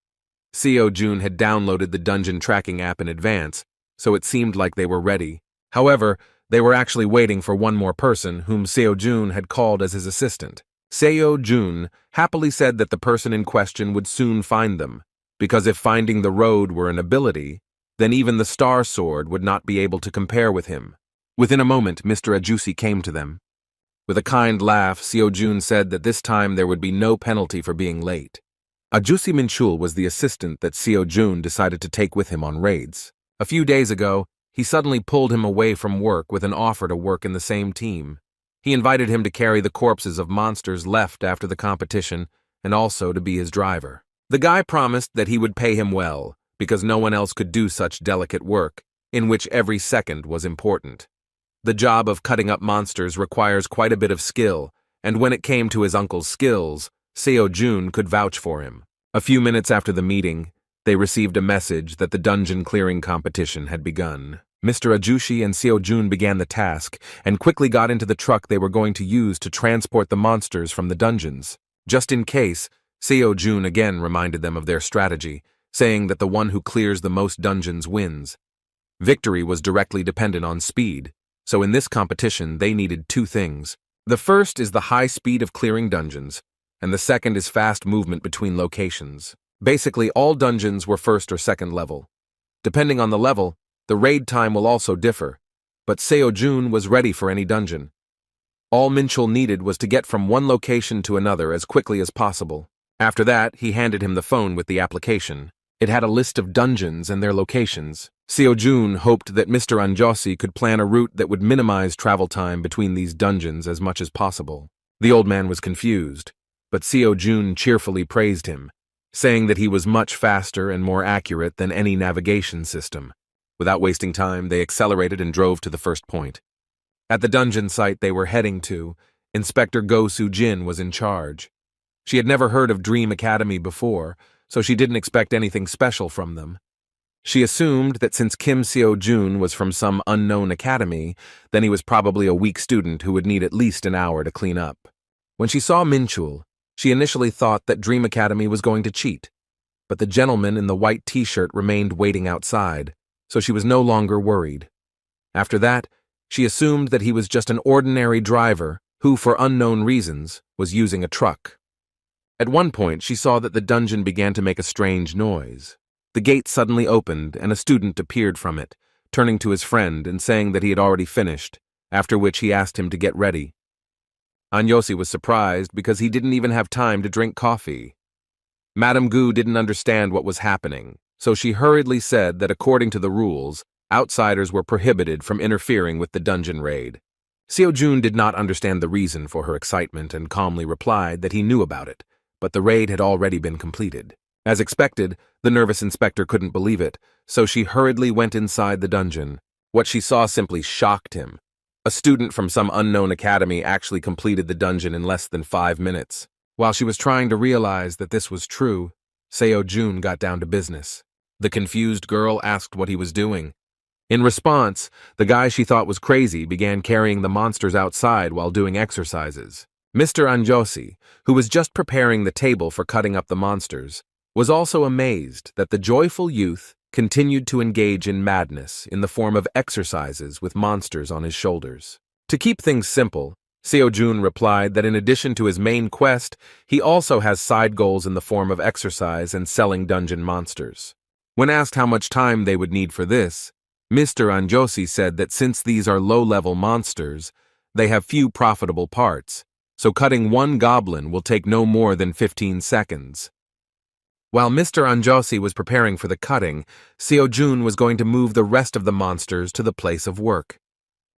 Speaker 1: Seo Jun had downloaded the dungeon tracking app in advance, so it seemed like they were ready. However, they were actually waiting for one more person, whom Seo Jun had called as his assistant. Seo Jun happily said that the person in question would soon find them, because if finding the road were an ability, then even the Star Sword would not be able to compare with him. Within a moment, Mr. Ajusi came to them. With a kind laugh, Seo Jun said that this time there would be no penalty for being late. Ajusi Minchul was the assistant that Seo Jun decided to take with him on raids. A few days ago, he suddenly pulled him away from work with an offer to work in the same team. He invited him to carry the corpses of monsters left after the competition and also to be his driver. The guy promised that he would pay him well, because no one else could do such delicate work, in which every second was important. The job of cutting up monsters requires quite a bit of skill, and when it came to his uncle's skills, Seo Jun could vouch for him. A few minutes after the meeting, they received a message that the dungeon clearing competition had begun. Mr. Ajushi and Seo Jun began the task and quickly got into the truck they were going to use to transport the monsters from the dungeons. Just in case, Seo Jun again reminded them of their strategy, saying that the one who clears the most dungeons wins. Victory was directly dependent on speed, so in this competition they needed two things. The first is the high speed of clearing dungeons, and the second is fast movement between locations. Basically, all dungeons were first or second level. Depending on the level, the raid time will also differ, but Seo Jun was ready for any dungeon. All Minchul needed was to get from one location to another as quickly as possible. After that, he handed him the phone with the application. It had a list of dungeons and their locations. Seo Jun hoped that Mr. Anjosi could plan a route that would minimize travel time between these dungeons as much as possible. The old man was confused, but Seo Jun cheerfully praised him, saying that he was much faster and more accurate than any navigation system. Without wasting time, they accelerated and drove to the first point. At the dungeon site they were heading to, Inspector Go Soo-jin was in charge. She had never heard of Dream Academy before, so she didn't expect anything special from them. She assumed that since Kim Seo Jun was from some unknown academy, then he was probably a weak student who would need at least an hour to clean up. When she saw Minchul, she initially thought that Dream Academy was going to cheat, but the gentleman in the white t-shirt remained waiting outside, so she was no longer worried. After that, she assumed that he was just an ordinary driver who, for unknown reasons, was using a truck. At one point, she saw that the dungeon began to make a strange noise. The gate suddenly opened and a student appeared from it, turning to his friend and saying that he had already finished, after which he asked him to get ready. Anjosi was surprised because he didn't even have time to drink coffee. Madame Gu didn't understand what was happening, so she hurriedly said that according to the rules, outsiders were prohibited from interfering with the dungeon raid. Seo Jun did not understand the reason for her excitement and calmly replied that he knew about it, but the raid had already been completed. As expected, the nervous inspector couldn't believe it, so she hurriedly went inside the dungeon. What she saw simply shocked him. A student from some unknown academy actually completed the dungeon in less than 5 minutes. While she was trying to realize that this was true, Seo Jun got down to business. The confused girl asked what he was doing. In response, the guy she thought was crazy began carrying the monsters outside while doing exercises. Mr. Anjosi, who was just preparing the table for cutting up the monsters, was also amazed that the joyful youth continued to engage in madness in the form of exercises with monsters on his shoulders. To keep things simple, Seo Jun replied that in addition to his main quest, he also has side goals in the form of exercise and selling dungeon monsters. When asked how much time they would need for this, Mr. Anjosi said that since these are low-level monsters, they have few profitable parts, so cutting one goblin will take no more than 15 seconds. While Mr. Anjosi was preparing for the cutting, Seo Jun was going to move the rest of the monsters to the place of work.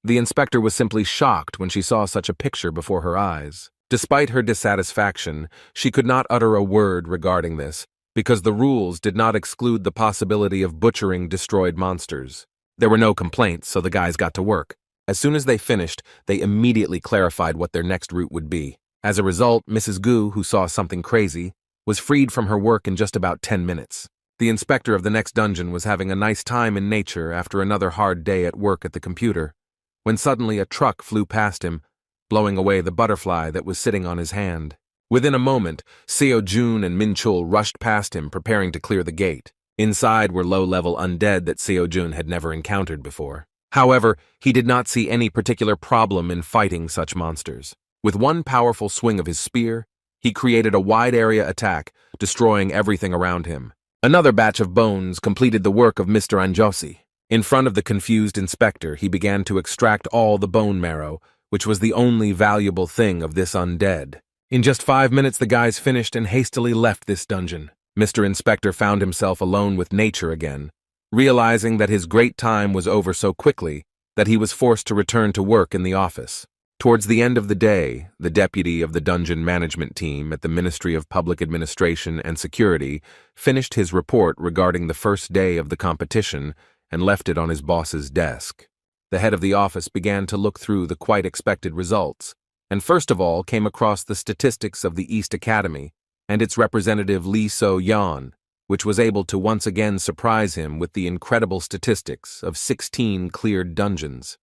Speaker 1: The inspector was simply shocked when she saw such a picture before her eyes. Despite her dissatisfaction, she could not utter a word regarding this, because the rules did not exclude the possibility of butchering destroyed monsters. There were no complaints, so the guys got to work. As soon as they finished, they immediately clarified what their next route would be. As a result, Mrs. Gu, who saw something crazy, was freed from her work in just about 10 minutes. The inspector of the next dungeon was having a nice time in nature after another hard day at work at the computer, when suddenly a truck flew past him, blowing away the butterfly that was sitting on his hand. Within a moment, Seo Jun and Min Chul rushed past him, preparing to clear the gate. Inside were low-level undead that Seo Jun had never encountered before. However, he did not see any particular problem in fighting such monsters. With one powerful swing of his spear, he created a wide-area attack, destroying everything around him. Another batch of bones completed the work of Mr. Anjosi. In front of the confused inspector, he began to extract all the bone marrow, which was the only valuable thing of this undead. In just 5 minutes, the guys finished and hastily left this dungeon. Mr. Inspector found himself alone with nature again, realizing that his great time was over so quickly that he was forced to return to work in the office. Towards the end of the day, the deputy of the dungeon management team at the Ministry of Public Administration and Security finished his report regarding the first day of the competition and left it on his boss's desk. The head of the office began to look through the quite expected results, and first of all came across the statistics of the East Academy and its representative Lee So-yeon, which was able to once again surprise him with the incredible statistics of 16 cleared dungeons.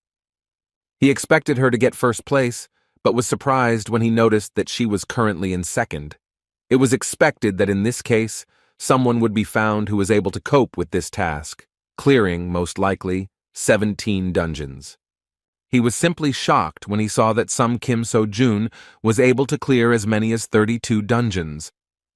Speaker 1: He expected her to get first place, but was surprised when he noticed that she was currently in second. It was expected that in this case, someone would be found who was able to cope with this task, clearing, most likely, 17 dungeons. He was simply shocked when he saw that some Kim So-jun was able to clear as many as 32 dungeons.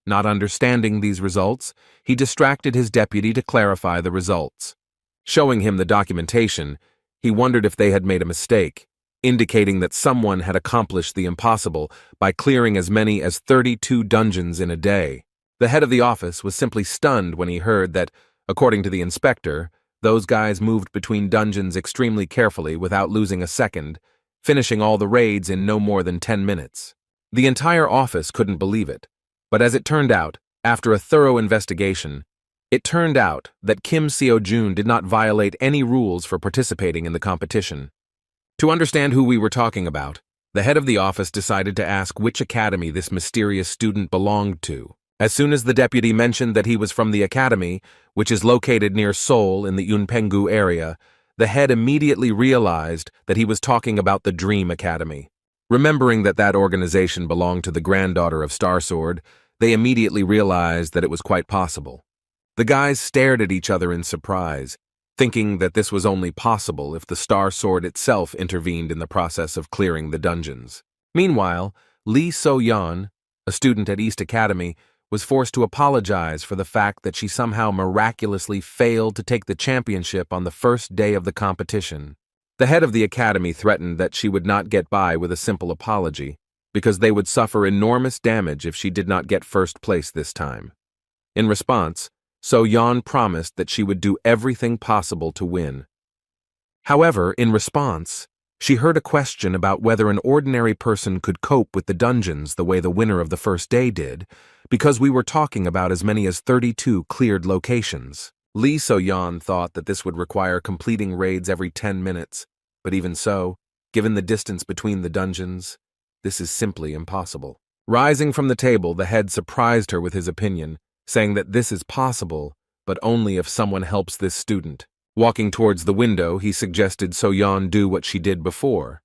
Speaker 1: Not understanding these results, he distracted his deputy to clarify the results. Showing him the documentation, he wondered if they had made a mistake, indicating that someone had accomplished the impossible by clearing as many as 32 dungeons in a day. The head of the office was simply stunned when he heard that, according to the inspector, those guys moved between dungeons extremely carefully without losing a second, finishing all the raids in no more than 10 minutes. The entire office couldn't believe it, but as it turned out, after a thorough investigation, it turned out that Kim Seo-jun did not violate any rules for participating in the competition. To understand who we were talking about, the head of the office decided to ask which academy this mysterious student belonged to. As soon as the deputy mentioned that he was from the academy, which is located near Seoul in the Yunpenggu area, the head immediately realized that he was talking about the Dream Academy. Remembering that that organization belonged to the granddaughter of Starsword, they immediately realized that it was quite possible. The guys stared at each other in surprise, thinking that this was only possible if the Star Sword itself intervened in the process of clearing the dungeons. Meanwhile, Lee So-yeon, a student at East Academy, was forced to apologize for the fact that she somehow miraculously failed to take the championship on the first day of the competition. The head of the academy threatened that she would not get by with a simple apology, because they would suffer enormous damage if she did not get first place this time. In response, So-yeon promised that she would do everything possible to win. However, in response, she heard a question about whether an ordinary person could cope with the dungeons the way the winner of the first day did, because we were talking about as many as 32 cleared locations. Lee So-yeon thought that this would require completing raids every 10 minutes, but even so, given the distance between the dungeons, this is simply impossible. Rising from the table, the head surprised her with his opinion, saying that this is possible, but only if someone helps this student. Walking towards the window, he suggested So-yeon do what she did before.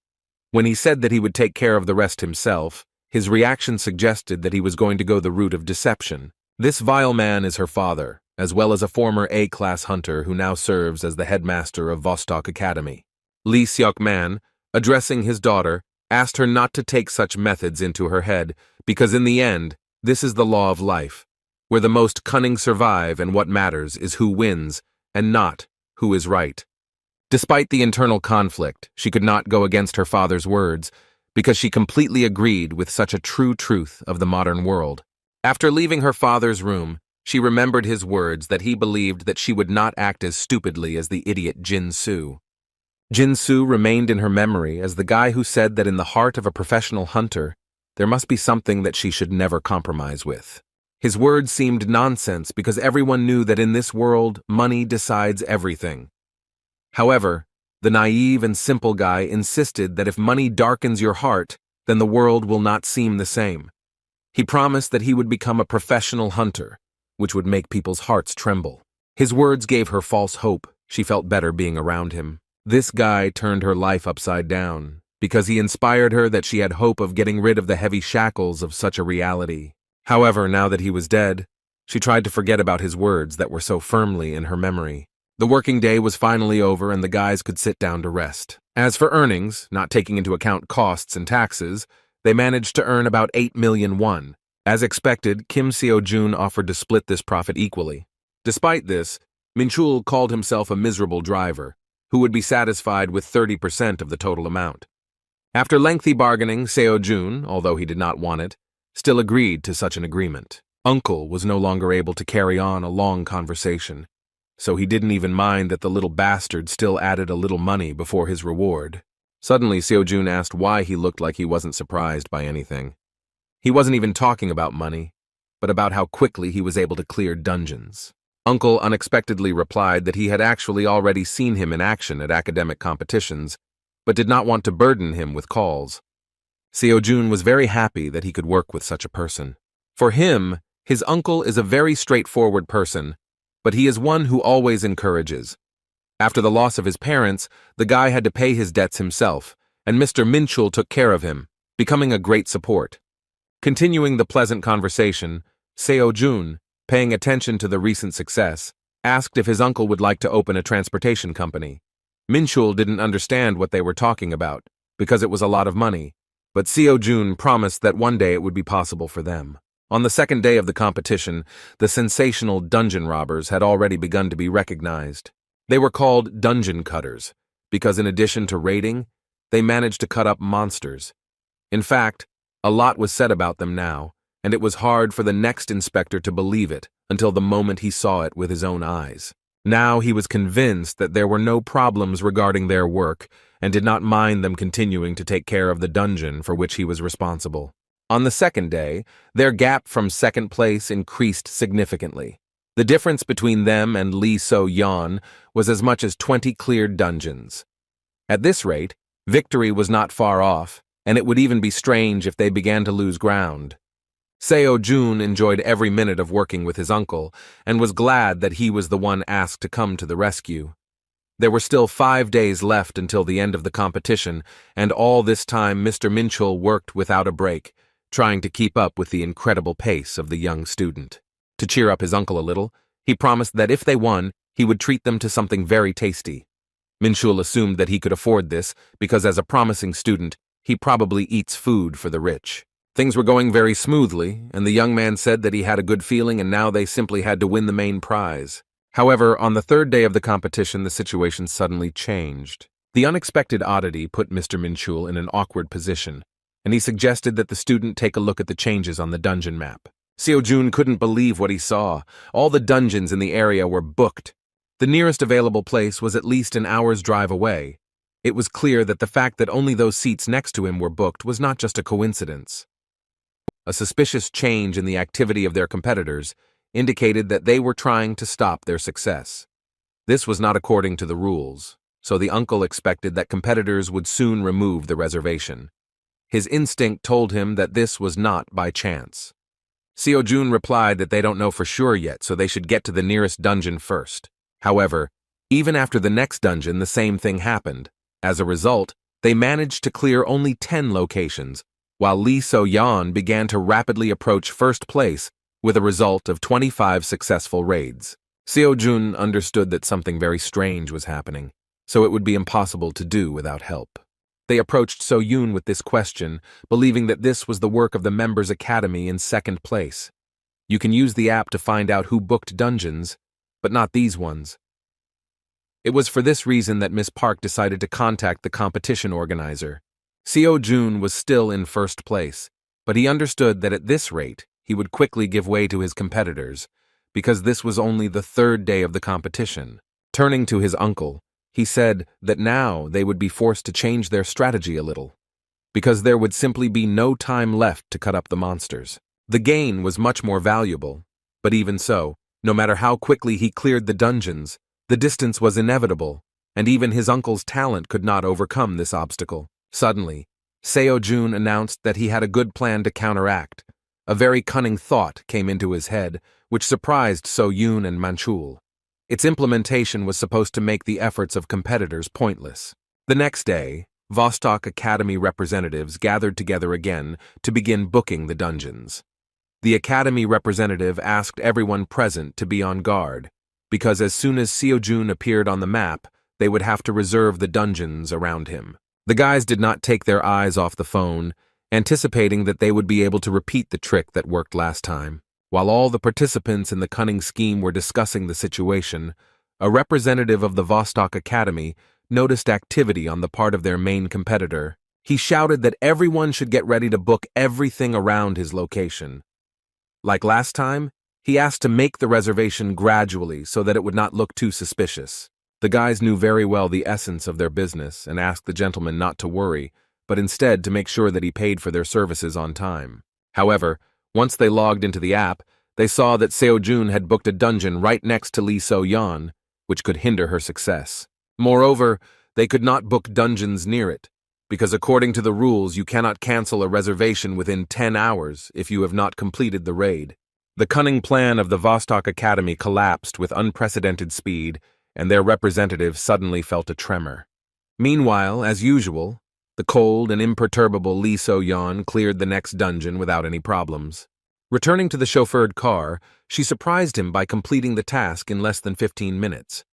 Speaker 1: When he said that he would take care of the rest himself, his reaction suggested that he was going to go the route of deception. This vile man is her father, as well as a former A-class hunter who now serves as the headmaster of Vostok Academy. Lee Seok-man, addressing his daughter, asked her not to take such methods into her head, because in the end, this is the law of life, where the most cunning survive and what matters is who wins, and not who is right. Despite the internal conflict, she could not go against her father's words, because she completely agreed with such a true truth of the modern world. After leaving her father's room, she remembered his words that he believed that she would not act as stupidly as the idiot Jin-soo. Jin-soo remained in her memory as the guy who said that in the heart of a professional hunter, there must be something that she should never compromise with. His words seemed nonsense because everyone knew that in this world, money decides everything. However, the naive and simple guy insisted that if money darkens your heart, then the world will not seem the same. He promised that he would become a professional hunter, which would make people's hearts tremble. His words gave her false hope. She felt better being around him. This guy turned her life upside down, because he inspired her that she had hope of getting rid of the heavy shackles of such a reality. However, now that he was dead, she tried to forget about his words that were so firmly in her memory. The working day was finally over and the guys could sit down to rest. As for earnings, not taking into account costs and taxes, they managed to earn about 8 million won. As expected, Kim Seo-jun offered to split this profit equally. Despite this, Min-chul called himself a miserable driver, who would be satisfied with 30% of the total amount. After lengthy bargaining, Seo-jun, although he did not want it, still agreed to such an agreement. Uncle was no longer able to carry on a long conversation, so he didn't even mind that the little bastard still added a little money before his reward. Suddenly, Seo-jun asked why he looked like he wasn't surprised by anything. He wasn't even talking about money, but about how quickly he was able to clear dungeons. Uncle unexpectedly replied that he had actually already seen him in action at academic competitions, but did not want to burden him with calls. Seo-jun was very happy that he could work with such a person. For him, his uncle is a very straightforward person, but he is one who always encourages. After the loss of his parents, the guy had to pay his debts himself, and Mr. Min-chul took care of him, becoming a great support. Continuing the pleasant conversation, Seo-jun, paying attention to the recent success, asked if his uncle would like to open a transportation company. Min-chul didn't understand what they were talking about, because it was a lot of money, but Seo-jun promised that one day it would be possible for them. On the second day of the competition, the sensational dungeon robbers had already begun to be recognized. They were called dungeon cutters, because in addition to raiding, they managed to cut up monsters. In fact, a lot was said about them now, and it was hard for the next inspector to believe it until the moment he saw it with his own eyes. Now he was convinced that there were no problems regarding their work and did not mind them continuing to take care of the dungeon for which he was responsible. On the second day, their gap from second place increased significantly. The difference between them and Lee So-yeon was as much as 20 cleared dungeons. At this rate, victory was not far off, and it would even be strange if they began to lose ground. Seo-jun enjoyed every minute of working with his uncle and was glad that he was the one asked to come to the rescue. There were still 5 days left until the end of the competition, and all this time Mr. Min-chul worked without a break, trying to keep up with the incredible pace of the young student. To cheer up his uncle a little, he promised that if they won, he would treat them to something very tasty. Min-chul assumed that he could afford this because as a promising student, he probably eats food for the rich. Things were going very smoothly, and the young man said that he had a good feeling and now they simply had to win the main prize. However, on the third day of the competition, the situation suddenly changed. The unexpected oddity put Mr. Min-chul in an awkward position, and he suggested that the student take a look at the changes on the dungeon map. Seo-jun couldn't believe what he saw. All the dungeons in the area were booked. The nearest available place was at least an hour's drive away. It was clear that the fact that only those seats next to him were booked was not just a coincidence. A suspicious change in the activity of their competitors indicated that they were trying to stop their success. This was not according to the rules, so the uncle expected that competitors would soon remove the reservation. His instinct told him that this was not by chance. Seo-jun replied that they don't know for sure yet, so they should get to the nearest dungeon first. However, even after the next dungeon, the same thing happened. As a result, they managed to clear only 10 locations, while Lee So-yeon began to rapidly approach first place with a result of 25 successful raids. Seo-jun understood that something very strange was happening, so it would be impossible to do without help. They approached So-yoon with this question, believing that this was the work of the Members Academy in second place. You can use the app to find out who booked dungeons, but not these ones. It was for this reason that Miss Park decided to contact the competition organizer. Seo-jun was still in first place, but he understood that at this rate, he would quickly give way to his competitors, because this was only the third day of the competition. Turning to his uncle, he said that now they would be forced to change their strategy a little, because there would simply be no time left to cut up the monsters. The gain was much more valuable, but even so, no matter how quickly he cleared the dungeons, the distance was inevitable, and even his uncle's talent could not overcome this obstacle. Suddenly, Seo-jun announced that he had a good plan to counteract. A very cunning thought came into his head, which surprised So-yoon and Manchul. Its implementation was supposed to make the efforts of competitors pointless. The next day, Vostok Academy representatives gathered together again to begin booking the dungeons. The Academy representative asked everyone present to be on guard, because as soon as Seo-jun appeared on the map, they would have to reserve the dungeons around him. The guys did not take their eyes off the phone, anticipating that they would be able to repeat the trick that worked last time. While all the participants in the cunning scheme were discussing the situation, a representative of the Vostok Academy noticed activity on the part of their main competitor. He shouted that everyone should get ready to book everything around his location. Like last time, he asked to make the reservation gradually so that it would not look too suspicious. The guys knew very well the essence of their business and asked the gentleman not to worry, but instead to make sure that he paid for their services on time. However, once they logged into the app, they saw that Seo-jun had booked a dungeon right next to Lee So-yeon, which could hinder her success. Moreover, they could not book dungeons near it, because according to the rules you cannot cancel a reservation within 10 hours if you have not completed the raid. The cunning plan of the Vostok Academy collapsed with unprecedented speed, and their representative suddenly felt a tremor. Meanwhile, as usual, the cold and imperturbable Lee So-yeon cleared the next dungeon without any problems. Returning to the chauffeured car, she surprised him by completing the task in less than 15 minutes.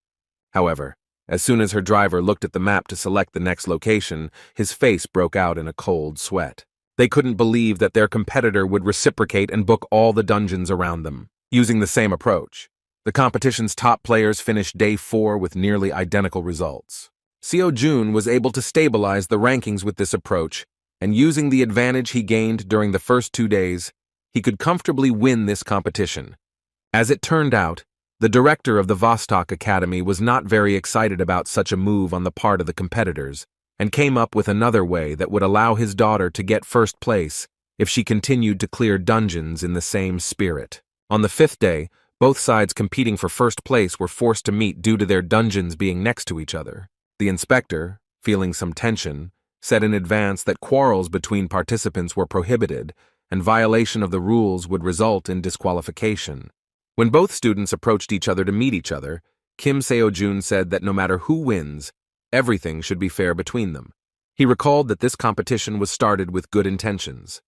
Speaker 1: However, as soon as her driver looked at the map to select the next location, his face broke out in a cold sweat. They couldn't believe that their competitor would reciprocate and book all the dungeons around them, using the same approach. The competition's top players finished day 4 with nearly identical results. Seo-jun was able to stabilize the rankings with this approach, and using the advantage he gained during the first 2 days, he could comfortably win this competition. As it turned out, the director of the Vostok Academy was not very excited about such a move on the part of the competitors, and came up with another way that would allow his daughter to get first place if she continued to clear dungeons in the same spirit. On the 5th day, both sides competing for first place were forced to meet due to their dungeons being next to each other. The inspector, feeling some tension, said in advance that quarrels between participants were prohibited, and violation of the rules would result in disqualification. When both students approached each other to meet each other, Kim Seo-jun said that no matter who wins, everything should be fair between them. He recalled that this competition was started with good intentions.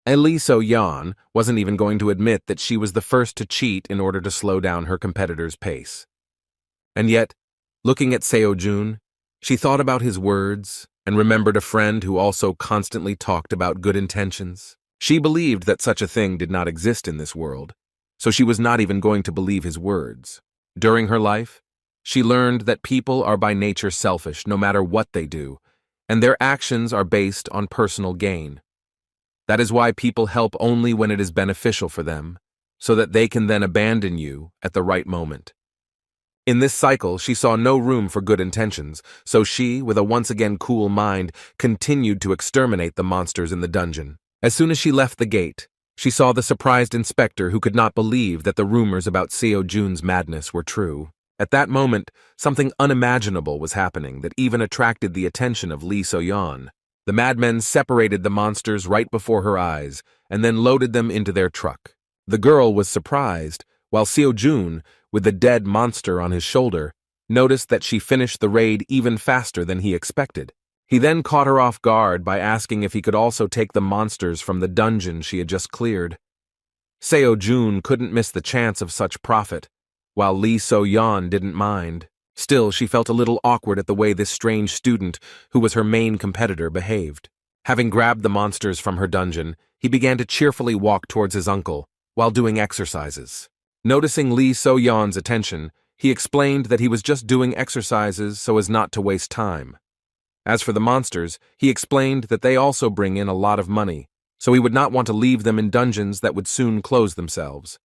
Speaker 1: Lee So-yeon wasn't even going to admit that she was the first to cheat in order to slow down her competitor's pace. And yet, looking at Seo-jun, she thought about his words and remembered a friend who also constantly talked about good intentions. She believed that such a thing did not exist in this world, so she was not even going to believe his words. During her life, she learned that people are by nature selfish no matter what they do, and their actions are based on personal gain. That is why people help only when it is beneficial for them, so that they can then abandon you at the right moment. In this cycle, she saw no room for good intentions, so she, with a once again cool mind, continued to exterminate the monsters in the dungeon. As soon as she left the gate, she saw the surprised inspector who could not believe that the rumors about Seo-jun's madness were true. At that moment, something unimaginable was happening that even attracted the attention of Lee So-yeon. The madmen separated the monsters right before her eyes and then loaded them into their truck. The girl was surprised, while Seo-jun, with the dead monster on his shoulder, noticed that she finished the raid even faster than he expected. He then caught her off guard by asking if he could also take the monsters from the dungeon she had just cleared. Seo-jun couldn't miss the chance of such profit, while Lee So-yeon didn't mind. Still, she felt a little awkward at the way this strange student, who was her main competitor, behaved. Having grabbed the monsters from her dungeon, he began to cheerfully walk towards his uncle, while doing exercises. Noticing Lee So-yeon's attention, he explained that he was just doing exercises so as not to waste time. As for the monsters, he explained that they also bring in a lot of money, so he would not want to leave them in dungeons that would soon close themselves.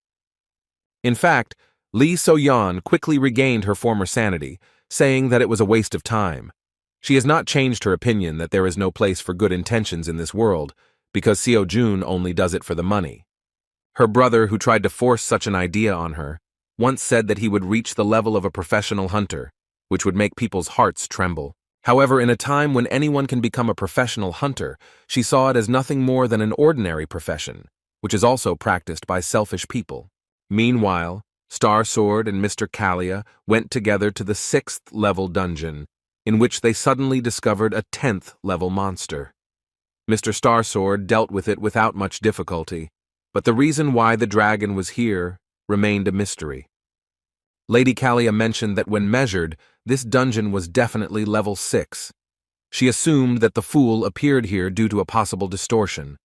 Speaker 1: In fact, Lee So-yeon quickly regained her former sanity, saying that it was a waste of time. She has not changed her opinion that there is no place for good intentions in this world, because Seo-jun only does it for the money. Her brother, who tried to force such an idea on her, once said that he would reach the level of a professional hunter, which would make people's hearts tremble. However, in a time when anyone can become a professional hunter, she saw it as nothing more than an ordinary profession, which is also practiced by selfish people. Meanwhile, Star Sword and Mr. Kalia went together to the 6th level dungeon, in which they suddenly discovered a 10th level monster. Mr. Star Sword dealt with it without much difficulty, but the reason why the dragon was here remained a mystery. Lady Kalia mentioned that when measured, this dungeon was definitely level 6. She assumed that the fool appeared here due to a possible distortion.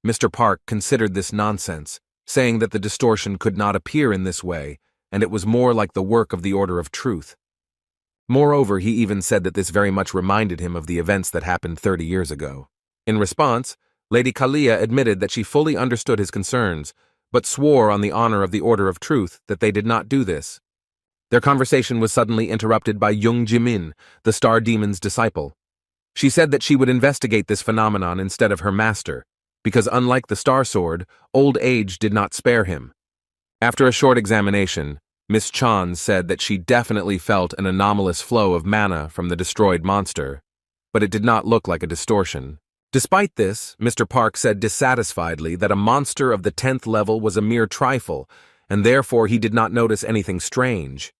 Speaker 1: Mr. Park considered this nonsense, saying that the distortion could not appear in this way, and it was more like the work of the Order of Truth. Moreover, he even said that this very much reminded him of the events that happened 30 years ago. In response, Lady Kalia admitted that she fully understood his concerns, but swore on the honor of the Order of Truth that they did not do this. Their conversation was suddenly interrupted by Young Jimin, the Star Demon's disciple. She said that she would investigate this phenomenon instead of her master, because unlike the Star Sword, old age did not spare him. After a short examination, Miss Chan said that she definitely felt an anomalous flow of mana from the destroyed monster, but it did not look like a distortion. Despite this, Mr. Park said dissatisfiedly that a monster of the 10th level was a mere trifle, and therefore he did not notice anything strange.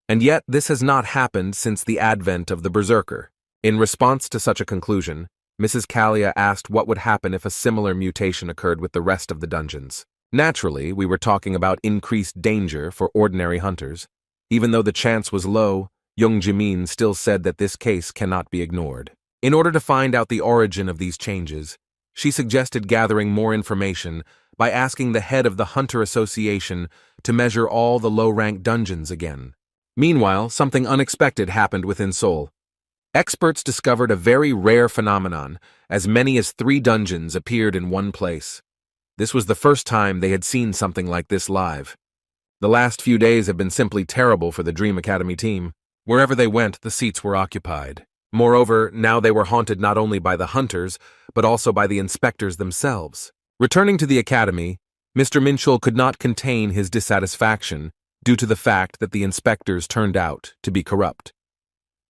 Speaker 1: And yet this has not happened since the advent of the Berserker. In response to such a conclusion, Mrs. Kalia asked what would happen if a similar mutation occurred with the rest of the dungeons. Naturally, we were talking about increased danger for ordinary hunters. Even though the chance was low, Young Jimin still said that this case cannot be ignored. In order to find out the origin of these changes, she suggested gathering more information by asking the head of the Hunter Association to measure all the low-rank dungeons again. Meanwhile, something unexpected happened within Seoul. Experts discovered a very rare phenomenon, as many as 3 dungeons appeared in one place. This was the first time they had seen something like this live. The last few days have been simply terrible for the Dream Academy team. Wherever they went, the seats were occupied. Moreover, now they were haunted not only by the hunters, but also by the inspectors themselves. Returning to the academy, Mr. Minchul could not contain his dissatisfaction due to the fact that the inspectors turned out to be corrupt.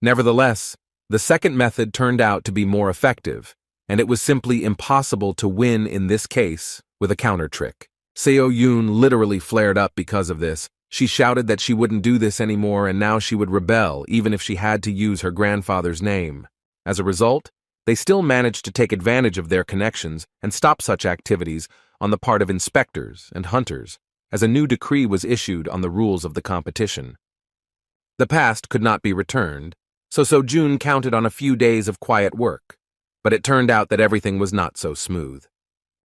Speaker 1: Nevertheless, the second method turned out to be more effective, and it was simply impossible to win in this case with a counter trick. Seo Yoon literally flared up because of this. She shouted that she wouldn't do this anymore and now she would rebel even if she had to use her grandfather's name. As a result, they still managed to take advantage of their connections and stop such activities on the part of inspectors and hunters, as a new decree was issued on the rules of the competition. The past could not be returned, so Seo-jun counted on a few days of quiet work, but it turned out that everything was not so smooth.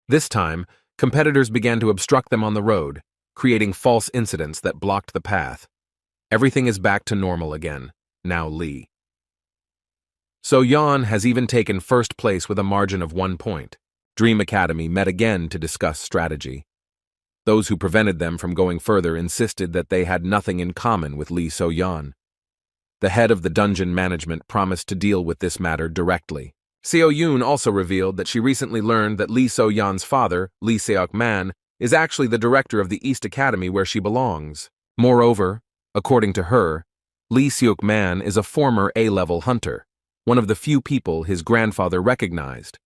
Speaker 1: This time, competitors began to obstruct them on the road, creating false incidents that blocked the path. Everything is back to normal again, now Lee. So-yeon has even taken first place with a margin of 1 point. Dream Academy met again to discuss strategy. Those who prevented them from going further insisted that they had nothing in common with Lee So-yeon. The head of the dungeon management promised to deal with this matter directly. Seo Yoon also revealed that she recently learned that Lee So-yeon's father, Lee Seok-man, is actually the director of the East Academy where she belongs. Moreover, according to her, Lee Seok-man is a former A-level hunter, one of the few people his grandfather recognized.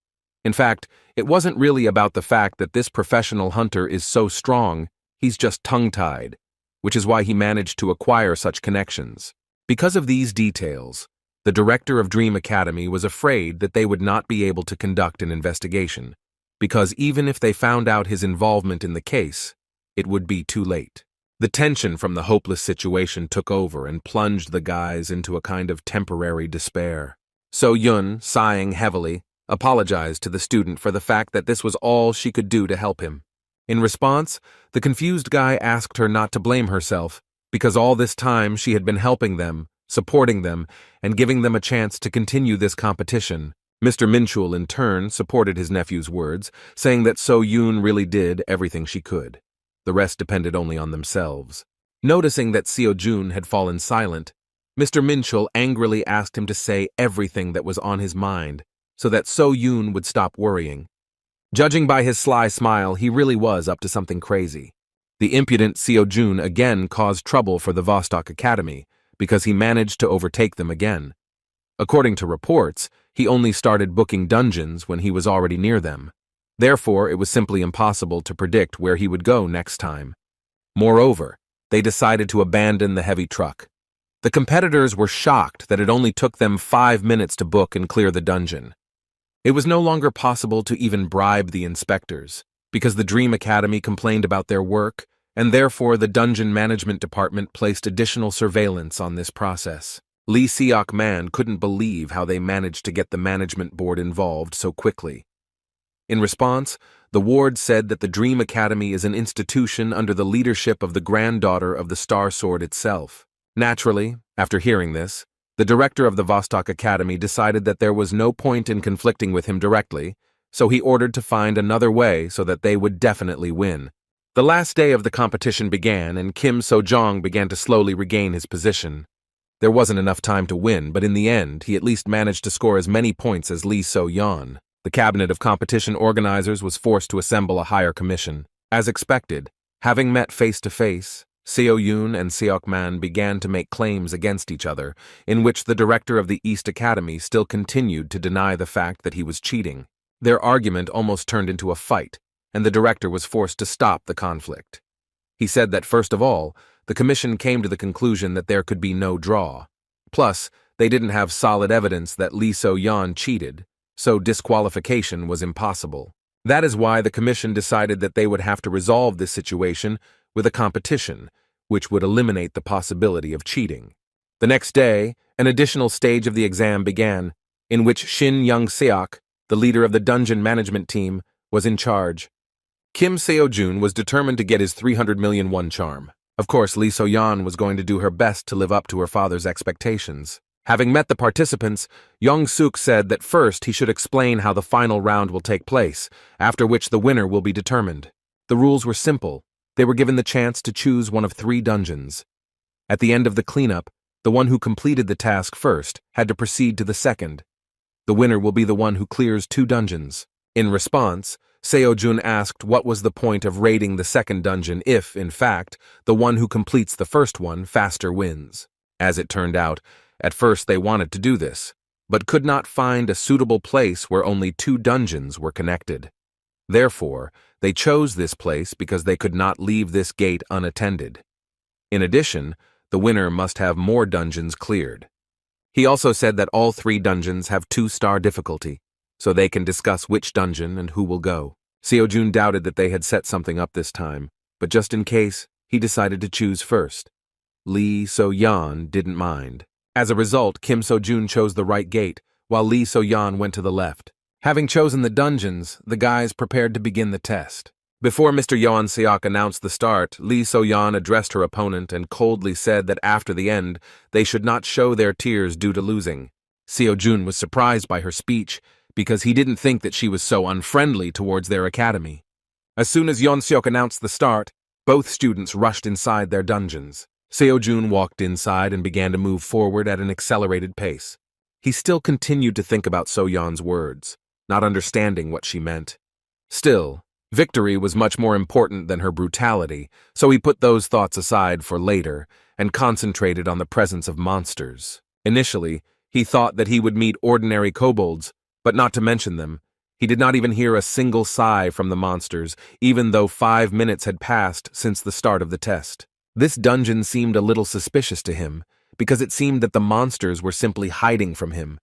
Speaker 1: In fact, it wasn't really about the fact that this professional hunter is so strong, he's just tongue-tied, which is why he managed to acquire such connections. Because of these details, the director of Dream Academy was afraid that they would not be able to conduct an investigation, because even if they found out his involvement in the case, it would be too late. The tension from the hopeless situation took over and plunged the guys into a kind of temporary despair. So-yeon, sighing heavily, apologized to the student for the fact that this was all she could do to help him. In response, the confused guy asked her not to blame herself, because all this time she had been helping them, supporting them, and giving them a chance to continue this competition. Mr. Minchul, in turn, supported his nephew's words, saying that So-yoon really did everything she could. The rest depended only on themselves. Noticing that Seo-jun had fallen silent, Mr. Minchul angrily asked him to say everything that was on his mind, so that So-yoon would stop worrying. Judging by his sly smile, he really was up to something crazy. The impudent Seo-jun again caused trouble for the Vostok Academy, because he managed to overtake them again. According to reports, he only started booking dungeons when he was already near them. Therefore, it was simply impossible to predict where he would go next time. Moreover, they decided to abandon the heavy truck. The competitors were shocked that it only took them 5 minutes to book and clear the dungeon. It was no longer possible to even bribe the inspectors, because the Dream Academy complained about their work, and therefore the Dungeon Management Department placed additional surveillance on this process. Lee Seok-man couldn't believe how they managed to get the management board involved so quickly. In response, the ward said that the Dream Academy is an institution under the leadership of the granddaughter of the Star Sword itself. Naturally, after hearing this, the director of the Vostok Academy decided that there was no point in conflicting with him directly, so he ordered to find another way so that they would definitely win. The last day of the competition began, and Kim So-jong began to slowly regain his position. There wasn't enough time to win, but in the end, he at least managed to score as many points as Lee So-yeon. The cabinet of competition organizers was forced to assemble a higher commission. As expected, having met face-to-face, Seo-yoon and Seok-man began to make claims against each other, in which the director of the East Academy still continued to deny the fact that he was cheating. Their argument almost turned into a fight, and the director was forced to stop the conflict. He said that, first of all, the commission came to the conclusion that there could be no draw. Plus, they didn't have solid evidence that Lee So-yeon cheated, so disqualification was impossible. That is why the commission decided that they would have to resolve this situation with a competition, which would eliminate the possibility of cheating. The next day, an additional stage of the exam began, in which Shin Young-seok, the leader of the dungeon management team, was in charge. Kim Seo-jun was determined to get his 300 million won charm. Of course, Lee So-yeon was going to do her best to live up to her father's expectations. Having met the participants, Young-suk said that first he should explain how the final round will take place, after which the winner will be determined. The rules were simple. They were given the chance to choose one of 3 dungeons. At the end of the cleanup, the one who completed the task first had to proceed to the second. The winner will be the one who clears 2 dungeons. In response, Seo-jun asked what was the point of raiding the second dungeon if, in fact, the one who completes the first one faster wins. As it turned out, at first they wanted to do this, but could not find a suitable place where only 2 dungeons were connected. Therefore, they chose this place because they could not leave this gate unattended. In addition, the winner must have more dungeons cleared. He also said that all 3 dungeons have 2-star difficulty, so they can discuss which dungeon and who will go. Seo-jun doubted that they had set something up this time, but just in case, he decided to choose first. Lee So-yeon didn't mind. As a result, Kim So-jun chose the right gate, while Lee So-yeon went to the left. Having chosen the dungeons, the guys prepared to begin the test. Before Mr. Yeon-seok announced the start, Lee So-yeon addressed her opponent and coldly said that after the end, they should not show their tears due to losing. Seo-jun was surprised by her speech, because he didn't think that she was so unfriendly towards their academy. As soon as Yeon-seok announced the start, both students rushed inside their dungeons. Seo-jun walked inside and began to move forward at an accelerated pace. He still continued to think about So-yeon's words, not understanding what she meant. Still, victory was much more important than her brutality, so he put those thoughts aside for later and concentrated on the presence of monsters. Initially, he thought that he would meet ordinary kobolds, but not to mention them. He did not even hear a single sigh from the monsters, even though 5 minutes had passed since the start of the test. This dungeon seemed a little suspicious to him, because it seemed that the monsters were simply hiding from him,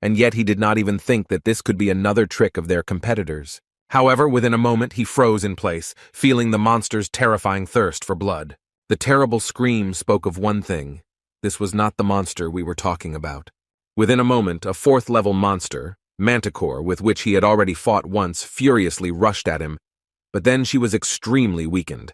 Speaker 1: and yet he did not even think that this could be another trick of their competitors. However, within a moment he froze in place, feeling the monster's terrifying thirst for blood. The terrible scream spoke of one thing. This was not the monster we were talking about. Within a moment, a 4th-level monster, Manticore, with which he had already fought once, furiously rushed at him, but then she was extremely weakened.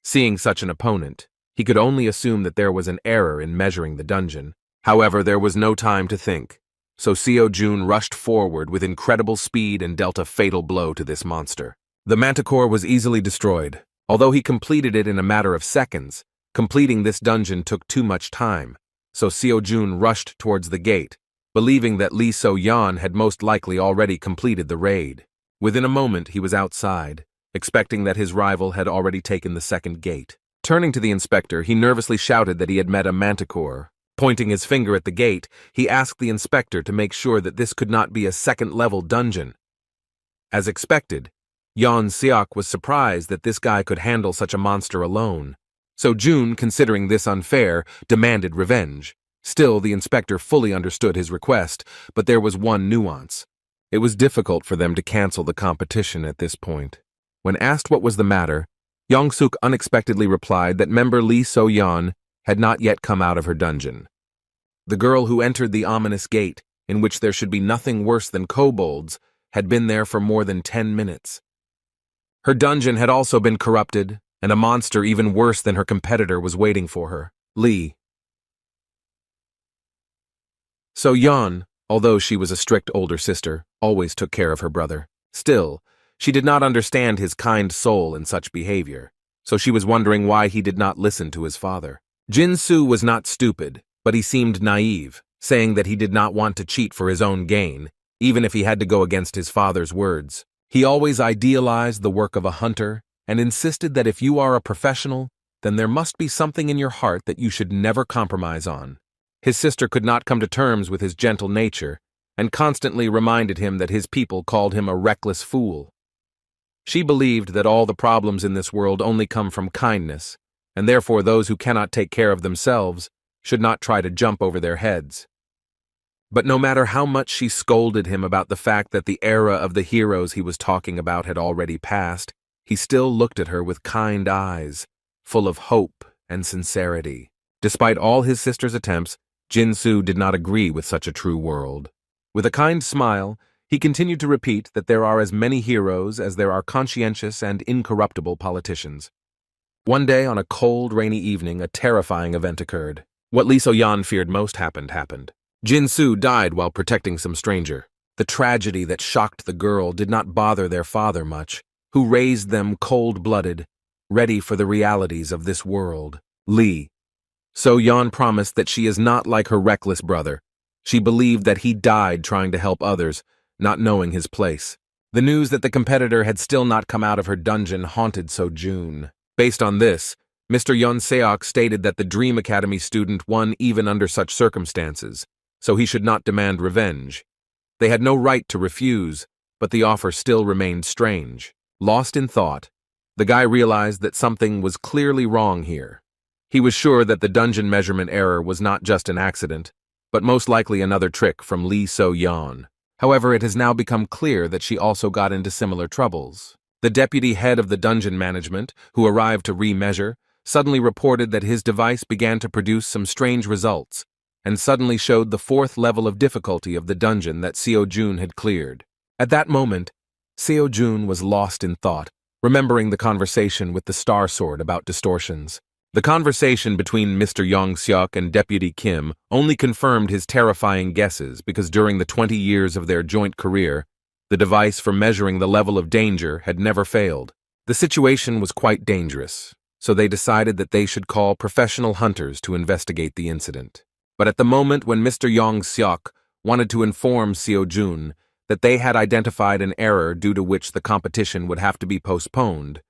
Speaker 1: Seeing such an opponent, he could only assume that there was an error in measuring the dungeon. However, there was no time to think, so Seo-jun rushed forward with incredible speed and dealt a fatal blow to this monster. The Manticore was easily destroyed. Although he completed it in a matter of seconds, completing this dungeon took too much time, so Seo-jun rushed towards the gate, believing that Lee So-yeon had most likely already completed the raid. Within a moment he was outside, expecting that his rival had already taken the second gate. Turning to the inspector, he nervously shouted that he had met a Manticore, Pointing his finger at the gate, he asked the inspector to make sure that this could not be a second-level dungeon. As expected, Yeon Seok was surprised that this guy could handle such a monster alone. So June, considering this unfair, demanded revenge. Still, the inspector fully understood his request, but there was one nuance. It was difficult for them to cancel the competition at this point. When asked what was the matter, Young-suk unexpectedly replied that member Lee So-yeon had not yet come out of her dungeon. The girl who entered the ominous gate, in which there should be nothing worse than kobolds, had been there for more than 10 minutes. Her dungeon had also been corrupted, and a monster even worse than her competitor was waiting for her, Lee. So-yeon, although she was a strict older sister, always took care of her brother. Still, she did not understand his kind soul in such behavior, so she was wondering why he did not listen to his father. Jin-soo was not stupid, but he seemed naive, saying that he did not want to cheat for his own gain, even if he had to go against his father's words. He always idealized the work of a hunter and insisted that if you are a professional, then there must be something in your heart that you should never compromise on. His sister could not come to terms with his gentle nature and constantly reminded him that his people called him a reckless fool. She believed that all the problems in this world only come from kindness, and therefore those who cannot take care of themselves should not try to jump over their heads. But no matter how much she scolded him about the fact that the era of the heroes he was talking about had already passed, he still looked at her with kind eyes, full of hope and sincerity. Despite all his sister's attempts, Jin-soo did not agree with such a true world. With a kind smile, he continued to repeat that there are as many heroes as there are conscientious and incorruptible politicians. One day, on a cold, rainy evening, a terrifying event occurred. What Lee So-yeon feared most happened. Jin-soo died while protecting some stranger. The tragedy that shocked the girl did not bother their father much, who raised them cold-blooded, ready for the realities of this world. Lee. So-yeon promised that she is not like her reckless brother. She believed that he died trying to help others, not knowing his place. The news that the competitor had still not come out of her dungeon haunted So-jun. Based on this, Mr. Yeon Seok stated that the Dream Academy student won even under such circumstances, so he should not demand revenge. They had no right to refuse, but the offer still remained strange. Lost in thought, the guy realized that something was clearly wrong here. He was sure that the dungeon measurement error was not just an accident, but most likely another trick from Lee So-yeon. However, it has now become clear that she also got into similar troubles. The deputy head of the dungeon management, who arrived to remeasure, suddenly reported that his device began to produce some strange results, and suddenly showed the 4th level of difficulty of the dungeon that Seo-jun had cleared. At that moment, Seo-jun was lost in thought, remembering the conversation with the Star Sword about distortions. The conversation between Mr. Yong-seok and Deputy Kim only confirmed his terrifying guesses because during the 20 years of their joint career, the device for measuring the level of danger had never failed. The situation was quite dangerous, so they decided that they should call professional hunters to investigate the incident. But at the moment when Mr. Yong-seok wanted to inform Seo-jun that they had identified an error due to which the competition would have to be postponed,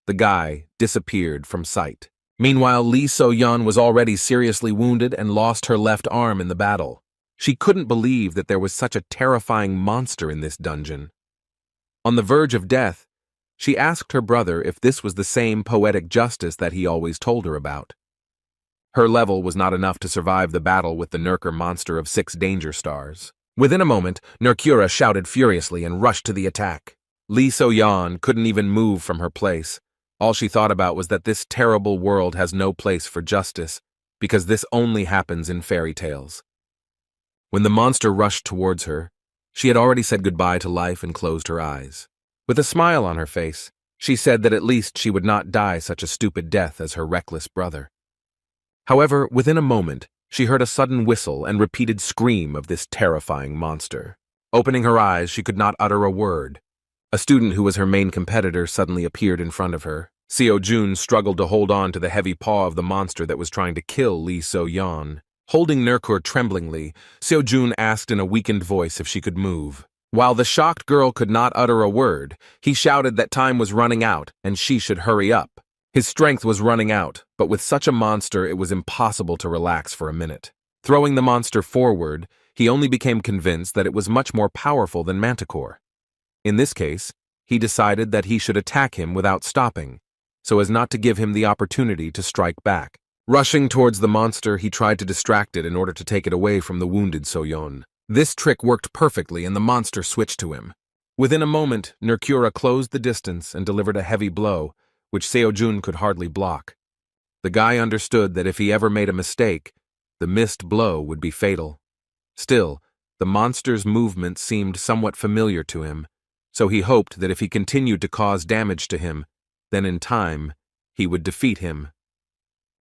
Speaker 1: the guy disappeared from sight. Meanwhile, Lee So-yeon was already seriously wounded and lost her left arm in the battle. She couldn't believe that there was such a terrifying monster in this dungeon. On the verge of death, she asked her brother if this was the same poetic justice that he always told her about. Her level was not enough to survive the battle with the Nurker monster of 6 danger stars. Within a moment, Nurkura shouted furiously and rushed to the attack. Lee So-yeon couldn't even move from her place. All she thought about was that this terrible world has no place for justice, because this only happens in fairy tales. When the monster rushed towards her, she had already said goodbye to life and closed her eyes. With a smile on her face, she said that at least she would not die such a stupid death as her reckless brother. However, within a moment, she heard a sudden whistle and repeated scream of this terrifying monster. Opening her eyes, she could not utter a word. A student who was her main competitor suddenly appeared in front of her. Seo-jun struggled to hold on to the heavy paw of the monster that was trying to kill Lee So-yeon. Holding Nurkur tremblingly, Seo-jun asked in a weakened voice if she could move. While the shocked girl could not utter a word, he shouted that time was running out and she should hurry up. His strength was running out, but with such a monster it was impossible to relax for a minute. Throwing the monster forward, he only became convinced that it was much more powerful than Manticore. In this case, he decided that he should attack him without stopping, so as not to give him the opportunity to strike back. Rushing towards the monster, he tried to distract it in order to take it away from the wounded Soyeon. This trick worked perfectly and the monster switched to him. Within a moment, Mercura closed the distance and delivered a heavy blow, which Seojun could hardly block. The guy understood that if he ever made a mistake, the missed blow would be fatal. Still, the monster's movement seemed somewhat familiar to him, so he hoped that if he continued to cause damage to him, then in time, he would defeat him.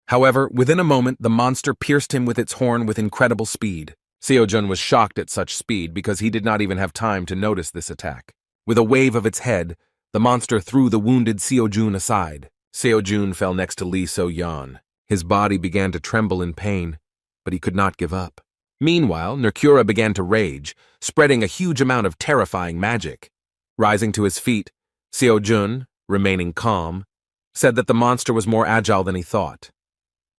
Speaker 1: However, within a moment, the monster pierced him with its horn with incredible speed. Seojun was shocked at such speed because he did not even have time to notice this attack. With a wave of its head, the monster threw the wounded Seojun aside. Seojun fell next to Lee So-yeon. His body began to tremble in pain, but he could not give up. Meanwhile, Mercura began to rage, spreading a huge amount of terrifying magic. Rising to his feet, Seojun, remaining calm, said that the monster was more agile than he thought.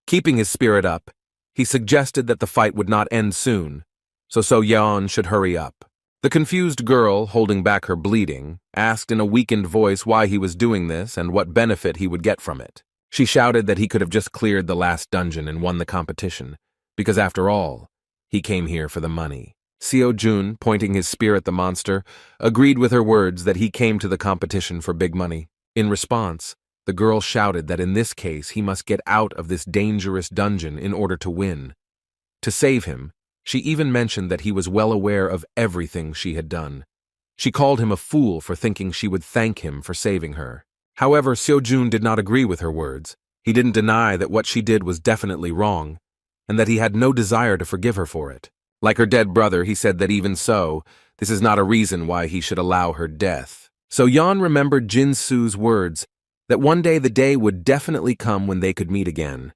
Speaker 1: Keeping his spirit up, he suggested that the fight would not end soon, so So-yeon should hurry up. The confused girl, holding back her bleeding, asked in a weakened voice why he was doing this and what benefit he would get from it. She shouted that he could have just cleared the last dungeon and won the competition, because after all, he came here for the money. Seojun, pointing his spear at the monster, agreed with her words that he came to the competition for big money. In response, the girl shouted that in this case he must get out of this dangerous dungeon in order to win. To save him, she even mentioned that he was well aware of everything she had done. She called him a fool for thinking she would thank him for saving her. However, Seojun did not agree with her words. He didn't deny that what she did was definitely wrong, and that he had no desire to forgive her for it. Like her dead brother, he said that even so, this is not a reason why he should allow her death. So-yeon remembered Jin-soo's words, that one day the day would definitely come when they could meet again.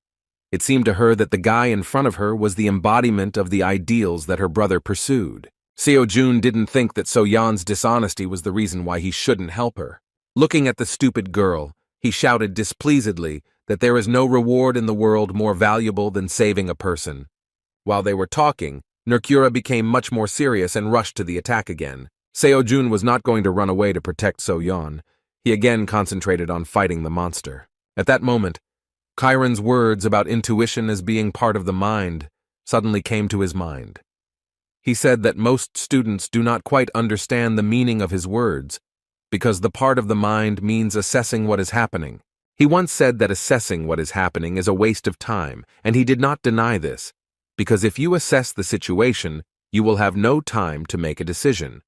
Speaker 1: It seemed to her that the guy in front of her was the embodiment of the ideals that her brother pursued. Seojun didn't think that So-yeon's dishonesty was the reason why he shouldn't help her. Looking at the stupid girl, he shouted displeasedly that there is no reward in the world more valuable than saving a person. While they were talking, Mercura became much more serious and rushed to the attack again. Seojun was not going to run away to protect So-yeon. He again concentrated on fighting the monster. At that moment, Chiron's words about intuition as being part of the mind suddenly came to his mind. He said that most students do not quite understand the meaning of his words because the part of the mind means assessing what is happening. He once said that assessing what is happening is a waste of time, and he did not deny this, because if you assess the situation, you will have no time to make a decision.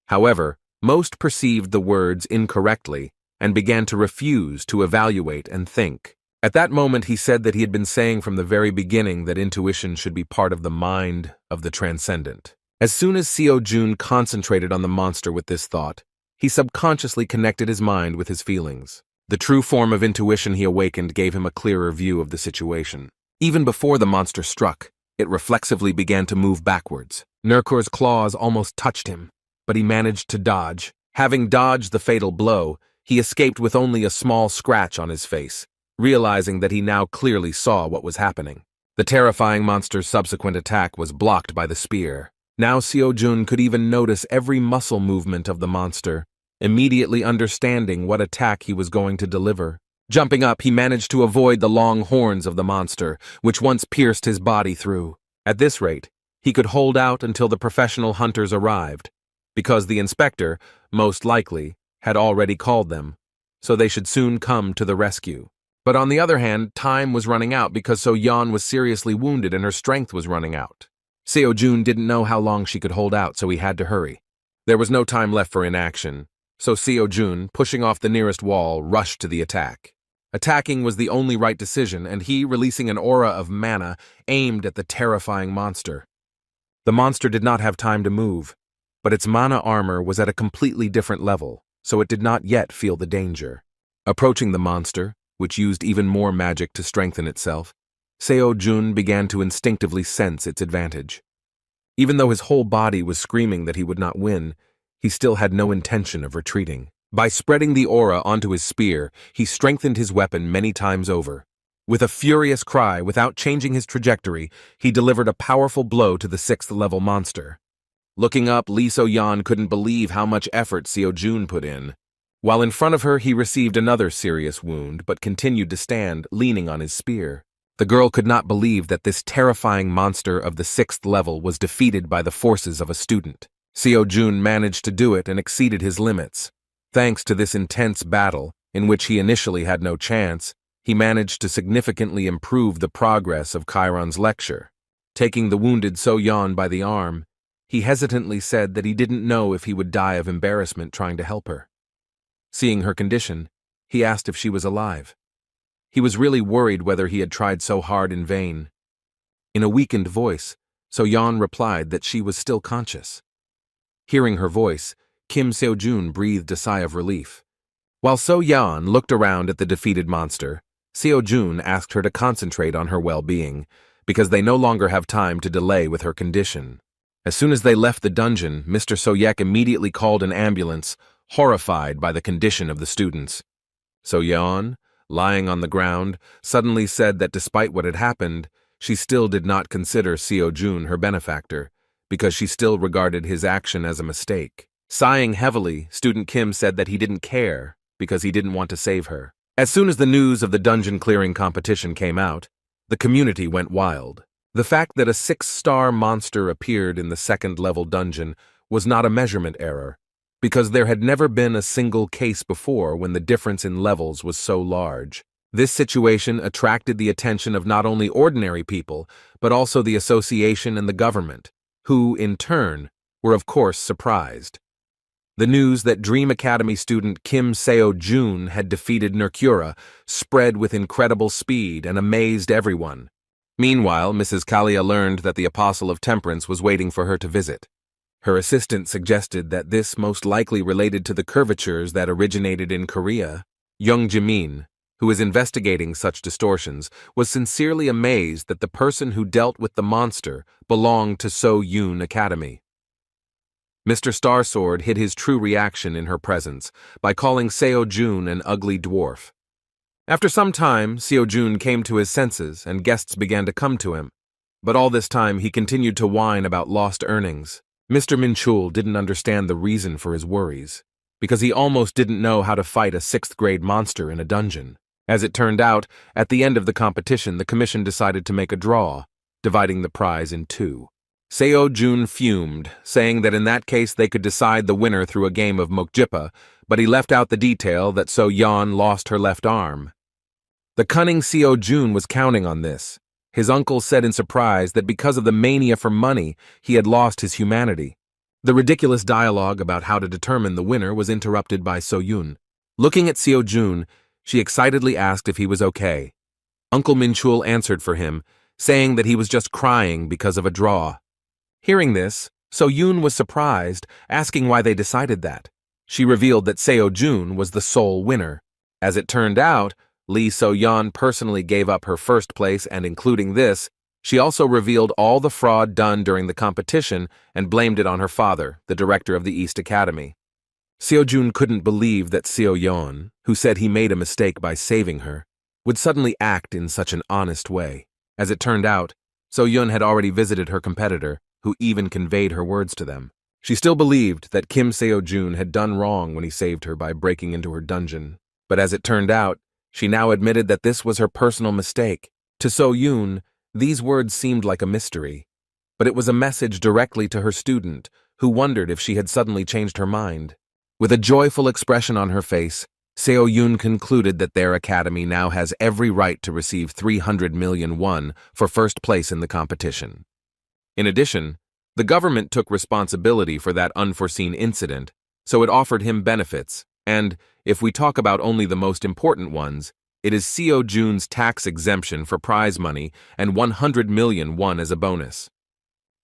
Speaker 1: However, most perceived the words incorrectly and began to refuse to evaluate and think. At that moment, he said that he had been saying from the very beginning that intuition should be part of the mind of the transcendent. As soon as Seojun concentrated on the monster with this thought, he subconsciously connected his mind with his feelings. The true form of intuition he awakened gave him a clearer view of the situation. Even before the monster struck, it reflexively began to move backwards. Mercura's claws almost touched him, but he managed to dodge. Having dodged the fatal blow, he escaped with only a small scratch on his face, realizing that he now clearly saw what was happening. The terrifying monster's subsequent attack was blocked by the spear. Now Seojun could even notice every muscle movement of the monster, immediately understanding what attack he was going to deliver. Jumping up, he managed to avoid the long horns of the monster, which once pierced his body through. At this rate, he could hold out until the professional hunters arrived, because the inspector, most likely, had already called them, so they should soon come to the rescue. But on the other hand, time was running out because So-yeon was seriously wounded and her strength was running out. Seojun didn't know how long she could hold out, so he had to hurry. There was no time left for inaction, so Seojun, pushing off the nearest wall, rushed to the attack. Attacking was the only right decision, and he, releasing an aura of mana, aimed at the terrifying monster. The monster did not have time to move, but its mana armor was at a completely different level, so it did not yet feel the danger. Approaching the monster, which used even more magic to strengthen itself, Seojun began to instinctively sense its advantage. Even though his whole body was screaming that he would not win, he still had no intention of retreating. By spreading the aura onto his spear, he strengthened his weapon many times over. With a furious cry, without changing his trajectory, he delivered a powerful blow to the 6th-level monster. Looking up, Lee So-yeon couldn't believe how much effort Seo-jun put in. While in front of her, he received another serious wound, but continued to stand, leaning on his spear. The girl could not believe that this terrifying monster of the 6th level was defeated by the forces of a student. Seo-jun managed to do it and exceeded his limits. Thanks to this intense battle, in which he initially had no chance, he managed to significantly improve the progress of Chiron's lecture. Taking the wounded So-yeon by the arm, he hesitantly said that he didn't know if he would die of embarrassment trying to help her. Seeing her condition, he asked if she was alive. He was really worried whether he had tried so hard in vain. In a weakened voice, So-yeon replied that she was still conscious. Hearing her voice, Kim Seo-jun breathed a sigh of relief. While So-yeon looked around at the defeated monster, Seo-jun asked her to concentrate on her well-being, because they no longer have time to delay with her condition. As soon as they left the dungeon, Mr. Soyek immediately called an ambulance, horrified by the condition of the students. So-yeon, lying on the ground, suddenly said that despite what had happened, she still did not consider Seo-jun her benefactor, because she still regarded his action as a mistake. Sighing heavily, student Kim said that he didn't care, because he didn't want to save her. As soon as the news of the dungeon-clearing competition came out, the community went wild. The fact that a 6-star monster appeared in the 2nd-level dungeon was not a measurement error, because there had never been a single case before when the difference in levels was so large. This situation attracted the attention of not only ordinary people, but also the association and the government, who, in turn, were of course surprised. The news that Dream Academy student Kim Seo-jun had defeated Nercura spread with incredible speed and amazed everyone. Meanwhile, Mrs. Kalia learned that the Apostle of Temperance was waiting for her to visit. Her assistant suggested that this most likely related to the curvatures that originated in Korea. Young Jimin, who is investigating such distortions, was sincerely amazed that the person who dealt with the monster belonged to So-yoon Academy. Mr. Starsword hid his true reaction in her presence by calling Seo-jun an ugly dwarf. After some time, Seo-jun came to his senses and guests began to come to him. But all this time he continued to whine about lost earnings. Mr. Minchul didn't understand the reason for his worries, because he almost didn't know how to fight a 6th-grade monster in a dungeon. As it turned out, at the end of the competition, the commission decided to make a draw, dividing the prize in 2. Seo-jun fumed, saying that in that case they could decide the winner through a game of mokjipa, but he left out the detail that So-yeon lost her left arm. The cunning Seo-jun was counting on this. His uncle said in surprise that because of the mania for money, he had lost his humanity. The ridiculous dialogue about how to determine the winner was interrupted by So-yeon. Looking at Seo-jun, she excitedly asked if he was okay. Uncle Minchul answered for him, saying that he was just crying because of a draw. Hearing this, So-yeon was surprised, asking why they decided that. She revealed that Seo-jun was the sole winner. As it turned out, Lee So-yeon personally gave up her first place, and including this, she also revealed all the fraud done during the competition and blamed it on her father, the director of the East Academy. Seo-jun couldn't believe that Seo-yeon, who said he made a mistake by saving her, would suddenly act in such an honest way. As it turned out, So-yeon had already visited her competitor, who even conveyed her words to them. She still believed that Kim Seo-jun had done wrong when he saved her by breaking into her dungeon. But as it turned out, she now admitted that this was her personal mistake. To So-yeon, these words seemed like a mystery, but it was a message directly to her student, who wondered if she had suddenly changed her mind. With a joyful expression on her face, Seo-yeon concluded that their academy now has every right to receive 300 million won for first place in the competition. In addition, the government took responsibility for that unforeseen incident, so it offered him benefits, and, if we talk about only the most important ones, it is Seo-jun's tax exemption for prize money and 100 million won as a bonus.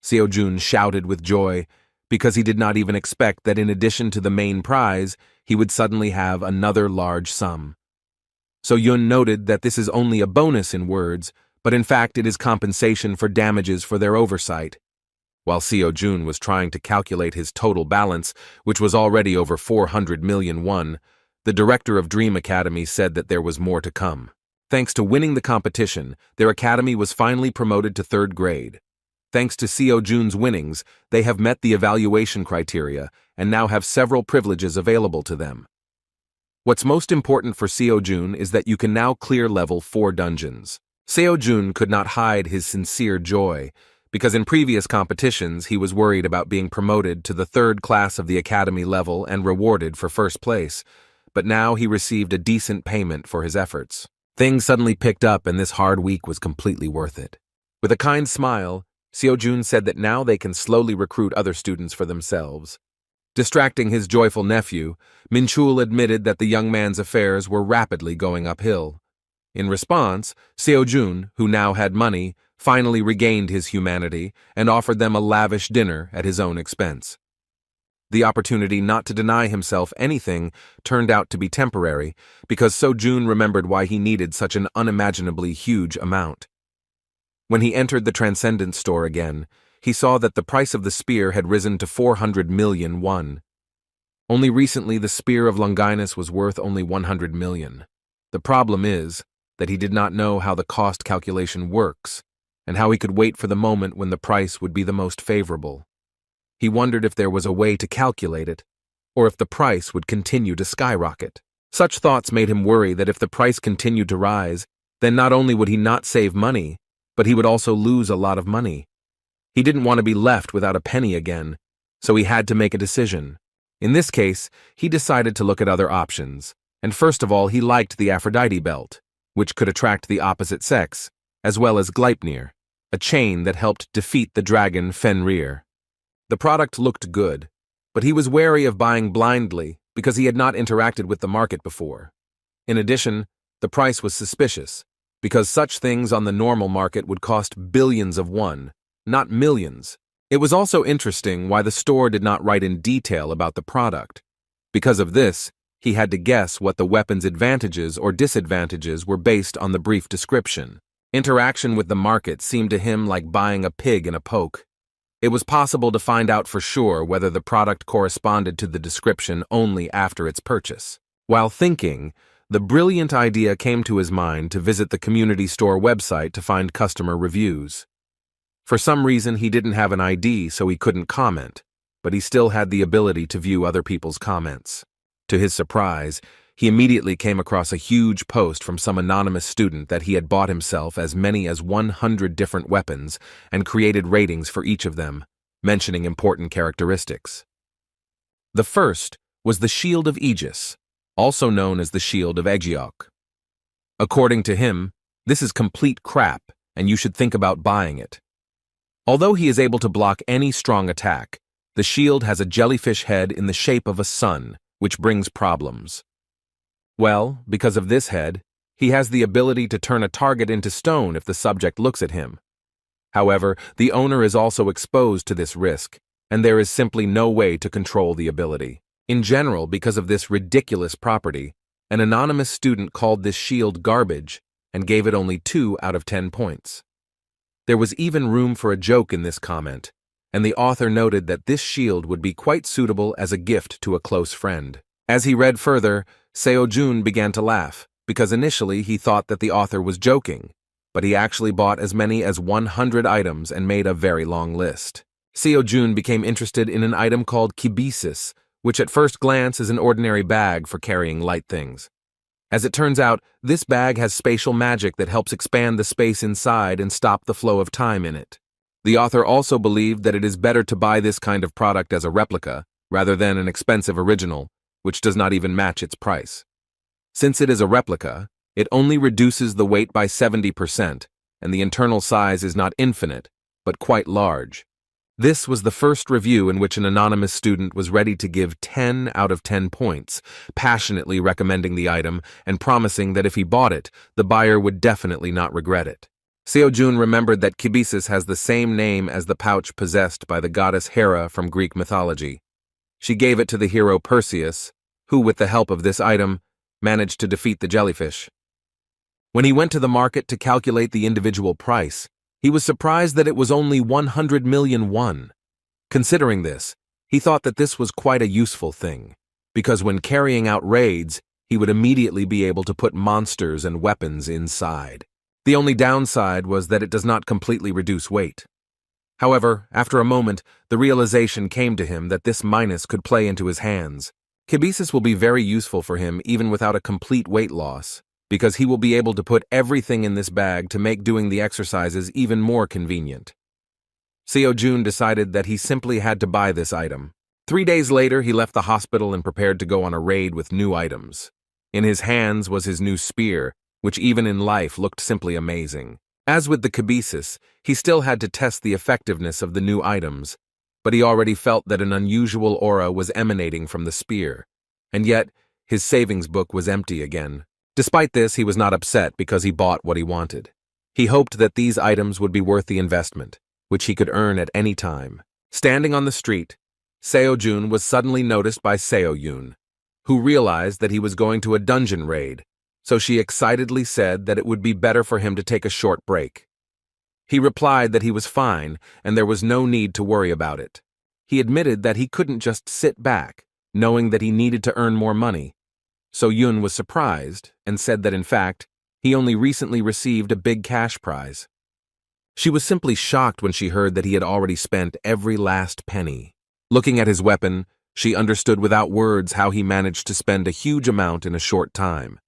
Speaker 1: Seo-jun shouted with joy, because he did not even expect that in addition to the main prize, he would suddenly have another large sum. So-yeon noted that this is only a bonus in words, but in fact it is compensation for damages for their oversight. While Seo-jun was trying to calculate his total balance, which was already over 400 million won, the director of Dream Academy said that there was more to come. Thanks to winning the competition, their academy was finally promoted to 3rd grade. Thanks to Seo Jun's winnings, they have met the evaluation criteria and now have several privileges available to them. What's most important for Seo Jun is that you can now clear level 4 dungeons. Seo Jun could not hide his sincere joy, because in previous competitions he was worried about being promoted to the 3rd class of the academy level and rewarded for 1st place, but now he received a decent payment for his efforts. Things suddenly picked up and this hard week was completely worth it. With a kind smile, Seo Jun said that now they can slowly recruit other students for themselves. Distracting his joyful nephew, Minchul admitted that the young man's affairs were rapidly going uphill. In response, Seo Jun, who now had money, finally regained his humanity and offered them a lavish dinner at his own expense. The opportunity not to deny himself anything turned out to be temporary because Seo Jun remembered why he needed such an unimaginably huge amount. When he entered the Transcendence store again, he saw that the price of the spear had risen to 400 million won. Only recently the spear of Longinus was worth only 100 million. The problem is that he did not know how the cost calculation works and how he could wait for the moment when the price would be the most favorable. He wondered if there was a way to calculate it, or if the price would continue to skyrocket. Such thoughts made him worry that if the price continued to rise, then not only would he not save money, but he would also lose a lot of money. He didn't want to be left without a penny again, so he had to make a decision. In this case, he decided to look at other options, and first of all he liked the Aphrodite belt, which could attract the opposite sex, as well as Gleipnir, a chain that helped defeat the dragon Fenrir. The product looked good, but he was wary of buying blindly because he had not interacted with the market before. In addition, the price was suspicious, because such things on the normal market would cost billions of won, not millions. It was also interesting why the store did not write in detail about the product. Because of this, he had to guess what the weapon's advantages or disadvantages were based on the brief description. Interaction with the market seemed to him like buying a pig in a poke. It was possible to find out for sure whether the product corresponded to the description only after its purchase. While thinking, the brilliant idea came to his mind to visit the community store website to find customer reviews. For some reason, he didn't have an ID, so he couldn't comment, but he still had the ability to view other people's comments. To his surprise, he immediately came across a huge post from some anonymous student that he had bought himself as many as 100 different weapons and created ratings for each of them, mentioning important characteristics. The first was the Shield of Aegis, also known as the Shield of Aeggiok. According to him, this is complete crap, and you should think about buying it. Although he is able to block any strong attack, the shield has a jellyfish head in the shape of a sun, which brings problems. Well, because of this head, he has the ability to turn a target into stone if the subject looks at him. However, the owner is also exposed to this risk, and there is simply no way to control the ability. In general, because of this ridiculous property, an anonymous student called this shield garbage and gave it only 2 out of 10 points. There was even room for a joke in this comment, and the author noted that this shield would be quite suitable as a gift to a close friend. As he read further, Seo Jun began to laugh, because initially he thought that the author was joking, but he actually bought as many as 100 items and made a very long list. Seo Jun became interested in an item called kibisis, which at first glance is an ordinary bag for carrying light things. As it turns out, this bag has spatial magic that helps expand the space inside and stop the flow of time in it. The author also believed that it is better to buy this kind of product as a replica, rather than an expensive original, which does not even match its price. Since it is a replica, it only reduces the weight by 70%, and the internal size is not infinite, but quite large. This was the first review in which an anonymous student was ready to give 10 out of 10 points, passionately recommending the item and promising that if he bought it, the buyer would definitely not regret it. Seo Jun remembered that kibisis has the same name as the pouch possessed by the goddess Hera from Greek mythology. She gave it to the hero Perseus, who, with the help of this item, managed to defeat the jellyfish. When he went to the market to calculate the individual price, he was surprised that it was only 100 million won. Considering this, he thought that this was quite a useful thing, because when carrying out raids, he would immediately be able to put monsters and weapons inside. The only downside was that it does not completely reduce weight. However, after a moment, the realization came to him that this minus could play into his hands. Kibisis will be very useful for him even without a complete weight loss, because he will be able to put everything in this bag to make doing the exercises even more convenient. Seo-jun decided that he simply had to buy this item. 3 days later, he left the hospital and prepared to go on a raid with new items. In his hands was his new spear, which even in life looked simply amazing. As with the Kibisis, he still had to test the effectiveness of the new items, but he already felt that an unusual aura was emanating from the spear. And yet, his savings book was empty again. Despite this, he was not upset because he bought what he wanted. He hoped that these items would be worth the investment, which he could earn at any time. Standing on the street, Seo-jun was suddenly noticed by Seo-yoon, who realized that he was going to a dungeon raid, so she excitedly said that it would be better for him to take a short break. He replied that he was fine and there was no need to worry about it. He admitted that he couldn't just sit back, knowing that he needed to earn more money. So Yoon was surprised and said that in fact, he only recently received a big cash prize. She was simply shocked when she heard that he had already spent every last penny. Looking at his weapon, she understood without words how he managed to spend a huge amount in a short time.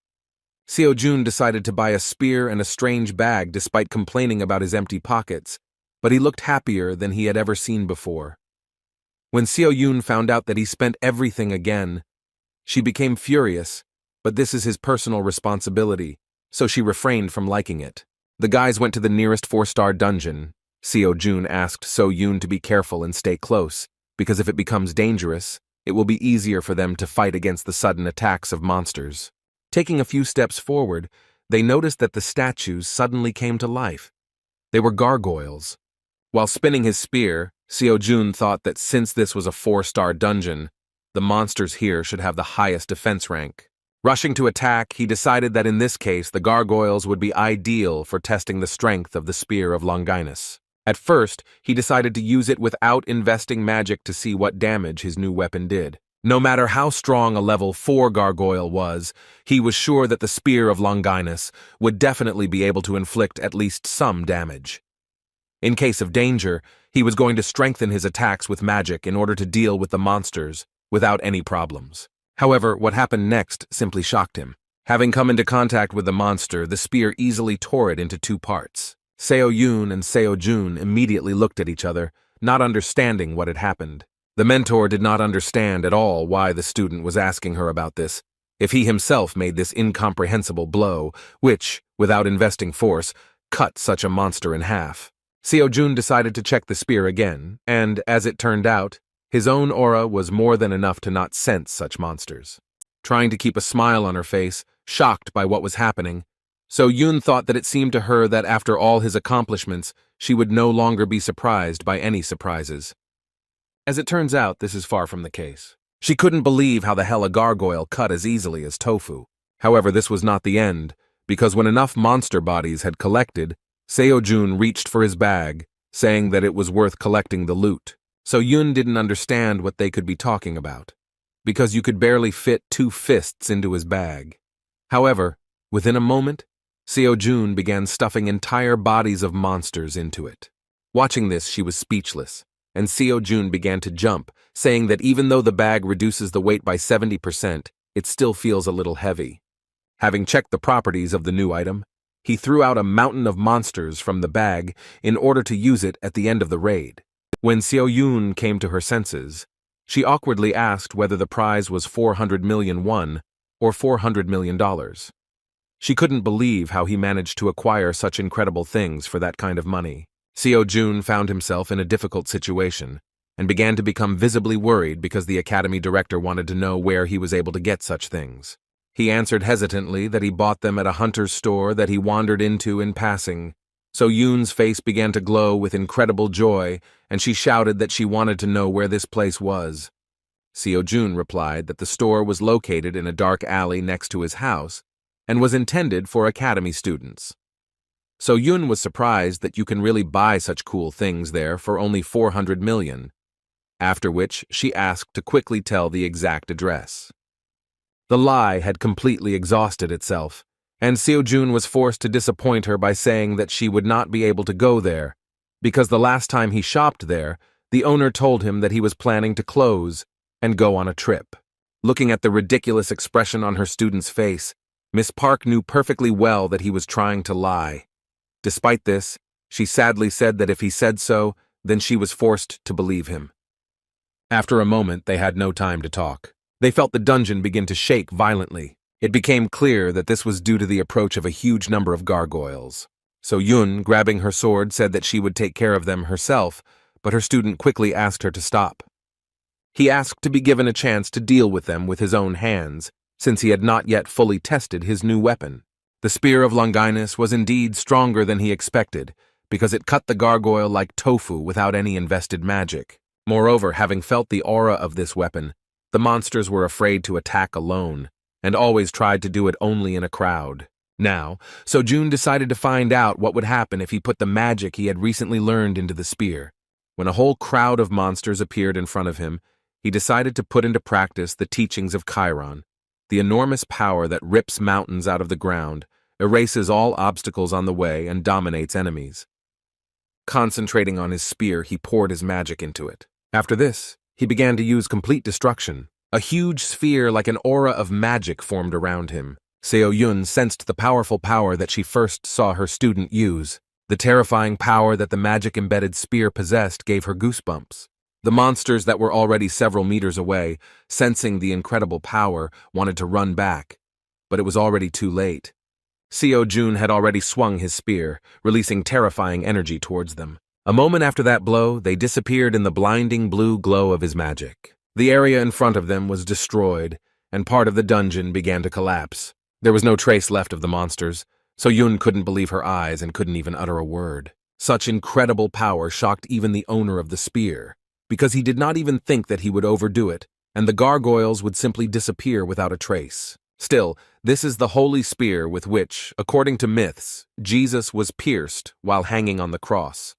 Speaker 1: Seo-jun decided to buy a spear and a strange bag despite complaining about his empty pockets, but he looked happier than he had ever seen before. When Seo-yoon found out that he spent everything again, she became furious, but this is his personal responsibility, so she refrained from liking it. The guys went to the nearest 4-star dungeon. Seo-jun asked So-yoon to be careful and stay close, because if it becomes dangerous, it will be easier for them to fight against the sudden attacks of monsters. Taking a few steps forward, they noticed that the statues suddenly came to life. They were gargoyles. While spinning his spear, Seo-jun thought that since this was a 4-star dungeon, the monsters here should have the highest defense rank. Rushing to attack, he decided that in this case the gargoyles would be ideal for testing the strength of the Spear of Longinus. At first, he decided to use it without investing magic to see what damage his new weapon did. No matter how strong a level 4 gargoyle was, he was sure that the Spear of Longinus would definitely be able to inflict at least some damage. In case of danger, he was going to strengthen his attacks with magic in order to deal with the monsters without any problems. However, what happened next simply shocked him. Having come into contact with the monster, the spear easily tore it into 2 parts. Seo-yoon and Seo-jun immediately looked at each other, not understanding what had happened. The mentor did not understand at all why the student was asking her about this, if he himself made this incomprehensible blow, which, without investing force, cut such a monster in half. Seo-jun decided to check the spear again, and, as it turned out, his own aura was more than enough to not sense such monsters. Trying to keep a smile on her face, shocked by what was happening, So-yoon thought that it seemed to her that after all his accomplishments, she would no longer be surprised by any surprises. As it turns out, this is far from the case. She couldn't believe how the hell a gargoyle cut as easily as tofu. However, this was not the end, because when enough monster bodies had collected, Seo-jun reached for his bag, saying that it was worth collecting the loot. So-yoon didn't understand what they could be talking about, because you could barely fit 2 fists into his bag. However, within a moment, Seo-jun began stuffing entire bodies of monsters into it. Watching this, she was speechless, and Seo-jun began to jump, saying that even though the bag reduces the weight by 70%, it still feels a little heavy. Having checked the properties of the new item, he threw out a mountain of monsters from the bag in order to use it at the end of the raid. When Seo-yoon came to her senses, she awkwardly asked whether the prize was 400 million won or $400 million. She couldn't believe how he managed to acquire such incredible things for that kind of money. Seo-jun found himself in a difficult situation and began to become visibly worried because the academy director wanted to know where he was able to get such things. He answered hesitantly that he bought them at a hunter's store that he wandered into in passing. So-yoon's face began to glow with incredible joy, and she shouted that she wanted to know where this place was. Seo-jun replied that the store was located in a dark alley next to his house and was intended for academy students. So-yoon was surprised that you can really buy such cool things there for only 400 million, after which she asked to quickly tell the exact address. The lie had completely exhausted itself, and Seo-jun was forced to disappoint her by saying that she would not be able to go there, because the last time he shopped there, the owner told him that he was planning to close and go on a trip. Looking at the ridiculous expression on her student's face, Miss Park knew perfectly well that he was trying to lie. Despite this, she sadly said that if he said so, then she was forced to believe him. After a moment, they had no time to talk. They felt the dungeon begin to shake violently. It became clear that this was due to the approach of a huge number of gargoyles. So Yun, grabbing her sword, said that she would take care of them herself, but her student quickly asked her to stop. He asked to be given a chance to deal with them with his own hands, since he had not yet fully tested his new weapon. The Spear of Longinus was indeed stronger than he expected, because it cut the gargoyle like tofu without any invested magic. Moreover, having felt the aura of this weapon, the monsters were afraid to attack alone, and always tried to do it only in a crowd. Now, Seo-jun decided to find out what would happen if he put the magic he had recently learned into the spear. When a whole crowd of monsters appeared in front of him, he decided to put into practice the teachings of Chiron, the enormous power that rips mountains out of the ground, erases all obstacles on the way, and dominates enemies. Concentrating on his spear, he poured his magic into it. After this, he began to use complete destruction. A huge sphere like an aura of magic formed around him. Seo-jun sensed the powerful power that she first saw her student use. The terrifying power that the magic-embedded spear possessed gave her goosebumps. The monsters that were already several meters away, sensing the incredible power, wanted to run back. But it was already too late. Seo-jun had already swung his spear, releasing terrifying energy towards them. A moment after that blow, they disappeared in the blinding blue glow of his magic. The area in front of them was destroyed, and part of the dungeon began to collapse. There was no trace left of the monsters, so Yun couldn't believe her eyes and couldn't even utter a word. Such incredible power shocked even the owner of the spear, because he did not even think that he would overdo it, and the gargoyles would simply disappear without a trace. Still, this is the holy spear with which, according to myths, Jesus was pierced while hanging on the cross.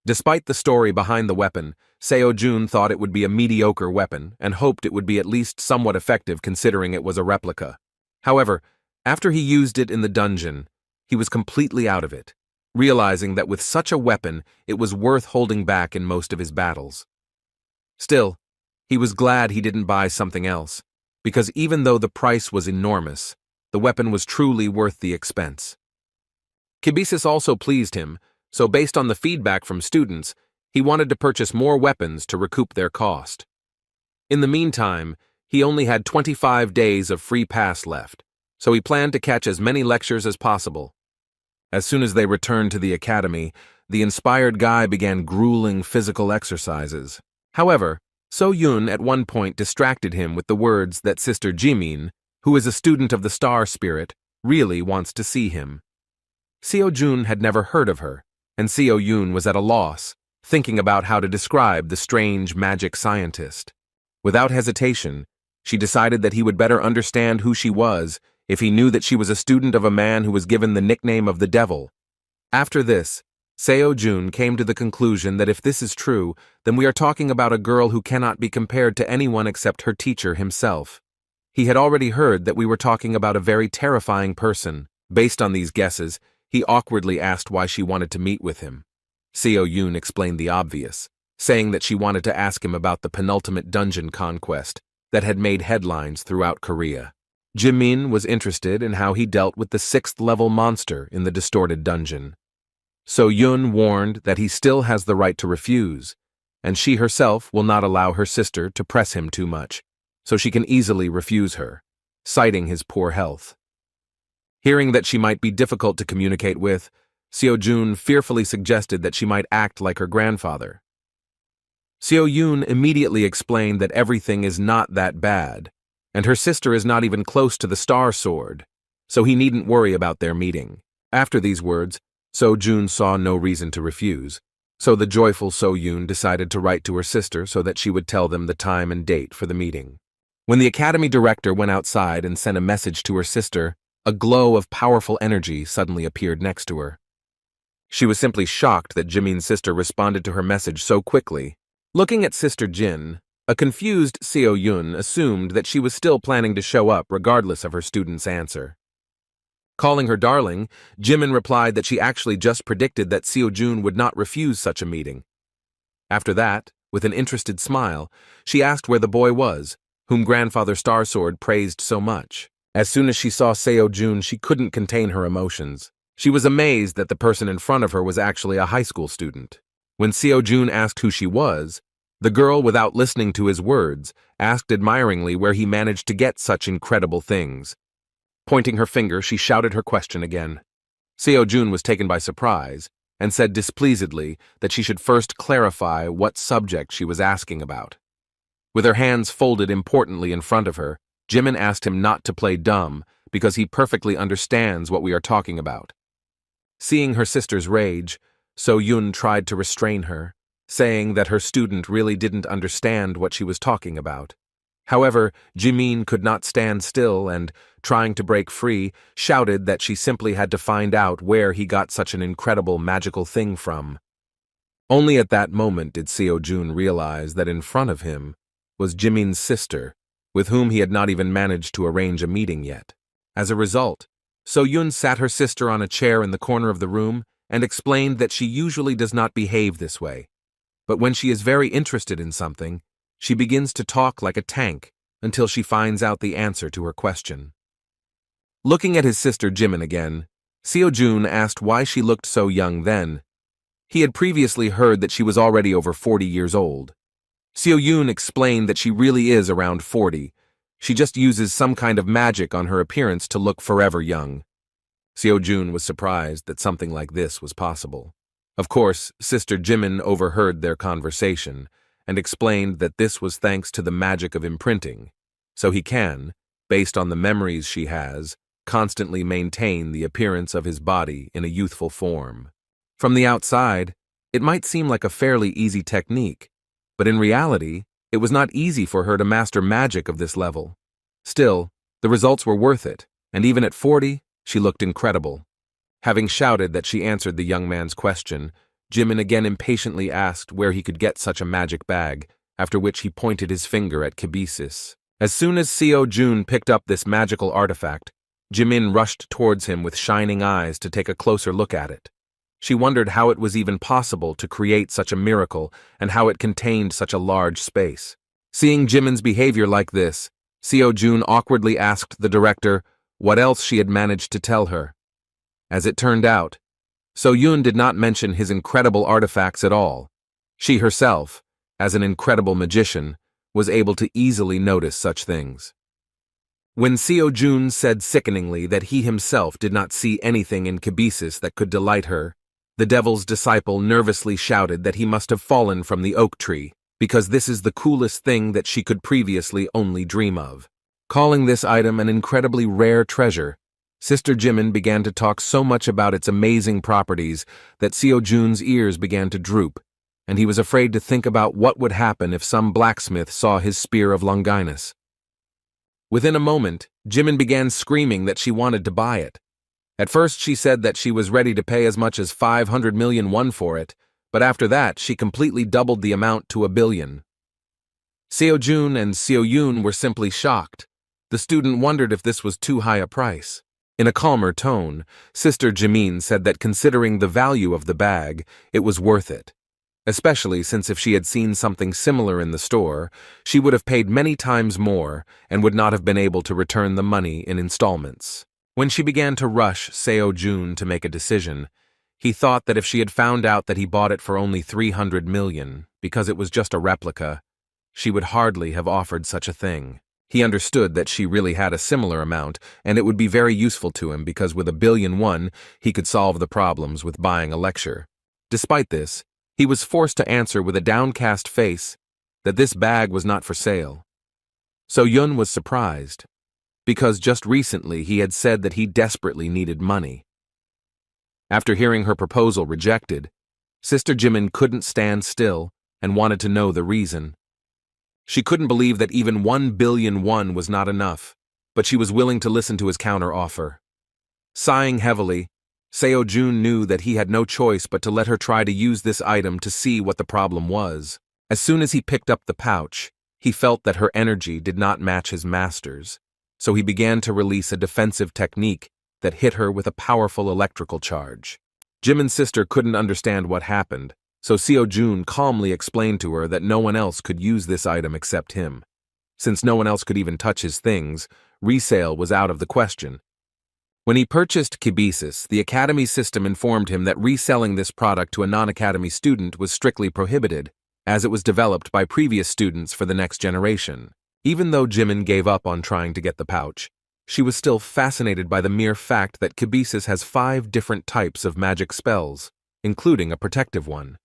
Speaker 1: Despite the story behind the weapon, Seo-jun thought it would be a mediocre weapon and hoped it would be at least somewhat effective considering it was a replica. However, after he used it in the dungeon, he was completely out of it, realizing that with such a weapon it was worth holding back in most of his battles. Still, he was glad he didn't buy something else, because even though the price was enormous, the weapon was truly worth the expense. Kibisis also pleased him, so based on the feedback from students, he wanted to purchase more weapons to recoup their cost. In the meantime, he only had 25 days of free pass left, so he planned to catch as many lectures as possible. As soon as they returned to the academy, the inspired guy began grueling physical exercises. However, So-yun at one point distracted him with the words that Sister Jimin, who is a student of the Star Spirit, really wants to see him. Seo-jun had never heard of her, and Seo-yun was at a loss, thinking about how to describe the strange magic scientist. Without hesitation, she decided that he would better understand who she was if he knew that she was a student of a man who was given the nickname of the Devil. After this, Seo-jun came to the conclusion that if this is true, then we are talking about a girl who cannot be compared to anyone except her teacher himself. He had already heard that we were talking about a very terrifying person. Based on these guesses, he awkwardly asked why she wanted to meet with him. Seo-yun explained the obvious, saying that she wanted to ask him about the penultimate dungeon conquest that had made headlines throughout Korea. Jimin was interested in how he dealt with the 6th-level monster in the distorted dungeon. So-yun warned that he still has the right to refuse, and she herself will not allow her sister to press him too much, so she can easily refuse her, citing his poor health. Hearing that she might be difficult to communicate with, Seo-jun fearfully suggested that she might act like her grandfather. Seo-yun immediately explained that everything is not that bad, and her sister is not even close to the Star Sword, so he needn't worry about their meeting. After these words, So-jun saw no reason to refuse, so the joyful So-yun decided to write to her sister so that she would tell them the time and date for the meeting. When the academy director went outside and sent a message to her sister, a glow of powerful energy suddenly appeared next to her. She was simply shocked that Jimin's sister responded to her message so quickly. Looking at Sister Jin, A confused Seo Yun assumed that she was still planning to show up regardless of her student's answer. Calling her darling, Jimin replied that she actually just predicted that Seo Jun would not refuse such a meeting. After that, with an interested smile, she asked where the boy was, whom Grandfather Starsword praised so much. As soon as she saw Seo Jun, she couldn't contain her emotions. She was amazed that the person in front of her was actually a high school student. When Seo Jun asked who she was, the girl, without listening to his words, asked admiringly where he managed to get such incredible things. Pointing her finger, she shouted her question again. Seo Jun was taken by surprise and said displeasedly that she should first clarify what subject she was asking about. With her hands folded importantly in front of her, Jimin asked him not to play dumb because he perfectly understands what we are talking about. Seeing her sister's rage, Seo Yun tried to restrain her, saying that her student really didn't understand what she was talking about. However, Jimin could not stand still and, trying to break free, shouted that she simply had to find out where he got such an incredible magical thing from. Only at that moment did Seo Jun realize that in front of him was Jimin's sister, with whom he had not even managed to arrange a meeting yet. As a result, Seo Yun sat her sister on a chair in the corner of the room and explained that she usually does not behave this way. But when she is very interested in something, she begins to talk like a tank until she finds out the answer to her question. Looking at his sister Jimin again, Seo Jun asked why she looked so young then. He had previously heard that she was already over 40 years old. Seo Yun explained that she really is around 40. She just uses some kind of magic on her appearance to look forever young. Seo Jun was surprised that something like this was possible. Of course, Sister Jimin overheard their conversation and explained that this was thanks to the magic of imprinting, so he can, based on the memories she has, constantly maintain the appearance of his body in a youthful form. From the outside, it might seem like a fairly easy technique, but in reality, it was not easy for her to master magic of this level. Still, the results were worth it, and even at 40, she looked incredible. Having shouted that she answered the young man's question, Jimin again impatiently asked where he could get such a magic bag, after which he pointed his finger at Kibisis. As soon as Seo Jun picked up this magical artifact, Jimin rushed towards him with shining eyes to take a closer look at it. She wondered how it was even possible to create such a miracle and how it contained such a large space. Seeing Jimin's behavior like this, Seo Jun awkwardly asked the director what else she had managed to tell her. As it turned out, Seo Yun did not mention his incredible artifacts at all. She herself, as an incredible magician, was able to easily notice such things. When Seo Jun said sickeningly that he himself did not see anything in Kibisis that could delight her, the devil's disciple nervously shouted that he must have fallen from the oak tree, because this is the coolest thing that she could previously only dream of. Calling this item an incredibly rare treasure, Sister Jimin began to talk so much about its amazing properties that Seo Jun's ears began to droop, and he was afraid to think about what would happen if some blacksmith saw his spear of Longinus. Within a moment, Jimin began screaming that she wanted to buy it. At first she said that she was ready to pay as much as 500 million won for it, but after that she completely doubled the amount to 1 billion. Seo Jun and Seo Yun were simply shocked. The student wondered if this was too high a price. In a calmer tone, Sister Jimin said that considering the value of the bag, it was worth it. Especially since if she had seen something similar in the store, she would have paid many times more and would not have been able to return the money in installments. When she began to rush Seo Jun to make a decision, he thought that if she had found out that he bought it for only 300 million, because it was just a replica, she would hardly have offered such a thing. He understood that she really had a similar amount, and it would be very useful to him because with 1 billion won, he could solve the problems with buying a lecture. Despite this, he was forced to answer with a downcast face that this bag was not for sale. So Yun was surprised, because just recently he had said that he desperately needed money. After hearing her proposal rejected, Sister Jimin couldn't stand still and wanted to know the reason. She couldn't believe that even 1 billion won was not enough, but she was willing to listen to his counter-offer. Sighing heavily, Seo Jun knew that he had no choice but to let her try to use this item to see what the problem was. As soon as he picked up the pouch, He felt that her energy did not match his master's, so he began to release a defensive technique that hit her with a powerful electrical charge. Jimin's sister couldn't understand what happened, so Seo-jun calmly explained to her that no one else could use this item except him. Since no one else could even touch his things, resale was out of the question. When he purchased Kibisis, the Academy system informed him that reselling this product to a non-Academy student was strictly prohibited, as it was developed by previous students for the next generation. Even though Jimin gave up on trying to get the pouch, she was still fascinated by the mere fact that Kibisis has 5 different types of magic spells, including a protective one.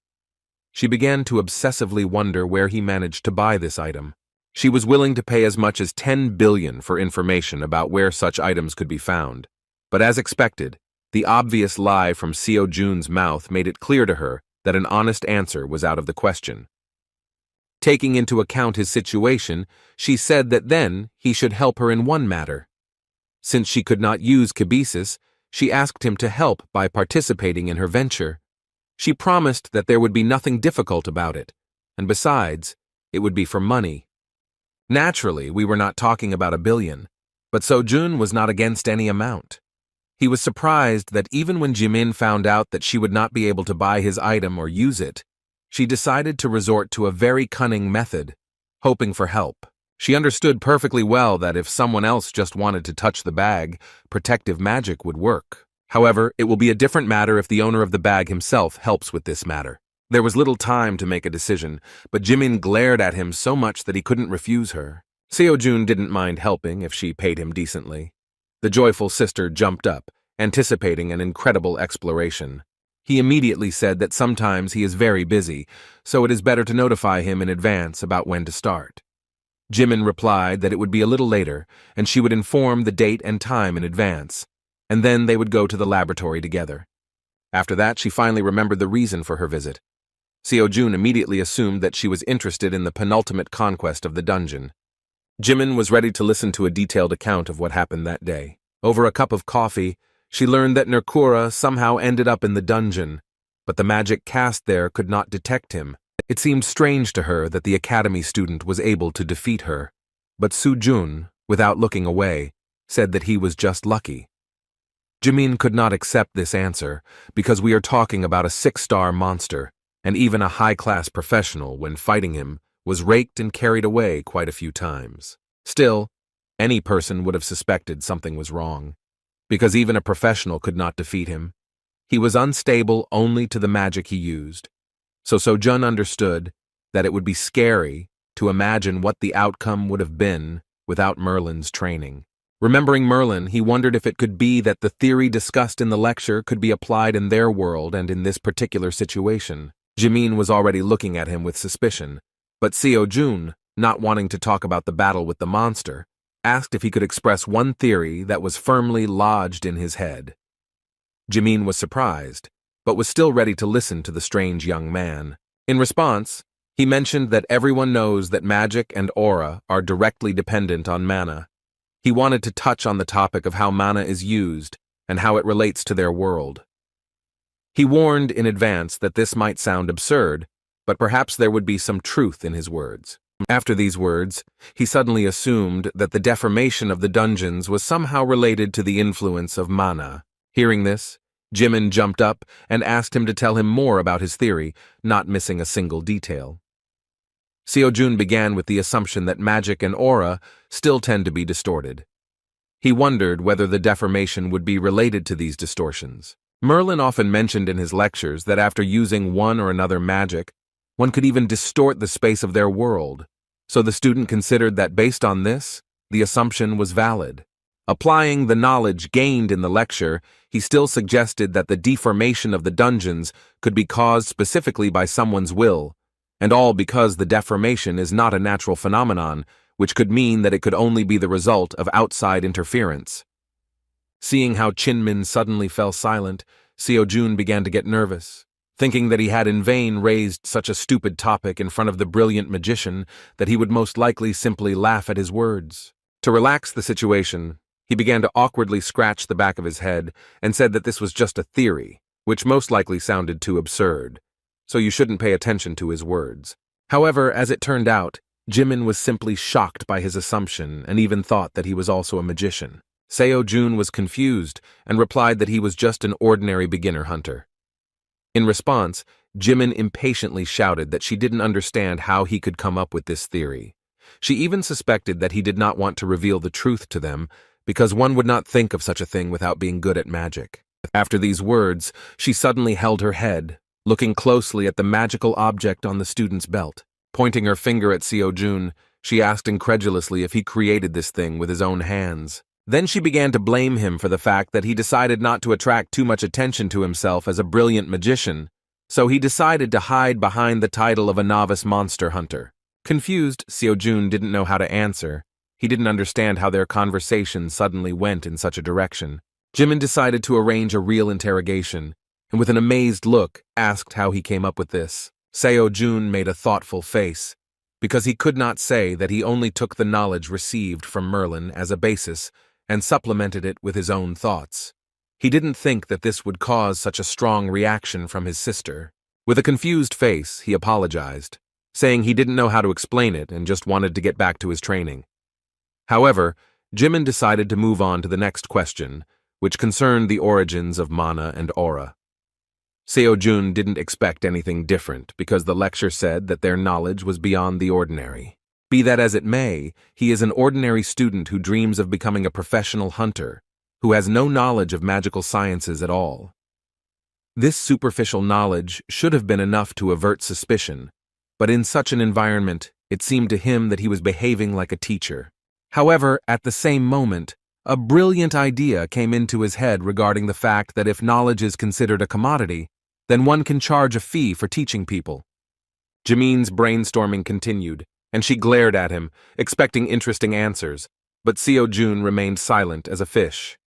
Speaker 1: She began to obsessively wonder where he managed to buy this item. She was willing to pay as much as 10 billion for information about where such items could be found. But as expected, the obvious lie from Seo-jun's mouth made it clear to her that an honest answer was out of the question. Taking into account his situation, she said that then he should help her in one matter. Since she could not use Kibisis, she asked him to help by participating in her venture. She promised that there would be nothing difficult about it, and besides, it would be for money. Naturally, we were not talking about 1 billion, but Seo-jun was not against any amount. He was surprised that even when Jimin found out that she would not be able to buy his item or use it, she decided to resort to a very cunning method, hoping for help. She understood perfectly well that if someone else just wanted to touch the bag, protective magic would work. However, it will be a different matter if the owner of the bag himself helps with this matter. There was little time to make a decision, but Jimin glared at him so much that he couldn't refuse her. Seo-jun didn't mind helping if she paid him decently. The joyful sister jumped up, anticipating an incredible exploration. He immediately said that sometimes he is very busy, so it is better to notify him in advance about when to start. Jimin replied that it would be a little later, and she would inform the date and time in advance, and then they would go to the laboratory together. After that, she finally remembered the reason for her visit. Seo-jun immediately assumed that she was interested in the penultimate conquest of the dungeon. Jimin was ready to listen to a detailed account of what happened that day. Over a cup of coffee, she learned that Nerkura somehow ended up in the dungeon, but the magic cast there could not detect him. It seemed strange to her that the academy student was able to defeat her, but Seo-jun, without looking away, said that he was just lucky. Jimin could not accept this answer because we are talking about a 6-star monster, and even a high-class professional, when fighting him, was raked and carried away quite a few times. Still, any person would have suspected something was wrong, because even a professional could not defeat him. He was unstable only to the magic he used. So Seo-jun understood that it would be scary to imagine what the outcome would have been without Merlin's training. Remembering Merlin, he wondered if it could be that the theory discussed in the lecture could be applied in their world and in this particular situation. Jimin was already looking at him with suspicion, but Seo-jun, not wanting to talk about the battle with the monster, asked if he could express one theory that was firmly lodged in his head. Jimin was surprised, but was still ready to listen to the strange young man. In response, he mentioned that everyone knows that magic and aura are directly dependent on mana. He wanted to touch on the topic of how mana is used and how it relates to their world. He warned in advance that this might sound absurd, but perhaps there would be some truth in his words. After these words, he suddenly assumed that the deformation of the dungeons was somehow related to the influence of mana. Hearing this, Jimin jumped up and asked him to tell him more about his theory, not missing a single detail. Seo-jun began with the assumption that magic and aura still tend to be distorted. He wondered whether the deformation would be related to these distortions. Merlin often mentioned in his lectures that after using one or another magic, one could even distort the space of their world, so the student considered that based on this, the assumption was valid. Applying the knowledge gained in the lecture, he still suggested that the deformation of the dungeons could be caused specifically by someone's will, and all because the deformation is not a natural phenomenon, which could mean that it could only be the result of outside interference. Seeing how Chinmin suddenly fell silent, Seo-jun began to get nervous, thinking that he had in vain raised such a stupid topic in front of the brilliant magician that he would most likely simply laugh at his words. To relax the situation, he began to awkwardly scratch the back of his head and said that this was just a theory, which most likely sounded too absurd, so you shouldn't pay attention to his words. However, as it turned out, Jimin was simply shocked by his assumption and even thought that he was also a magician. Seo-jun was confused and replied that he was just an ordinary beginner hunter. In response, Jimin impatiently shouted that she didn't understand how he could come up with this theory. She even suspected that he did not want to reveal the truth to them because one would not think of such a thing without being good at magic. After these words, she suddenly held her head, looking closely at the magical object on the student's belt. Pointing her finger at Seo-jun, she asked incredulously if he created this thing with his own hands. Then she began to blame him for the fact that he decided not to attract too much attention to himself as a brilliant magician, so he decided to hide behind the title of a novice monster hunter. Confused, Seo-jun didn't know how to answer. He didn't understand how their conversation suddenly went in such a direction. Jimin decided to arrange a real interrogation, and with an amazed look, asked how he came up with this. Seo-jun made a thoughtful face, because he could not say that he only took the knowledge received from Merlin as a basis and supplemented it with his own thoughts. He didn't think that this would cause such a strong reaction from his sister. With a confused face, he apologized, saying he didn't know how to explain it and just wanted to get back to his training. However, Jimin decided to move on to the next question, which concerned the origins of mana and aura. Seo-jun didn't expect anything different because the lecture said that their knowledge was beyond the ordinary. Be that as it may, he is an ordinary student who dreams of becoming a professional hunter, who has no knowledge of magical sciences at all. This superficial knowledge should have been enough to avert suspicion, but in such an environment, it seemed to him that he was behaving like a teacher. However, at the same moment, a brilliant idea came into his head regarding the fact that if knowledge is considered a commodity, then one can charge a fee for teaching people. Jimin's brainstorming continued, and she glared at him, expecting interesting answers, but Seo-jun remained silent as a fish.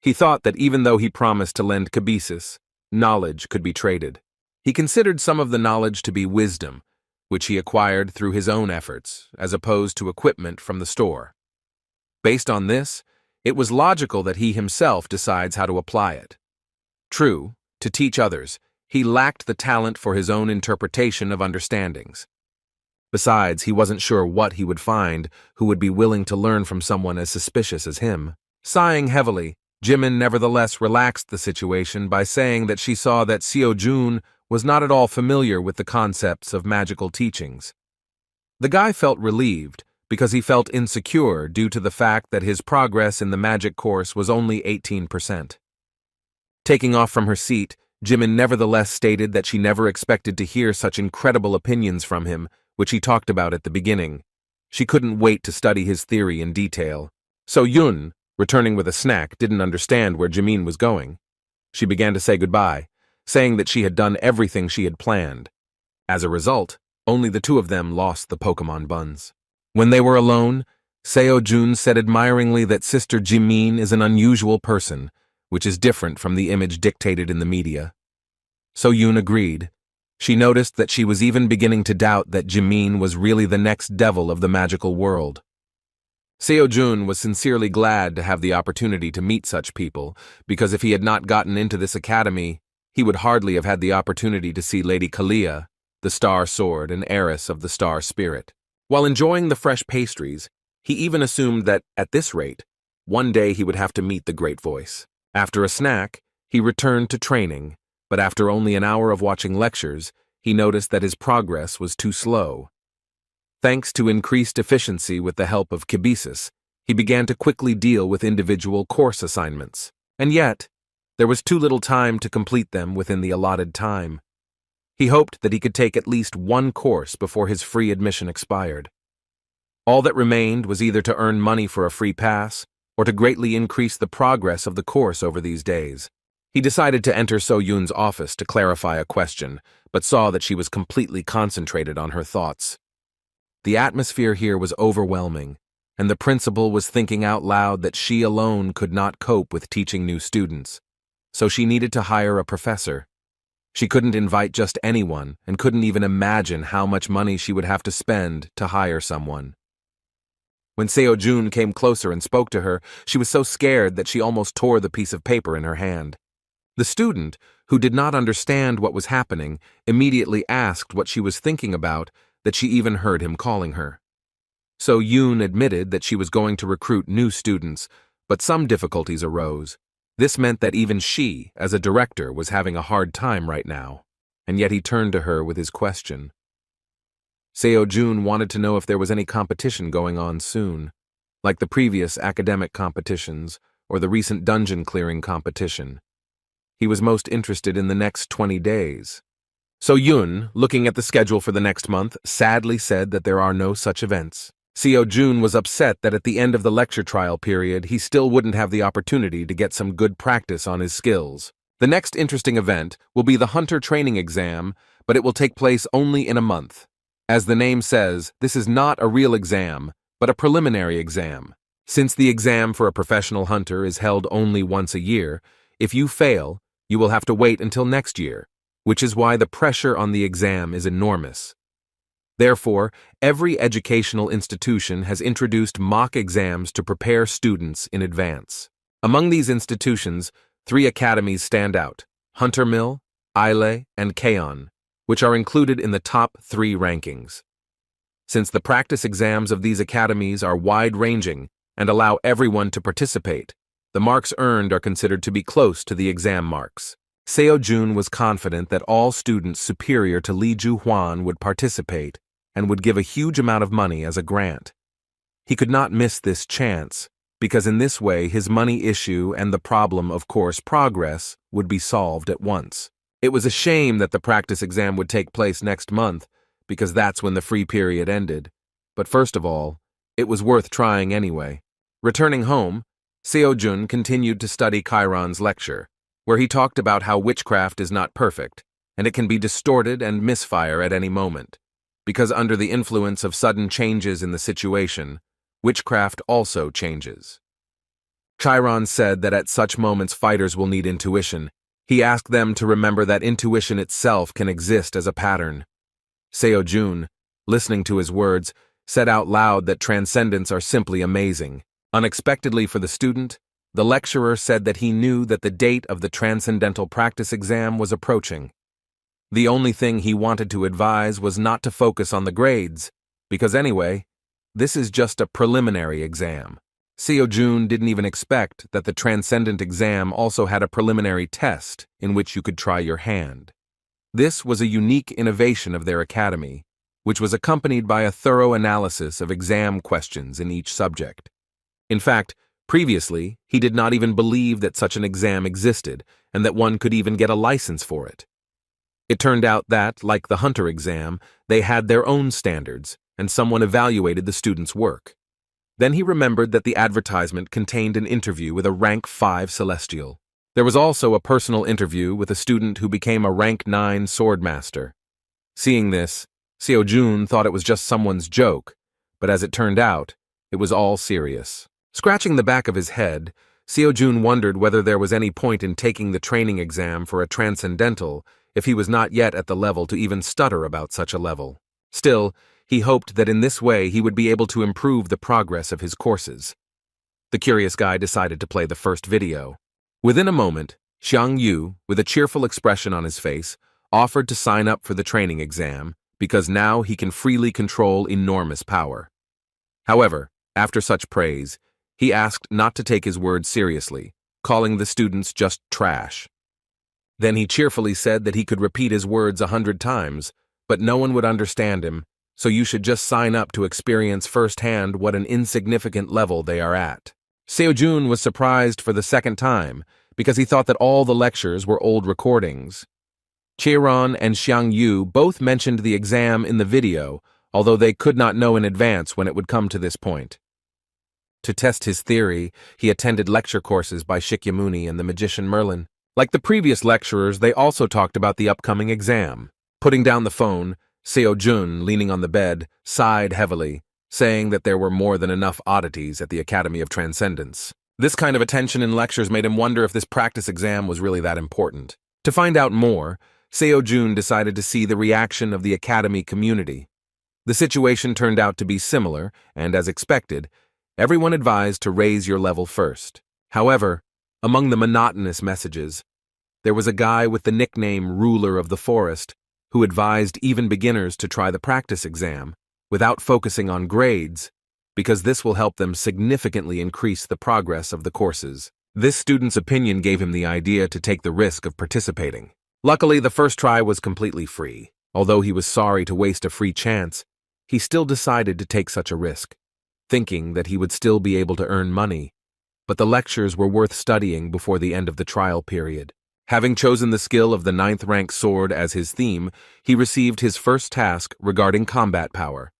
Speaker 1: He thought that even though he promised to lend kibisis, knowledge could be traded. He considered some of the knowledge to be wisdom, which he acquired through his own efforts, as opposed to equipment from the store. Based on this, it was logical that he himself decides how to apply it. True, to teach others, he lacked the talent for his own interpretation of understandings. Besides, he wasn't sure what he would find who would be willing to learn from someone as suspicious as him. Sighing heavily, Jimin nevertheless relaxed the situation by saying that she saw that Seo-jun was not at all familiar with the concepts of magical teachings. The guy felt relieved because he felt insecure due to the fact that his progress in the magic course was only 18%. Taking off from her seat, Jimin nevertheless stated that she never expected to hear such incredible opinions from him, which he talked about at the beginning. She couldn't wait to study his theory in detail. So Yun, returning with a snack, didn't understand where Jimin was going. She began to say goodbye, saying that she had done everything she had planned. As a result, only the two of them lost the Pokemon buns. When they were alone, Seo-jun said admiringly that Sister Jimin is an unusual person, which is different from the image dictated in the media. So Yun agreed. She noticed that she was even beginning to doubt that Jimin was really the next devil of the magical world. Seo-jun was sincerely glad to have the opportunity to meet such people, because if he had not gotten into this academy, he would hardly have had the opportunity to see Lady Kalia, the Star Sword and heiress of the Star Spirit. While enjoying the fresh pastries, he even assumed that, at this rate, one day he would have to meet the Great Voice. After a snack, he returned to training, but after only an hour of watching lectures, he noticed that his progress was too slow. Thanks to increased efficiency with the help of kibisis, he began to quickly deal with individual course assignments. And yet, there was too little time to complete them within the allotted time. He hoped that he could take at least one course before his free admission expired. All that remained was either to earn money for a free pass or to greatly increase the progress of the course over these days. He decided to enter So-yun's office to clarify a question, but saw that she was completely concentrated on her thoughts. The atmosphere here was overwhelming, and the principal was thinking out loud that she alone could not cope with teaching new students, so she needed to hire a professor. She couldn't invite just anyone and couldn't even imagine how much money she would have to spend to hire someone. When Seo-jun came closer and spoke to her, she was so scared that she almost tore the piece of paper in her hand. The student, who did not understand what was happening, immediately asked what she was thinking about, that she even heard him calling her. So Yoon admitted that she was going to recruit new students, but some difficulties arose. This meant that even she, as a director, was having a hard time right now, and yet he turned to her with his question. Seo-jun wanted to know if there was any competition going on soon, like the previous academic competitions or the recent dungeon clearing competition. He was most interested in the next 20 days. So Yoon, looking at the schedule for the next month, sadly said that there are no such events. Seo-jun was upset that at the end of the lecture trial period, he still wouldn't have the opportunity to get some good practice on his skills. The next interesting event will be the Hunter Training Exam, but it will take place only in a month. As the name says, this is not a real exam, but a preliminary exam. Since the exam for a professional hunter is held only once a year, if you fail, you will have to wait until next year, which is why the pressure on the exam is enormous. Therefore, every educational institution has introduced mock exams to prepare students in advance. Among these institutions, 3 academies stand out: Hunter Mill, Ile, and Kaon, which are included in the top 3 rankings. Since the practice exams of these academies are wide-ranging and allow everyone to participate, the marks earned are considered to be close to the exam marks. Seo-jun was confident that all students superior to Lee Ju-hwan would participate and would give a huge amount of money as a grant. He could not miss this chance, because in this way his money issue and the problem of course progress would be solved at once. It was a shame that the practice exam would take place next month, because that's when the free period ended. But first of all, it was worth trying anyway. Returning home, Seo-jun continued to study Chiron's lecture, where he talked about how witchcraft is not perfect, and it can be distorted and misfire at any moment. Because under the influence of sudden changes in the situation, witchcraft also changes. Chiron said that at such moments fighters will need intuition. He asked them to remember that intuition itself can exist as a pattern. Seo-jun, listening to his words, said out loud that transcendents are simply amazing. Unexpectedly for the student, the lecturer said that he knew that the date of the transcendental practice exam was approaching. The only thing he wanted to advise was not to focus on the grades, because anyway, this is just a preliminary exam. Seo-jun didn't even expect that the transcendent exam also had a preliminary test in which you could try your hand. This was a unique innovation of their academy, which was accompanied by a thorough analysis of exam questions in each subject. In fact, previously, he did not even believe that such an exam existed and that one could even get a license for it. It turned out that, like the Hunter exam, they had their own standards, and someone evaluated the student's work. Then he remembered that the advertisement contained an interview with a rank 5 celestial. There was also a personal interview with a student who became a rank 9 swordmaster. Seeing this, Seo-jun thought it was just someone's joke, but as it turned out, it was all serious. Scratching the back of his head, Seo-jun wondered whether there was any point in taking the training exam for a transcendental if he was not yet at the level to even stutter about such a level. Still, he hoped that in this way he would be able to improve the progress of his courses. The curious guy decided to play the first video. Within a moment, Xiang Yu, with a cheerful expression on his face, offered to sign up for the training exam because now he can freely control enormous power. However, after such praise, he asked not to take his words seriously, calling the students just trash. Then he cheerfully said that he could repeat his words 100 times, but no one would understand him, so you should just sign up to experience firsthand what an insignificant level they are at. Seo-jun was surprised for the second time, because he thought that all the lectures were old recordings. Chiron and Xiang Yu both mentioned the exam in the video, although they could not know in advance when it would come to this point. To test his theory, he attended lecture courses by Shakyamuni and the magician Merlin. Like the previous lecturers, they also talked about the upcoming exam. Putting down the phone, Seo-jun, leaning on the bed, sighed heavily, saying that there were more than enough oddities at the Academy of Transcendence. This kind of attention in lectures made him wonder if this practice exam was really that important. To find out more, Seo-jun decided to see the reaction of the Academy community. The situation turned out to be similar, and as expected, everyone advised to raise your level first. However, among the monotonous messages, there was a guy with the nickname Ruler of the Forest who advised even beginners to try the practice exam, without focusing on grades, because this will help them significantly increase the progress of the courses. This student's opinion gave him the idea to take the risk of participating. Luckily, the first try was completely free. Although he was sorry to waste a free chance, he still decided to take such a risk, thinking that he would still be able to earn money. But the lectures were worth studying before the end of the trial period. Having chosen the skill of the 9th rank sword as his theme, he received his first task regarding combat power.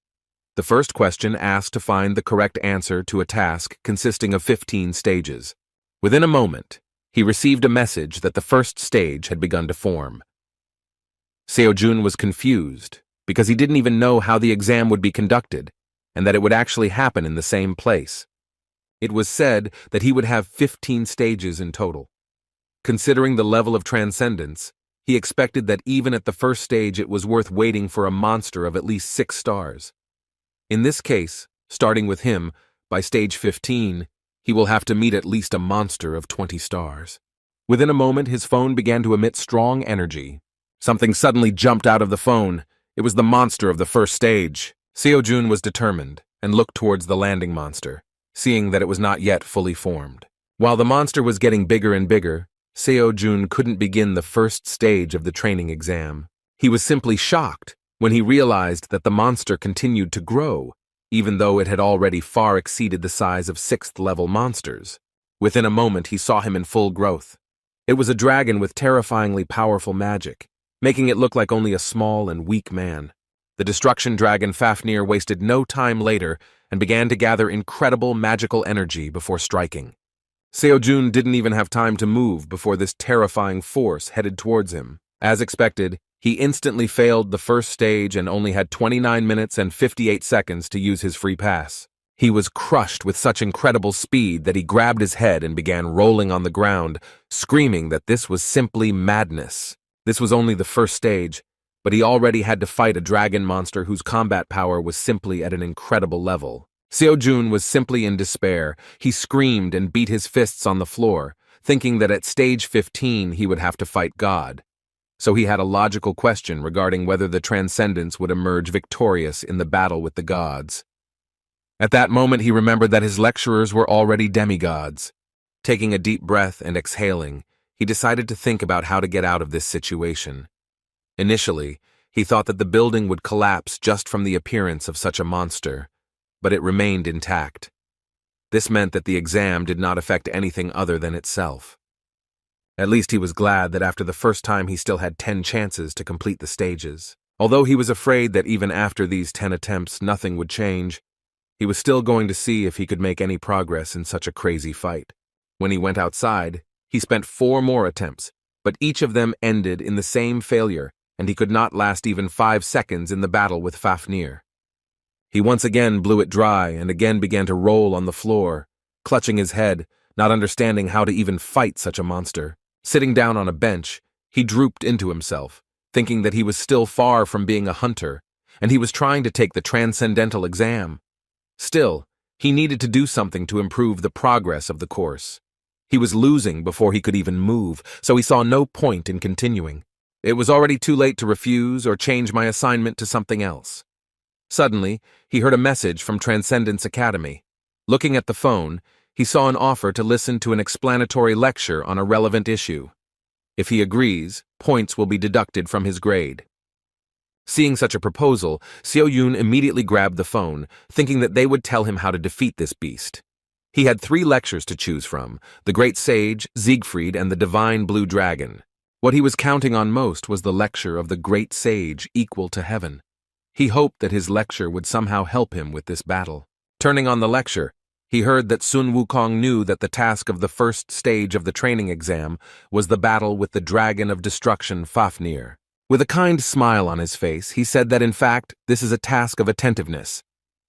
Speaker 1: The first question asked to find the correct answer to a task consisting of 15 stages. Within a moment, he received a message that the first stage had begun to form. Seo-jun was confused because he didn't even know how the exam would be conducted and that it would actually happen in the same place. It was said that he would have 15 stages in total. Considering the level of transcendence, he expected that even at the first stage it was worth waiting for a monster of at least 6 stars. In this case, starting with him, by stage 15, he will have to meet at least a monster of 20 stars. Within a moment, his phone began to emit strong energy. Something suddenly jumped out of the phone. It was the monster of the first stage. Seo-jun was determined and looked towards the landing monster, seeing that it was not yet fully formed. While the monster was getting bigger and bigger, Seo-jun couldn't begin the first stage of the training exam. He was simply shocked when he realized that the monster continued to grow, even though it had already far exceeded the size of 6th-level monsters. Within a moment, he saw him in full growth. It was a dragon with terrifyingly powerful magic, making it look like only a small and weak man. The destruction dragon Fafnir wasted no time later and began to gather incredible magical energy before striking. Seo-jun didn't even have time to move before this terrifying force headed towards him. As expected, he instantly failed the first stage and only had 29 minutes and 58 seconds to use his free pass. He was crushed with such incredible speed that he grabbed his head and began rolling on the ground, screaming that this was simply madness. This was only the first stage, but he already had to fight a dragon monster whose combat power was simply at an incredible level. Seo-jun was simply in despair. He screamed and beat his fists on the floor, thinking that at stage 15 he would have to fight God. So he had a logical question regarding whether the Transcendence would emerge victorious in the battle with the gods. At that moment he remembered that his lecturers were already demigods. Taking a deep breath and exhaling, he decided to think about how to get out of this situation. Initially, he thought that the building would collapse just from the appearance of such a monster, but it remained intact. This meant that the exam did not affect anything other than itself. At least he was glad that after the first time he still had 10 chances to complete the stages. Although he was afraid that even after these 10 attempts nothing would change, he was still going to see if he could make any progress in such a crazy fight. When he went outside, he spent 4 more attempts, but each of them ended in the same failure, and he could not last even 5 seconds in the battle with Fafnir. He once again blew it dry and again began to roll on the floor, clutching his head, not understanding how to even fight such a monster. Sitting down on a bench, he drooped into himself, thinking that he was still far from being a hunter, and he was trying to take the transcendental exam. Still, he needed to do something to improve the progress of the course. He was losing before he could even move, so he saw no point in continuing. It was already too late to refuse or change my assignment to something else. Suddenly, he heard a message from Transcendence Academy. Looking at the phone, he saw an offer to listen to an explanatory lecture on a relevant issue. If he agrees, points will be deducted from his grade. Seeing such a proposal, Seo-jun immediately grabbed the phone, thinking that they would tell him how to defeat this beast. He had 3 lectures to choose from: the Great Sage, Siegfried, and the Divine Blue Dragon. What he was counting on most was the lecture of the Great Sage equal to heaven. He hoped that his lecture would somehow help him with this battle. Turning on the lecture, he heard that Sun Wukong knew that the task of the first stage of the training exam was the battle with the Dragon of Destruction Fafnir. With a kind smile on his face, he said that in fact this is a task of attentiveness,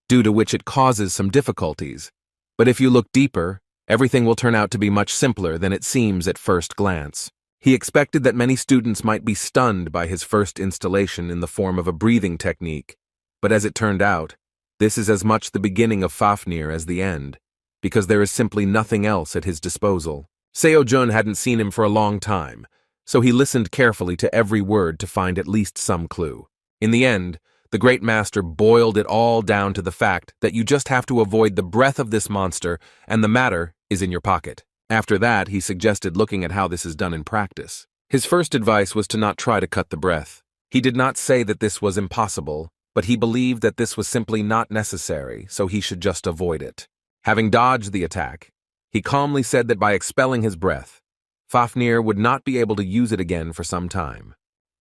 Speaker 1: due to which it causes some difficulties. But if you look deeper, everything will turn out to be much simpler than it seems at first glance. He expected that many students might be stunned by his first installation in the form of a breathing technique, but as it turned out, this is as much the beginning of Fafnir as the end, because there is simply nothing else at his disposal. Seo-jun hadn't seen him for a long time, so he listened carefully to every word to find at least some clue. In the end, The Great Master boiled it all down to the fact that you just have to avoid the breath of this monster, and the matter is in your pocket. After that, he suggested looking at how this is done in practice. His first advice was to not try to cut the breath. He did not say that this was impossible, but he believed that this was simply not necessary, so he should just avoid it. Having dodged the attack, he calmly said that by expelling his breath, Fafnir would not be able to use it again for some time.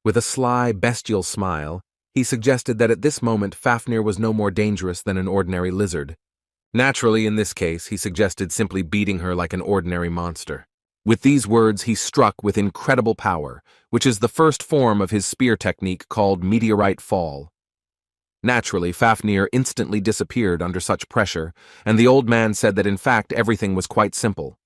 Speaker 1: With a sly, bestial smile, he suggested that at this moment Fafnir was no more dangerous than an ordinary lizard. Naturally, in this case, he suggested simply beating her like an ordinary monster. With these words, he struck with incredible power, which is the first form of his spear technique called meteorite fall. Naturally, Fafnir instantly disappeared under such pressure, and the old man said that in fact everything was quite simple.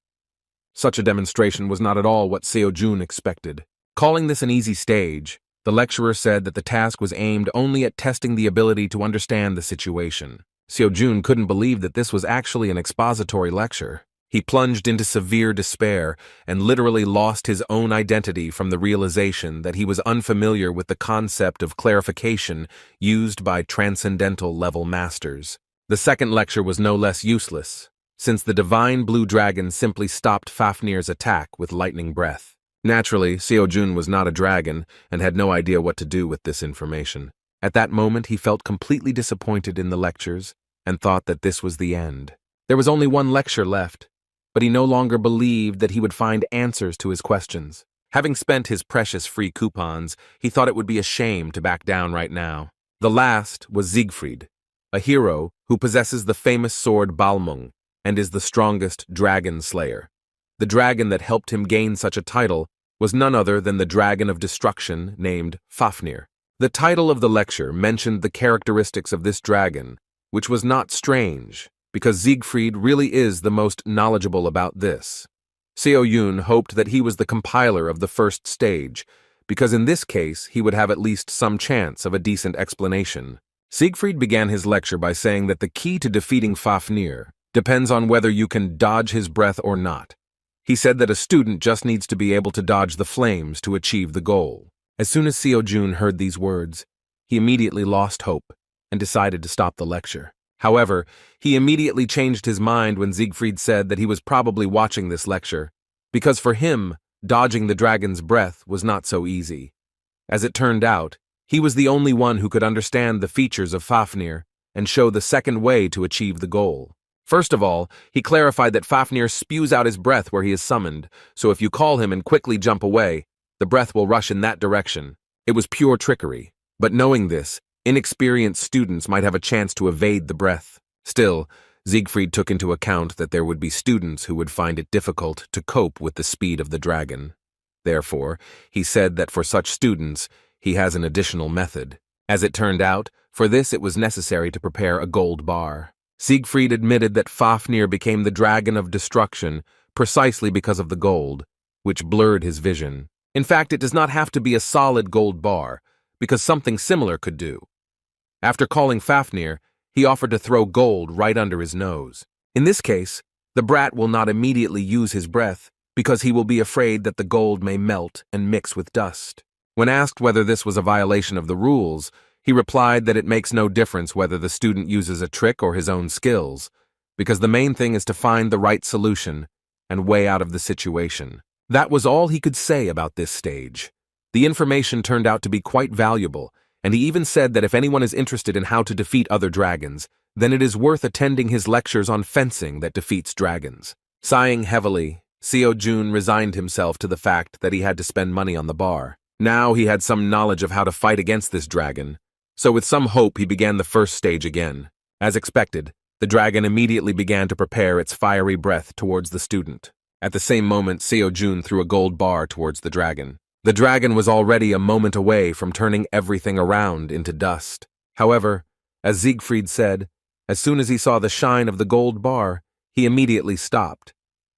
Speaker 1: Such a demonstration was not at all what Seo-jun expected. Calling this an easy stage, the lecturer said that the task was aimed only at testing the ability to understand the situation. Seo-jun couldn't believe that this was actually an expository lecture. He plunged into severe despair and literally lost his own identity from the realization that he was unfamiliar with the concept of clarification used by transcendental-level masters. The second lecture was no less useless, since the divine blue dragon simply stopped Fafnir's attack with lightning breath. Naturally, Seo-jun was not a dragon and had no idea what to do with this information. At that moment, he felt completely disappointed in the lectures and thought that this was the end. There was only one lecture left, but he no longer believed that he would find answers to his questions. Having spent his precious free coupons, he thought it would be a shame to back down right now. The last was Siegfried, a hero who possesses the famous sword Balmung and is the strongest dragon slayer. The dragon that helped him gain such a title was none other than the dragon of destruction named Fafnir. The title of the lecture mentioned the characteristics of this dragon, which was not strange, because Siegfried really is the most knowledgeable about this. Seo-jun hoped that he was the compiler of the first stage, because in this case he would have at least some chance of a decent explanation. Siegfried began his lecture by saying that the key to defeating Fafnir depends on whether you can dodge his breath or not. He said that a student just needs to be able to dodge the flames to achieve the goal. As soon as Seo-jun heard these words, he immediately lost hope and decided to stop the lecture. However, he immediately changed his mind when Siegfried said that he was probably watching this lecture, because for him, dodging the dragon's breath was not so easy. As it turned out, he was the only one who could understand the features of Fafnir and show the second way to achieve the goal. First of all, he clarified that Fafnir spews out his breath where he is summoned, so if you call him and quickly jump away, the breath will rush in that direction. It was pure trickery, but knowing this, inexperienced students might have a chance to evade the breath. Still, Siegfried took into account that there would be students who would find it difficult to cope with the speed of the dragon. Therefore, he said that for such students, he has an additional method. As it turned out, for this it was necessary to prepare a gold bar. Siegfried admitted that Fafnir became the dragon of destruction precisely because of the gold, which blurred his vision. In fact, it does not have to be a solid gold bar, because something similar could do. After calling Fafnir, he offered to throw gold right under his nose. In this case, the brat will not immediately use his breath because he will be afraid that the gold may melt and mix with dust. When asked whether this was a violation of the rules, he replied that it makes no difference whether the student uses a trick or his own skills, because the main thing is to find the right solution and way out of the situation. That was all he could say about this stage. The information turned out to be quite valuable, and he even said that if anyone is interested in how to defeat other dragons, then it is worth attending his lectures on fencing that defeats dragons. Sighing heavily, Seo-jun resigned himself to the fact that he had to spend money on the bar. Now he had some knowledge of how to fight against this dragon, so with some hope he began the first stage again. As expected, the dragon immediately began to prepare its fiery breath towards the student. At the same moment, Seo-jun threw a gold bar towards the dragon. The dragon was already a moment away from turning everything around into dust. However, as Siegfried said, as soon as he saw the shine of the gold bar, he immediately stopped,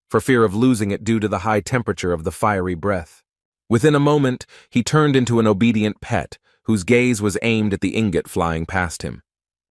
Speaker 1: for fear of losing it due to the high temperature of the fiery breath. Within a moment, he turned into an obedient pet, whose gaze was aimed at the ingot flying past him.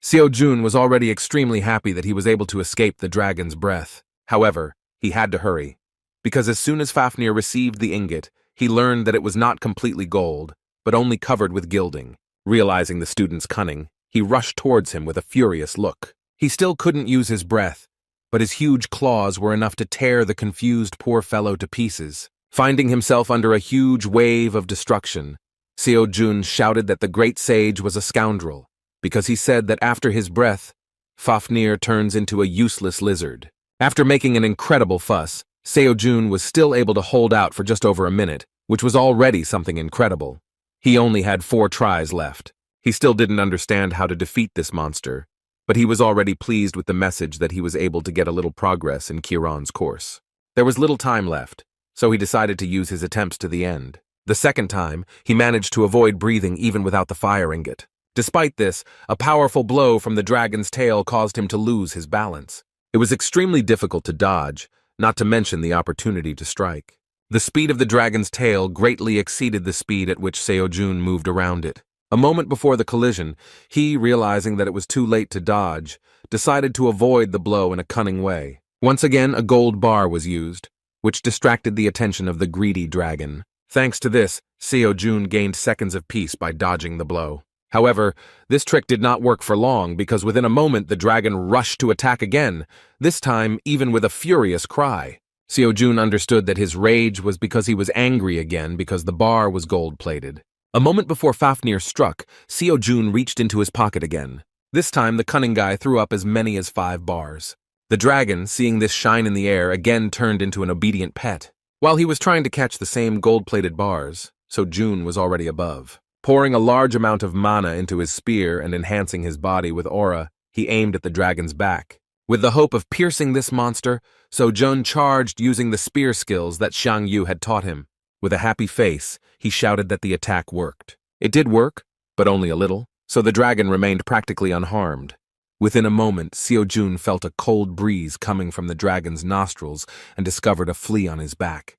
Speaker 1: Seo-jun was already extremely happy that he was able to escape the dragon's breath. However, he had to hurry, because as soon as Fafnir received the ingot, he learned that it was not completely gold, but only covered with gilding. Realizing the student's cunning, he rushed towards him with a furious look. He still couldn't use his breath, but his huge claws were enough to tear the confused poor fellow to pieces. Finding himself under a huge wave of destruction, Seo-jun shouted that the great sage was a scoundrel, because he said that after his breath, Fafnir turns into a useless lizard. After making an incredible fuss, Seo-jun was still able to hold out for just over a minute, which was already something incredible. He only had 4 tries left. He still didn't understand how to defeat this monster, but he was already pleased with the message that he was able to get a little progress in Kiran's course. There was little time left, so he decided to use his attempts to the end. The second time, he managed to avoid breathing even without the fire ingot. Despite this, a powerful blow from the dragon's tail caused him to lose his balance. It was extremely difficult to dodge, not to mention the opportunity to strike. The speed of the dragon's tail greatly exceeded the speed at which Seo-jun moved around it. A moment before the collision, he, realizing that it was too late to dodge, decided to avoid the blow in a cunning way. Once again, a gold bar was used, which distracted the attention of the greedy dragon. Thanks to this, Seo-jun gained seconds of peace by dodging the blow. However, this trick did not work for long because within a moment the dragon rushed to attack again, this time even with a furious cry. Seo-jun understood that his rage was because he was angry again because the bar was gold-plated. A moment before Fafnir struck, Seo-jun reached into his pocket again. This time the cunning guy threw up as many as 5 bars. The dragon, seeing this shine in the air, again turned into an obedient pet. While he was trying to catch the same gold-plated bars, Seo-jun was already above. Pouring a large amount of mana into his spear and enhancing his body with aura, he aimed at the dragon's back. With the hope of piercing this monster, Seo-jun charged using the spear skills that Xiang Yu had taught him. With a happy face, he shouted that the attack worked. It did work, but only a little, so the dragon remained practically unharmed. Within a moment, Seo-jun felt a cold breeze coming from the dragon's nostrils and discovered a flea on his back.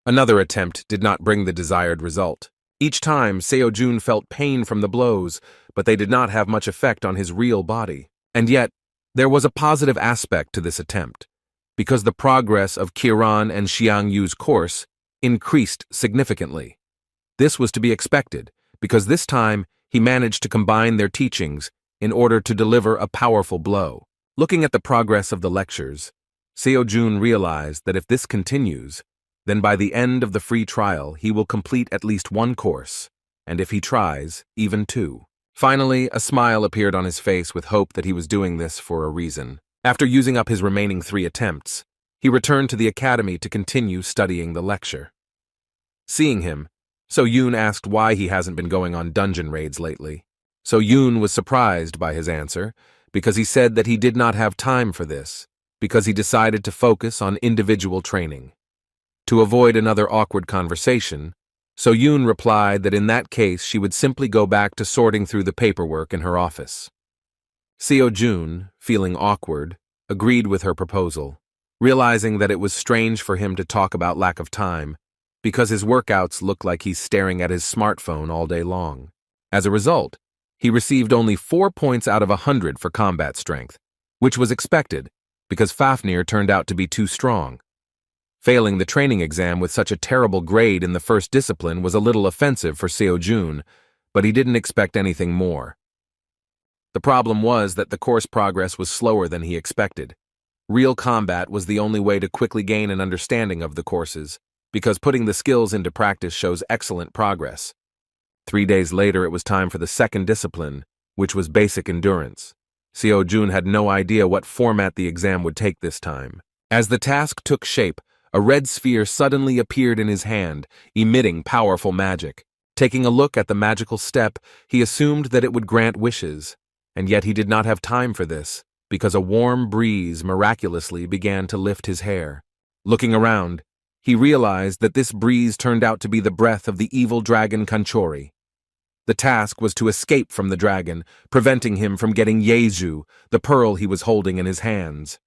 Speaker 1: Another attempt did not bring the desired result. Each time, Seo-jun felt pain from the blows, but they did not have much effect on his real body. And yet, there was a positive aspect to this attempt, because the progress of Kiran and Xiang Yu's course increased significantly. This was to be expected, because this time he managed to combine their teachings in order to deliver a powerful blow. Looking at the progress of the lectures, Seo-jun realized that if this continues, then by the end of the free trial he will complete at least 1 course, and if he tries, even 2. Finally, a smile appeared on his face with hope that he was doing this for a reason. After using up his remaining 3 attempts, he returned to the academy to continue studying the lecture. Seeing him, Seo-jun asked why he hasn't been going on dungeon raids lately. Seo-jun was surprised by his answer, because he said that he did not have time for this, because he decided to focus on individual training. To avoid another awkward conversation, Seo-jun replied that in that case she would simply go back to sorting through the paperwork in her office. Seo-jun, feeling awkward, agreed with her proposal, realizing that it was strange for him to talk about lack of time, because his workouts looked like he's staring at his smartphone all day long. As a result, he received only 4 points out of 100 for combat strength, which was expected, because Fafnir turned out to be too strong. Failing the training exam with such a terrible grade in the first discipline was a little offensive for Seo-jun, but he didn't expect anything more. The problem was that the course progress was slower than he expected. Real combat was the only way to quickly gain an understanding of the courses, because putting the skills into practice shows excellent progress. 3 days later, it was time for the second discipline, which was basic endurance. Seo-jun had no idea what format the exam would take this time. As the task took shape, a red sphere suddenly appeared in his hand, emitting powerful magic. Taking a look at the magical step, he assumed that it would grant wishes, and yet he did not have time for this, because a warm breeze miraculously began to lift his hair. Looking around, he realized that this breeze turned out to be the breath of the evil dragon Kanchori. The task was to escape from the dragon, preventing him from getting Yeju, the pearl he was holding in his hands.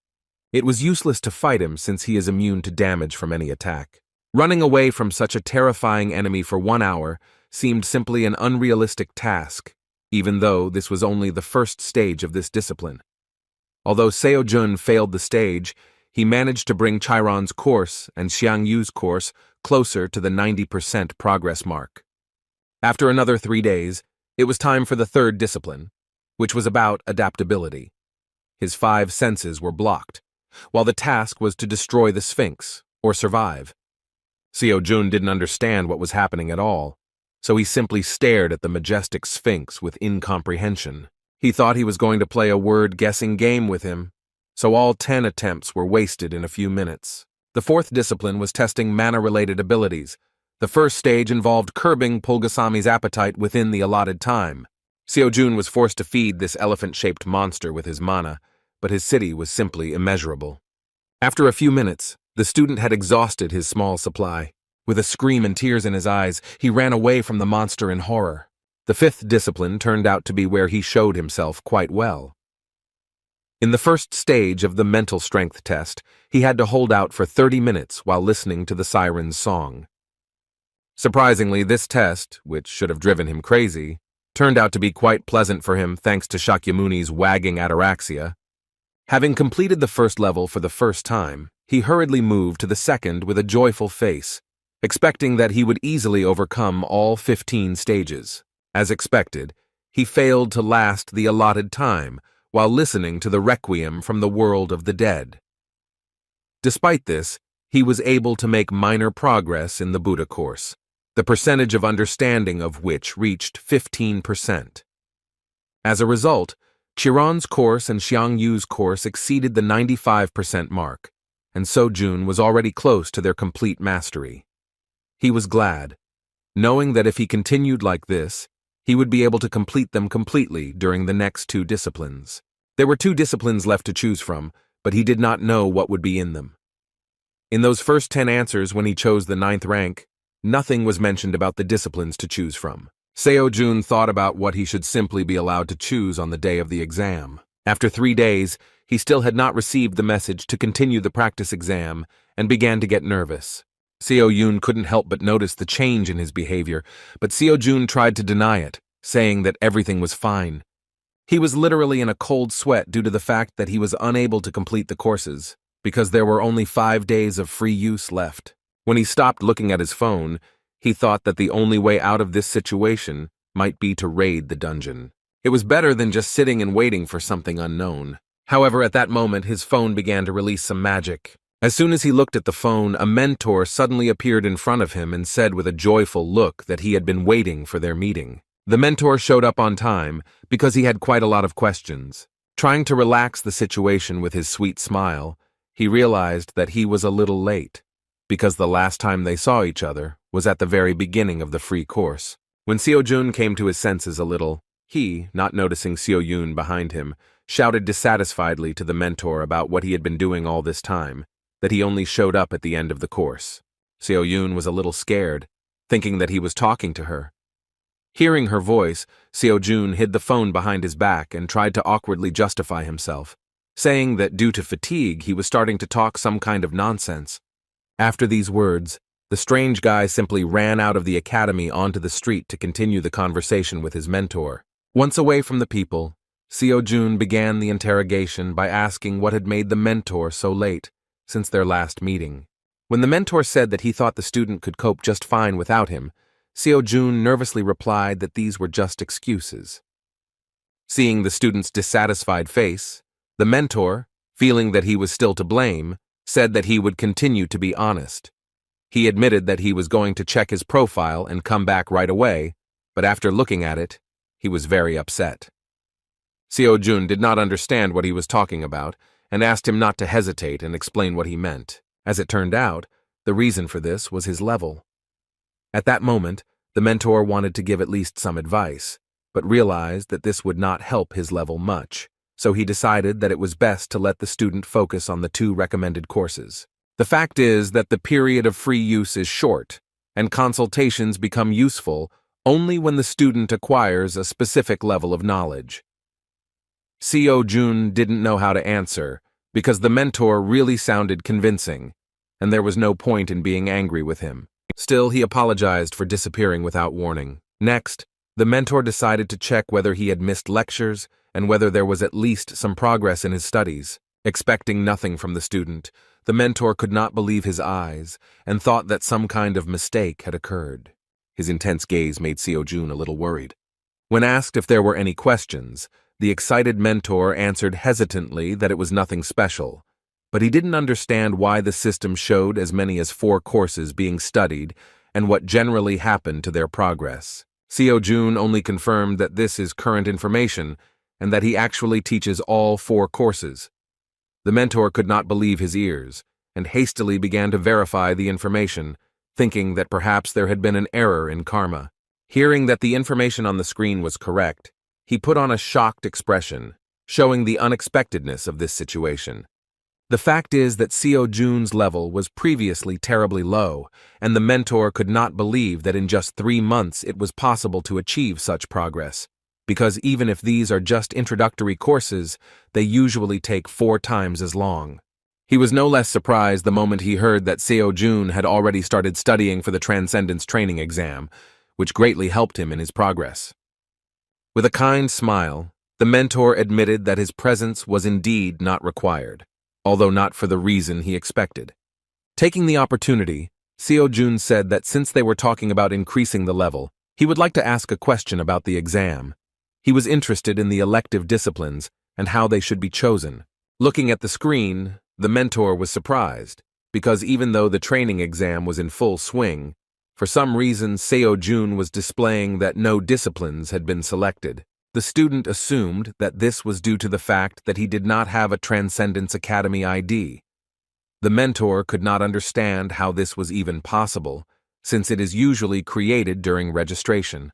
Speaker 1: It was useless to fight him since he is immune to damage from any attack. Running away from such a terrifying enemy for 1 hour seemed simply an unrealistic task, even though this was only the first stage of this discipline. Although Seo-jun failed the stage, he managed to bring Chiron's course and Xiang Yu's course closer to the 90% progress mark. After another 3 days, It was time for the third discipline, which was about adaptability. His 5 senses were blocked, while the task was to destroy the Sphinx, or survive. Seo-jun didn't understand what was happening at all, so he simply stared at the majestic Sphinx with incomprehension. He thought he was going to play a word-guessing game with him, so all 10 attempts were wasted in a few minutes. The fourth discipline was testing mana-related abilities. The first stage involved curbing Pulgasami's appetite within the allotted time. Seo-jun was forced to feed this elephant-shaped monster with his mana, but his city was simply immeasurable. After a few minutes, the student had exhausted his small supply. With a scream and tears in his eyes, he ran away from the monster in horror. The fifth discipline turned out to be where he showed himself quite well. In the first stage of the mental strength test, he had to hold out for 30 minutes while listening to the siren's song. Surprisingly, this test, which should have driven him crazy, turned out to be quite pleasant for him thanks to Shakyamuni's wagging ataraxia. Having completed the first level for the first time, he hurriedly moved to the second with a joyful face, expecting that he would easily overcome all 15 stages. As expected, he failed to last the allotted time while listening to the requiem from the world of the dead. Despite this, he was able to make minor progress in the Buddha course, the percentage of understanding of which reached 15%. As a result, Chiron's course and Xiangyu's course exceeded the 95% mark, and Seo-jun was already close to their complete mastery. He was glad, knowing that if he continued like this, he would be able to complete them completely during the next 2 disciplines. There were 2 disciplines left to choose from, but he did not know what would be in them. In those first 10 answers when he chose the 9th rank, nothing was mentioned about the disciplines to choose from. Seo-jun thought about what he should simply be allowed to choose on the day of the exam. After 3 days, he still had not received the message to continue the practice exam and began to get nervous. Seo-jun couldn't help but notice the change in his behavior, but Seo-jun tried to deny it, saying that everything was fine. He was literally in a cold sweat due to the fact that he was unable to complete the courses, because there were only 5 days of free use left. When he stopped looking at his phone, he thought that the only way out of this situation might be to raid the dungeon. It was better than just sitting and waiting for something unknown. However, at that moment, his phone began to release some magic. As soon as he looked at the phone, a mentor suddenly appeared in front of him and said with a joyful look that he had been waiting for their meeting. The mentor showed up on time because he had quite a lot of questions. Trying to relax the situation with his sweet smile, he realized that he was a little late, because the last time they saw each other was at the very beginning of the free course. When Seo-jun came to his senses a little, he, not noticing Seo-jun behind him, shouted dissatisfiedly to the mentor about what he had been doing all this time, that he only showed up at the end of the course. Seo-jun was a little scared, thinking that he was talking to her. Hearing her voice, Seo-jun hid the phone behind his back and tried to awkwardly justify himself, saying that due to fatigue he was starting to talk some kind of nonsense. After these words, the strange guy simply ran out of the academy onto the street to continue the conversation with his mentor. Once away from the people, Seo-jun began the interrogation by asking what had made the mentor so late since their last meeting. When the mentor said that he thought the student could cope just fine without him, Seo-jun nervously replied that these were just excuses. Seeing the student's dissatisfied face, the mentor, feeling that he was still to blame, said that he would continue to be honest. He admitted that he was going to check his profile and come back right away, but after looking at it, he was very upset. Seo-jun did not understand what he was talking about and asked him not to hesitate and explain what he meant. As it turned out, the reason for this was his level. At that moment, the mentor wanted to give at least some advice, but realized that this would not help his level much, so he decided that it was best to let the student focus on the 2 recommended courses. The fact is that the period of free use is short, and consultations become useful only when the student acquires a specific level of knowledge. Seo-jun didn't know how to answer, because the mentor really sounded convincing, and there was no point in being angry with him. Still, he apologized for disappearing without warning. Next, the mentor decided to check whether he had missed lectures and whether there was at least some progress in his studies. Expecting nothing from the student, the mentor could not believe his eyes and thought that some kind of mistake had occurred. His intense gaze made Seo-jun a little worried. When asked if there were any questions, the excited mentor answered hesitantly that it was nothing special, but he didn't understand why the system showed as many as 4 courses being studied and what generally happened to their progress. Seo-jun only confirmed that this is current information and that he actually teaches all 4 courses. The mentor could not believe his ears and hastily began to verify the information, thinking that perhaps there had been an error in karma. Hearing that the information on the screen was correct, he put on a shocked expression, showing the unexpectedness of this situation. The fact is that Seo-jun's level was previously terribly low, and the mentor could not believe that in just 3 months it was possible to achieve such progress, because even if these are just introductory courses, they usually take 4 times as long. He was no less surprised the moment he heard that Seo-jun had already started studying for the Transcendence Training exam, which greatly helped him in his progress. With a kind smile, the mentor admitted that his presence was indeed not required, although not for the reason he expected. Taking the opportunity, Seo-jun said that since they were talking about increasing the level, he would like to ask a question about the exam. He was interested in the elective disciplines and how they should be chosen. Looking at the screen, the mentor was surprised, because even though the training exam was in full swing, for some reason Seo-jun was displaying that no disciplines had been selected. The student assumed that this was due to the fact that he did not have a Transcendence Academy ID. The mentor could not understand how this was even possible, since it is usually created during registration.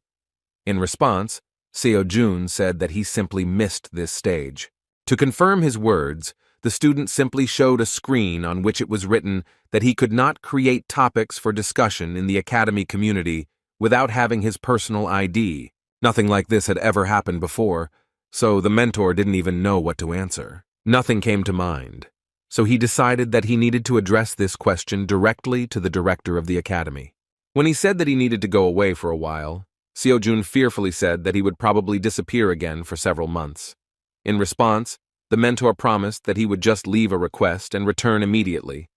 Speaker 1: In response, Seo-jun said that he simply missed this stage. To confirm his words, the student simply showed a screen on which it was written that he could not create topics for discussion in the Academy community without having his personal ID. Nothing like this had ever happened before, so the mentor didn't even know what to answer. Nothing came to mind, so he decided that he needed to address this question directly to the director of the Academy. When he said that he needed to go away for a while, Seo-jun fearfully said that he would probably disappear again for several months. In response, the mentor promised that he would just leave a request and return immediately.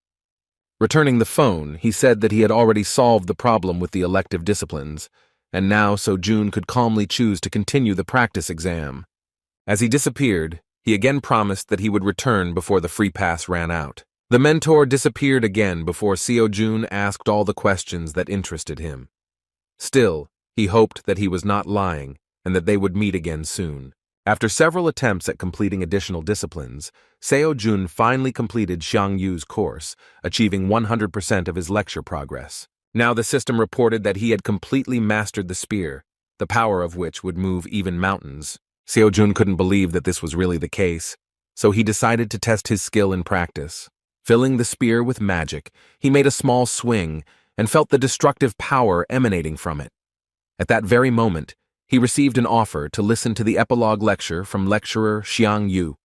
Speaker 1: Returning the phone, he said that he had already solved the problem with the elective disciplines, and now Seo-jun could calmly choose to continue the practice exam. As he disappeared, he again promised that he would return before the free pass ran out. The mentor disappeared again before Seo-jun asked all the questions that interested him. Still, he hoped that he was not lying and that they would meet again soon. After several attempts at completing additional disciplines, Seo-jun finally completed Xiang Yu's course, achieving 100% of his lecture progress. Now the system reported that he had completely mastered the spear, the power of which would move even mountains. Seo-jun couldn't believe that this was really the case, so he decided to test his skill in practice. Filling the spear with magic, he made a small swing and felt the destructive power emanating from it. At that very moment, he received an offer to listen to the epilogue lecture from lecturer Xiang Yu.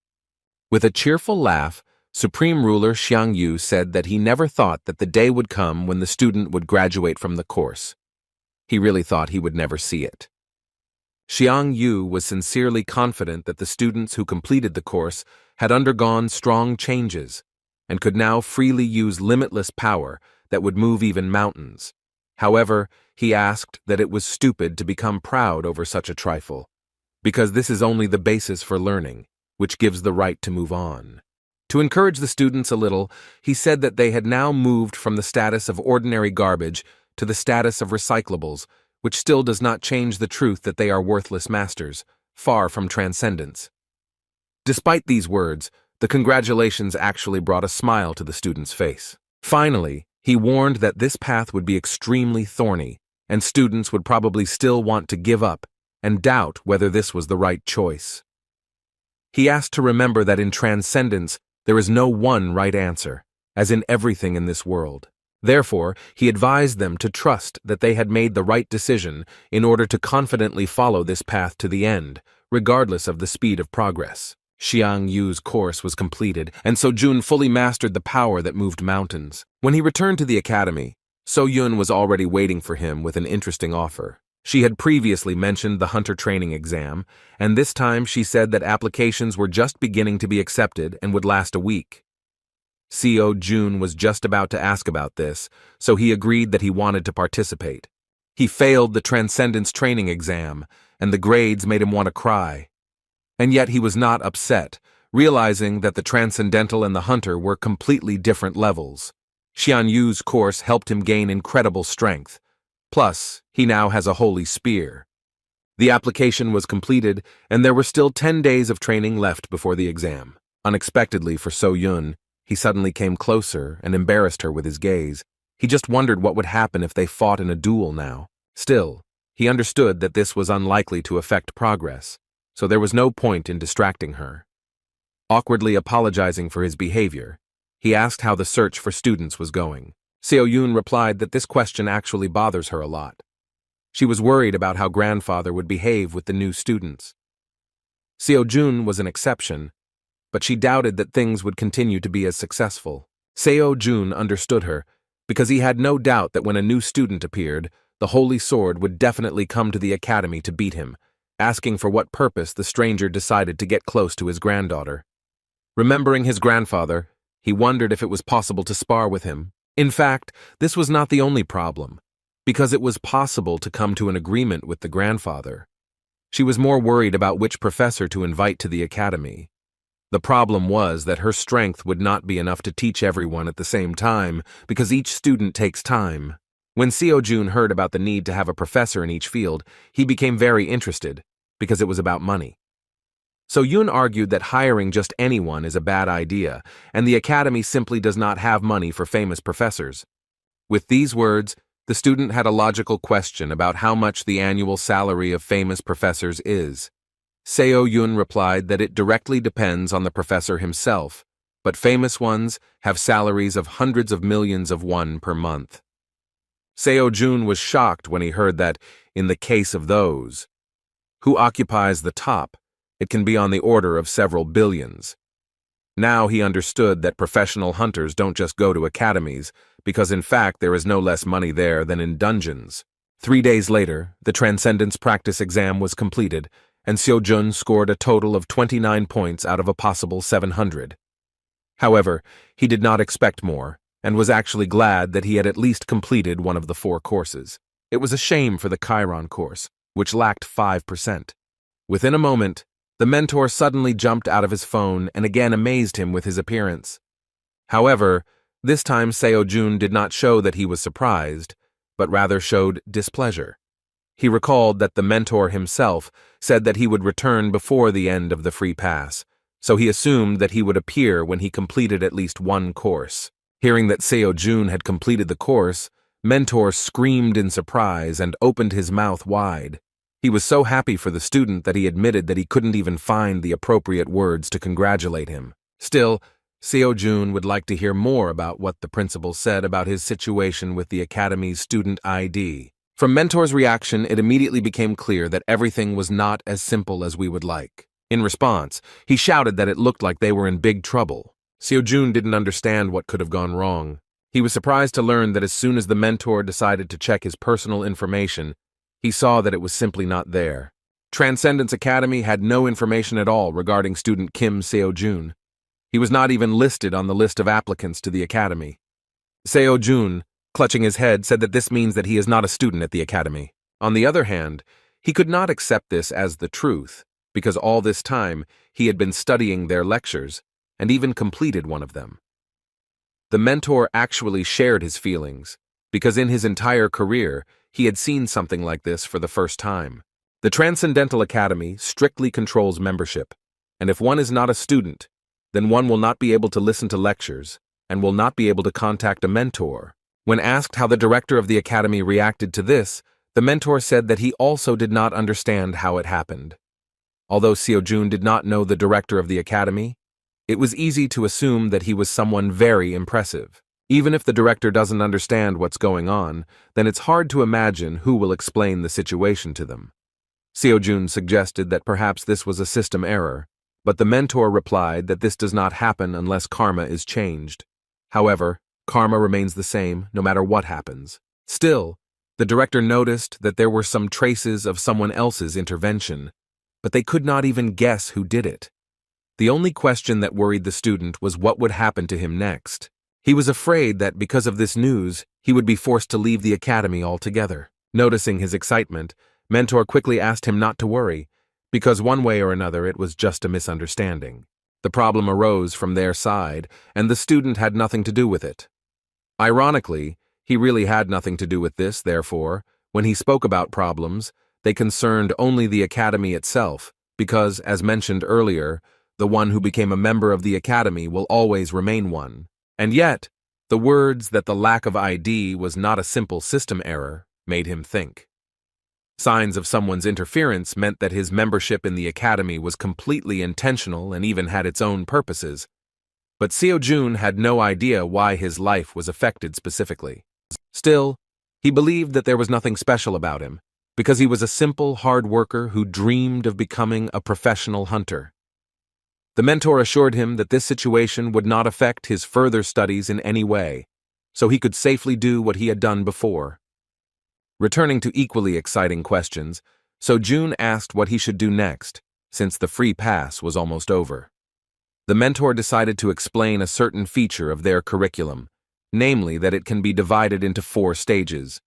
Speaker 1: With a cheerful laugh, Supreme Ruler Xiang Yu said that he never thought that the day would come when the student would graduate from the course. He really thought he would never see it. Xiang Yu was sincerely confident that the students who completed the course had undergone strong changes and could now freely use limitless power that would move even mountains. However, he asked that it was stupid to become proud over such a trifle, because this is only the basis for learning, which gives the right to move on. To encourage the students a little, he said that they had now moved from the status of ordinary garbage to the status of recyclables, which still does not change the truth that they are worthless masters, far from transcendence. Despite these words, the congratulations actually brought a smile to the student's face. Finally, he warned that this path would be extremely thorny, and students would probably still want to give up and doubt whether this was the right choice. He asked to remember that in transcendence, there is no one right answer, as in everything in this world. Therefore, he advised them to trust that they had made the right decision in order to confidently follow this path to the end, regardless of the speed of progress. Xiang Yu's course was completed, and Seo-jun fully mastered the power that moved mountains. When he returned to the academy, So-yun was already waiting for him with an interesting offer. She had previously mentioned the hunter training exam, and this time she said that applications were just beginning to be accepted and would last a week. Seo-jun was just about to ask about this, so he agreed that he wanted to participate. He failed the Transcendence training exam, and the grades made him want to cry. And yet he was not upset, realizing that the Transcendental and the Hunter were completely different levels. Xian Yu's course helped him gain incredible strength. Plus, he now has a holy spear. The application was completed, and there were still 10 days of training left before the exam. Unexpectedly for So-Yun, he suddenly came closer and embarrassed her with his gaze. He just wondered what would happen if they fought in a duel now. Still, he understood that this was unlikely to affect progress, so there was no point in distracting her. Awkwardly apologizing for his behavior, he asked how the search for students was going. So-Yun replied that this question actually bothers her a lot. She was worried about how grandfather would behave with the new students. So-Jun was an exception, but she doubted that things would continue to be as successful. So-Jun understood her, because he had no doubt that when a new student appeared, the Holy Sword would definitely come to the academy to beat him, asking for what purpose the stranger decided to get close to his granddaughter. Remembering his grandfather, he wondered if it was possible to spar with him. In fact, this was not the only problem, because it was possible to come to an agreement with the grandfather. She was more worried about which professor to invite to the academy. The problem was that her strength would not be enough to teach everyone at the same time, because each student takes time. When So-Jun heard about the need to have a professor in each field, he became very interested, because it was about money. So-Yun argued that hiring just anyone is a bad idea, and the academy simply does not have money for famous professors. With these words, the student had a logical question about how much the annual salary of famous professors is. So-Yun replied that it directly depends on the professor himself, but famous ones have salaries of hundreds of millions of won per month. So-Jun was shocked when he heard that, in the case of those who occupies the top, it can be on the order of several billions. Now he understood that professional hunters don't just go to academies, because in fact there is no less money there than in dungeons. 3 days later, the Transcendence practice exam was completed, and So-Jun scored a total of 29 points out of a possible 700. However, he did not expect more, and was actually glad that he had at least completed one of the 4 courses. It was a shame for the Chiron course, which lacked 5%. Within a moment, the mentor suddenly jumped out of his phone and again amazed him with his appearance. However, this time So-Jun did not show that he was surprised, but rather showed displeasure. He recalled that the mentor himself said that he would return before the end of the free pass, so he assumed that he would appear when he completed at least one course. Hearing that So-Jun had completed the course, Mentor screamed in surprise and opened his mouth wide. He was so happy for the student that he admitted that he couldn't even find the appropriate words to congratulate him. Still, So-Jun would like to hear more about what the principal said about his situation with the academy's student ID. From Mentor's reaction, it immediately became clear that everything was not as simple as we would like. In response, he shouted that it looked like they were in big trouble. So-Jun didn't understand what could have gone wrong. He was surprised to learn that as soon as the mentor decided to check his personal information, he saw that it was simply not there. Transcendence Academy had no information at all regarding student Kim So-Jun. He was not even listed on the list of applicants to the academy. So-Jun, clutching his head, said that this means that he is not a student at the academy. On the other hand, he could not accept this as the truth, because all this time he had been studying their lectures and even completed one of them. The mentor actually shared his feelings, because in his entire career, he had seen something like this for the first time. The Transcendental Academy strictly controls membership, and if one is not a student, then one will not be able to listen to lectures and will not be able to contact a mentor. When asked how the director of the academy reacted to this, the mentor said that he also did not understand how it happened. Although So-Jun did not know the director of the academy, it was easy to assume that he was someone very impressive. Even if the director doesn't understand what's going on, then it's hard to imagine who will explain the situation to them. So-Jun suggested that perhaps this was a system error, but the mentor replied that this does not happen unless karma is changed. However, karma remains the same no matter what happens. Still, the director noticed that there were some traces of someone else's intervention, but they could not even guess who did it. The only question that worried the student was what would happen to him next. He was afraid that because of this news, he would be forced to leave the academy altogether. Noticing his excitement, Mentor quickly asked him not to worry, because one way or another it was just a misunderstanding. The problem arose from their side, and the student had nothing to do with it. Ironically, he really had nothing to do with this, therefore, when he spoke about problems, they concerned only the academy itself, because, as mentioned earlier, the one who became a member of the academy will always remain one. And yet, the words that the lack of ID was not a simple system error made him think. Signs of someone's interference meant that his membership in the academy was completely intentional and even had its own purposes. But Seo-jun had no idea why his life was affected specifically. Still, he believed that there was nothing special about him, because he was a simple, hard worker who dreamed of becoming a professional hunter. The mentor assured him that this situation would not affect his further studies in any way, so he could safely do what he had done before. Returning to equally exciting questions, Seo-jun asked what he should do next, since the free pass was almost over. The mentor decided to explain a certain feature of their curriculum, namely that it can be divided into 4 stages.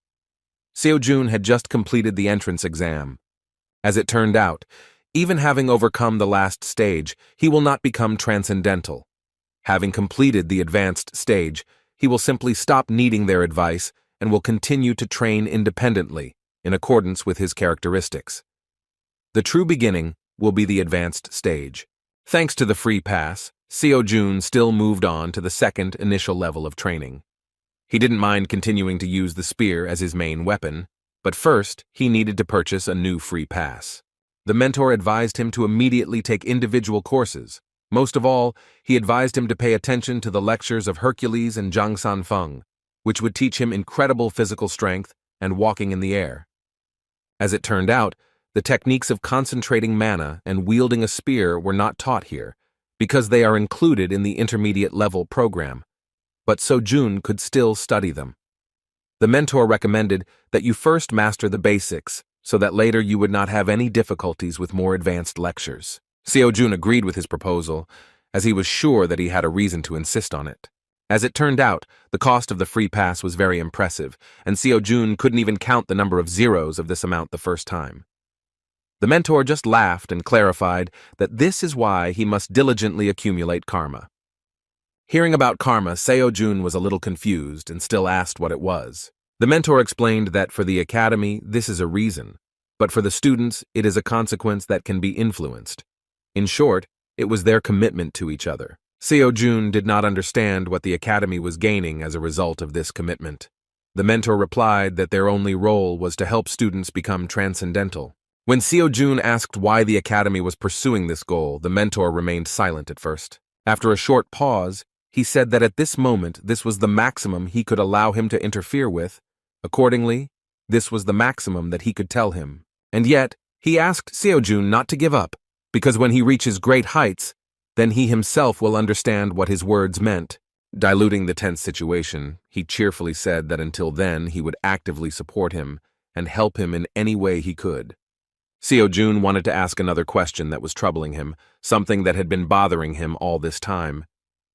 Speaker 1: Seo-jun had just completed the entrance exam. As it turned out, even having overcome the last stage, he will not become transcendental. Having completed the advanced stage, he will simply stop needing their advice and will continue to train independently, in accordance with his characteristics. The true beginning will be the advanced stage. Thanks to the free pass, Seo-jun still moved on to the second initial level of training. He didn't mind continuing to use the spear as his main weapon, but first he needed to purchase a new free pass. The mentor advised him to immediately take individual courses. Most of all, he advised him to pay attention to the lectures of Hercules and Zhang Sanfeng, which would teach him incredible physical strength and walking in the air. As it turned out, the techniques of concentrating mana and wielding a spear were not taught here, because they are included in the intermediate level program, but Seo-jun could still study them. The mentor recommended that you first master the basics, so that later you would not have any difficulties with more advanced lectures. Seo-jun agreed with his proposal, as he was sure that he had a reason to insist on it. As it turned out, the cost of the free pass was very impressive, and Seo-jun couldn't even count the number of zeros of this amount the first time. The mentor just laughed and clarified that this is why he must diligently accumulate karma. Hearing about karma, Seo-jun was a little confused and still asked what it was. The mentor explained that for the academy, this is a reason, but for the students, it is a consequence that can be influenced. In short, it was their commitment to each other. Seo-jun did not understand what the academy was gaining as a result of this commitment. The mentor replied that their only role was to help students become transcendental. When Seo-jun asked why the academy was pursuing this goal, the mentor remained silent at first. After a short pause, he said that at this moment this was the maximum he could allow him to interfere with. Accordingly, this was the maximum that he could tell him. And yet, he asked Seo-jun not to give up, because when he reaches great heights, then he himself will understand what his words meant. Diluting the tense situation, he cheerfully said that until then he would actively support him and help him in any way he could. Seo-jun wanted to ask another question that was troubling him, something that had been bothering him all this time.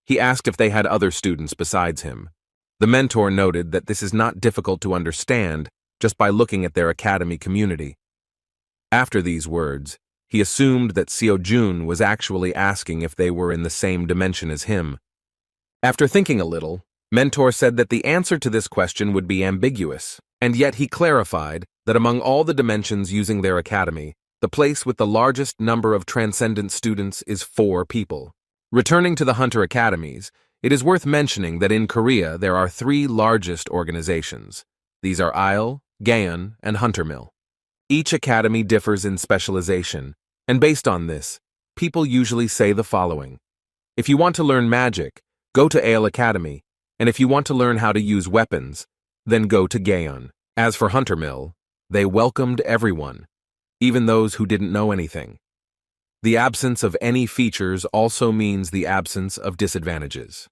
Speaker 1: He asked if they had other students besides him. The mentor noted that this is not difficult to understand just by looking at their academy community. After these words, he assumed that Seo-jun was actually asking if they were in the same dimension as him. After thinking a little, Mentor said that the answer to this question would be ambiguous, and yet he clarified that among all the dimensions using their academy, the place with the largest number of transcendent students is 4 people. Returning to the Hunter Academies, it is worth mentioning that in Korea there are 3 largest organizations. These are Isle, Gaon, and Huntermill. Each academy differs in specialization, and based on this, people usually say the following. If you want to learn magic, go to Isle Academy, and if you want to learn how to use weapons, then go to Gaon. As for Huntermill, they welcomed everyone, even those who didn't know anything. The absence of any features also means the absence of disadvantages.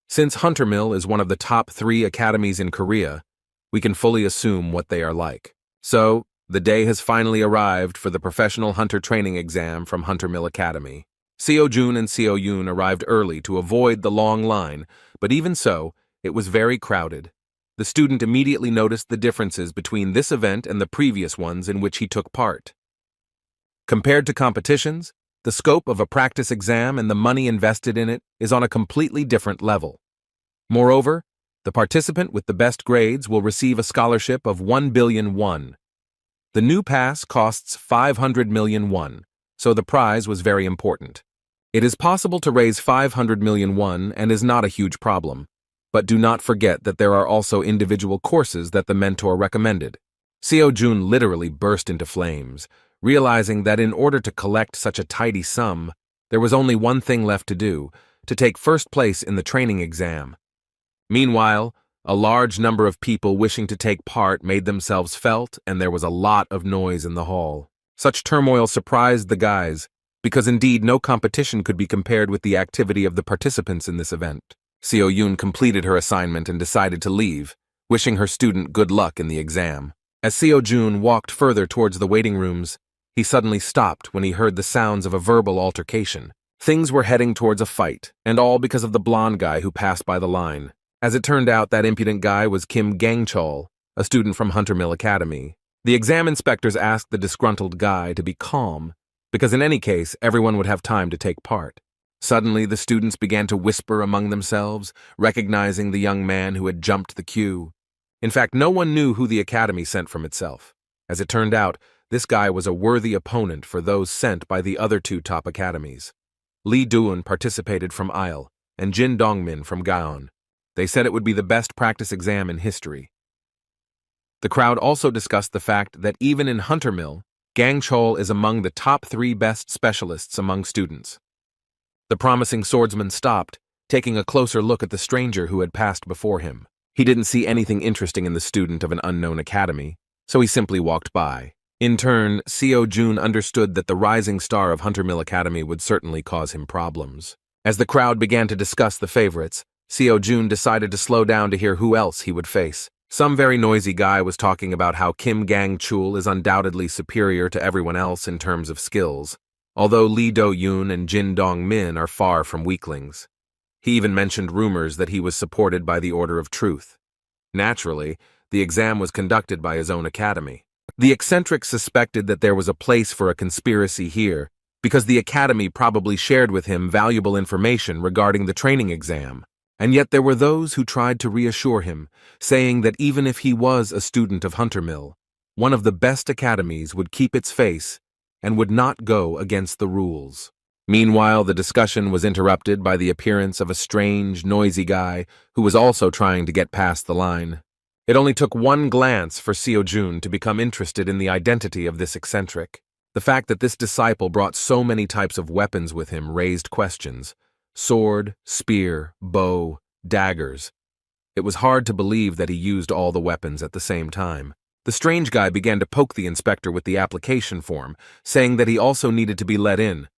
Speaker 1: Since Huntermill is one of the top 3 academies in Korea, we can fully assume what they are like. So, the day has finally arrived for the professional hunter training exam from Huntermill Academy. Seo-jun and Seo-yun arrived early to avoid the long line, but even so, it was very crowded. The student immediately noticed the differences between this event and the previous ones in which he took part. Compared to competitions, the scope of a practice exam and the money invested in it is on a completely different level. Moreover, the participant with the best grades will receive a scholarship of 1 billion won. The new pass costs 500 million won, so the prize was very important. It is possible to raise 500 million won and is not a huge problem, but do not forget that there are also individual courses that the mentor recommended. Seo-jun literally burst into flames, realizing that in order to collect such a tidy sum, there was only one thing left to do, to take first place in the training exam. Meanwhile, a large number of people wishing to take part made themselves felt, and there was a lot of noise in the hall. Such turmoil surprised the guys, because indeed no competition could be compared with the activity of the participants in this event. Seo-yun completed her assignment and decided to leave, wishing her student good luck in the exam. As Seo-jun walked further towards the waiting rooms, he suddenly stopped when he heard the sounds of a verbal altercation. Things were heading towards a fight, and all because of the blonde guy who passed by the line. As it turned out, that impudent guy was Kim Gang-chol, a student from Hunter Mill Academy. The exam inspectors asked the disgruntled guy to be calm, because in any case, everyone would have time to take part. Suddenly, the students began to whisper among themselves, recognizing the young man who had jumped the queue. In fact, no one knew who the academy sent from itself. As it turned out, this guy was a worthy opponent for those sent by the other two top academies. Lee Doon participated from Isle, and Jin Dongmin from Gaon. They said it would be the best practice exam in history. The crowd also discussed the fact that even in Hunter Mill, Gang Chol is among the top 3 best specialists among students. The promising swordsman stopped, taking a closer look at the stranger who had passed before him. He didn't see anything interesting in the student of an unknown academy, so he simply walked by. In turn, Seo-jun understood that the rising star of Hunter Mill Academy would certainly cause him problems. As the crowd began to discuss the favorites, Seo-jun decided to slow down to hear who else he would face. Some very noisy guy was talking about how Kim Gang-chul is undoubtedly superior to everyone else in terms of skills, although Lee Do-yoon and Jin Dong-min are far from weaklings. He even mentioned rumors that he was supported by the Order of Truth. Naturally, the exam was conducted by his own academy. The eccentric suspected that there was a place for a conspiracy here, because the academy probably shared with him valuable information regarding the training exam. And yet there were those who tried to reassure him, saying that even if he was a student of Hunter Mill, one of the best academies would keep its face and would not go against the rules. Meanwhile, the discussion was interrupted by the appearance of a strange, noisy guy who was also trying to get past the line. It only took one glance for Seo-jun to become interested in the identity of this eccentric. The fact that this disciple brought so many types of weapons with him raised questions. Sword, spear, bow, daggers. It was hard to believe that he used all the weapons at the same time. The strange guy began to poke the inspector with the application form, saying that he also needed to be let in,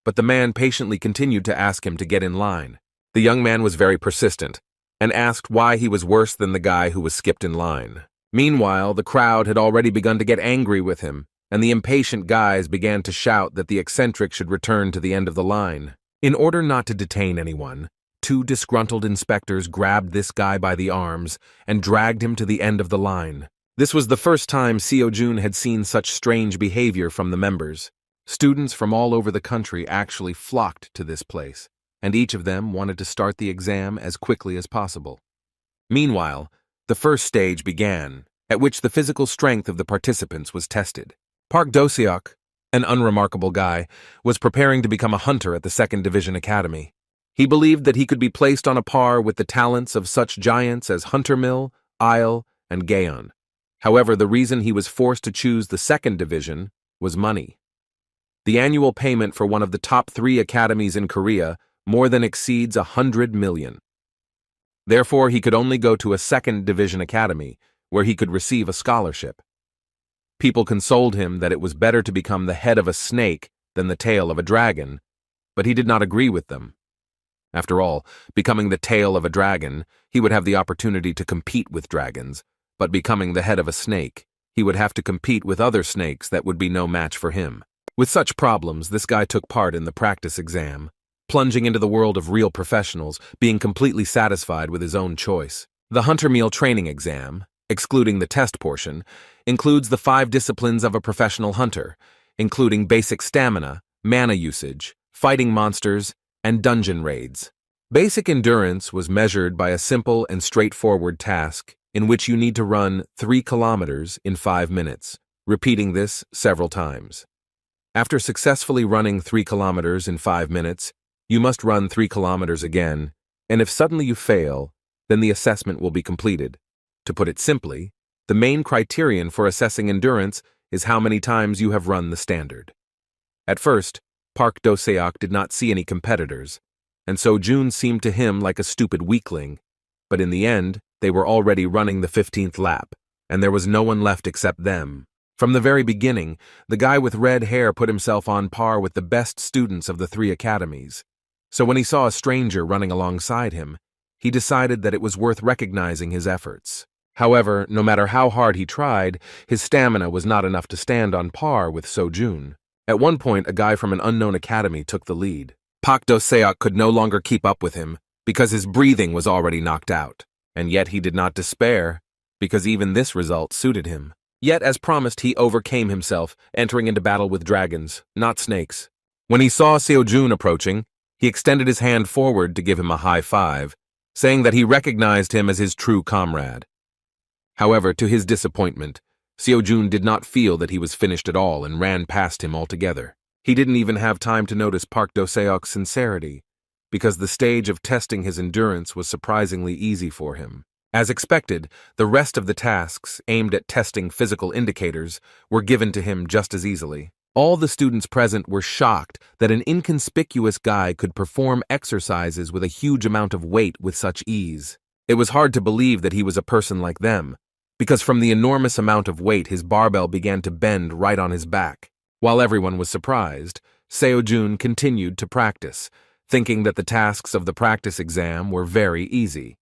Speaker 1: but the man patiently continued to ask him to get in line. The young man was very persistent, and asked why he was worse than the guy who was skipped in line. Meanwhile, the crowd had already begun to get angry with him, and the impatient guys began to shout that the eccentric should return to the end of the line. In order not to detain anyone, 2 disgruntled inspectors grabbed this guy by the arms and dragged him to the end of the line. This was the first time Seo-jun had seen such strange behavior from the members. Students from all over the country actually flocked to this place, and each of them wanted to start the exam as quickly as possible. Meanwhile, the first stage began, at which the physical strength of the participants was tested. Park Do-seok, an unremarkable guy, was preparing to become a hunter at the 2nd Division Academy. He believed that he could be placed on a par with the talents of such giants as Hunter Mill, Isle, and Gaon. However, the reason he was forced to choose the 2nd Division was money. The annual payment for one of the top 3 academies in Korea more than exceeds 100 million. Therefore, he could only go to a 2nd Division Academy, where he could receive a scholarship. People consoled him that it was better to become the head of a snake than the tail of a dragon, but he did not agree with them. After all, becoming the tail of a dragon, he would have the opportunity to compete with dragons, but becoming the head of a snake, he would have to compete with other snakes that would be no match for him. With such problems, this guy took part in the practice exam, plunging into the world of real professionals, being completely satisfied with his own choice. The Hunter Meal training exam, excluding the test portion, includes the 5 disciplines of a professional hunter, including basic stamina, mana usage, fighting monsters, and dungeon raids. Basic endurance was measured by a simple and straightforward task in which you need to run 3 kilometers in 5 minutes, repeating this several times. After successfully running 3 kilometers in 5 minutes, you must run 3 kilometers again, and if suddenly you fail, then the assessment will be completed. To put it simply, the main criterion for assessing endurance is how many times you have run the standard. At first, Park Do-seok did not see any competitors, and so June seemed to him like a stupid weakling, but in the end, they were already running the 15th lap, and there was no one left except them. From the very beginning, the guy with red hair put himself on par with the best students of the 3 academies. So when he saw a stranger running alongside him, he decided that it was worth recognizing his efforts. However, no matter how hard he tried, his stamina was not enough to stand on par with Sojun. At one point, a guy from an unknown academy took the lead. Park Do-seok could no longer keep up with him because his breathing was already knocked out. And yet he did not despair, because even this result suited him. Yet, as promised, he overcame himself, entering into battle with dragons, not snakes. When he saw Seojun approaching, he extended his hand forward to give him a high five, saying that he recognized him as his true comrade. However, to his disappointment, Seojun did not feel that he was finished at all and ran past him altogether. He didn't even have time to notice Park Do-seok's sincerity, because the stage of testing his endurance was surprisingly easy for him. As expected, the rest of the tasks aimed at testing physical indicators were given to him just as easily. All the students present were shocked that an inconspicuous guy could perform exercises with a huge amount of weight with such ease. It was hard to believe that he was a person like them, because from the enormous amount of weight his barbell began to bend right on his back. While everyone was surprised, Seojun continued to practice, thinking that the tasks of the practice exam were very easy.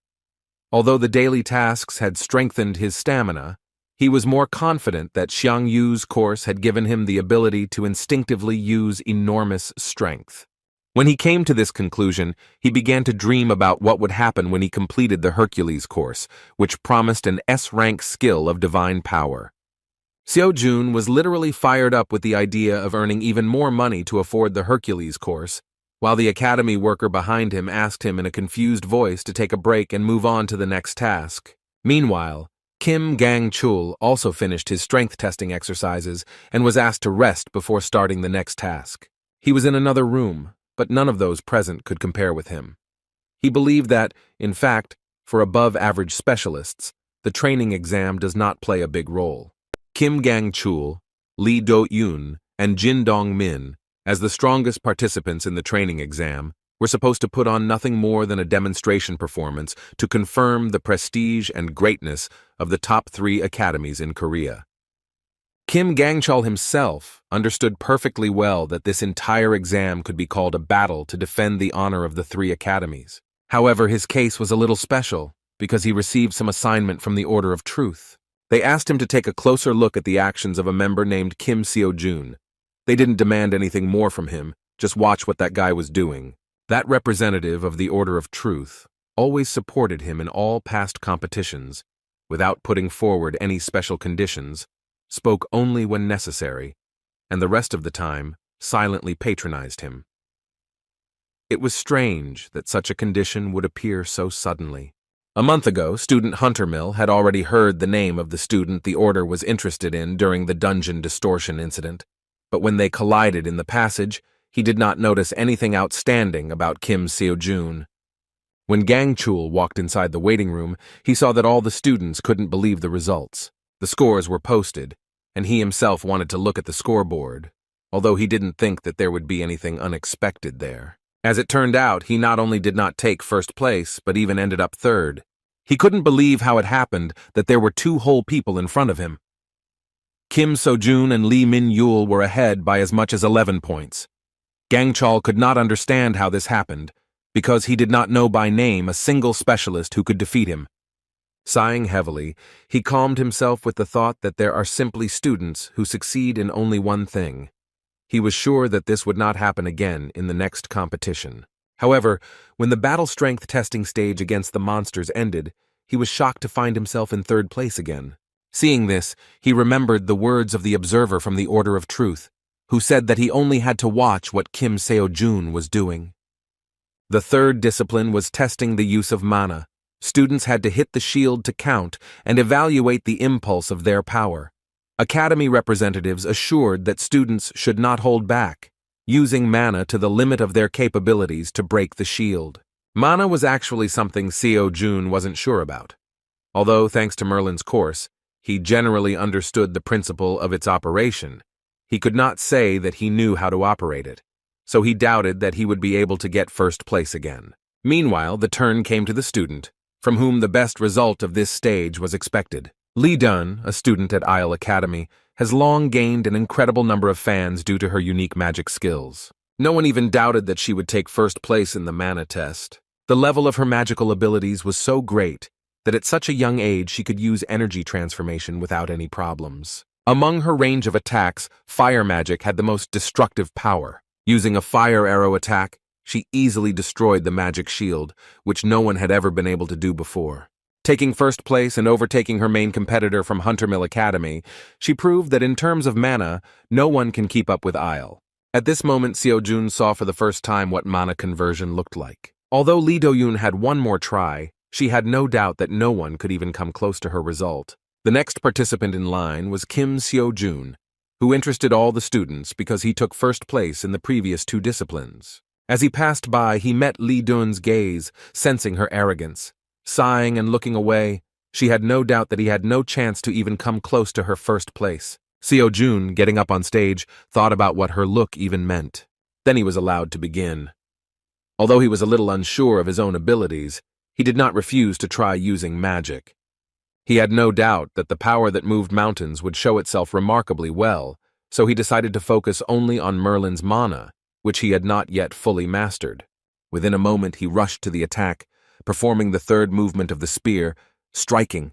Speaker 1: Although the daily tasks had strengthened his stamina, he was more confident that Xiang Yu's course had given him the ability to instinctively use enormous strength. When he came to this conclusion, he began to dream about what would happen when he completed the Hercules course, which promised an S-rank skill of divine power. Seojun was literally fired up with the idea of earning even more money to afford the Hercules course, while the academy worker behind him asked him in a confused voice to take a break and move on to the next task. Meanwhile, Kim Gang-chul also finished his strength testing exercises and was asked to rest before starting the next task. He was in another room, but none of those present could compare with him. He believed that, in fact, for above-average specialists, the training exam does not play a big role. Kim Gang-chul, Lee Do-yoon, and Jin Dong-min, as the strongest participants in the training exam, were supposed to put on nothing more than a demonstration performance to confirm the prestige and greatness of the top 3 academies in Korea. Kim Gang-chul himself understood perfectly well that this entire exam could be called a battle to defend the honor of the 3 academies. However, his case was a little special because he received some assignment from the Order of Truth. They asked him to take a closer look at the actions of a member named Kim Seojun. They didn't demand anything more from him, just watch what that guy was doing. That representative of the Order of Truth always supported him in all past competitions, without putting forward any special conditions, spoke only when necessary, and the rest of the time silently patronized him. It was strange that such a condition would appear so suddenly. A month ago, Student Huntermill had already heard the name of the student the Order was interested in during the dungeon distortion incident. But when they collided in the passage, he did not notice anything outstanding about Kim Seojun. When Gang-chul walked inside the waiting room, he saw that all the students couldn't believe the results. The scores were posted, and he himself wanted to look at the scoreboard, although he didn't think that there would be anything unexpected there. As it turned out, he not only did not take first place, but even ended up third. He couldn't believe how it happened that there were 2 whole people in front of him. Kim Sojun and Lee Min-yul were ahead by as much as 11 points. Gang-chul could not understand how this happened, because he did not know by name a single specialist who could defeat him. Sighing heavily, he calmed himself with the thought that there are simply students who succeed in only one thing. He was sure that this would not happen again in the next competition. However, when the battle strength testing stage against the monsters ended, he was shocked to find himself in third place again. Seeing this, he remembered the words of the observer from the Order of Truth, who said that he only had to watch what Kim Seo-jun was doing. The third discipline was testing the use of mana. Students had to hit the shield to count and evaluate the impulse of their power. Academy representatives assured that students should not hold back, using mana to the limit of their capabilities to break the shield. Mana was actually something Seo-jun wasn't sure about. Although, thanks to Merlin's course, he generally understood the principle of its operation, he could not say that he knew how to operate it, so he doubted that he would be able to get first place again. Meanwhile, the turn came to the student, from whom the best result of this stage was expected. Lee Dun, a student at Isle Academy, has long gained an incredible number of fans due to her unique magic skills. No one even doubted that she would take first place in the mana test. The level of her magical abilities was so great that at such a young age she could use energy transformation without any problems. Among her range of attacks, fire magic had the most destructive power. Using a fire arrow attack, she easily destroyed the magic shield, which no one had ever been able to do before. Taking first place and overtaking her main competitor from Huntermill Academy, she proved that in terms of mana, no one can keep up with Isle. At this moment, Seo-jun saw for the first time what mana conversion looked like. Although Lee Do-yoon had one more try, she had no doubt that no one could even come close to her result. The next participant in line was Kim Seo-jun, who interested all the students because he took first place in the previous two disciplines. As he passed by, he met Lee Dun's gaze, sensing her arrogance. Sighing and looking away, she had no doubt that he had no chance to even come close to her first place. Seo-jun, getting up on stage, thought about what her look even meant. Then he was allowed to begin. Although he was a little unsure of his own abilities, he did not refuse to try using magic. He had no doubt that the power that moved mountains would show itself remarkably well, so he decided to focus only on Merlin's mana, which he had not yet fully mastered. Within a moment he rushed to the attack, performing the third movement of the spear, striking.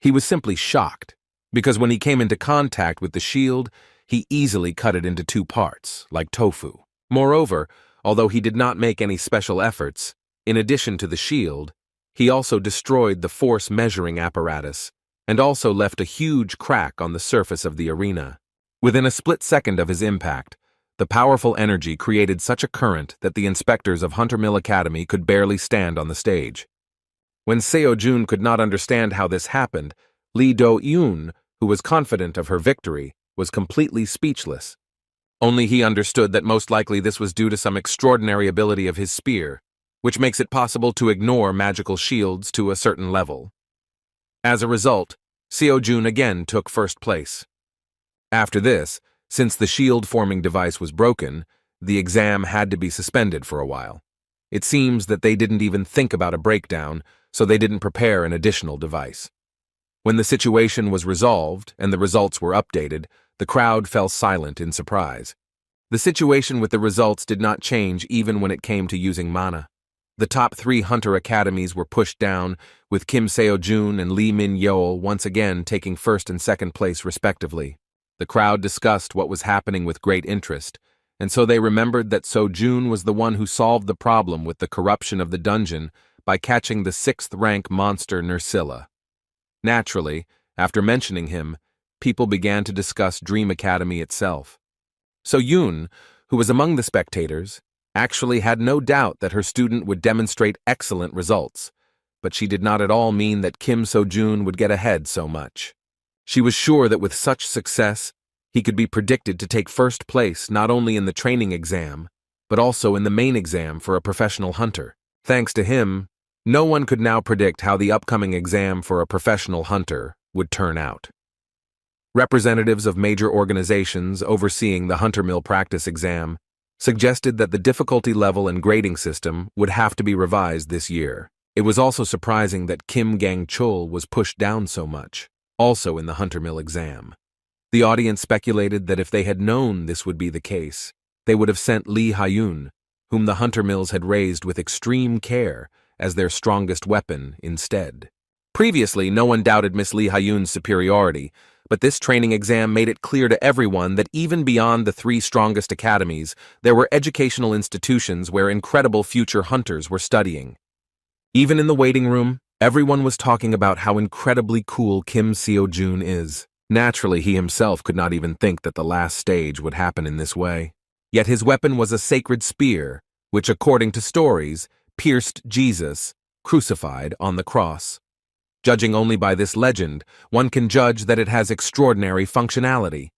Speaker 1: He was simply shocked, because when he came into contact with the shield, he easily cut it into two parts, like tofu. Moreover, although he did not make any special efforts, in addition to the shield, he also destroyed the force measuring apparatus, and also left a huge crack on the surface of the arena. Within a split second of his impact, the powerful energy created such a current that the inspectors of Huntermill Academy could barely stand on the stage. When Seo-jun could not understand how this happened, Lee Do-yoon, who was confident of her victory, was completely speechless. Only he understood that most likely this was due to some extraordinary ability of his spear, which makes it possible to ignore magical shields to a certain level. As a result, Seo-jun again took first place. After this, since the shield-forming device was broken, the exam had to be suspended for a while. It seems that they didn't even think about a breakdown, so they didn't prepare an additional device. When the situation was resolved and the results were updated, the crowd fell silent in surprise. The situation with the results did not change even when it came to using mana. The top 3 Hunter Academies were pushed down, with Kim Seo-jun and Lee Min-yeol once again taking first and second place respectively. The crowd discussed what was happening with great interest, and so they remembered that Seo-jun was the one who solved the problem with the corruption of the dungeon by catching the 6th rank monster Nerscylla. Naturally, after mentioning him, people began to discuss Dream Academy itself. Seo-jun, who was among the spectators, actually had no doubt that her student would demonstrate excellent results, but she did not at all mean that Kim Seo-jun would get ahead so much. She was sure that with such success, he could be predicted to take first place not only in the training exam, but also in the main exam for a professional hunter. Thanks to him, no one could now predict how the upcoming exam for a professional hunter would turn out. Representatives of major organizations overseeing the Huntermill practice exam suggested that the difficulty level and grading system would have to be revised this year. It was also surprising that Kim Gang-chul was pushed down so much, also in the Huntermill exam. The audience speculated that if they had known this would be the case, they would have sent Lee Ha-yoon, whom the Huntermills had raised with extreme care, as their strongest weapon instead. Previously, no one doubted Miss Lee Ha-yoon's superiority, but this training exam made it clear to everyone that even beyond the 3 strongest academies, there were educational institutions where incredible future hunters were studying. Even in the waiting room, Everyone was talking about how incredibly cool Kim Seo-jun is. Naturally, he himself could not even think that the last stage would happen in this way. Yet his weapon was a sacred spear, which, according to stories, pierced Jesus, crucified on the cross. Judging only by this legend, one can judge that it has extraordinary functionality.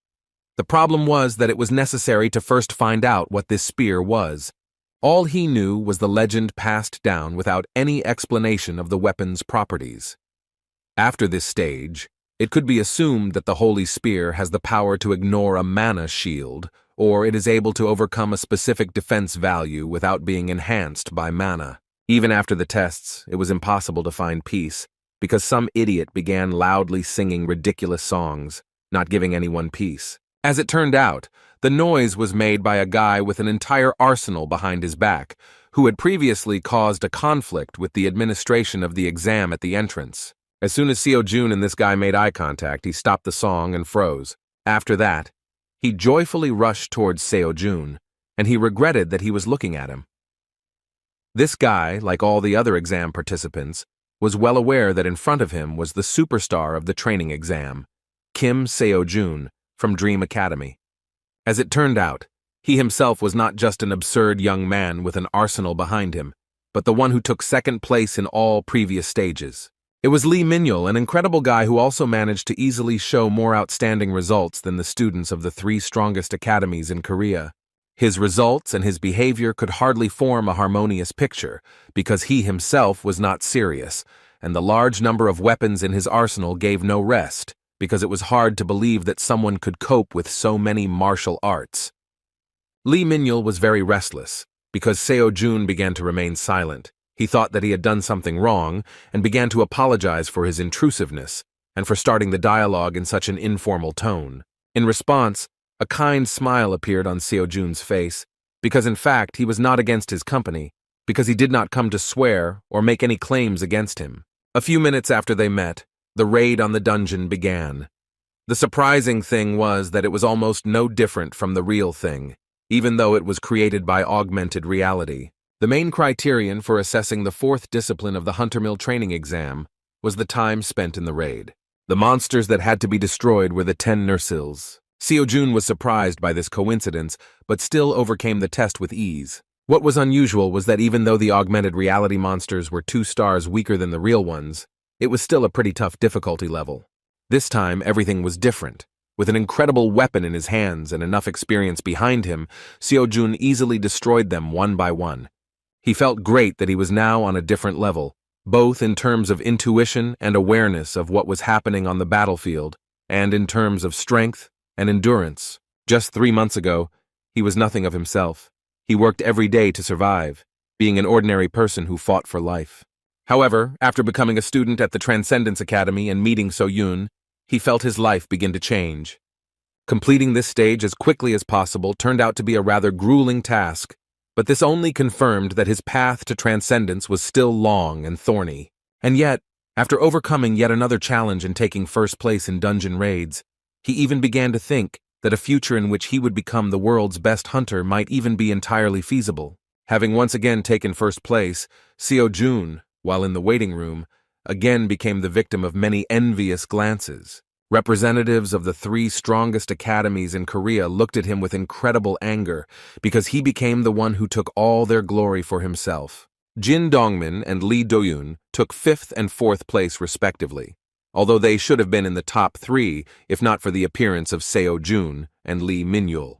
Speaker 1: The problem was that it was necessary to first find out what this spear was. All he knew was the legend passed down without any explanation of the weapon's properties. After this stage, it could be assumed that the holy spear has the power to ignore a mana shield, or it is able to overcome a specific defense value without being enhanced by mana. Even after the tests, it was impossible to find peace, because some idiot began loudly singing ridiculous songs, not giving anyone peace. As it turned out, the noise was made by a guy with an entire arsenal behind his back, who had previously caused a conflict with the administration of the exam at the entrance. As soon as Seo-jun and this guy made eye contact, he stopped the song and froze. After that, he joyfully rushed towards Seo-jun, and he regretted that he was looking at him. This guy, like all the other exam participants, was well aware that in front of him was the superstar of the training exam, Kim Seo-jun, from Dream Academy. As it turned out, he himself was not just an absurd young man with an arsenal behind him, but the one who took second place in all previous stages. It was Lee Min-yul, an incredible guy who also managed to easily show more outstanding results than the students of the 3 strongest academies in Korea. His results and his behavior could hardly form a harmonious picture, because he himself was not serious, and the large number of weapons in his arsenal gave no rest, because it was hard to believe that someone could cope with so many martial arts. Lee Min-yul was very restless, because Seo-jun began to remain silent. He thought that he had done something wrong, and began to apologize for his intrusiveness, and for starting the dialogue in such an informal tone. In response, a kind smile appeared on Seo-jun's face, because in fact he was not against his company, because he did not come to swear or make any claims against him. A few minutes after they met, the raid on the dungeon began. The surprising thing was that it was almost no different from the real thing, even though it was created by augmented reality. The main criterion for assessing the 4th discipline of the Huntermill training exam was the time spent in the raid. The monsters that had to be destroyed were the 10 Nursils. Seo-jun was surprised by this coincidence, but still overcame the test with ease. What was unusual was that even though the augmented reality monsters were 2 stars weaker than the real ones, it was still a pretty tough difficulty level. This time, everything was different. With an incredible weapon in his hands and enough experience behind him, Seo-jun easily destroyed them one by one. He felt great that he was now on a different level, both in terms of intuition and awareness of what was happening on the battlefield, and in terms of strength and endurance. Just 3 months ago, he was nothing of himself. He worked every day to survive, being an ordinary person who fought for life. However, after becoming a student at the Transcendence Academy and meeting So-yun, he felt his life begin to change. Completing this stage as quickly as possible turned out to be a rather grueling task, but this only confirmed that his path to transcendence was still long and thorny. And yet, after overcoming yet another challenge and taking first place in dungeon raids, he even began to think that a future in which he would become the world's best hunter might even be entirely feasible. Having once again taken first place, Seo-jun, while in the waiting room, again became the victim of many envious glances. Representatives of the 3 strongest academies in Korea looked at him with incredible anger because he became the one who took all their glory for himself. Jin Dongmin and Lee Do-yoon took 5th and 4th place respectively, although they should have been in the top 3 if not for the appearance of Seo-jun and Lee Min-yul.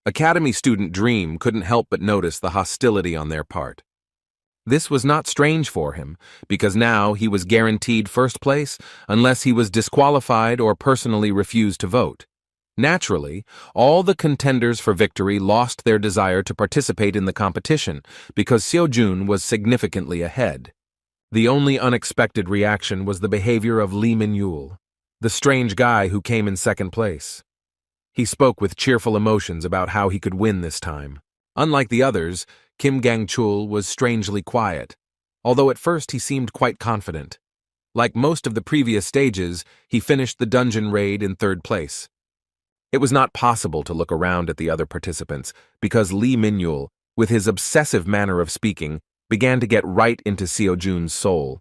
Speaker 1: Academy student Dream couldn't help but notice the hostility on their part. This was not strange for him, because now he was guaranteed first place unless he was disqualified or personally refused to vote. Naturally, all the contenders for victory lost their desire to participate in the competition because Seo-jun was significantly ahead. The only unexpected reaction was the behavior of Lee Min-yul, the strange guy who came in 2nd place. He spoke with cheerful emotions about how he could win this time. Unlike the others, Kim Gang-chul was strangely quiet, although at first he seemed quite confident. Like most of the previous stages, he finished the dungeon raid in 3rd place. It was not possible to look around at the other participants because Lee Min-yul, with his obsessive manner of speaking, began to get right into Seo-jun's soul.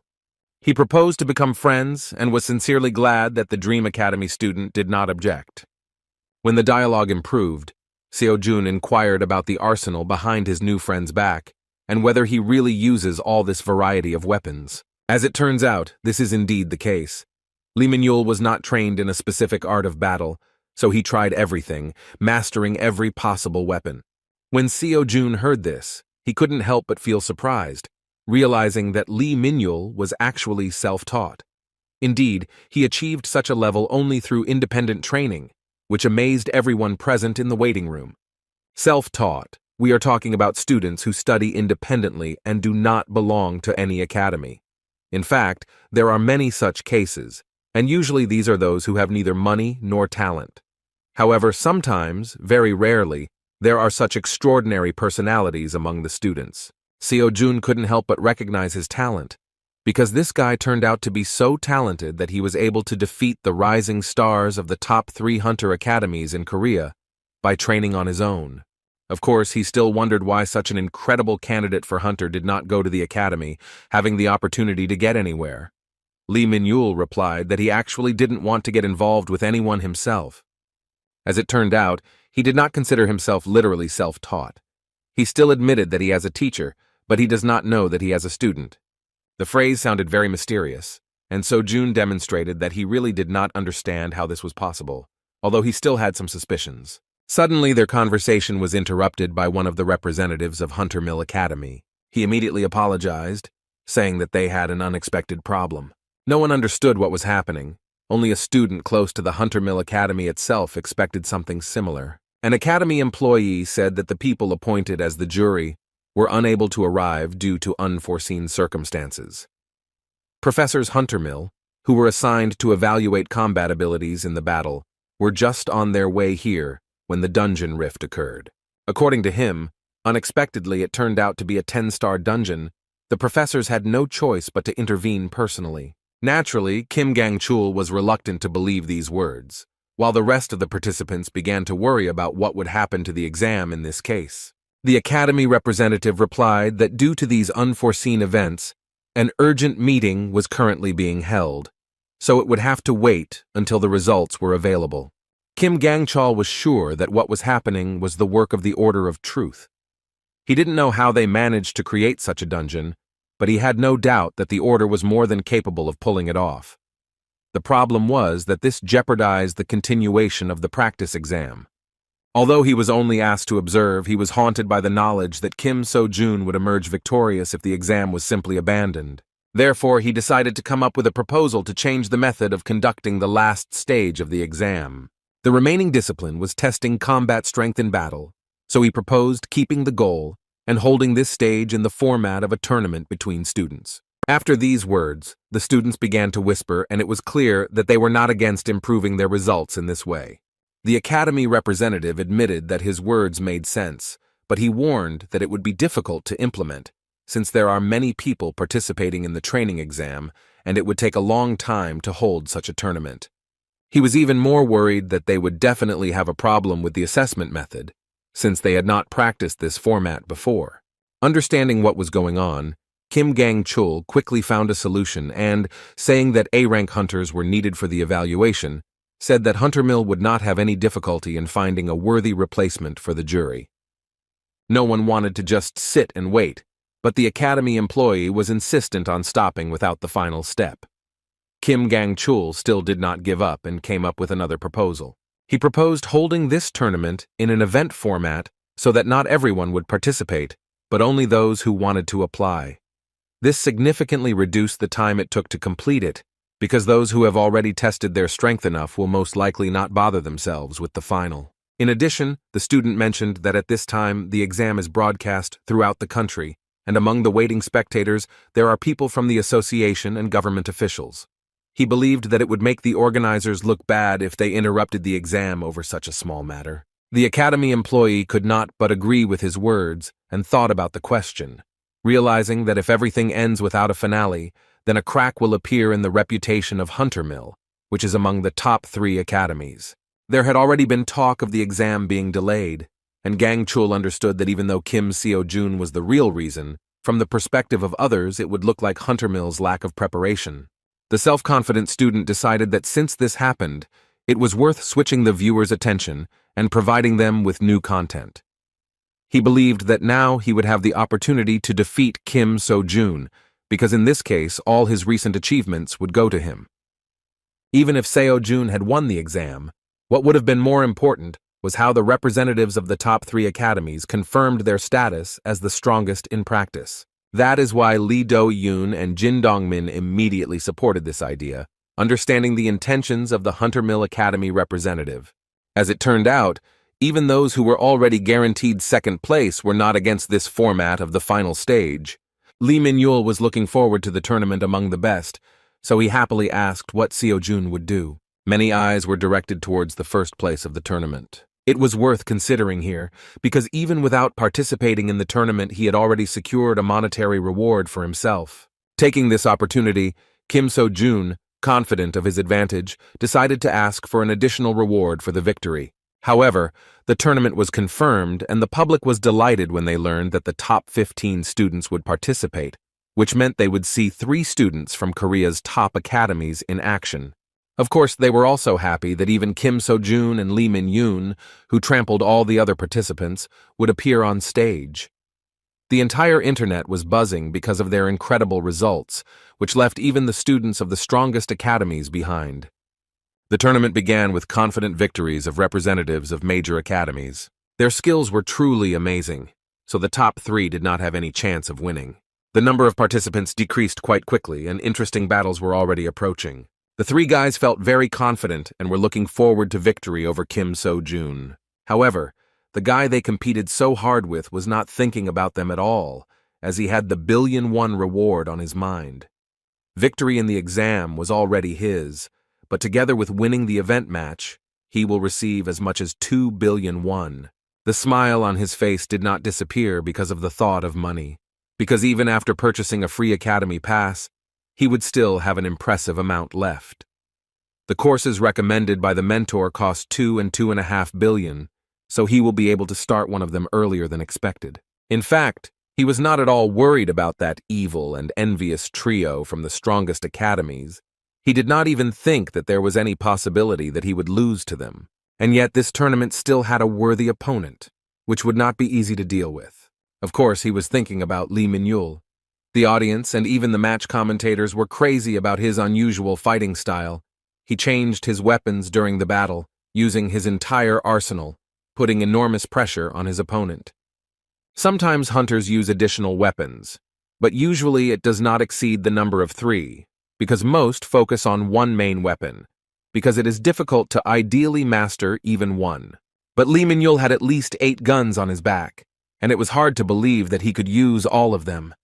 Speaker 1: He proposed to become friends and was sincerely glad that the Dream Academy student did not object. When the dialogue improved, Seo-jun inquired about the arsenal behind his new friend's back and whether he really uses all this variety of weapons. As it turns out, this is indeed the case. Lee Min-yul was not trained in a specific art of battle, so he tried everything, mastering every possible weapon. When Seo-jun heard this, he couldn't help but feel surprised, realizing that Lee Min-yul was actually self-taught. Indeed, he achieved such a level only through independent training, which amazed everyone present in the waiting room. Self-taught, we are talking about students who study independently and do not belong to any academy. In fact, there are many such cases, and usually these are those who have neither money nor talent. However, sometimes, very rarely, there are such extraordinary personalities among the students. Seo-jun couldn't help but recognize his talent, because this guy turned out to be so talented that he was able to defeat the rising stars of the top 3 hunter academies in Korea by training on his own. Of course, he still wondered why such an incredible candidate for hunter did not go to the academy, having the opportunity to get anywhere. Lee Min-yul replied that he actually didn't want to get involved with anyone himself. As it turned out, he did not consider himself literally self-taught. He still admitted that he has a teacher, but he does not know that he has a student. The phrase sounded very mysterious, and Seo-jun demonstrated that he really did not understand how this was possible, although he still had some suspicions. Suddenly, their conversation was interrupted by one of the representatives of Hunter Mill Academy. He immediately apologized, saying that they had an unexpected problem. No one understood what was happening. Only a student close to the Hunter Mill Academy itself expected something similar. An academy employee said that the people appointed as the jury were unable to arrive due to unforeseen circumstances. Professors Hunter Mill, who were assigned to evaluate combat abilities in the battle, were just on their way here when the dungeon rift occurred. According to him, unexpectedly it turned out to be a 10-star dungeon. The professors had no choice but to intervene personally. Naturally, Kim Gang-chul was reluctant to believe these words, while the rest of the participants began to worry about what would happen to the exam in this case. The academy representative replied that due to these unforeseen events, an urgent meeting was currently being held, so it would have to wait until the results were available. Kim Gang-chul was sure that what was happening was the work of the Order of Truth. He didn't know how they managed to create such a dungeon, but he had no doubt that the Order was more than capable of pulling it off. The problem was that this jeopardized the continuation of the practice exam. Although he was only asked to observe, he was haunted by the knowledge that Kim So-jun would emerge victorious if the exam was simply abandoned. Therefore, he decided to come up with a proposal to change the method of conducting the last stage of the exam. The remaining discipline was testing combat strength in battle, so he proposed keeping the goal and holding this stage in the format of a tournament between students. After these words, the students began to whisper, and it was clear that they were not against improving their results in this way. The academy representative admitted that his words made sense, but he warned that it would be difficult to implement, since there are many people participating in the training exam, and it would take a long time to hold such a tournament. He was even more worried that they would definitely have a problem with the assessment method, since they had not practiced this format before. Understanding what was going on, Kim Gang-chul quickly found a solution and, saying that A-rank hunters were needed for the evaluation, said that Hunter Mill would not have any difficulty in finding a worthy replacement for the jury. No one wanted to just sit and wait, but the academy employee was insistent on stopping without the final step. Kim Gang-chul still did not give up and came up with another proposal. He proposed holding this tournament in an event format so that not everyone would participate, but only those who wanted to apply. This significantly reduced the time it took to complete it, because those who have already tested their strength enough will most likely not bother themselves with the final. In addition, the student mentioned that at this time the exam is broadcast throughout the country, and among the waiting spectators there are people from the association and government officials. He believed that it would make the organizers look bad if they interrupted the exam over such a small matter. The academy employee could not but agree with his words and thought about the question, realizing that if everything ends without a finale, then a crack will appear in the reputation of Hunter Mill, which is among the top 3 academies. There had already been talk of the exam being delayed, and Gang-chul understood that even though Kim Seo-jun was the real reason, From the perspective of others, it would look like Huntermill's lack of preparation. The self-confident student decided that since this happened, it was worth switching the viewer's attention and providing them with new content. He believed that now he would have the opportunity to defeat Kim So-jun, because in this case, all his recent achievements would go to him. Even if Seo-jun had won the exam, what would have been more important was how the representatives of the top 3 academies confirmed their status as the strongest in practice. That is why Lee Do-yoon and Jin Dong-min immediately supported this idea, understanding the intentions of the Huntermill Academy representative. As it turned out, even those who were already guaranteed second place were not against this format of the final stage. Lee Min-yul was looking forward to the tournament among the best, so he happily asked what Seo-jun would do. Many eyes were directed towards the first place of the tournament. It was worth considering here, because even without participating in the tournament, he had already secured a monetary reward for himself. Taking this opportunity, Kim So-jun, confident of his advantage, decided to ask for an additional reward for the victory. However, the tournament was confirmed, and the public was delighted when they learned that the top 15 students would participate, which meant they would see 3 students from Korea's top academies in action. Of course, they were also happy that even Kim So-jun and Lee Min-yoon, who trampled all the other participants, would appear on stage. The entire internet was buzzing because of their incredible results, which left even the students of the strongest academies behind. The tournament began with confident victories of representatives of major academies. Their skills were truly amazing, so the top 3 did not have any chance of winning. The number of participants decreased quite quickly, and interesting battles were already approaching. The 3 guys felt very confident and were looking forward to victory over Kim So-jun. However, the guy they competed so hard with was not thinking about them at all, as he had the $1 billion reward on his mind. Victory in the exam was already his, but together with winning the event match, he will receive as much as $2 billion. The smile on his face did not disappear because of the thought of money, because even after purchasing a free academy pass, he would still have an impressive amount left. The courses recommended by the mentor cost $2 and $2.5 billion, so he will be able to start one of them earlier than expected. In fact, he was not at all worried about that evil and envious trio from the strongest academies. He did not even think that there was any possibility that he would lose to them. And yet this tournament still had a worthy opponent, which would not be easy to deal with. Of course, he was thinking about Lee Min-yul. The audience and even the match commentators were crazy about his unusual fighting style. He changed his weapons during the battle, using his entire arsenal, putting enormous pressure on his opponent. Sometimes hunters use additional weapons, but usually it does not exceed the number of 3, because most focus on one main weapon, because it is difficult to ideally master even one. But Lee Min-yul had at least 8 guns on his back, and it was hard to believe that he could use all of them.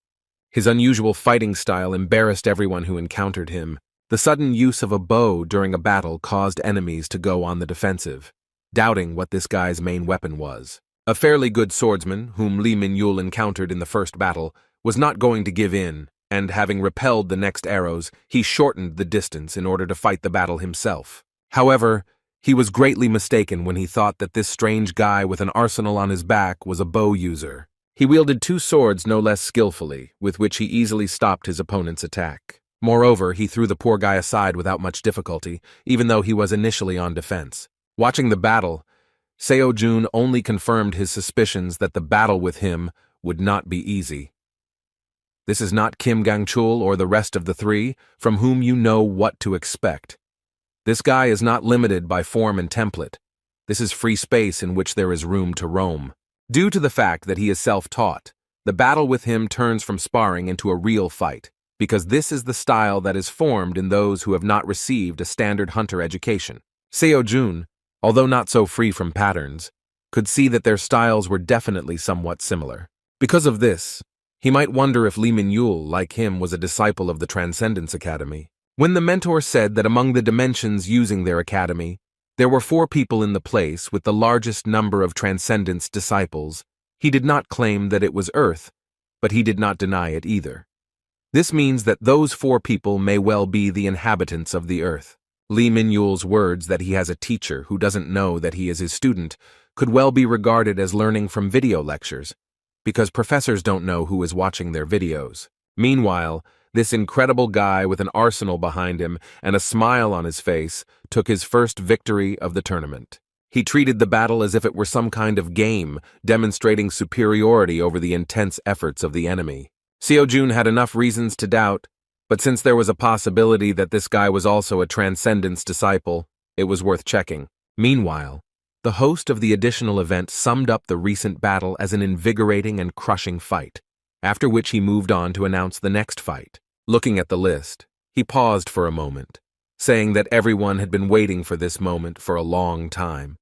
Speaker 1: His unusual fighting style embarrassed everyone who encountered him. The sudden use of a bow during a battle caused enemies to go on the defensive, doubting what this guy's main weapon was. A fairly good swordsman, whom Lee Min-yul encountered in the first battle, was not going to give in, and having repelled the next arrows, he shortened the distance in order to fight the battle himself. However, he was greatly mistaken when he thought that this strange guy with an arsenal on his back was a bow user. He wielded 2 swords no less skillfully, with which he easily stopped his opponent's attack. Moreover, he threw the poor guy aside without much difficulty, even though he was initially on defense. Watching the battle, Seo-jun only confirmed his suspicions that the battle with him would not be easy. This is not Kim Gang-chul or the rest of the 3, from whom you know what to expect. This guy is not limited by form and template. This is free space in which there is room to roam. Due to the fact that he is self-taught, the battle with him turns from sparring into a real fight, because this is the style that is formed in those who have not received a standard hunter education. Seo-jun, although not so free from patterns, could see that their styles were definitely somewhat similar. Because of this, he might wonder if Lee Min-yul, like him, was a disciple of the Transcendence Academy. When the mentor said that among the dimensions using their academy, there were 4 people in the place with the largest number of Transcendence disciples, he did not claim that it was Earth, but he did not deny it either. This means that those 4 people may well be the inhabitants of the Earth. Lee Min-yul's words that he has a teacher who doesn't know that he is his student could well be regarded as learning from video lectures, because professors don't know who is watching their videos. Meanwhile, this incredible guy with an arsenal behind him and a smile on his face took his first victory of the tournament. He treated the battle as if it were some kind of game, demonstrating superiority over the intense efforts of the enemy. Seo-jun had enough reasons to doubt, but since there was a possibility that this guy was also a Transcendence disciple, it was worth checking. Meanwhile, the host of the additional event summed up the recent battle as an invigorating and crushing fight, after which he moved on to announce the next fight. Looking at the list, he paused for a moment, saying that everyone had been waiting for this moment for a long time.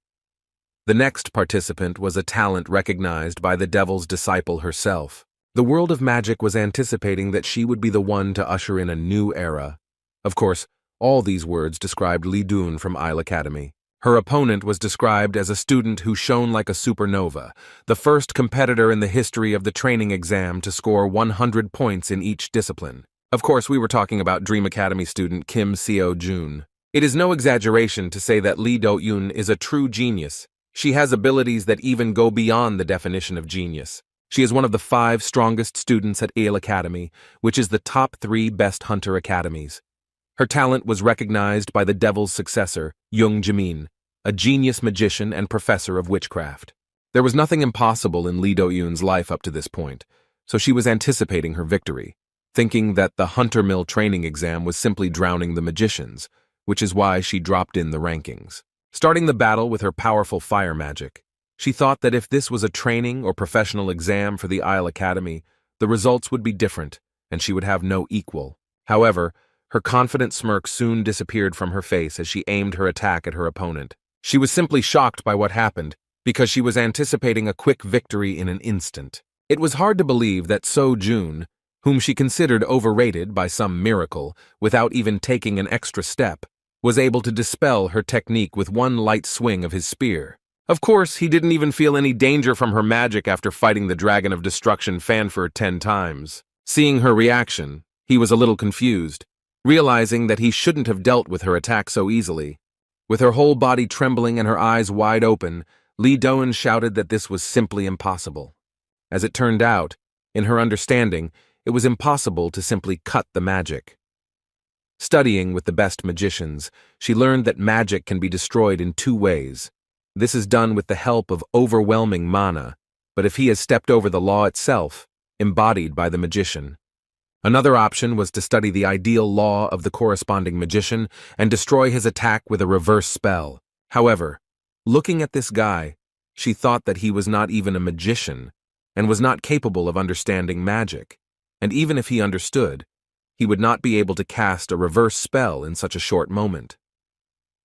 Speaker 1: The next participant was a talent recognized by the Devil's disciple herself. The world of magic was anticipating that she would be the one to usher in a new era. Of course, all these words described Lee Dun from Isle Academy. Her opponent was described as a student who shone like a supernova, the first competitor in the history of the training exam to score 100 points in each discipline. Of course, we were talking about Dream Academy student Kim Seo-jun. It is no exaggeration to say that Lee Do-yoon is a true genius. She has abilities that even go beyond the definition of genius. She is one of the 5 strongest students at Isle Academy, which is the top 3 best hunter academies. Her talent was recognized by the Devil's successor, Young Jamin, a genius magician and professor of witchcraft. There was nothing impossible in Lee Do-yoon's life up to this point, so she was anticipating her victory, thinking that the Hunter Mill training exam was simply drowning the magicians, which is why she dropped in the rankings. Starting the battle with her powerful fire magic, she thought that if this was a training or professional exam for the Isle Academy, the results would be different, and she would have no equal. However, her confident smirk soon disappeared from her face as she aimed her attack at her opponent. She was simply shocked by what happened, because she was anticipating a quick victory in an instant. It was hard to believe that Seo-jun, whom she considered overrated by some miracle, without even taking an extra step, was able to dispel her technique with one light swing of his spear. Of course, he didn't even feel any danger from her magic after fighting the Dragon of Destruction Fanfur 10 times. Seeing her reaction, he was a little confused, realizing that he shouldn't have dealt with her attack so easily. With her whole body trembling and her eyes wide open, Lee Do-yoon shouted that this was simply impossible. As it turned out, in her understanding, it was impossible to simply cut the magic. Studying with the best magicians, she learned that magic can be destroyed in 2 ways. This is done with the help of overwhelming mana, but if he has stepped over the law itself, embodied by the magician. Another option was to study the ideal law of the corresponding magician and destroy his attack with a reverse spell. However, looking at this guy, she thought that he was not even a magician and was not capable of understanding magic, and even if he understood, he would not be able to cast a reverse spell in such a short moment.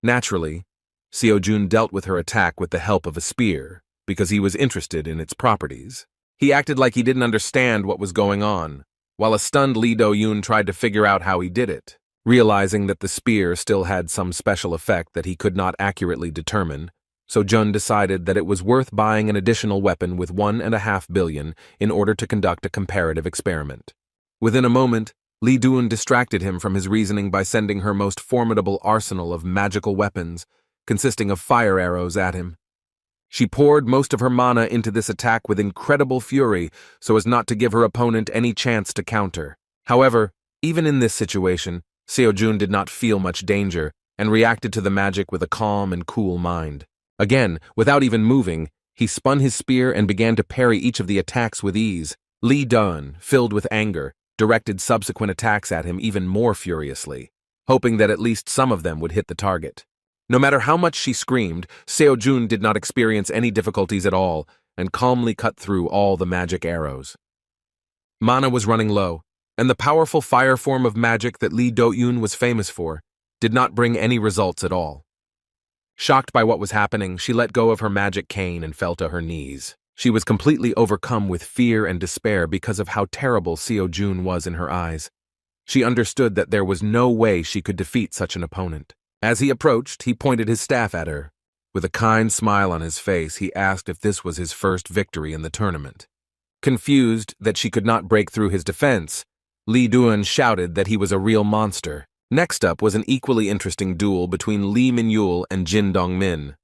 Speaker 1: Naturally, Seo-jun dealt with her attack with the help of a spear, because he was interested in its properties. He acted like he didn't understand what was going on, while a stunned Lee Do-yoon tried to figure out how he did it. Realizing that the spear still had some special effect that he could not accurately determine, Seo-jun decided that it was worth buying an additional weapon with 1.5 billion in order to conduct a comparative experiment. Within a moment, Lee Do-yoon distracted him from his reasoning by sending her most formidable arsenal of magical weapons, consisting of fire arrows, at him. She poured most of her mana into this attack with incredible fury so as not to give her opponent any chance to counter. However, even in this situation, Seo-jun did not feel much danger and reacted to the magic with a calm and cool mind. Again, without even moving, he spun his spear and began to parry each of the attacks with ease. Lee Do-yoon, filled with anger, directed subsequent attacks at him even more furiously, hoping that at least some of them would hit the target. No matter how much she screamed, Seo-jun did not experience any difficulties at all and calmly cut through all the magic arrows. Mana was running low, and the powerful fire form of magic that Lee Do-yoon was famous for did not bring any results at all. Shocked by what was happening, she let go of her magic cane and fell to her knees. She was completely overcome with fear and despair because of how terrible Seo-jun was in her eyes. She understood that there was no way she could defeat such an opponent. As he approached, he pointed his staff at her. With a kind smile on his face, he asked if this was his first victory in the tournament. Confused that she could not break through his defense, Lee Do-yoon shouted that he was a real monster. Next up was an equally interesting duel between Lee Min-yul and Jin Dong-min.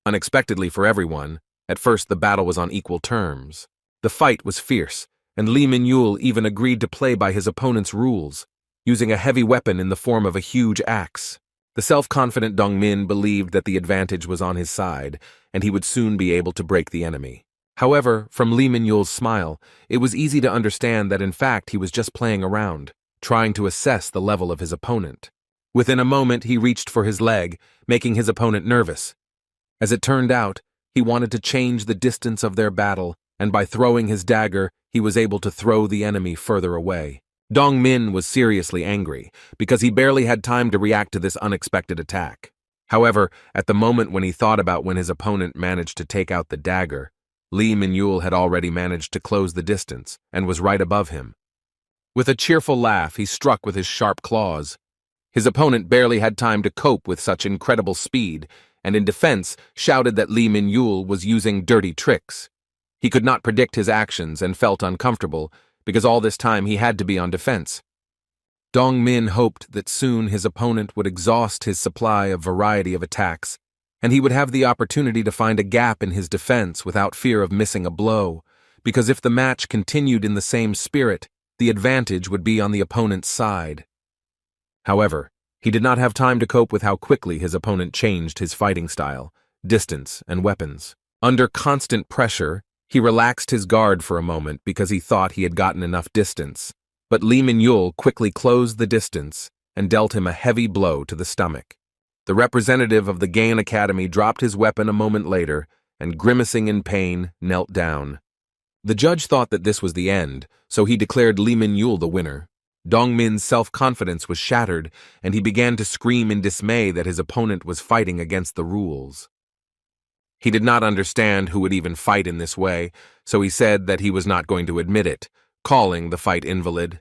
Speaker 1: Unexpectedly for everyone, at first the battle was on equal terms. The fight was fierce, and Lee Min-yul even agreed to play by his opponent's rules, using a heavy weapon in the form of a huge axe. The self-confident Dongmin believed that the advantage was on his side, and he would soon be able to break the enemy. However, from Lee Min-yul's smile, it was easy to understand that in fact he was just playing around, trying to assess the level of his opponent. Within a moment, he reached for his leg, making his opponent nervous. As it turned out, he wanted to change the distance of their battle, and by throwing his dagger, he was able to throw the enemy further away. Dong Min was seriously angry, because he barely had time to react to this unexpected attack. However, at the moment when he thought about when his opponent managed to take out the dagger, Lee Min-yul had already managed to close the distance and was right above him. With a cheerful laugh, he struck with his sharp claws. His opponent barely had time to cope with such incredible speed, and in defense shouted that Lee Min-yul was using dirty tricks. He could not predict his actions and felt uncomfortable, because all this time he had to be on defense. Dong Min hoped that soon his opponent would exhaust his supply of variety of attacks, and he would have the opportunity to find a gap in his defense without fear of missing a blow, because if the match continued in the same spirit, the advantage would be on the opponent's side. However, he did not have time to cope with how quickly his opponent changed his fighting style, distance, and weapons. Under constant pressure, he relaxed his guard for a moment because he thought he had gotten enough distance, but Lee Min-yul quickly closed the distance and dealt him a heavy blow to the stomach. The representative of the Gaon Academy dropped his weapon a moment later and, grimacing in pain, knelt down. The judge thought that this was the end, so he declared Lee Min-yul the winner. Dong Min's self-confidence was shattered, and he began to scream in dismay that his opponent was fighting against the rules. He did not understand who would even fight in this way, so he said that he was not going to admit it, calling the fight invalid.